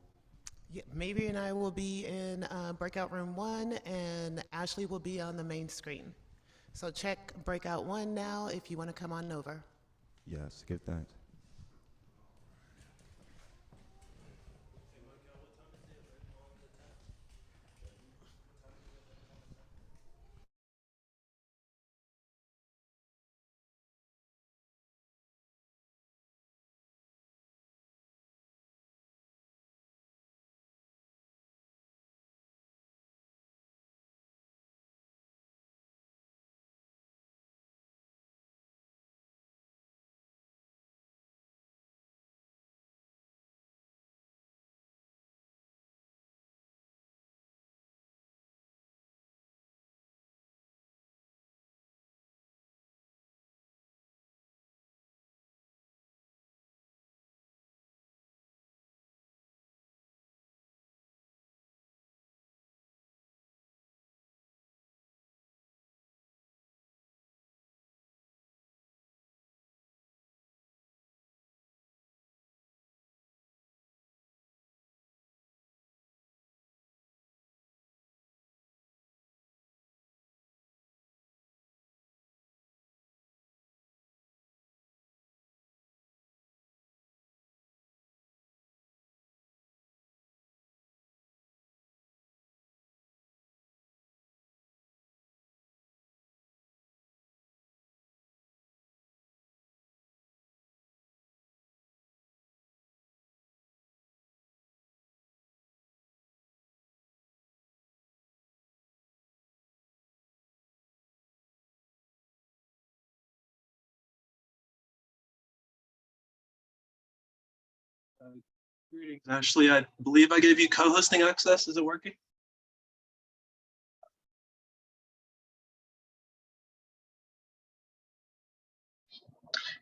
Yeah, Mavry and I will be in breakout room 1, and Ashley will be on the main screen. So check breakout 1 now if you want to come on over. Yes, give thanks. Greetings, Ashley. I believe I gave you co-hosting access. Is it working?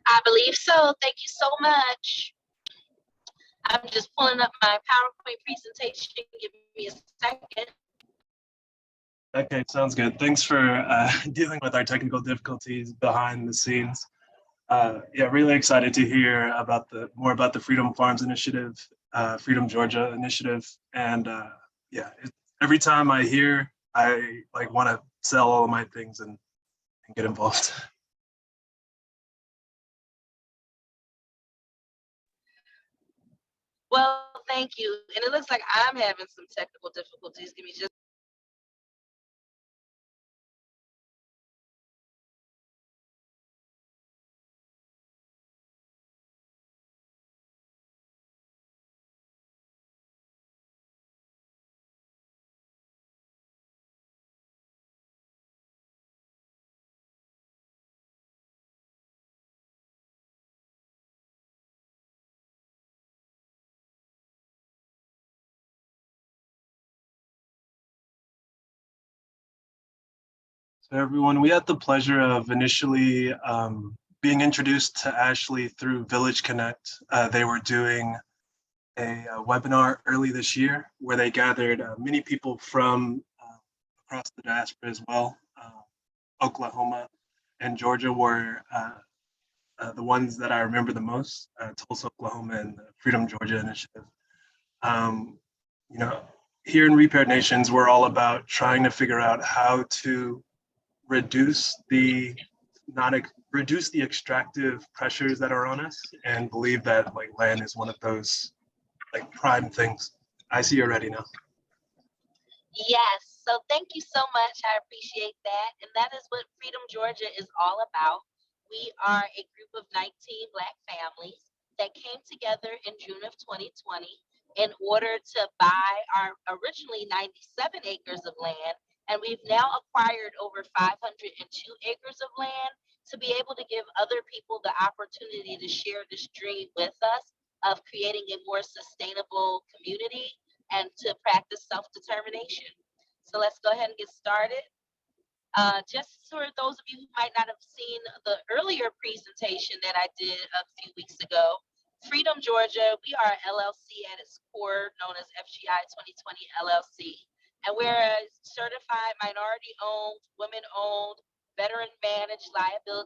I believe so. Thank you so much. I'm just pulling up my PowerPoint presentation. Give me a second. Okay, sounds good. Thanks for dealing with our technical difficulties behind the scenes. Yeah, really excited to hear about more about the Freedom Farms Initiative, Freedom Georgia Initiative, and yeah, every time I hear, I like want to sell all of my things and get involved. Well, thank you. And it looks like I'm having some technical difficulties. Give me just. So everyone, we had the pleasure of initially being introduced to Ashley through Village Connect. They were doing a webinar early this year where they gathered many people from across the diaspora as well. Oklahoma and Georgia were the ones that I remember the most, Tulsa, Oklahoma, and the Freedom Georgia Initiative. You know, here in Repaired Nations, we're all about trying to figure out how to reduce the extractive pressures that are on us, and believe that like land is one of those like prime things. I see you're ready now. Yes. So thank you so much. I appreciate that. And that is what Freedom Georgia is all about. We are a group of 19 Black families that came together in June of 2020 in order to buy our originally 97 acres of land. And we've now acquired over 502 acres of land to be able to give other people the opportunity to share this dream with us of creating a more sustainable community and to practice self-determination. So let's go ahead and get started. Just for those of you who might not have seen the earlier presentation that I did a few weeks ago, Freedom Georgia, we are LLC at its core, known as FGI 2020 LLC. And we're a certified minority-owned, women-owned, veteran-managed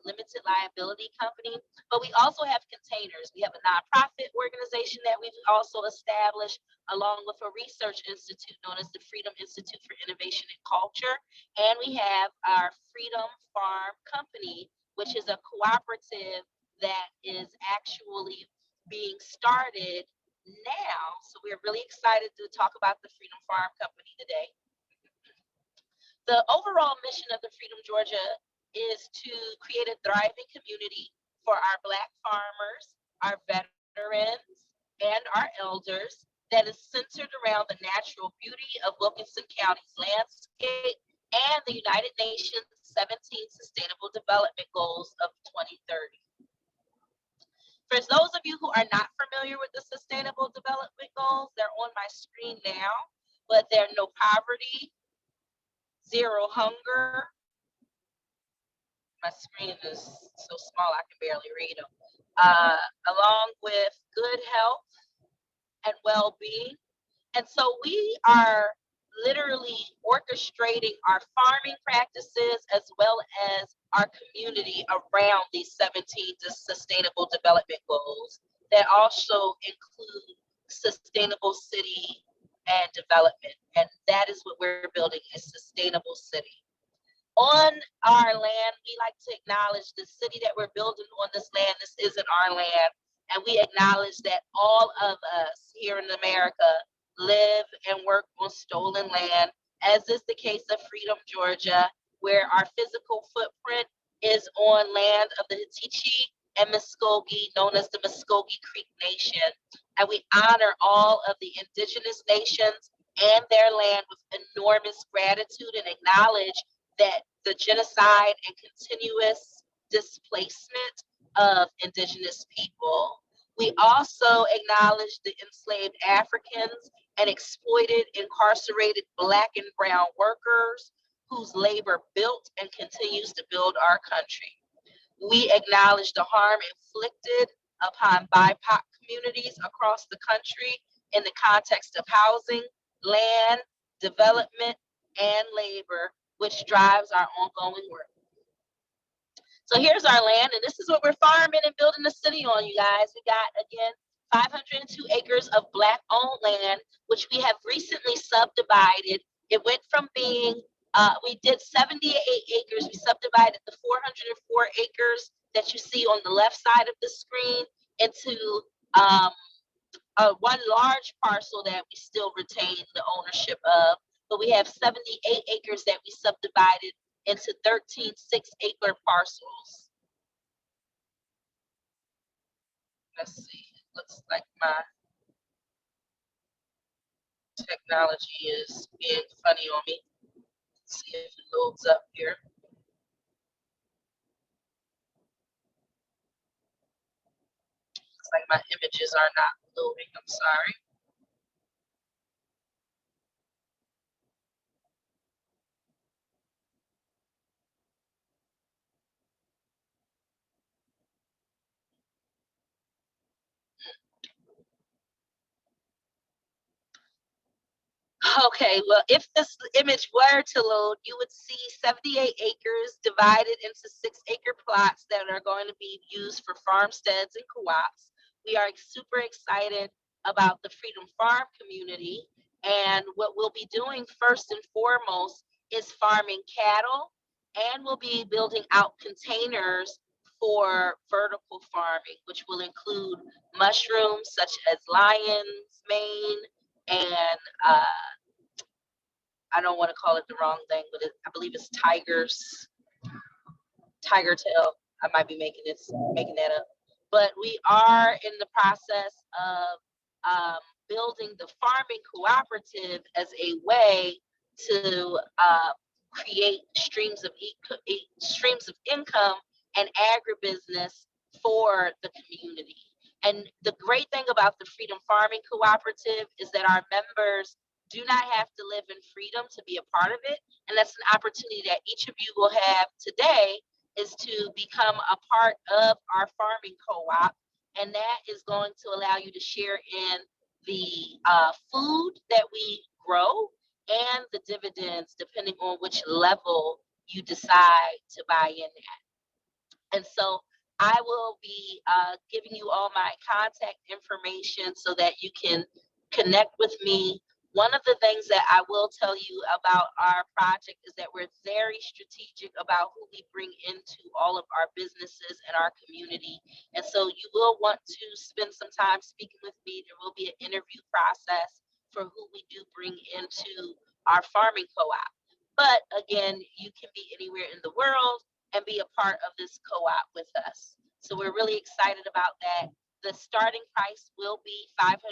limited liability company, but we also have containers. We have a nonprofit organization that we've also established, along with a research institute known as the Freedom Institute for Innovation and Culture. And we have our Freedom Farm Company, which is a cooperative that is actually being started now. So we're really excited to talk about the Freedom Farm Company today. The overall mission of the Freedom Georgia is to create a thriving community for our Black farmers, our veterans, and our elders that is centered around the natural beauty of Wilkinson County's landscape and the United Nations 17 Sustainable Development Goals of 2030. For those of you who are not familiar with the Sustainable Development Goals, they're on my screen now, but they're no poverty, zero hunger. My screen is so small I can barely read them. Along with good health and well-being. And so we are literally orchestrating our farming practices as well as our community around these 17 Sustainable Development Goals that also include sustainable city and development. And that is what we're building, a sustainable city. On our land, we like to acknowledge the city that we're building on this land. This isn't our land. And we acknowledge that all of us here in America live and work on stolen land, as is the case of Freedom Georgia, where our physical footprint is on land of the Hattiche and Muskogee, known as the Muskogee Creek Nation. And we honor all of the indigenous nations and their land with enormous gratitude and acknowledge that the genocide and continuous displacement of indigenous people We also acknowledge the enslaved Africans and exploited, incarcerated Black and brown workers whose labor built and continues to build our country. We acknowledge the harm inflicted upon BIPOC communities across the country in the context of housing, land, development, and labor, which drives our ongoing work. So here's our land, and this is what we're farming and building the city on, you guys. We got, again, 502 acres of Black-owned land, which we have recently subdivided. It went from being, we did 78 acres. We subdivided the 404 acres that you see on the left side of the screen into one large parcel that we still retain the ownership of. But we have 78 acres that we subdivided into 13 6-acre parcels. Let's see, it looks like my technology is being funny on me. Let's see if it loads up here. Looks like my images are not loading, I'm sorry. Okay, well, if this image were to load, you would see 78 acres divided into 6-acre plots that are going to be used for farmsteads and co-ops. We are super excited about the Freedom Farm community, and what we'll be doing first and foremost is farming cattle, and we'll be building out containers for vertical farming, which will include mushrooms such as lion's mane and I don't want to call it the wrong thing, but I believe it's tiger tail. I might be making that up. But we are in the process of building the farming cooperative as a way to create streams of income and agribusiness for the community. And the great thing about the Freedom Farming Cooperative is that our members do not have to live in freedom to be a part of it. And that's an opportunity that each of you will have today, is to become a part of our farming co-op. And that is going to allow you to share in the food that we grow and the dividends, depending on which level you decide to buy in at. And so I will be giving you all my contact information so that you can connect with me. One of the things that I will tell you about our project is that we're very strategic about who we bring into all of our businesses and our community. And so you will want to spend some time speaking with me. There will be an interview process for who we do bring into our farming co-op. But again, you can be anywhere in the world and be a part of this co-op with us. So we're really excited about that. The starting price will be $550.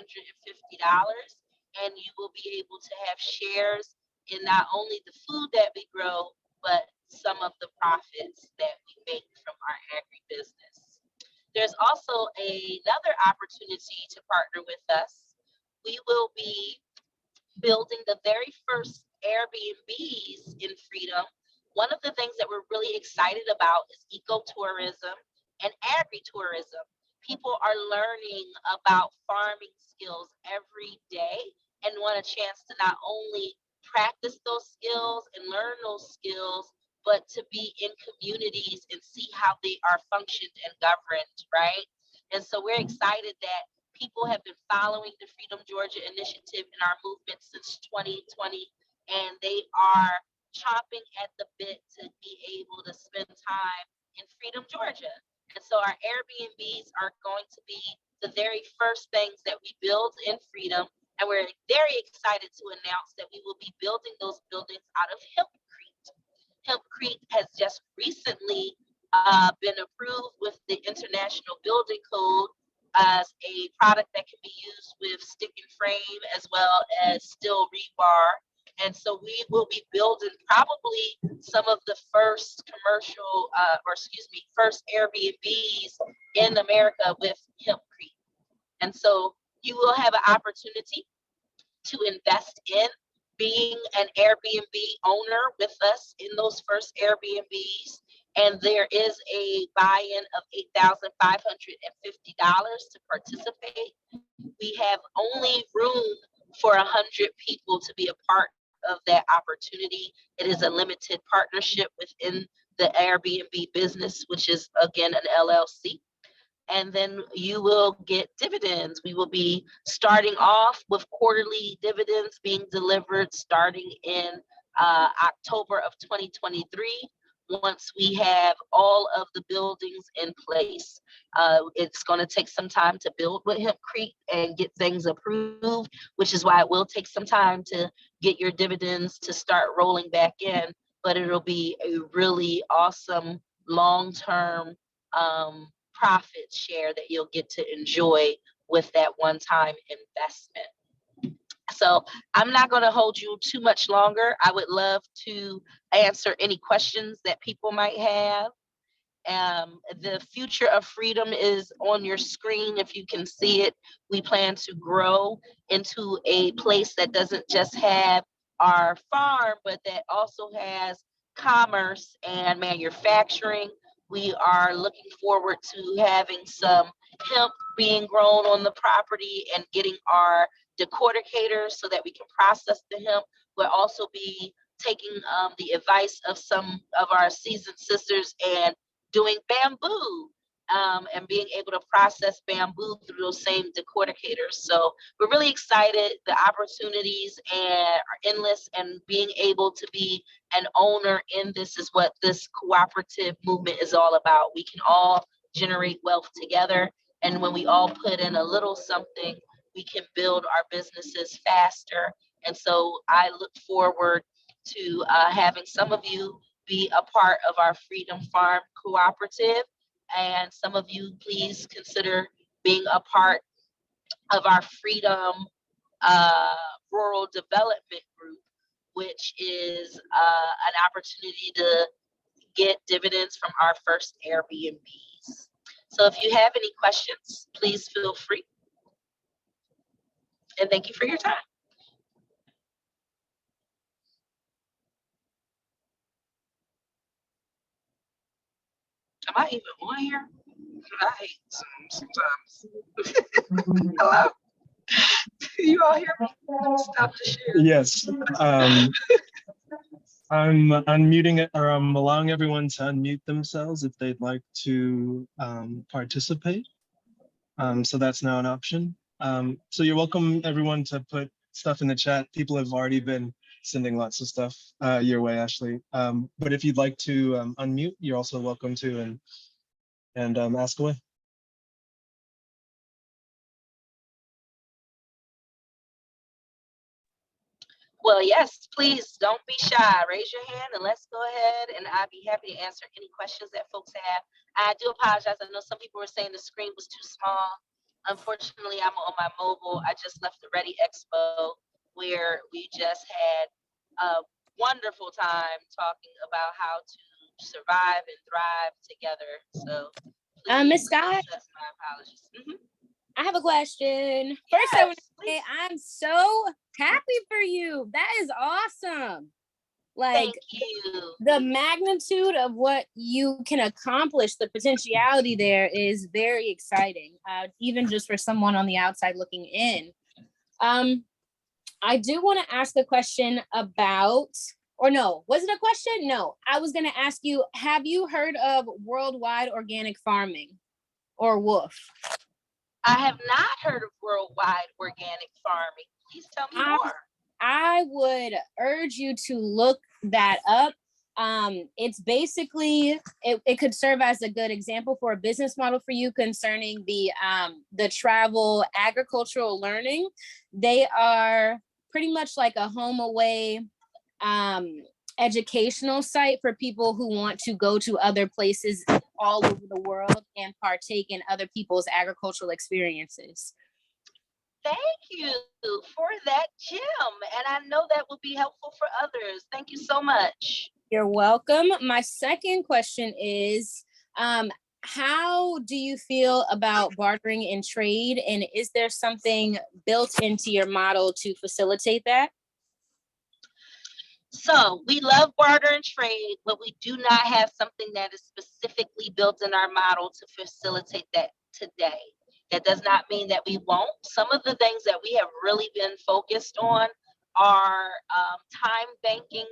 And you will be able to have shares in not only the food that we grow, but some of the profits that we make from our agribusiness. There's also another opportunity to partner with us. We will be building the very first Airbnbs in Freedom. One of the things that we're really excited about is ecotourism and agritourism. People are learning about farming skills every day and want a chance to not only practice those skills and learn those skills, but to be in communities and see how they are functioned and governed, right? And so we're excited that people have been following the Freedom Georgia initiative in our movement since 2020, and they are chomping at the bit to be able to spend time in Freedom Georgia. And so our Airbnbs are going to be the very first things that we build in Freedom. And we're very excited to announce that we will be building those buildings out of hempcrete. Hempcrete has just recently been approved with the International Building Code as a product that can be used with stick and frame as well as steel rebar. And so we will be building probably some of the first first Airbnbs in America with hempcrete. And so you will have an opportunity to invest in being an Airbnb owner with us in those first Airbnbs. And there is a buy-in of $8,550 to participate. We have only room for 100 people to be a part of that opportunity. It is a limited partnership within the Airbnb business, which is again an LLC. And then you will get dividends. We will be starting off with quarterly dividends being delivered starting in October of 2023. Once we have all of the buildings in place, it's going to take some time to build with Hemp Creek and get things approved, which is why it will take some time to get your dividends to start rolling back in. But it'll be a really awesome long-term profit share that you'll get to enjoy with that one-time investment. So I'm not going to hold you too much longer. I would love to answer any questions that people might have. The future of freedom is on your screen. If you can see it, we plan to grow into a place that doesn't just have our farm, but that also has commerce and manufacturing. We are looking forward to having some hemp being grown on the property and getting our decorticators so that we can process the hemp. We'll also be taking the advice of some of our seasoned sisters and doing bamboo and being able to process bamboo through those same decorticators. So we're really excited. The opportunities are endless, and being able to be an owner in this is what this cooperative movement is all about. We can all generate wealth together, and when we all put in a little something, we can build our businesses faster. And so I look forward to having some of you be a part of our Freedom Farm Cooperative. And some of you, please consider being a part of our Freedom Rural Development Group, which is an opportunity to get dividends from our first Airbnbs. So if you have any questions, please feel free. And thank you for your time. Am I even on here? I hate Zoom sometimes. Hello? You all hear me? Stop the share. Yes. I'm unmuting it, or I'm allowing everyone to unmute themselves if they'd like to participate. So that's now an option. So you're welcome, everyone, to put stuff in the chat. People have already been sending lots of stuff your way, Ashley. But if you'd like to unmute, you're also welcome to and ask away. Well, yes, please don't be shy. Raise your hand and let's go ahead, and I'd be happy to answer any questions that folks have. I do apologize. I know some people were saying the screen was too small. Unfortunately, I'm on my mobile. I just left the Ready Expo where we just had a wonderful time talking about how to survive and thrive together. So Miss Scott, that's my apologies. I have a question. First, I want to say I'm so happy for you. That is awesome. Like, thank you. The magnitude of what you can accomplish, the potentiality there is very exciting, even just for someone on the outside looking in. I do want to ask a question about, or no, was it a question? No, I was going to ask you, have you heard of worldwide organic farming, or WOOF? I have not heard of worldwide organic farming. Please tell me more. I would urge you to look that up. It's basically, it could serve as a good example for a business model for you concerning the travel agricultural learning. They are pretty much like a home away educational site for people who want to go to other places all over the world and partake in other people's agricultural experiences. Thank you for that, Jim. And I know that will be helpful for others. Thank you so much. You're welcome. My second question is, how do you feel about bartering in trade? And is there something built into your model to facilitate that? So we love barter and trade, but we do not have something that is specifically built in our model to facilitate that today. That does not mean that we won't. Some of the things that we have really been focused on are time banking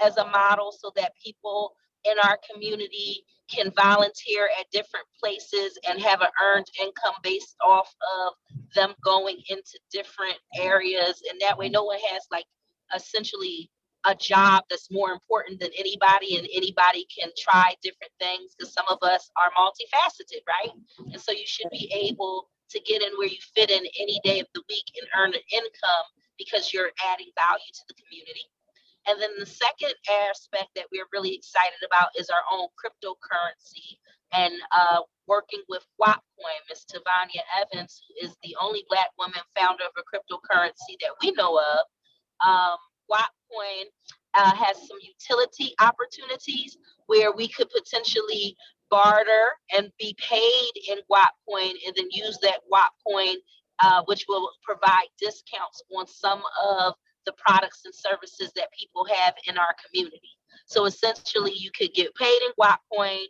as a model so that people in our community can volunteer at different places and have an earned income based off of them going into different areas. And that way no one has like essentially a job that's more important than anybody, and anybody can try different things because some of us are multifaceted, right? And so you should be able to get in where you fit in any day of the week and earn an income because you're adding value to the community. And then the second aspect that we're really excited about is our own cryptocurrency and working with WAPcoin. Ms. Tavania Evans, who is the only Black woman founder of a cryptocurrency that we know of. WAPcoin has some utility opportunities where we could potentially barter and be paid in WAPcoin and then use that WAPcoin, which will provide discounts on some of the products and services that people have in our community. So essentially you could get paid in WAPcoin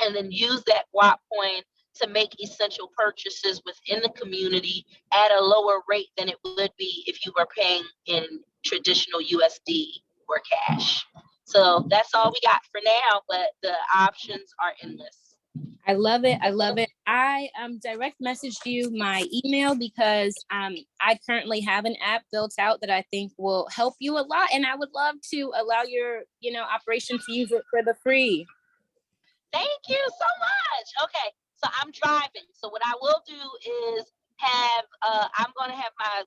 and then use that WAPcoin to make essential purchases within the community at a lower rate than it would be if you were paying in traditional USD or cash. So that's all we got for now, but the options are endless. I love it. I love it. I direct messaged you my email because I currently have an app built out that I think will help you a lot. And I would love to allow your, operation to use it for the free. Thank you so much. Okay, so I'm driving. So what I will do is I'm going to have my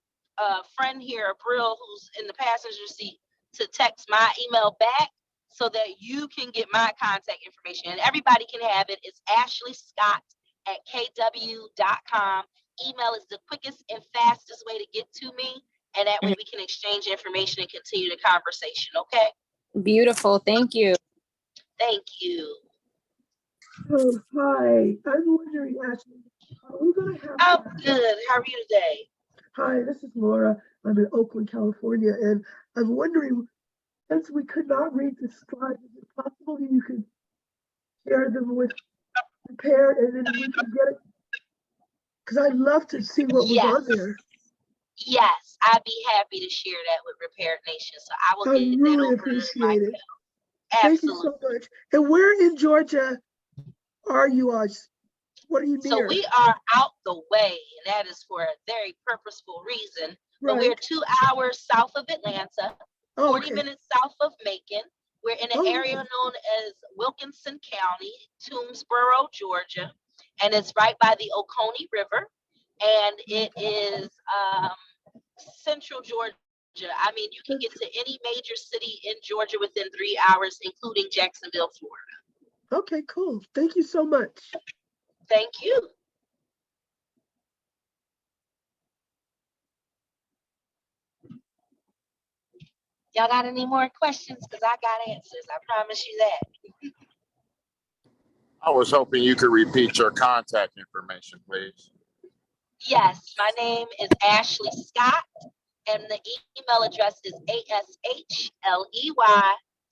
friend here, Brill, who's in the passenger seat, to text my email back so that you can get my contact information. And everybody can have it. It's ashleyscott@kw.com. Email is the quickest and fastest way to get to me. And that way we can exchange information and continue the conversation, okay? Beautiful. Thank you. Thank you. Hi, I'm wondering, Ashley, are we going to have... I'm good. How are you today? Hi, this is Laura. I'm in Oakland, California, and I'm wondering, since we could not read the slides, is it possible you could share them with Prepared and then we can get it? Because I'd love to see what was on there. Yes, I'd be happy to share that with Repaired Nation. So I will I get really that over appreciate it. Absolutely. Thank you so much. And where in Georgia are you on? What are you near? So we are out the way, and that is for a very purposeful reason. But we're 2 hours south of Atlanta, 40 minutes south of Macon. We're in an area known as Wilkinson County, Toomsboro, Georgia, and it's right by the Oconee River. And it is central Georgia. I mean, you can get to any major city in Georgia within 3 hours, including Jacksonville, Florida. Okay, cool. Thank you so much. Thank you. Y'all got any more questions? Because I got answers. I promise you that. I was hoping you could repeat your contact information, please. Yes, my name is Ashley Scott, and the email address is ASHLEY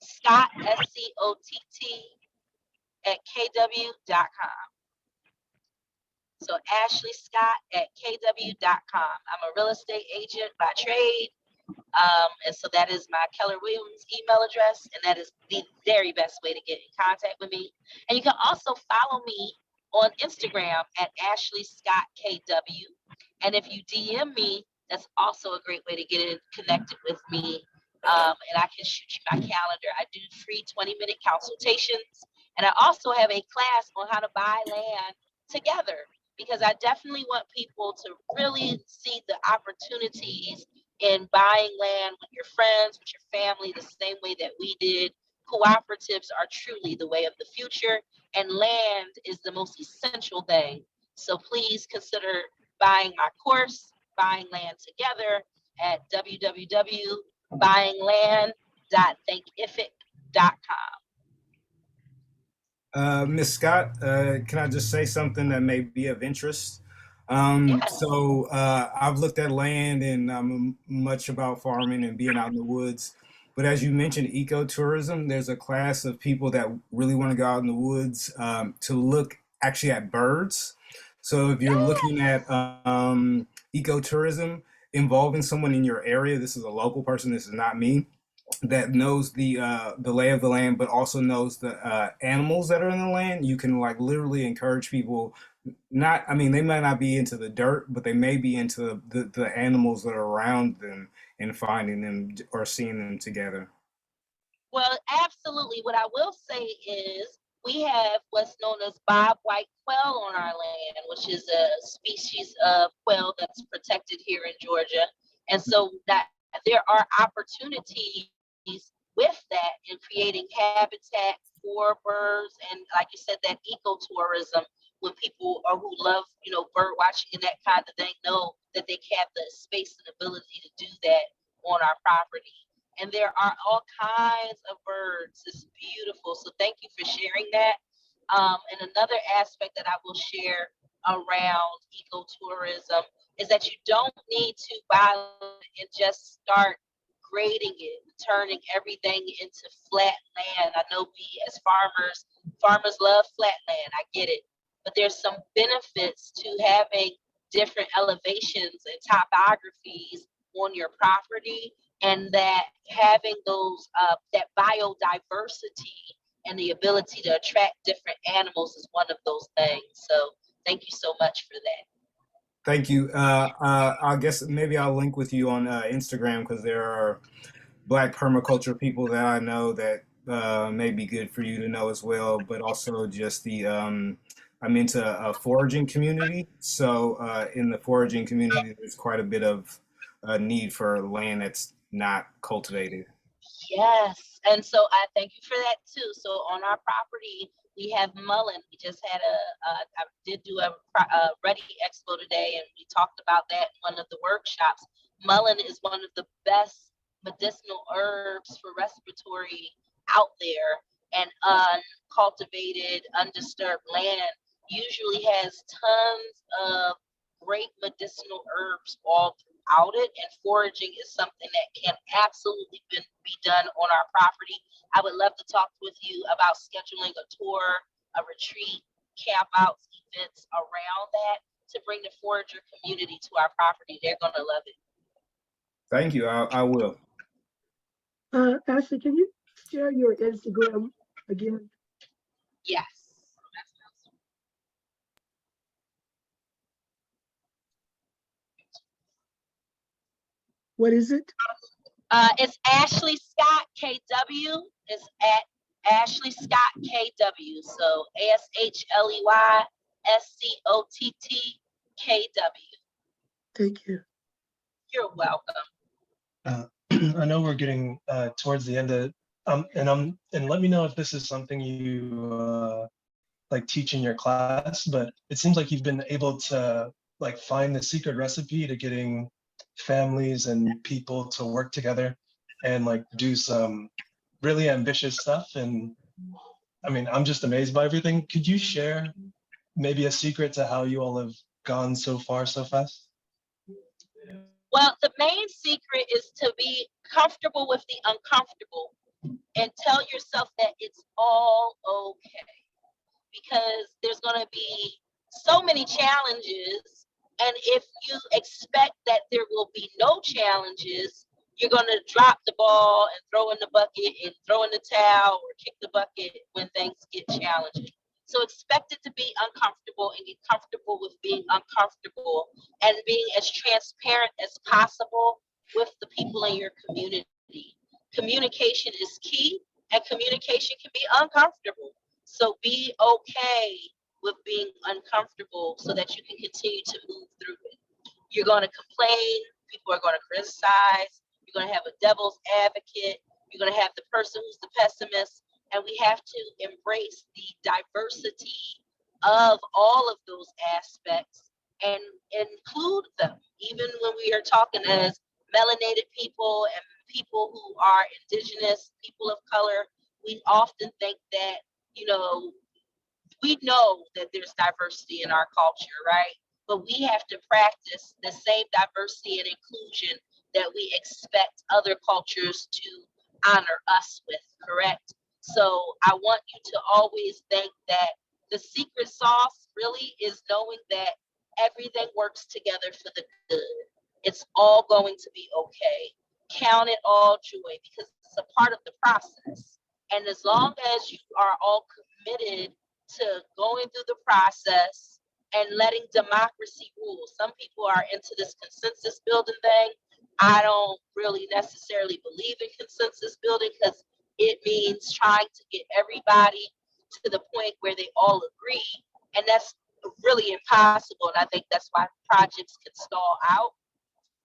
Scott, SCOTT, @kw.com. So Ashley Scott @kw.com. I'm a real estate agent by trade. And so that is my Keller Williams email address, and that is the very best way to get in contact with me. And you can also follow me on Instagram @Ashley Scott KW. And if you DM me, that's also a great way to get in connected with me. And I can shoot you my calendar. I do free 20-minute consultations. And I also have a class on how to buy land together, because I definitely want people to really see the opportunities in buying land with your friends, with your family, the same way that we did. Cooperatives are truly the way of the future, and land is the most essential thing. So please consider buying my course, Buying Land Together, at www.buyingland.thinkific.com. Miss Scott, can I just say something that may be of interest? I've looked at land and I'm much about farming and being out in the woods. But as you mentioned, ecotourism, there's a class of people that really want to go out in the woods to look actually at birds. So if you're looking at ecotourism involving someone in your area, this is a local person, this is not me, that knows the lay of the land, but also knows the animals that are in the land. You can like literally encourage people. Not, I mean, they might not be into the dirt, but they may be into the animals that are around them and finding them or seeing them together. Well, absolutely. What I will say is we have what's known as bobwhite quail on our land, which is a species of quail that's protected here in Georgia. And so that there are opportunities with that in creating habitat for birds and, like you said, that ecotourism, when people are who love, bird watching and that kind of thing know that they have the space and ability to do that on our property. And there are all kinds of birds. It's beautiful. So thank you for sharing that. And another aspect that I will share around ecotourism is that you don't need to buy and just start grading it, turning everything into flat land. I know we as farmers love flat land. I get it. But there's some benefits to having different elevations and topographies on your property, and that having those that biodiversity and the ability to attract different animals is one of those things. So thank you so much for that. Thank you. I guess maybe I'll link with you on Instagram because there are Black permaculture people that I know that may be good for you to know as well, but also just I'm into a foraging community. So in the foraging community, there's quite a bit of need for land that's not cultivated. Yes, and so I thank you for that too. So on our property, we have mullein. We just had I did do a Ready Expo today, and we talked about that in one of the workshops. Mullein is one of the best medicinal herbs for respiratory out there, and uncultivated, undisturbed land usually has tons of great medicinal herbs all throughout it, and foraging is something that can absolutely be done on our property. I would love to talk with you about scheduling a tour, a retreat, camp outs, events around that to bring the forager community to our property. They're going to love it. Thank you. I will. Ashley, can you share your Instagram again? Yes. What is it? It's Ashley Scott KW. It's at Ashley Scott KW. So ASHLEYSCOTT Thank you. You're welcome. I know we're getting towards the end of, and let me know if this is something you like teach in your class, but it seems like you've been able to like find the secret recipe to getting families and people to work together and like do some really ambitious stuff. And I mean, I'm just amazed by everything. Could you share maybe a secret to how you all have gone so far so fast? Well, the main secret is to be comfortable with the uncomfortable and tell yourself that it's all okay, because there's going to be so many challenges. And if you expect that there will be no challenges, you're going to drop the ball and throw in the bucket and throw in the towel or kick the bucket when things get challenging. So expect it to be uncomfortable and get comfortable with being uncomfortable and being as transparent as possible with the people in your community. Communication is key, and communication can be uncomfortable. So be okay with being uncomfortable so that you can continue to move through it. You're going to complain, people are going to criticize, you're going to have a devil's advocate, you're going to have the person who's the pessimist, and we have to embrace the diversity of all of those aspects and include them. Even when we are talking as melanated people and people who are indigenous, people of color, we often think that, We know that there's diversity in our culture, right? But we have to practice the same diversity and inclusion that we expect other cultures to honor us with, correct? So I want you to always think that the secret sauce really is knowing that everything works together for the good. It's all going to be okay. Count it all joy because it's a part of the process. And as long as you are all committed to going through the process and letting democracy rule. Some people are into this consensus building thing. I don't really necessarily believe in consensus building because it means trying to get everybody to the point where they all agree. And that's really impossible. And I think that's why projects can stall out.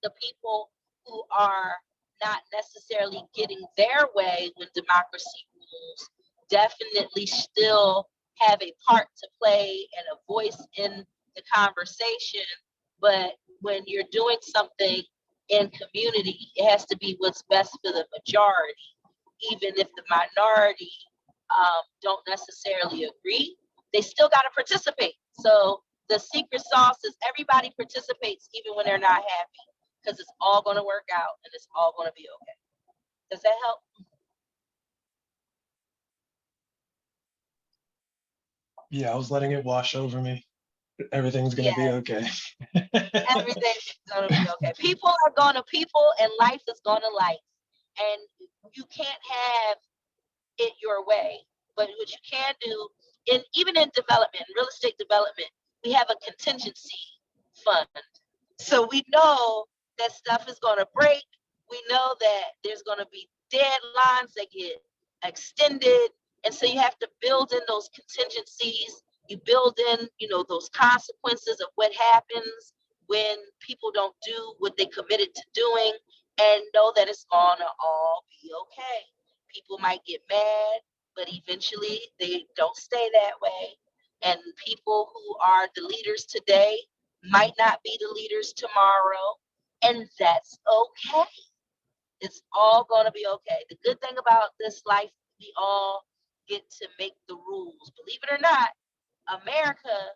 The people who are not necessarily getting their way when democracy rules definitely still have a part to play and a voice in the conversation. But when you're doing something in community, it has to be what's best for the majority, even if the minority don't necessarily agree, they still got to participate. So the secret sauce is everybody participates even when they're not happy because it's all going to work out and it's all going to be okay. Does that help? Yeah, I was letting it wash over me. Everything's gonna be okay. Everything's going to be okay. People are going to people and life is going to life. And you can't have it your way. But what you can do, even in development, real estate development, we have a contingency fund. So we know that stuff is going to break. We know that there's going to be deadlines that get extended. And so you have to build in those contingencies. You build in, those consequences of what happens when people don't do what they committed to doing and know that it's going to all be okay. People might get mad, but eventually they don't stay that way. And people who are the leaders today might not be the leaders tomorrow, and that's okay. It's all going to be okay. The good thing about this life, we all get to make the rules. Believe it or not, America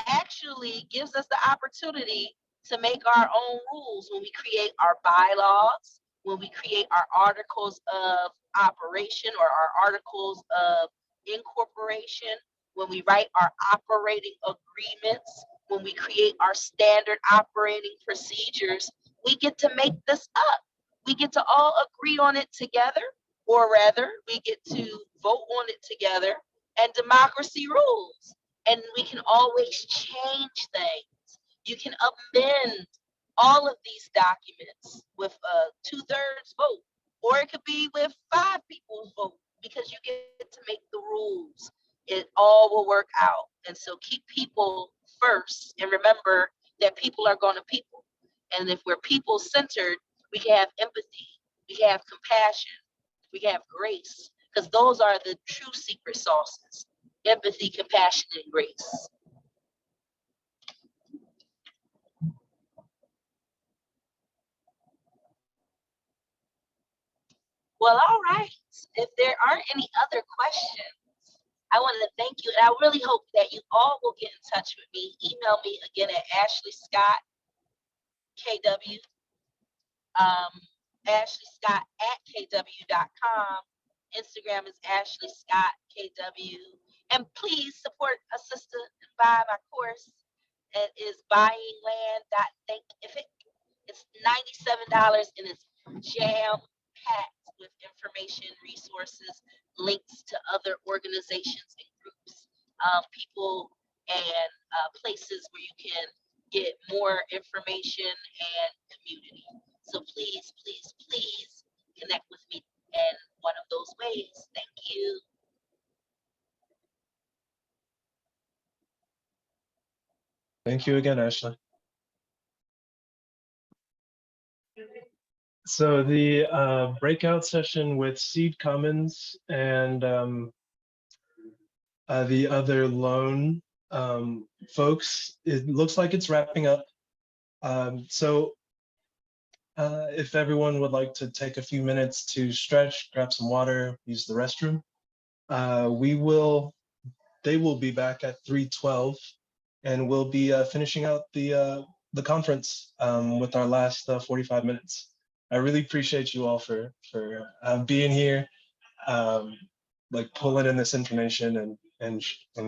actually gives us the opportunity to make our own rules when we create our bylaws, when we create our articles of operation or our articles of incorporation, when we write our operating agreements, when we create our standard operating procedures. We get to make this up. We get to all agree on it together, or rather, we get to vote on it together, and democracy rules. And we can always change things. You can amend all of these documents with a 2/3 vote, or it could be with 5 people's vote because you get to make the rules. It all will work out. And so keep people first and remember that people are going to people. And if we're people centered, we can have empathy, we can have compassion, we can have grace, because those are the true secret sauces. Empathy, compassion, and grace. Well, all right. If there aren't any other questions, I want to thank you. And I really hope that you all will get in touch with me. Email me again at Ashley Scott, KW, Ashley Scott at KW.com. Instagram is Ashley Scott, KW. And please support a sister and buy my course. It is buyingland.thinkific. It's $97 and it's jam packed with information, resources, links to other organizations and groups, people, and places where you can get more information and community. So please, please, please connect with me in one of those ways. Thank you. Thank you again, Ashley. So the breakout session with Seed Commons and the other loan folks, it looks like it's wrapping up. So if everyone would like to take a few minutes to stretch, grab some water, use the restroom, we will they will be back at 3:12, and we'll be finishing out the conference with our last 45 minutes. I really appreciate you all for being here, like pulling in this information and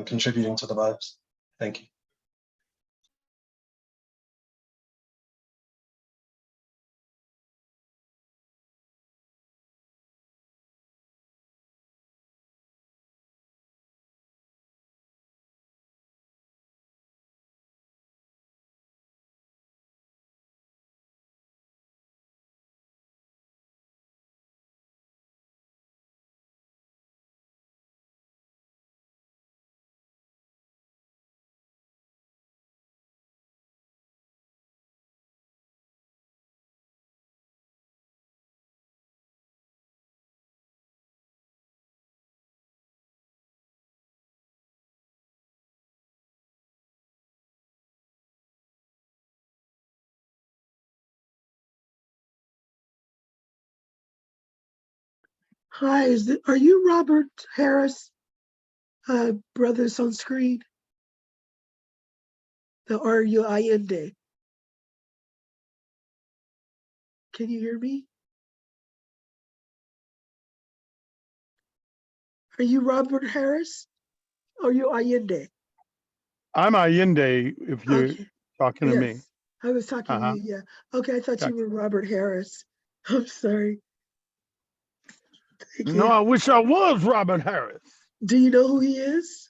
contributing to the vibes. Thank you. Hi, are you Robert Harris, brothers on screen? Or are you Allende? Can you hear me? Are you Robert Harris? Or are you Allende? I'm Allende, if you're Okay. talking to me. Yes, I was talking to Uh-huh. you, yeah. Okay, I thought Gotcha. you were Robert Harris. I'm sorry. Thank No, you. I wish I was Robert Harris. Do you know who he is?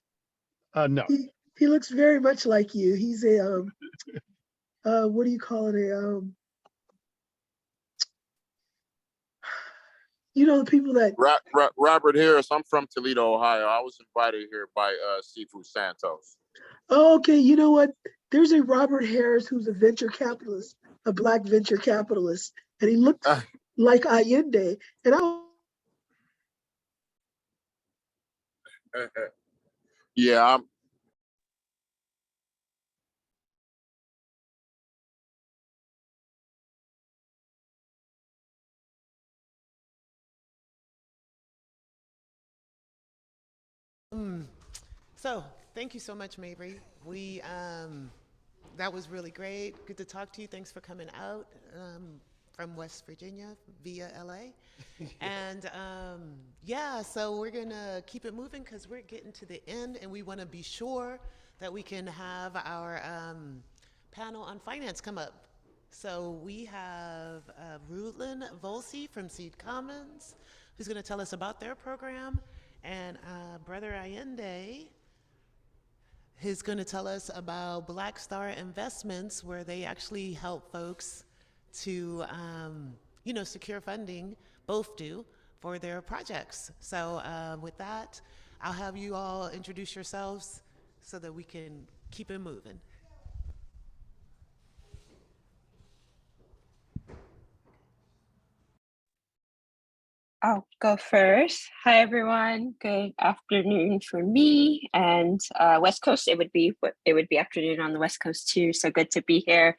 No. He looks very much like you. He's a what do you call it? You know, the people that Robert Harris. I'm from Toledo, Ohio. I was invited here by Sifu Santos. Oh, okay, you know what? There's a Robert Harris who's a venture capitalist, a Black venture capitalist, and he looks like Allende. And Yeah, I'm. So thank you so much, Mabry. That was really great. Good to talk to you. Thanks for coming out from West Virginia via LA. And yeah, so we're gonna keep it moving because we're getting to the end, and we want to be sure that we can have our panel on finance come up. So we have Rudlin Volsi from Seed Commons, who's going to tell us about their program, and Brother Allende, who's going to tell us about Black Star Investments, where they actually help folks to, secure funding, both do, for their projects. So with that, I'll have you all introduce yourselves so that we can keep it moving. I'll go first. Hi, everyone. Good afternoon for me, and West Coast. It would be afternoon on the West Coast too. So good to be here,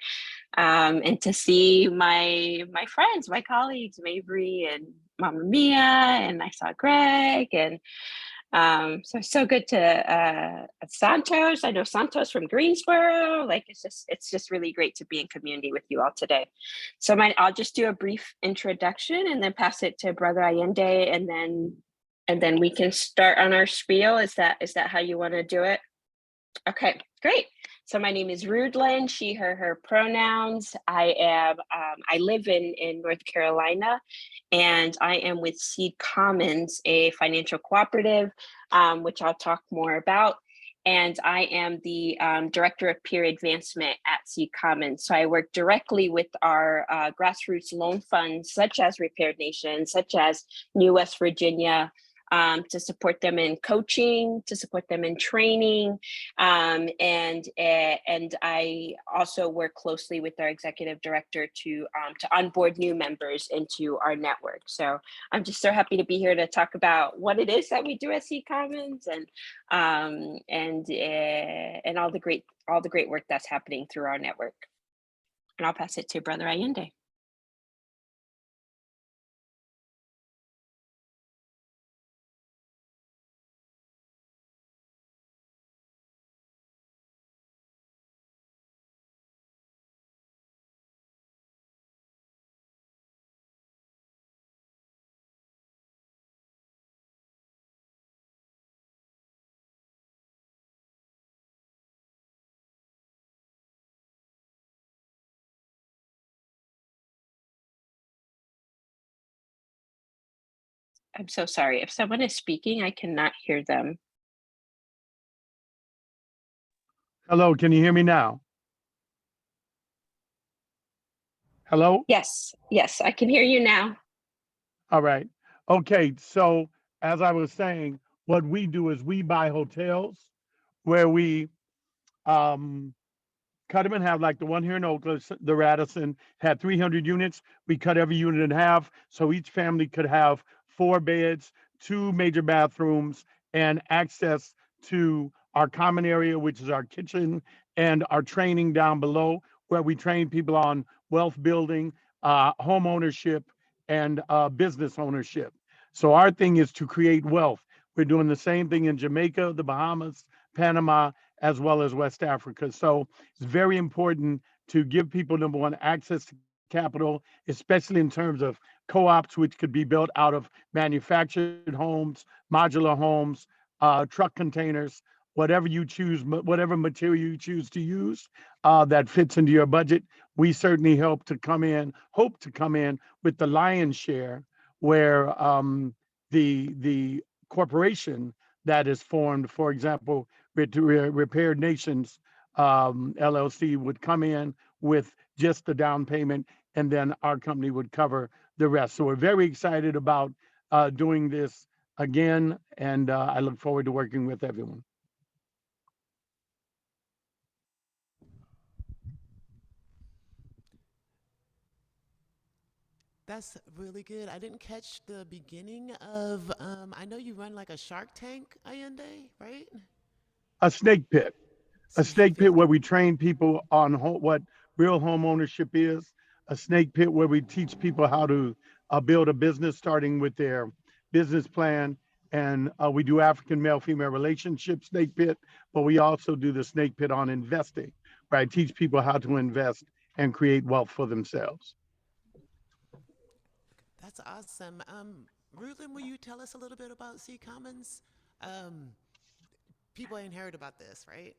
and to see my friends, my colleagues, Mabry and Mama Mia, and I saw Greg, and so good to Santos. I know Santos from Greensboro. Like it's just really great to be in community with you all today. So I'll just do a brief introduction and then pass it to Brother Allende, and then we can start on our spiel. Is that how you want to do it? Okay, great. So my name is Rudlin, she, her pronouns. I live in North Carolina, and I am with Seed Commons, a financial cooperative, which I'll talk more about. And I am the Director of Peer Advancement at Seed Commons. So I work directly with our grassroots loan funds, such as Repaired Nation, such as New West Virginia, to support them in coaching, to support them in training, and I also work closely with our executive director to onboard new members into our network. So I'm just so happy to be here to talk about what it is that we do at Seed Commons, and all the great work that's happening through our network. And I'll pass it to Brother Allende. I'm so sorry. If someone is speaking, I cannot hear them. Hello, can you hear me now? Hello? Yes, yes, I can hear you now. All right. Okay, so as I was saying, what we do is we buy hotels where we um cut them in half, like the one here in Oakland, the Radisson had 300 units. We cut every unit in half, so each family could have 4 beds, 2 major bathrooms, and access to our common area, which is our kitchen, and our training down below, where we train people on wealth building, home ownership, and business ownership. So our thing is to create wealth. We're doing the same thing in Jamaica, the Bahamas, Panama, as well as West Africa. So it's very important to give people, number one, access to capital, especially in terms of co-ops, which could be built out of manufactured homes, modular homes, truck containers, whatever you choose, whatever material you choose to use that fits into your budget. We certainly hope to come in with the lion's share, where the corporation that is formed, for example, Repaired Nations LLC, would come in with just the down payment, and then our company would cover the rest. So we're very excited about doing this again, and I look forward to working with everyone. That's really good. I didn't catch the beginning of, I know you run like a Shark Tank, Allende, right? A snake pit. A snake pit where we train people on what real home ownership is. A snake pit where we teach people how to build a business, starting with their business plan. And we do African male-female relationship snake pit, but we also do the snake pit on investing, where I teach people how to invest and create wealth for themselves. That's awesome. Rutland, will you tell us a little bit about Sea Commons? People ain't heard about this, right?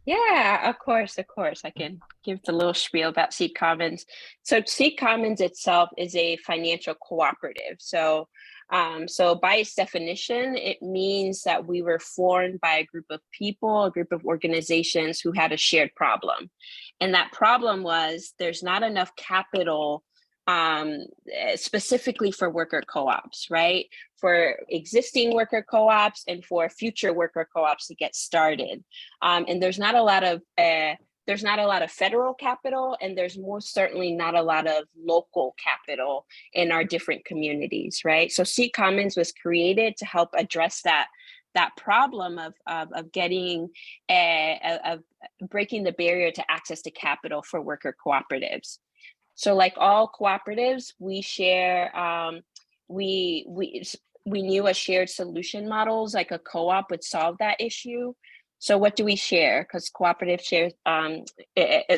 Yeah, of course, of course. I can give the little spiel about Seed Commons. So Seed Commons itself is a financial cooperative. So by its definition, it means that we were formed by a group of people, a group of organizations who had a shared problem. And that problem was there's not enough capital specifically for worker co-ops, right? For existing worker co-ops and for future worker co-ops to get started. And there's not a lot of federal capital, and there's most certainly not a lot of local capital in our different communities, right? So Seed Commons was created to help address that problem of getting of breaking the barrier to access to capital for worker cooperatives. So like all cooperatives, we share, we knew a shared solution models, like a co-op would solve that issue. So what do we share? Because cooperatives share,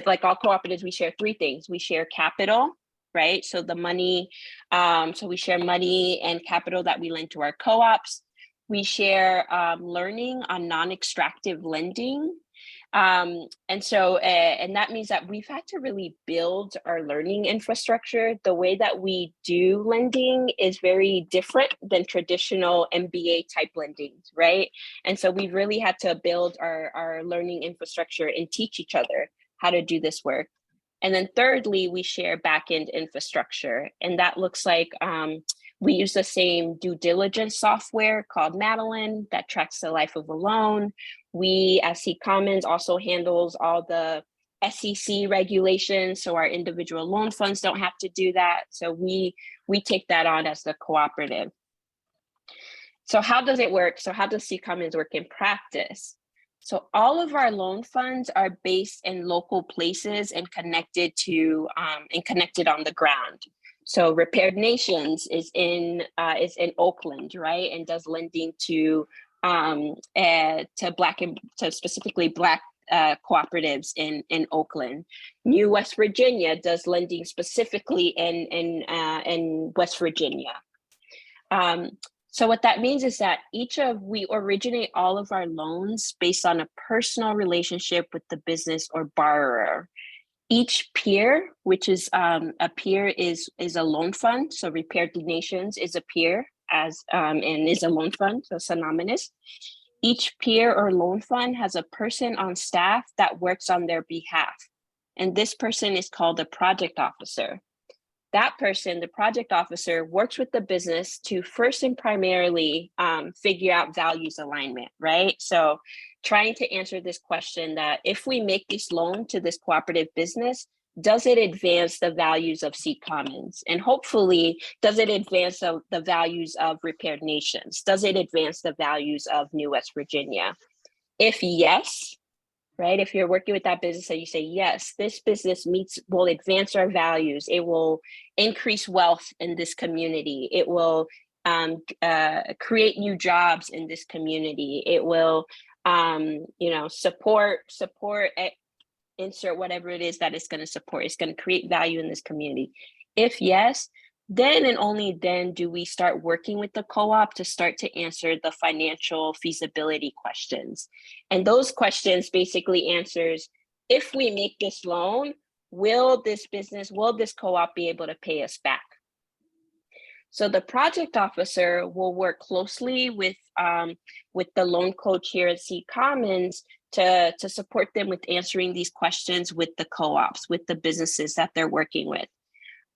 like all cooperatives, we share 3 things. We share capital, right? So the money, so we share money and capital that we lend to our co-ops. We share learning on non-extractive lending. And that means that we've had to really build our learning infrastructure. The way that we do lending is very different than traditional MBA type lending, right? And so we've really had to build our learning infrastructure and teach each other how to do this work. And then thirdly, we share backend infrastructure. And that looks like we use the same due diligence software called Madeline that tracks the life of a loan. We, as Seed Commons, also handles all the SEC regulations, so our individual loan funds don't have to do that. So we take that on as the cooperative. So how does it work? So how does Seed Commons work in practice? So all of our loan funds are based in local places and connected to connected on the ground. So Repaired Nations is in Oakland, right, and does lending to specifically Black cooperatives in Oakland. New West Virginia does lending specifically in West Virginia. So what that means is that we originate all of our loans based on a personal relationship with the business or borrower. Each peer, which is a peer is a loan fund. So Repaired Nations is a peer as and is a loan fund, so synonymous. Each peer or loan fund has a person on staff that works on their behalf. And this person is called a project officer. That person, the project officer, works with the business to first and primarily figure out values alignment, right? So trying to answer this question that if we make this loan to this cooperative business, does it advance the values of Seed Commons? And hopefully, does it advance the values of Repaired Nations? Does it advance the values of New West Virginia? If yes, right, if you're working with that business and you say, yes, this business will advance our values, it will increase wealth in this community, it will create new jobs in this community, it will support insert whatever it is that it's going to support. It's going to create value in this community. If yes, then and only then do we start working with the co-op to start to answer the financial feasibility questions. And those questions basically answers, if we make this loan, will this co-op be able to pay us back? So the project officer will work closely with the loan coach here at Seed Commons to support them with answering these questions with the co-ops, with the businesses that they're working with.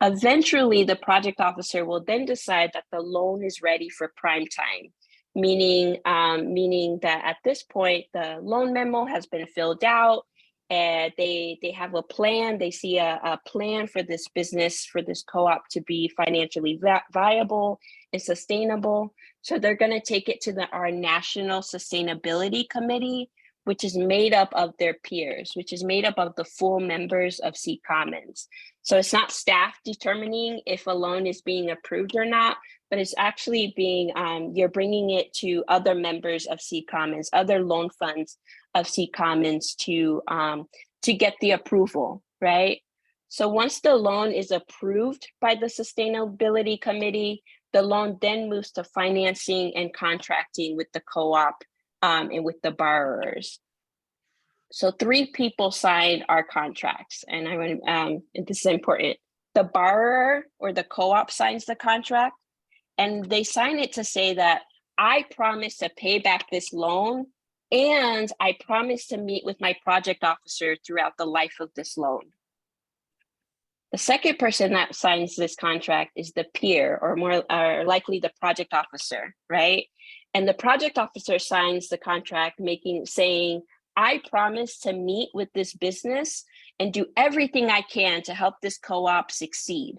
Eventually, the project officer will then decide that the loan is ready for prime time, meaning that at this point, the loan memo has been filled out, and they have a plan. They see a plan for this business, for this co-op to be financially viable and sustainable. So they're going to take it to our National Sustainability Committee, which is made up of their peers, which is made up of the full members of Seed Commons. So it's not staff determining if a loan is being approved or not, but it's actually you're bringing it to other members of Seed Commons, other loan funds of Seed Commons to get the approval, right? So once the loan is approved by the Sustainability Committee, the loan then moves to financing and contracting with the co-op and with the borrowers. So 3 people signed our contracts, and I want this is important. The borrower or the co-op signs the contract, and they sign it to say that I promise to pay back this loan, and I promise to meet with my project officer throughout the life of this loan. The second person that signs this contract is the peer, or more likely the project officer, right? And the project officer signs the contract saying, I promise to meet with this business and do everything I can to help this co-op succeed.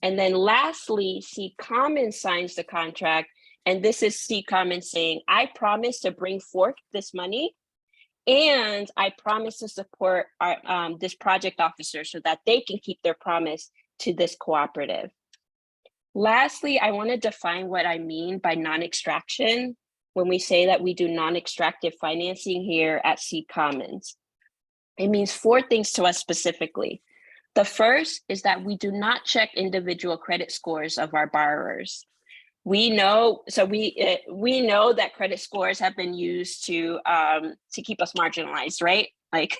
And then lastly, Seed Commons signs the contract, and this is Seed Commons saying, I promise to bring forth this money, and I promise to support this project officer so that they can keep their promise to this cooperative. Lastly, I want to define what I mean by non-extraction when we say that we do non-extractive financing here at Seed Commons. It means 4 things to us specifically. The first is that we do not check individual credit scores of our borrowers. We know that credit scores have been used to keep us marginalized, right? Like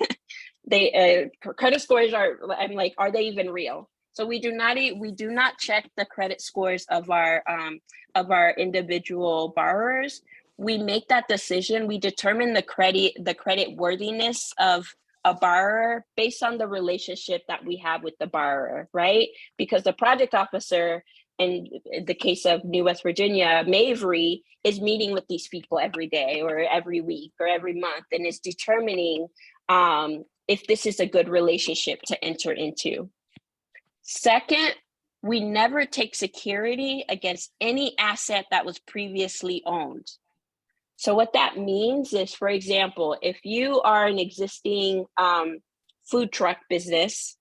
credit scores are they even real? So we do not check the credit scores of our individual borrowers. We make that decision. We determine the credit worthiness of a borrower based on the relationship that we have with the borrower, right? Because the project officer, in the case of New West Virginia, Mavery, is meeting with these people every day or every week or every month, and is determining if this is a good relationship to enter into. Second, we never take security against any asset that was previously owned. So what that means is, for example, if you are an existing food truck business,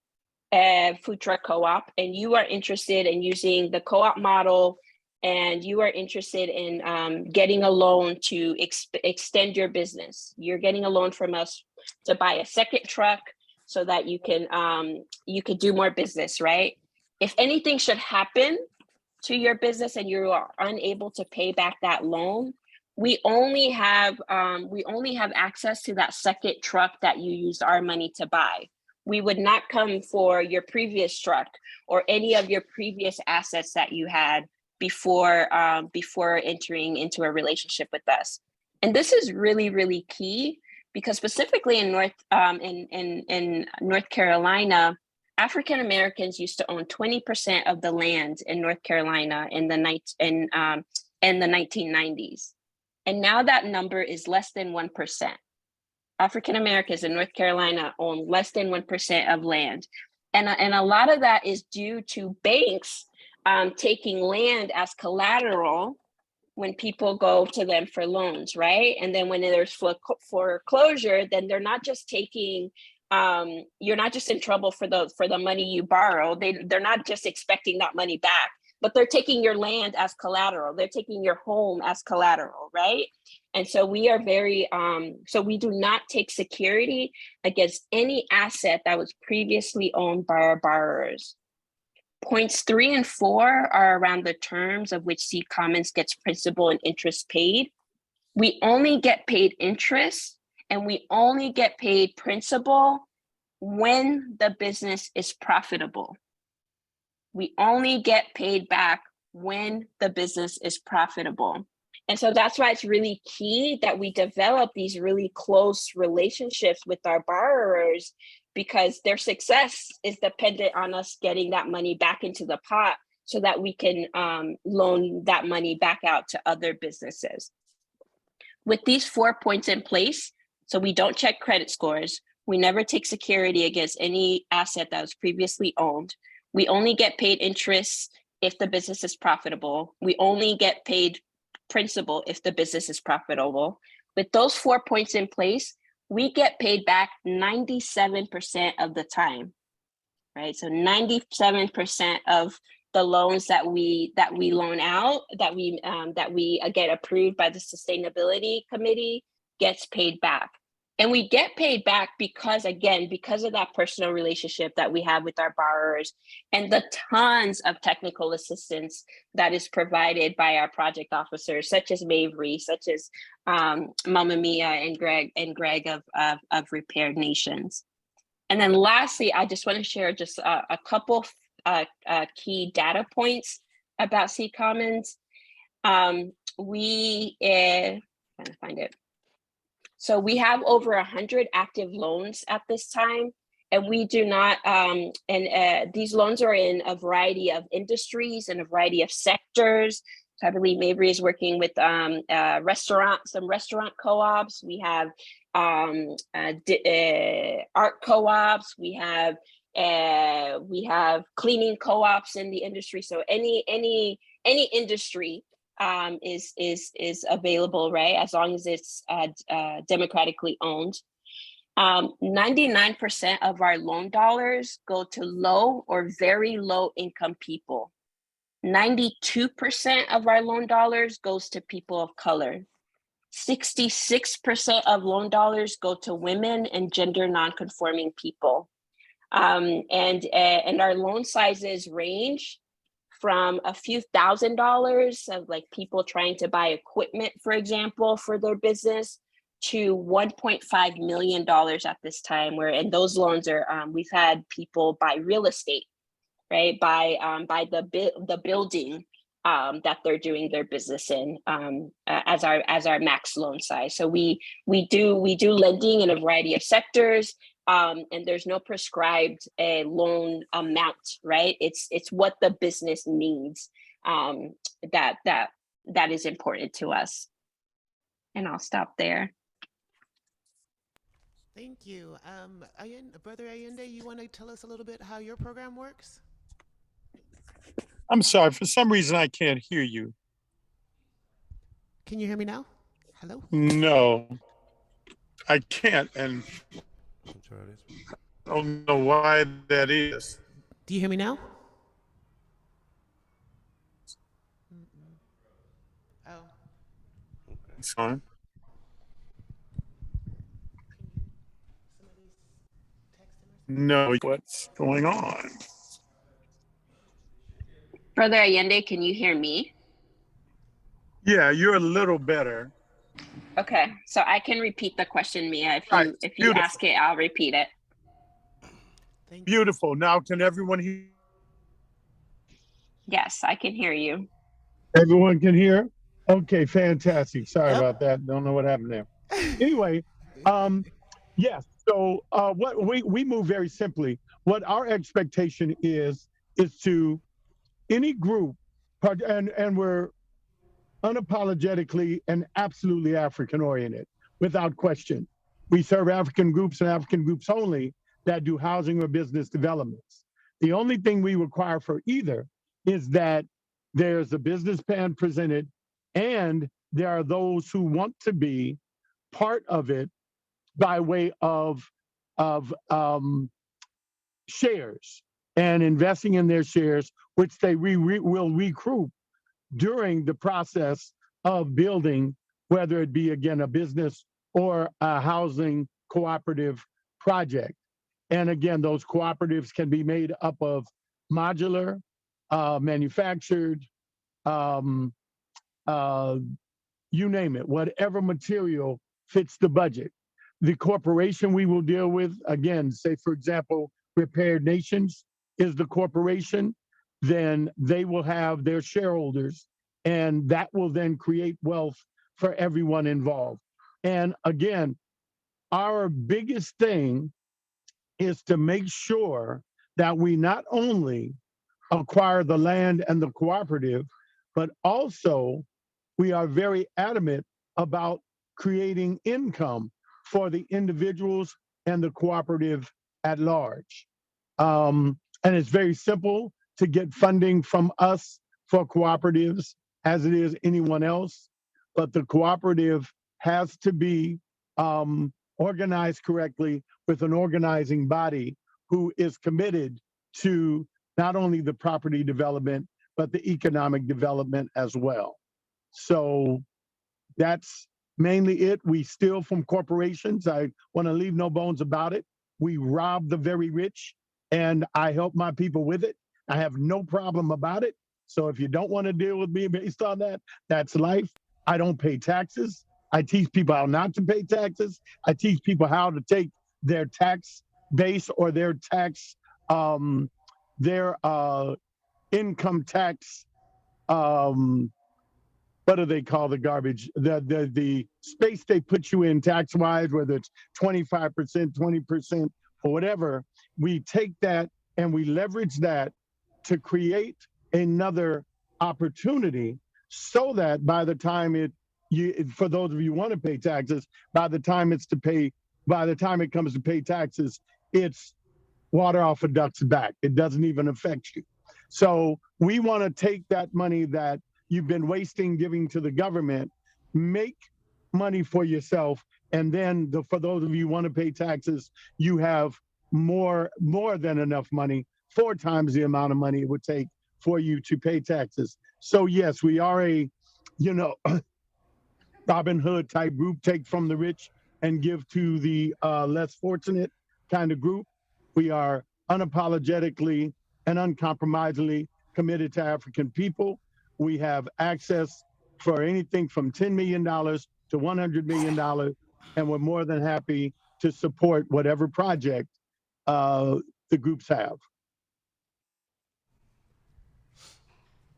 food truck co-op, and you are interested in using the co-op model, and you are interested in getting a loan to extend your business, you're getting a loan from us to buy a second truck so that you could do more business, right? If anything should happen to your business and you are unable to pay back that loan, we only have access to that second truck that you used our money to buy. We would not come for your previous truck or any of your previous assets that you had before entering into a relationship with us. And this is really, really key because specifically in North Carolina, African Americans used to own 20% of the land in North Carolina in the 1990s. And now that number is less than 1%. African Americans in North Carolina own less than 1% of land. And a lot of that is due to banks taking land as collateral when people go to them for loans, right? And then when there's foreclosure, then they're not just taking, you're not just in trouble for the money you borrow. They're not just expecting that money back, but they're taking your land as collateral. They're taking your home as collateral, right? And so we are very, so we do not take security against any asset that was previously owned by our borrowers. Points 3 and 4 are around the terms of which C Commons gets principal and interest paid. We only get paid interest and we only get paid principal when the business is profitable. We only get paid back when the business is profitable. And so that's why it's really key that we develop these really close relationships with our borrowers, because their success is dependent on us getting that money back into the pot so that we can loan that money back out to other businesses. With these 4 points in place, so we don't check credit scores, we never take security against any asset that was previously owned, we only get paid interest if the business is profitable, we only get paid principal if the business is profitable. With those 4 points in place, we get paid back 97% of the time, right? So 97% of the loans that we loan out, that we get approved by the sustainability committee, gets paid back. And we get paid back because, again, because of that personal relationship that we have with our borrowers and the tons of technical assistance that is provided by our project officers, such as Mavry, such as Mama Mia and Greg of Repair Nations. And then lastly, I just want to share just a couple key data points about C Commons. Trying to find it. So we have over 100 active loans at this time, and we do not, these loans are in a variety of industries and a variety of sectors. So I believe Mabry is working with some restaurant co-ops. We have art co-ops. We have cleaning co-ops in the industry. So any industry is available, right? As long as it's democratically owned. 99% of our loan dollars go to low or very low income people. 92% of our loan dollars goes to people of color. 66% of loan dollars go to women and gender non-conforming people. And our loan sizes range from a few $1,000s of like people trying to buy equipment, for example, for their business, to $1.5 million at this time, and those loans are, we've had people buy real estate, right? By the building that they're doing their business in as our max loan size. So we do lending in a variety of sectors. And there's no prescribed loan amount, right? It's what the business needs that is important to us. And I'll stop there. Thank you. Brother Allende, you want to tell us a little bit how your program works? I'm sorry, for some reason I can't hear you. Can you hear me now? Hello? No, I can't, and I don't know why that is. Do you hear me now? Oh. It's fine. No, what's going on? Brother Allende, can you hear me? Yeah, you're a little better. Okay, so I can repeat the question, Mia. If you beautiful. ask it, I'll repeat it. Beautiful. Now, can everyone hear? Yes, I can hear you. Everyone can hear? Okay, fantastic. Sorry Yep. about that. Don't know what happened there. Anyway, um, yes. So what we move very simply. What our expectation is to any group, and we're unapologetically and absolutely African oriented, without question. We serve African groups and African groups only that do housing or business developments. The only thing we require for either is that there's a business plan presented and there are those who want to be part of it by way of shares and investing in their shares, which they will recoup during the process of building, whether it be, again, a business or a housing cooperative project. And again, those cooperatives can be made up of modular, manufactured, um, uh, you name it, whatever material fits the budget. The corporation we will deal with, again, say, for example, Prepared Nations is the corporation, then they will have their shareholders, and that will then create wealth for everyone involved. And again, our biggest thing is to make sure that we not only acquire the land and the cooperative, but also we are very adamant about creating income for the individuals and the cooperative at large. And it's very simple to get funding from us for cooperatives as it is anyone else, but the cooperative has to be organized correctly with an organizing body who is committed to not only the property development, but the economic development as well. So that's mainly it. We steal from corporations. I want to leave no bones about it. We rob the very rich, and I help my people with it. I have no problem about it. So if you don't want to deal with me based on that, that's life. I don't pay taxes. I teach people how not to pay taxes. I teach people how to take their tax base or um, their income tax um, what do they call the garbage? The space they put you in tax wise, whether it's 25%, 20%, or whatever, we take that and we leverage that to create another opportunity so that by the time for those of you who want to pay taxes, by the time it comes to pay taxes, it's water off a duck's back. It doesn't even affect you. So we want to take that money that you've been wasting giving to the government, make money for yourself, and then for those of you who want to pay taxes, you have more than enough money, 4 times the amount of money it would take for you to pay taxes. So yes, we are a, Robin Hood type group, take from the rich and give to the less fortunate kind of group. We are unapologetically and uncompromisingly committed to African people. We have access for anything from $10 million to $100 million, and we're more than happy to support whatever project the groups have.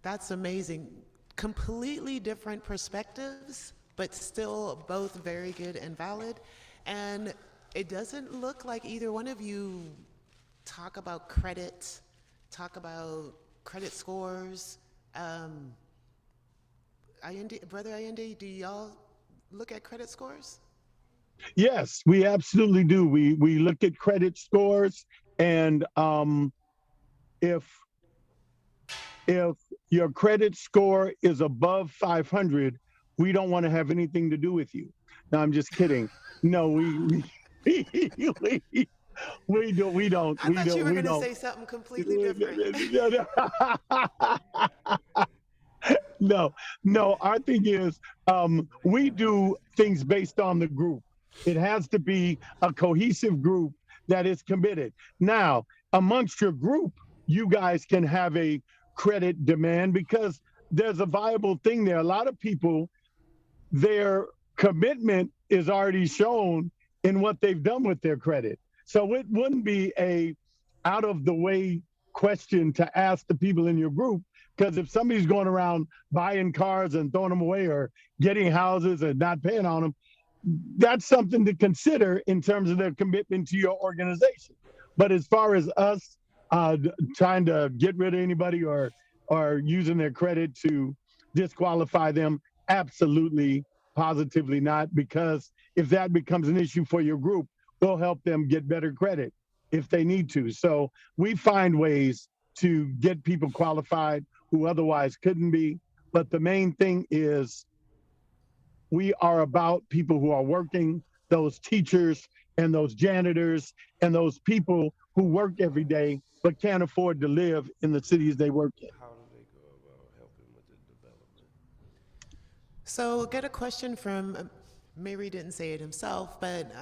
That's amazing. Completely different perspectives, but still both very good and valid. And it doesn't look like either one of you talk about credit, talk about credit scores. Brother Allende, do y'all look at credit scores? Yes, we absolutely do. We look at credit scores, and if your credit score is above 500, we don't want to have anything to do with you. No, I'm just kidding. No, we don't. I thought you were going to say something completely different. No, our thing is we do things based on the group. It has to be a cohesive group that is committed. Now, amongst your group, you guys can have a credit demand because there's a viable thing there. A lot of people, their commitment is already shown in what they've done with their credit. So it wouldn't be a out of the way question to ask the people in your group Because if somebody's going around buying cars and throwing them away or getting houses and not paying on them, that's something to consider in terms of their commitment to your organization. But as far as us trying to get rid of anybody or using their credit to disqualify them, absolutely, positively not. Because if that becomes an issue for your group, we'll help them get better credit if they need to. So we find ways to get people qualified who otherwise couldn't be. But the main thing is we are about people who are working, those teachers and those janitors and those people who work every day but can't afford to live in the cities they work in. So get a question from, Mary didn't say it himself, but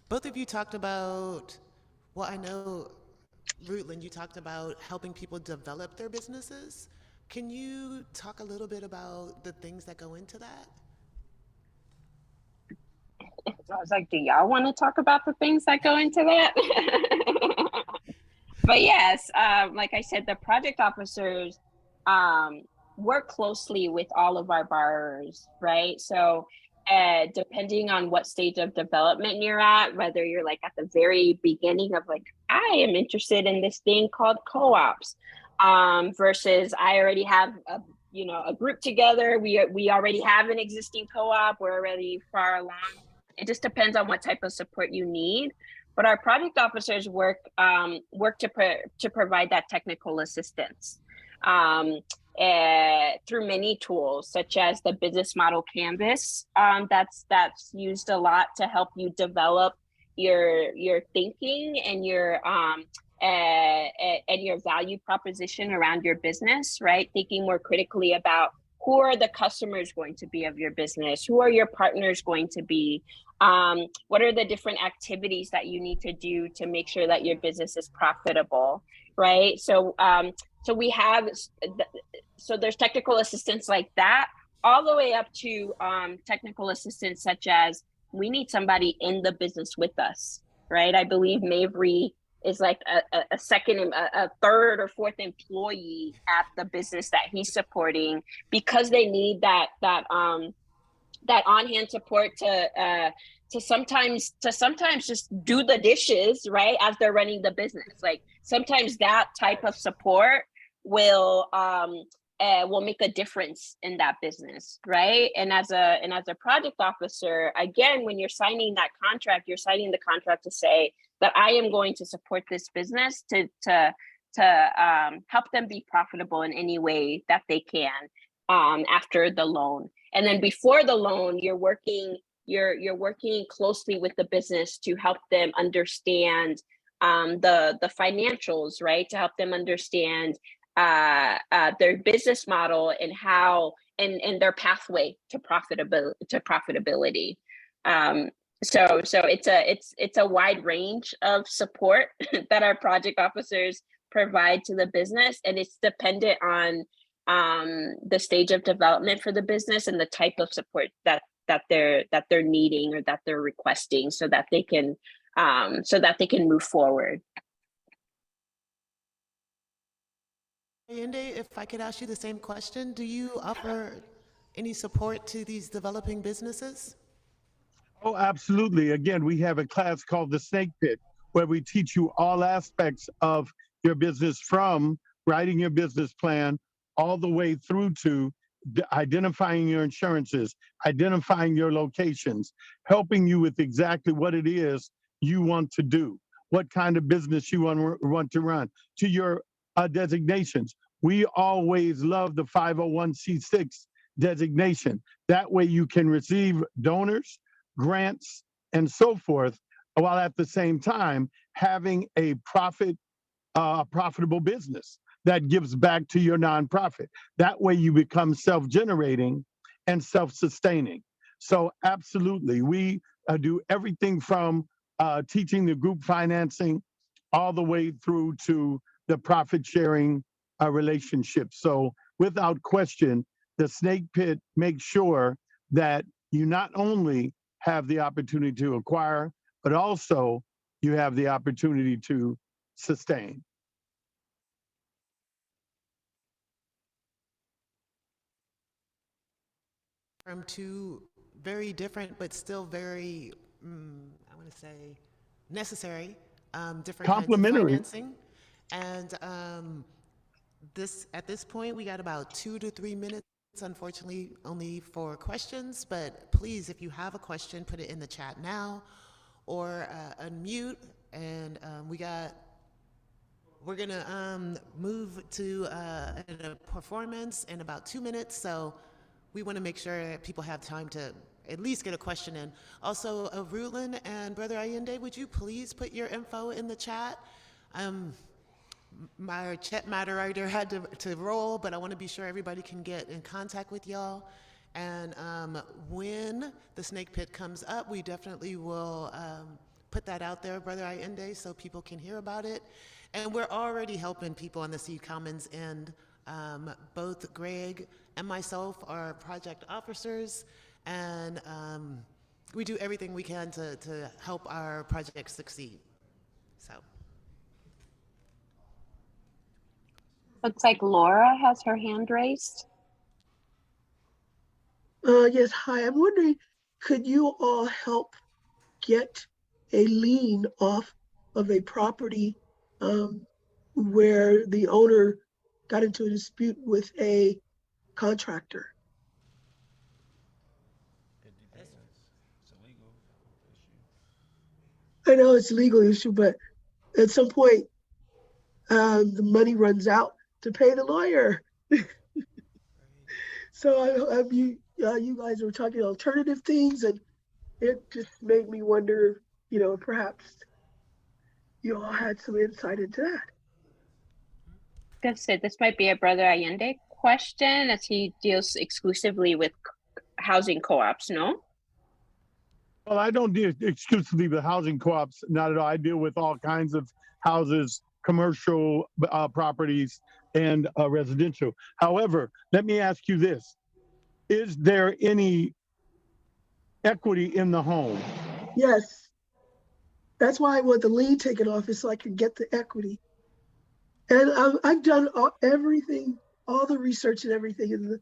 both of you talked about, well, I know, Rutland, you talked about helping people develop their businesses. Can you talk a little bit about the things that go into that? So I was like, do y'all want to talk about the things that go into that? But yes, like I said, the project officers work closely with all of our borrowers, right? So depending on what stage of development you're at, whether you're like at the very beginning of like, I am interested in this thing called co-ops, versus I already have a group together. We already have an existing co-op. We're already far along. It just depends on what type of support you need. But our project officers work to provide that technical assistance through many tools, such as the business model canvas. That's used a lot to help you develop your thinking and your value proposition around your business, right? Thinking more critically about who are the customers going to be of your business, who are your partners going to be, what are the different activities that you need to do to make sure that your business is profitable, right? So we have, so there's technical assistance like that, all the way up to technical assistance such as we need somebody in the business with us, right? I believe Mavry is like a third or fourth employee at the business that he's supporting, because they need that on-hand support to sometimes just do the dishes, right, as they're running the business. Like sometimes that type of support will make a difference in that business, right? And as a project officer, again, when you're signing that contract, you're signing the contract to say that I am going to support this business to help them be profitable in any way that they can after the loan. And then before the loan, you're working closely with the business to help them understand the financials, right? To help them understand their business model and how and their pathway to profitability. So it's a wide range of support that our project officers provide to the business, and it's dependent on the stage of development for the business and the type of support that they're needing or that they're requesting, so that they can move forward. Yende, if I could ask you the same question, do you offer any support to these developing businesses? Oh, absolutely. Again, we have a class called the Snake Pit, where we teach you all aspects of your business, from writing your business plan all the way through to identifying your insurances, identifying your locations, helping you with exactly what it is you want to do, what kind of business you want to run, to your designations. We always love the 501c6 designation. That way you can receive donors, grants, and so forth, while at the same time having a profitable business that gives back to your nonprofit. That way you become self-generating and self-sustaining. So absolutely, we do everything from teaching the group financing all the way through to the profit sharing relationship. So without question, the Snake Pit makes sure that you not only have the opportunity to acquire, but also you have the opportunity to sustain. from two very different but still very, I want to say, necessary different kinds of Complementary. financing. And at this point, we got about 2 to 3 minutes, unfortunately, only for questions. But please, if you have a question, put it in the chat now or unmute. And we're gonna move to a performance in about 2 minutes. So we want to make sure that people have time to at least get a question in. Also, Rulin and Brother Allende, would you please put your info in the chat? My chat moderator had to roll, but I want to be sure everybody can get in contact with y'all. And when the snake pit comes up, we definitely will put that out there, Brother Allende, so people can hear about it. And we're already helping people on the Seed Commons end. Both Greg and myself are project officers, and we do everything we can to help our projects succeed. So. Looks like Laura has her hand raised. Yes, hi. I'm wondering, could you all help get a lien off of a property where the owner got into a dispute with a contractor? I know it's a legal issue, but at some point, the money runs out to pay the lawyer. So you guys were talking alternative things, and it just made me wonder, perhaps you all had some insight into that. Gonna say this might be a Brother Allende question, as he deals exclusively with housing co-ops, no? Well, I don't deal exclusively with housing co-ops, not at all. I deal with all kinds of houses, commercial properties, and residential. However, let me ask you this. Is there any equity in the home? Yes. That's why I want the lien taken off, is so I can get the equity. And I've done everything, all the research and everything. And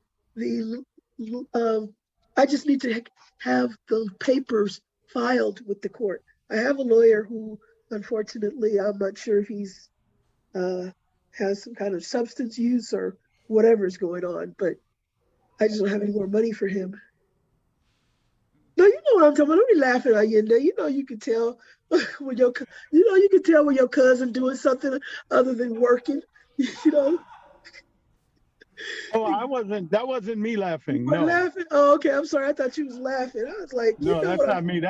I just need to have the papers filed with the court. I have a lawyer who, unfortunately, I'm not sure if he's has some kind of substance use or whatever's going on, but I just don't have any more money for him. No, you know what I'm talking about. Don't be laughing at you. You can tell when you can tell when your cousin doing something other than working. Oh, that wasn't me laughing. You were No. laughing? Oh, okay. I'm sorry. I thought you was laughing. I was like, No, that's not me.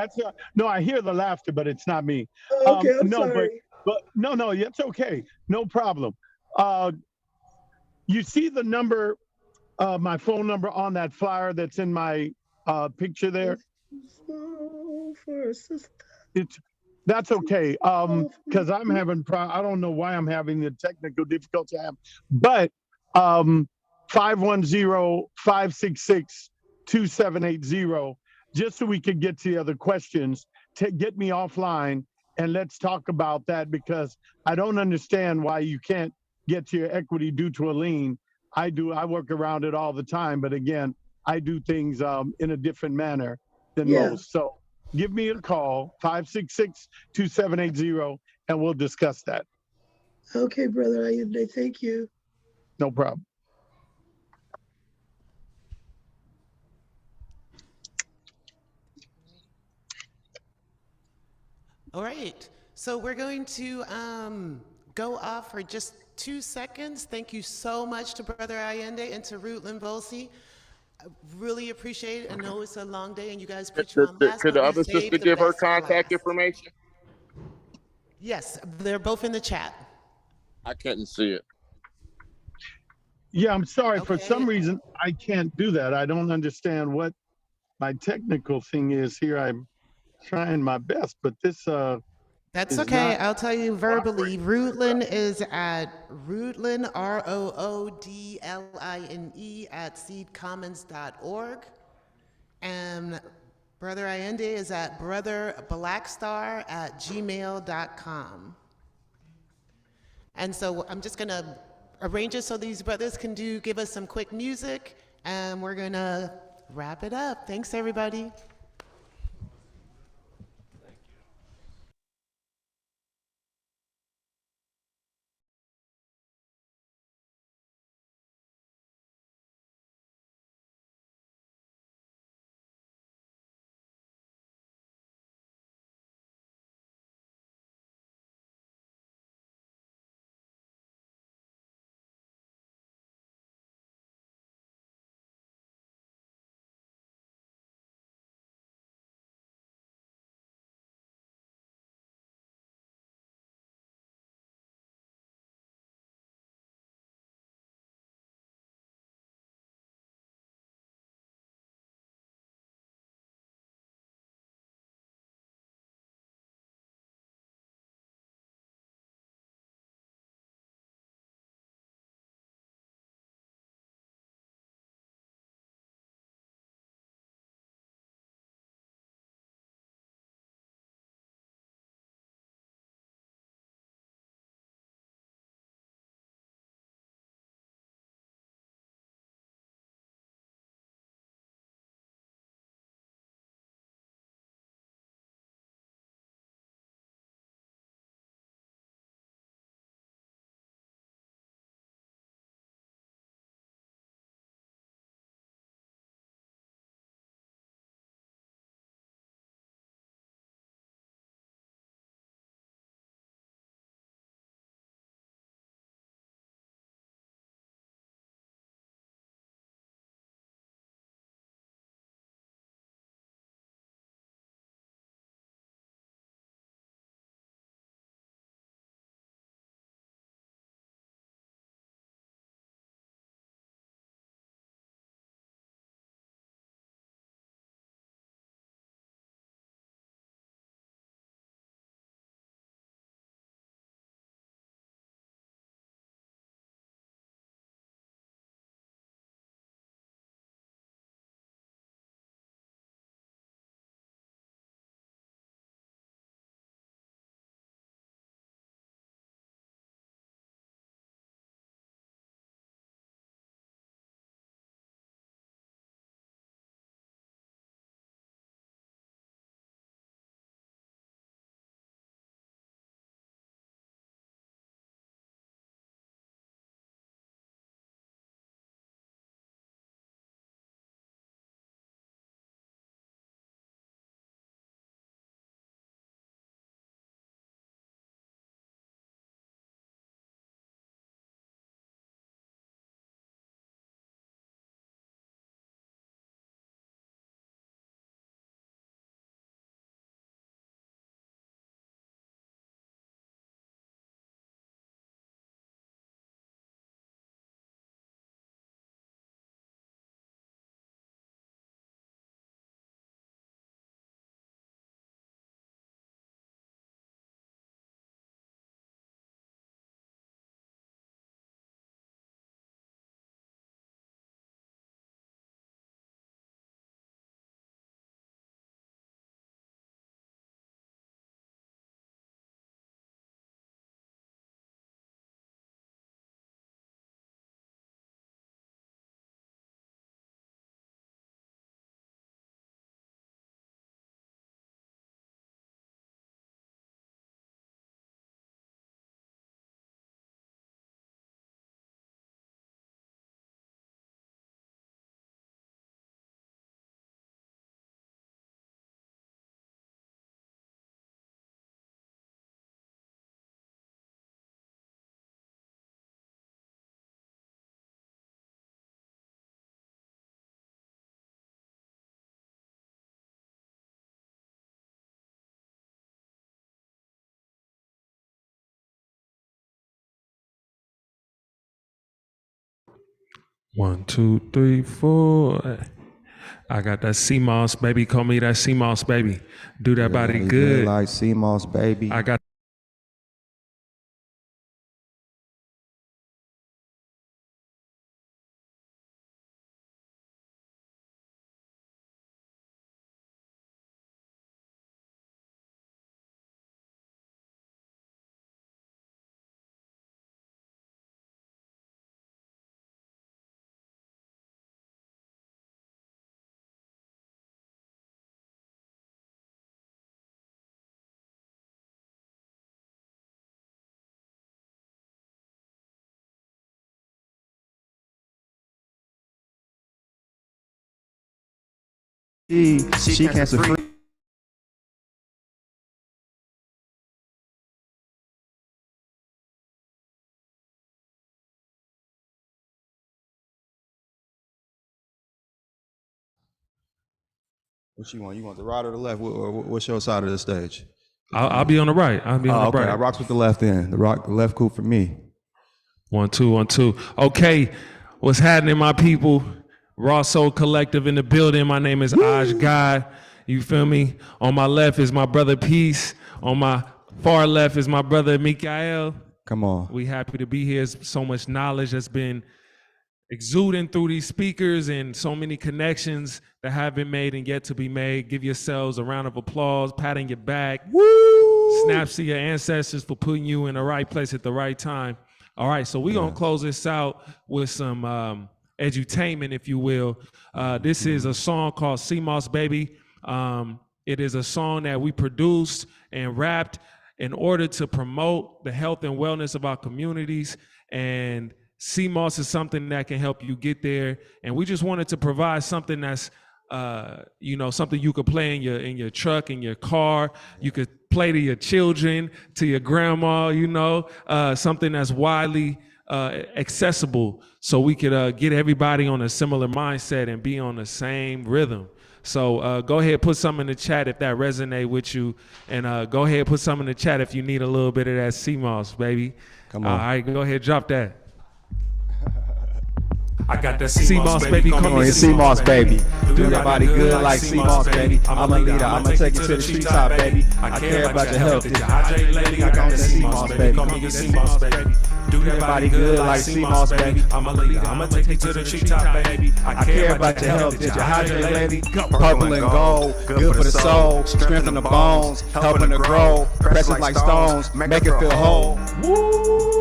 No, I hear the laughter, but it's not me. Oh, okay, I'm no, sorry. but no, it's okay. No problem. You see the number, my phone number on that flyer that's in my picture there? That's okay. Because I'm having I don't know why I'm having the technical difficulty I have, but 510-566-2780, just so we can get to the other questions, get me offline and let's talk about that, because I don't understand why you can't get to your equity due to a lien. I work around it all the time, but again, I do things in a different manner than most. So give me a call, 566-2780, and we'll discuss that. Okay, Brother Allende, thank you. No problem. All right, so we're going to go off for just 2 seconds. Thank you so much to Brother Allende and to Rutland Volsi. I really appreciate it. I know it's a long day and you guys put you on last. Could the other sister give her contact information? Yes, they're both in the chat. I couldn't see it. Yeah, I'm sorry. Okay. For some reason, I can't do that. I don't understand what my technical thing is here. I'm trying my best, but this that's okay. I'll tell you verbally. Rutland is at Rutland, ROODLINE at seedcommons.org. And Brother Allende is at brotherblackstar at gmail.com. And so I'm just going to arrange it so these brothers can give us some quick music, and we're going to wrap it up. Thanks, everybody. One, two, three, four. I got that CMOS, baby. Call me that CMOS, baby. Do that body good. Like CMOS, baby. I got She cancer free. What you want? You want the right or the left? What's your side of the stage? I'll be on the right. I'll be on the okay. right. I rocks with the left end. The left cool for me. 1 2 1 2. Okay, what's happening, my people? Raw Soul Collective in the building. My name is Aj God. You feel me? On my left is my brother Peace. On my far left is my brother Mikael. Come on. We happy to be here. There's so much knowledge that's been exuding through these speakers and so many connections that have been made and yet to be made. Give yourselves a round of applause, patting your back. Woo! Snaps to your ancestors for putting you in the right place at the right time. All right, so we're gonna close this out with some edutainment, if you will. This is a song called Sea Moss Baby. It is a song that we produced and rapped in order to promote the health and wellness of our communities, and sea moss is something that can help you get there. And we just wanted to provide something that's something you could play in your truck, in your car. You could play to your children, to your grandma, something that's widely accessible, so we could get everybody on a similar mindset and be on the same rhythm. So go ahead, put something in the chat if that resonate with you, and go ahead, put something in the chat if you need a little bit of that sea moss, baby. Come on. All right, go ahead, drop that. I got that sea moss, baby. Come on, sea moss, baby. Do your body good like sea moss, baby. I'm a leader. I'ma take you to the treetop, baby. I care about your health. Did you hydrate, lady? I got that sea moss, baby. Call me your sea moss, baby. Do your body good like sea moss, baby. I'm a leader. I'ma take you to the treetop, baby. I care about your health. Did you hydrate, lady? Purple and gold, good for the soul, strengthen the bones, helping to grow, pressing like stones, make it feel whole.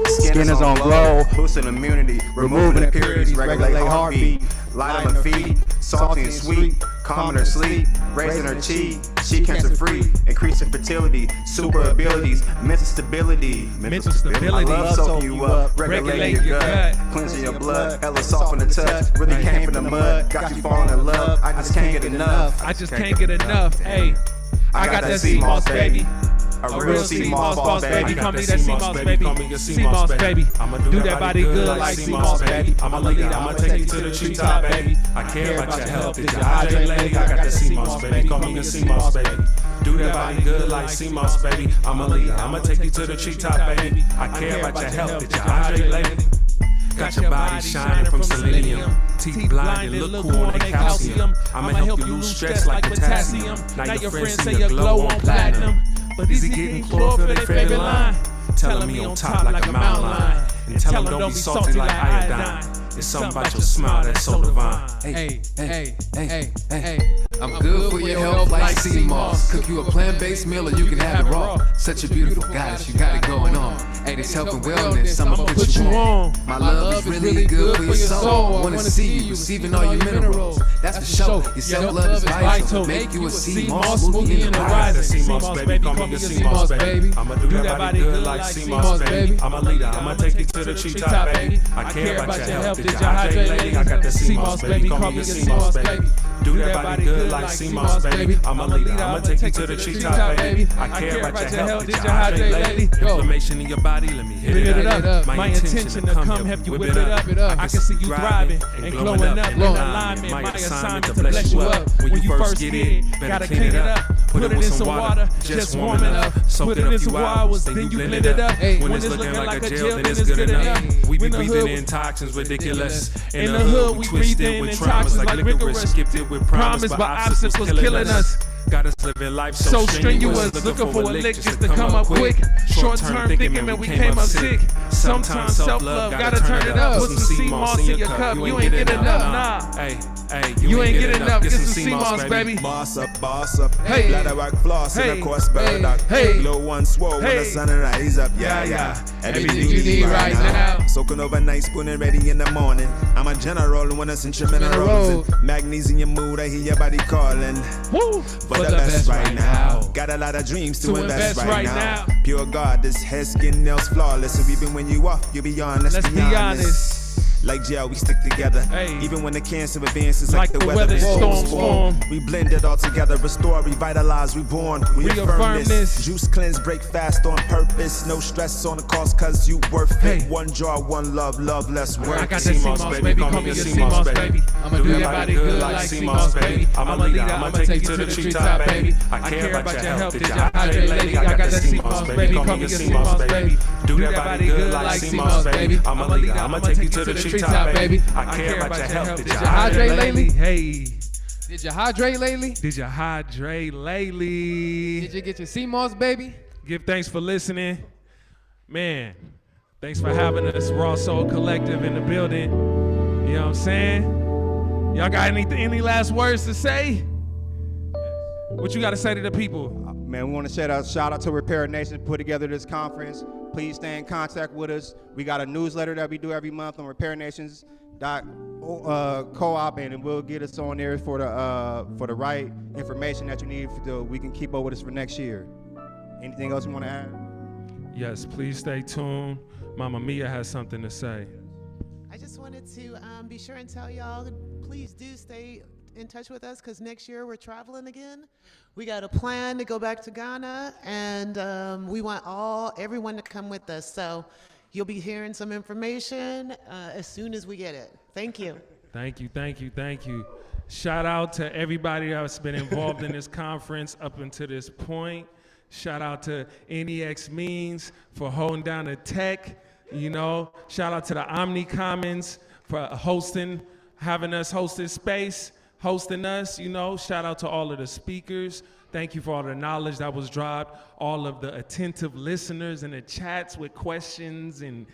Skin is on glow, boosting immunity, removing impurities, regulate heartbeat, light on her feet, salty and sweet, calming her sleep, raising her chi, she cancer free, increasing fertility, super abilities, mental stability. I love soaking you up, regulating your gut, cleansing your blood, hella soft on the touch, really came from the mud, got you falling in love, I just can't get enough. I just can't get enough. Hey, I got that sea moss, baby. A real sea moss boss, baby. Call me that sea moss, baby. Sea moss, baby. I'ma do that body good like sea moss, baby. I'm a leader. I'ma take you to the treetop, baby. I care about your health. Did you hydrate, lady? I got that sea moss, baby. Call me a sea moss, baby. Do that body good like sea moss, baby. I'm a leader. I'ma take you to the treetop, baby. I care about your health. Did you hydrate, lady? Got your body shining from selenium. Teeth blinded, look cool on the calcium. I'ma help you lose stress like potassium. Now your friends say you glow on platinum. But is he getting chlorophyll for their favorite line? Tell him he on top like a mountain lion. And tell him don't be salty like iodine. It's something about your smile that's so divine. Hey, hey, hey, hey. I'm good for your health like sea moss. Cook you a plant-based meal or you can have it raw. Such a beautiful goddess, you got it going on. Hey, this health and wellness, I'ma put you on. My love is really good for your soul. Wanna see you receiving all your minerals. That's for sure. Your self-love is vital. Make you a sea moss smoothie in the rising. Sea moss, baby. Call me a sea moss, baby. I'ma do that body good like sea moss, baby. I'm a leader. I'ma take you to the treetop, baby. I care about your health. Did you hydrate, lady? I got that sea moss, baby. Call me a sea moss, baby. Do that body good like sea moss, baby. I'm a leader. I'ma take you to the treetop, baby. I care about your health. Did you hydrate, lady? Inflammation in your body, let me hit it up. My intention to come help you whip it up. I can see you thriving and glowing up. Low alignment, my assignment to bless you up. When you first get it, gotta clean it up. Put it in some water, just warm it up. Put it in some hours, then you blend it up. When it's looking like a gel, then it's good enough. We be breathing in toxins ridiculous. In the hood, we breathe in toxins like rigorous. Skipped it with promise, but obstacles killing us. Got us living life so strenuous, looking for a lick just to come up quick. Short-term thinking, man, we came up sick. Sometimes self-love, gotta turn it up. Put some sea moss in your cup, you ain't get enough, nah. Hey, you ain't get enough, get some sea moss, baby. Boss up. Hey, bladder work floss and of course burdock. Hey, low one swole when the sun rise up. Yeah. Everything you need right now. Soaking overnight, spooning ready in the morning. I'm a general when it's minerals and magnesium mood. I hear your body calling. Woo! For the best right now. Got a lot of dreams to invest right now. Pure God, this hair, skin, nails flawless. So even when you off, you be on. Let's be honest. Like gel, we stick together. Even when the cancer advances, like the weather is storm. We blend it all together, restore, revitalize, reborn. We affirm this. Juice cleanse, break fast on purpose. No stress on the cost, cause you worth it. One jar, one love, love less work. I got that CMOS, baby, call me a CMOS, baby. I'ma do everybody good like CMOS, baby. I'm a leader, I'ma take you to the treetop, baby. I care about your health, did you hydrate, lady? I got that CMOS, baby, call me a CMOS, baby. Do everybody good like CMOS, baby. I'm a leader, I'ma take you to the treetop, baby. I care about your health, did you hydrate lately? Hey. Did you hydrate lately? Did you hydrate lately? Did you get your CMOS, baby? Give thanks for listening. Man, thanks for having us, Raw Soul Collective, in the building. You know what I'm saying? Y'all got any last words to say? What you got to say to the people? Man, we want to shout out to Repair Nation to put together this conference. Please stay in contact with us. We got a newsletter that we do every month on repairnations.coop, and we'll get us on there for the right information that you need so we can keep up with us for next year. Anything else you want to add? Yes, please stay tuned. Mama Mia has something to say. I just wanted to be sure and tell y'all, please do stay in touch with us, because next year we're traveling again. We got a plan to go back to Ghana, and we want everyone to come with us. So you'll be hearing some information as soon as we get it. Thank you. Thank you, thank you, thank you. Shout out to everybody that's been involved in this conference up until this point. Shout out to NEX Means for holding down the tech. You know, shout out to the Omni Commons for having us host this space, hosting us. You know, shout out to all of the speakers. Thank you for all the knowledge that was dropped, all of the attentive listeners in the chats with questions and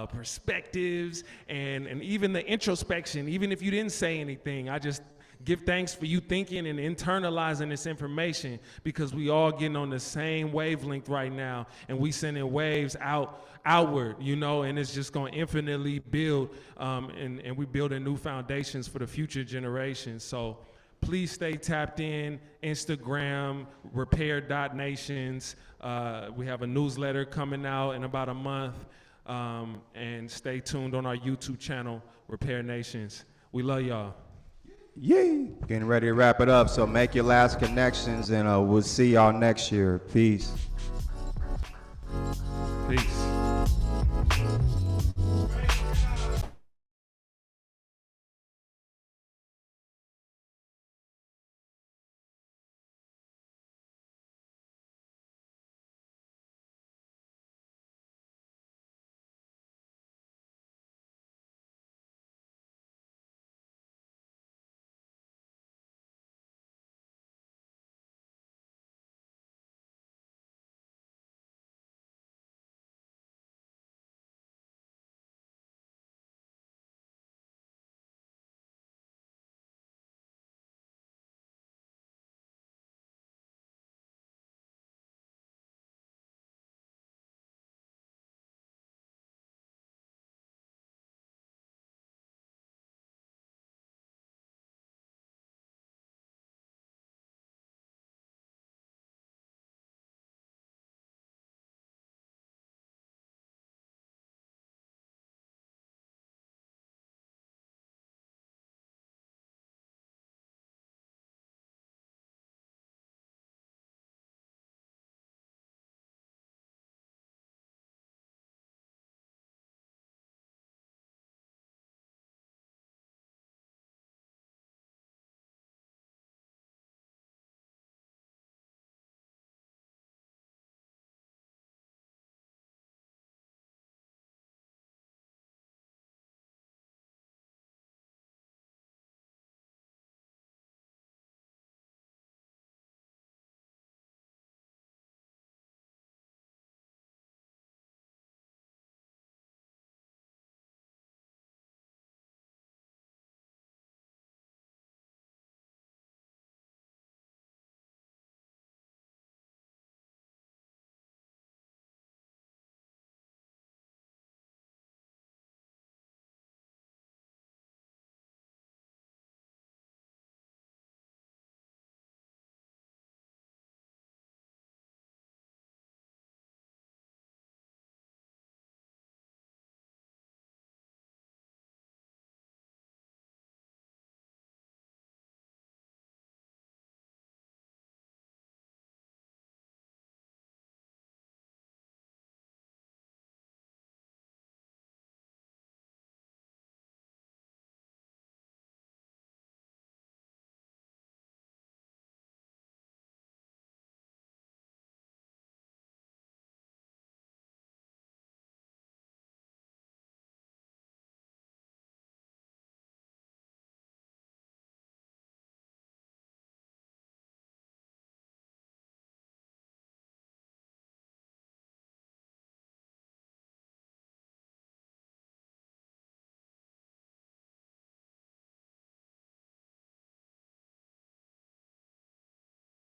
perspectives, and even the introspection. Even if you didn't say anything, I just give thanks for you thinking and internalizing this information, because we all getting on the same wavelength right now, and we sending waves outward, you know, and it's just going to infinitely build, and we building new foundations for the future generations. So please stay tapped in. Instagram, repair.nations. We have a newsletter coming out in about a month, and stay tuned on our YouTube channel, Repair Nations. We love y'all. Yay! Getting ready to wrap it up, so make your last connections, and we'll see y'all next year. Peace. Peace.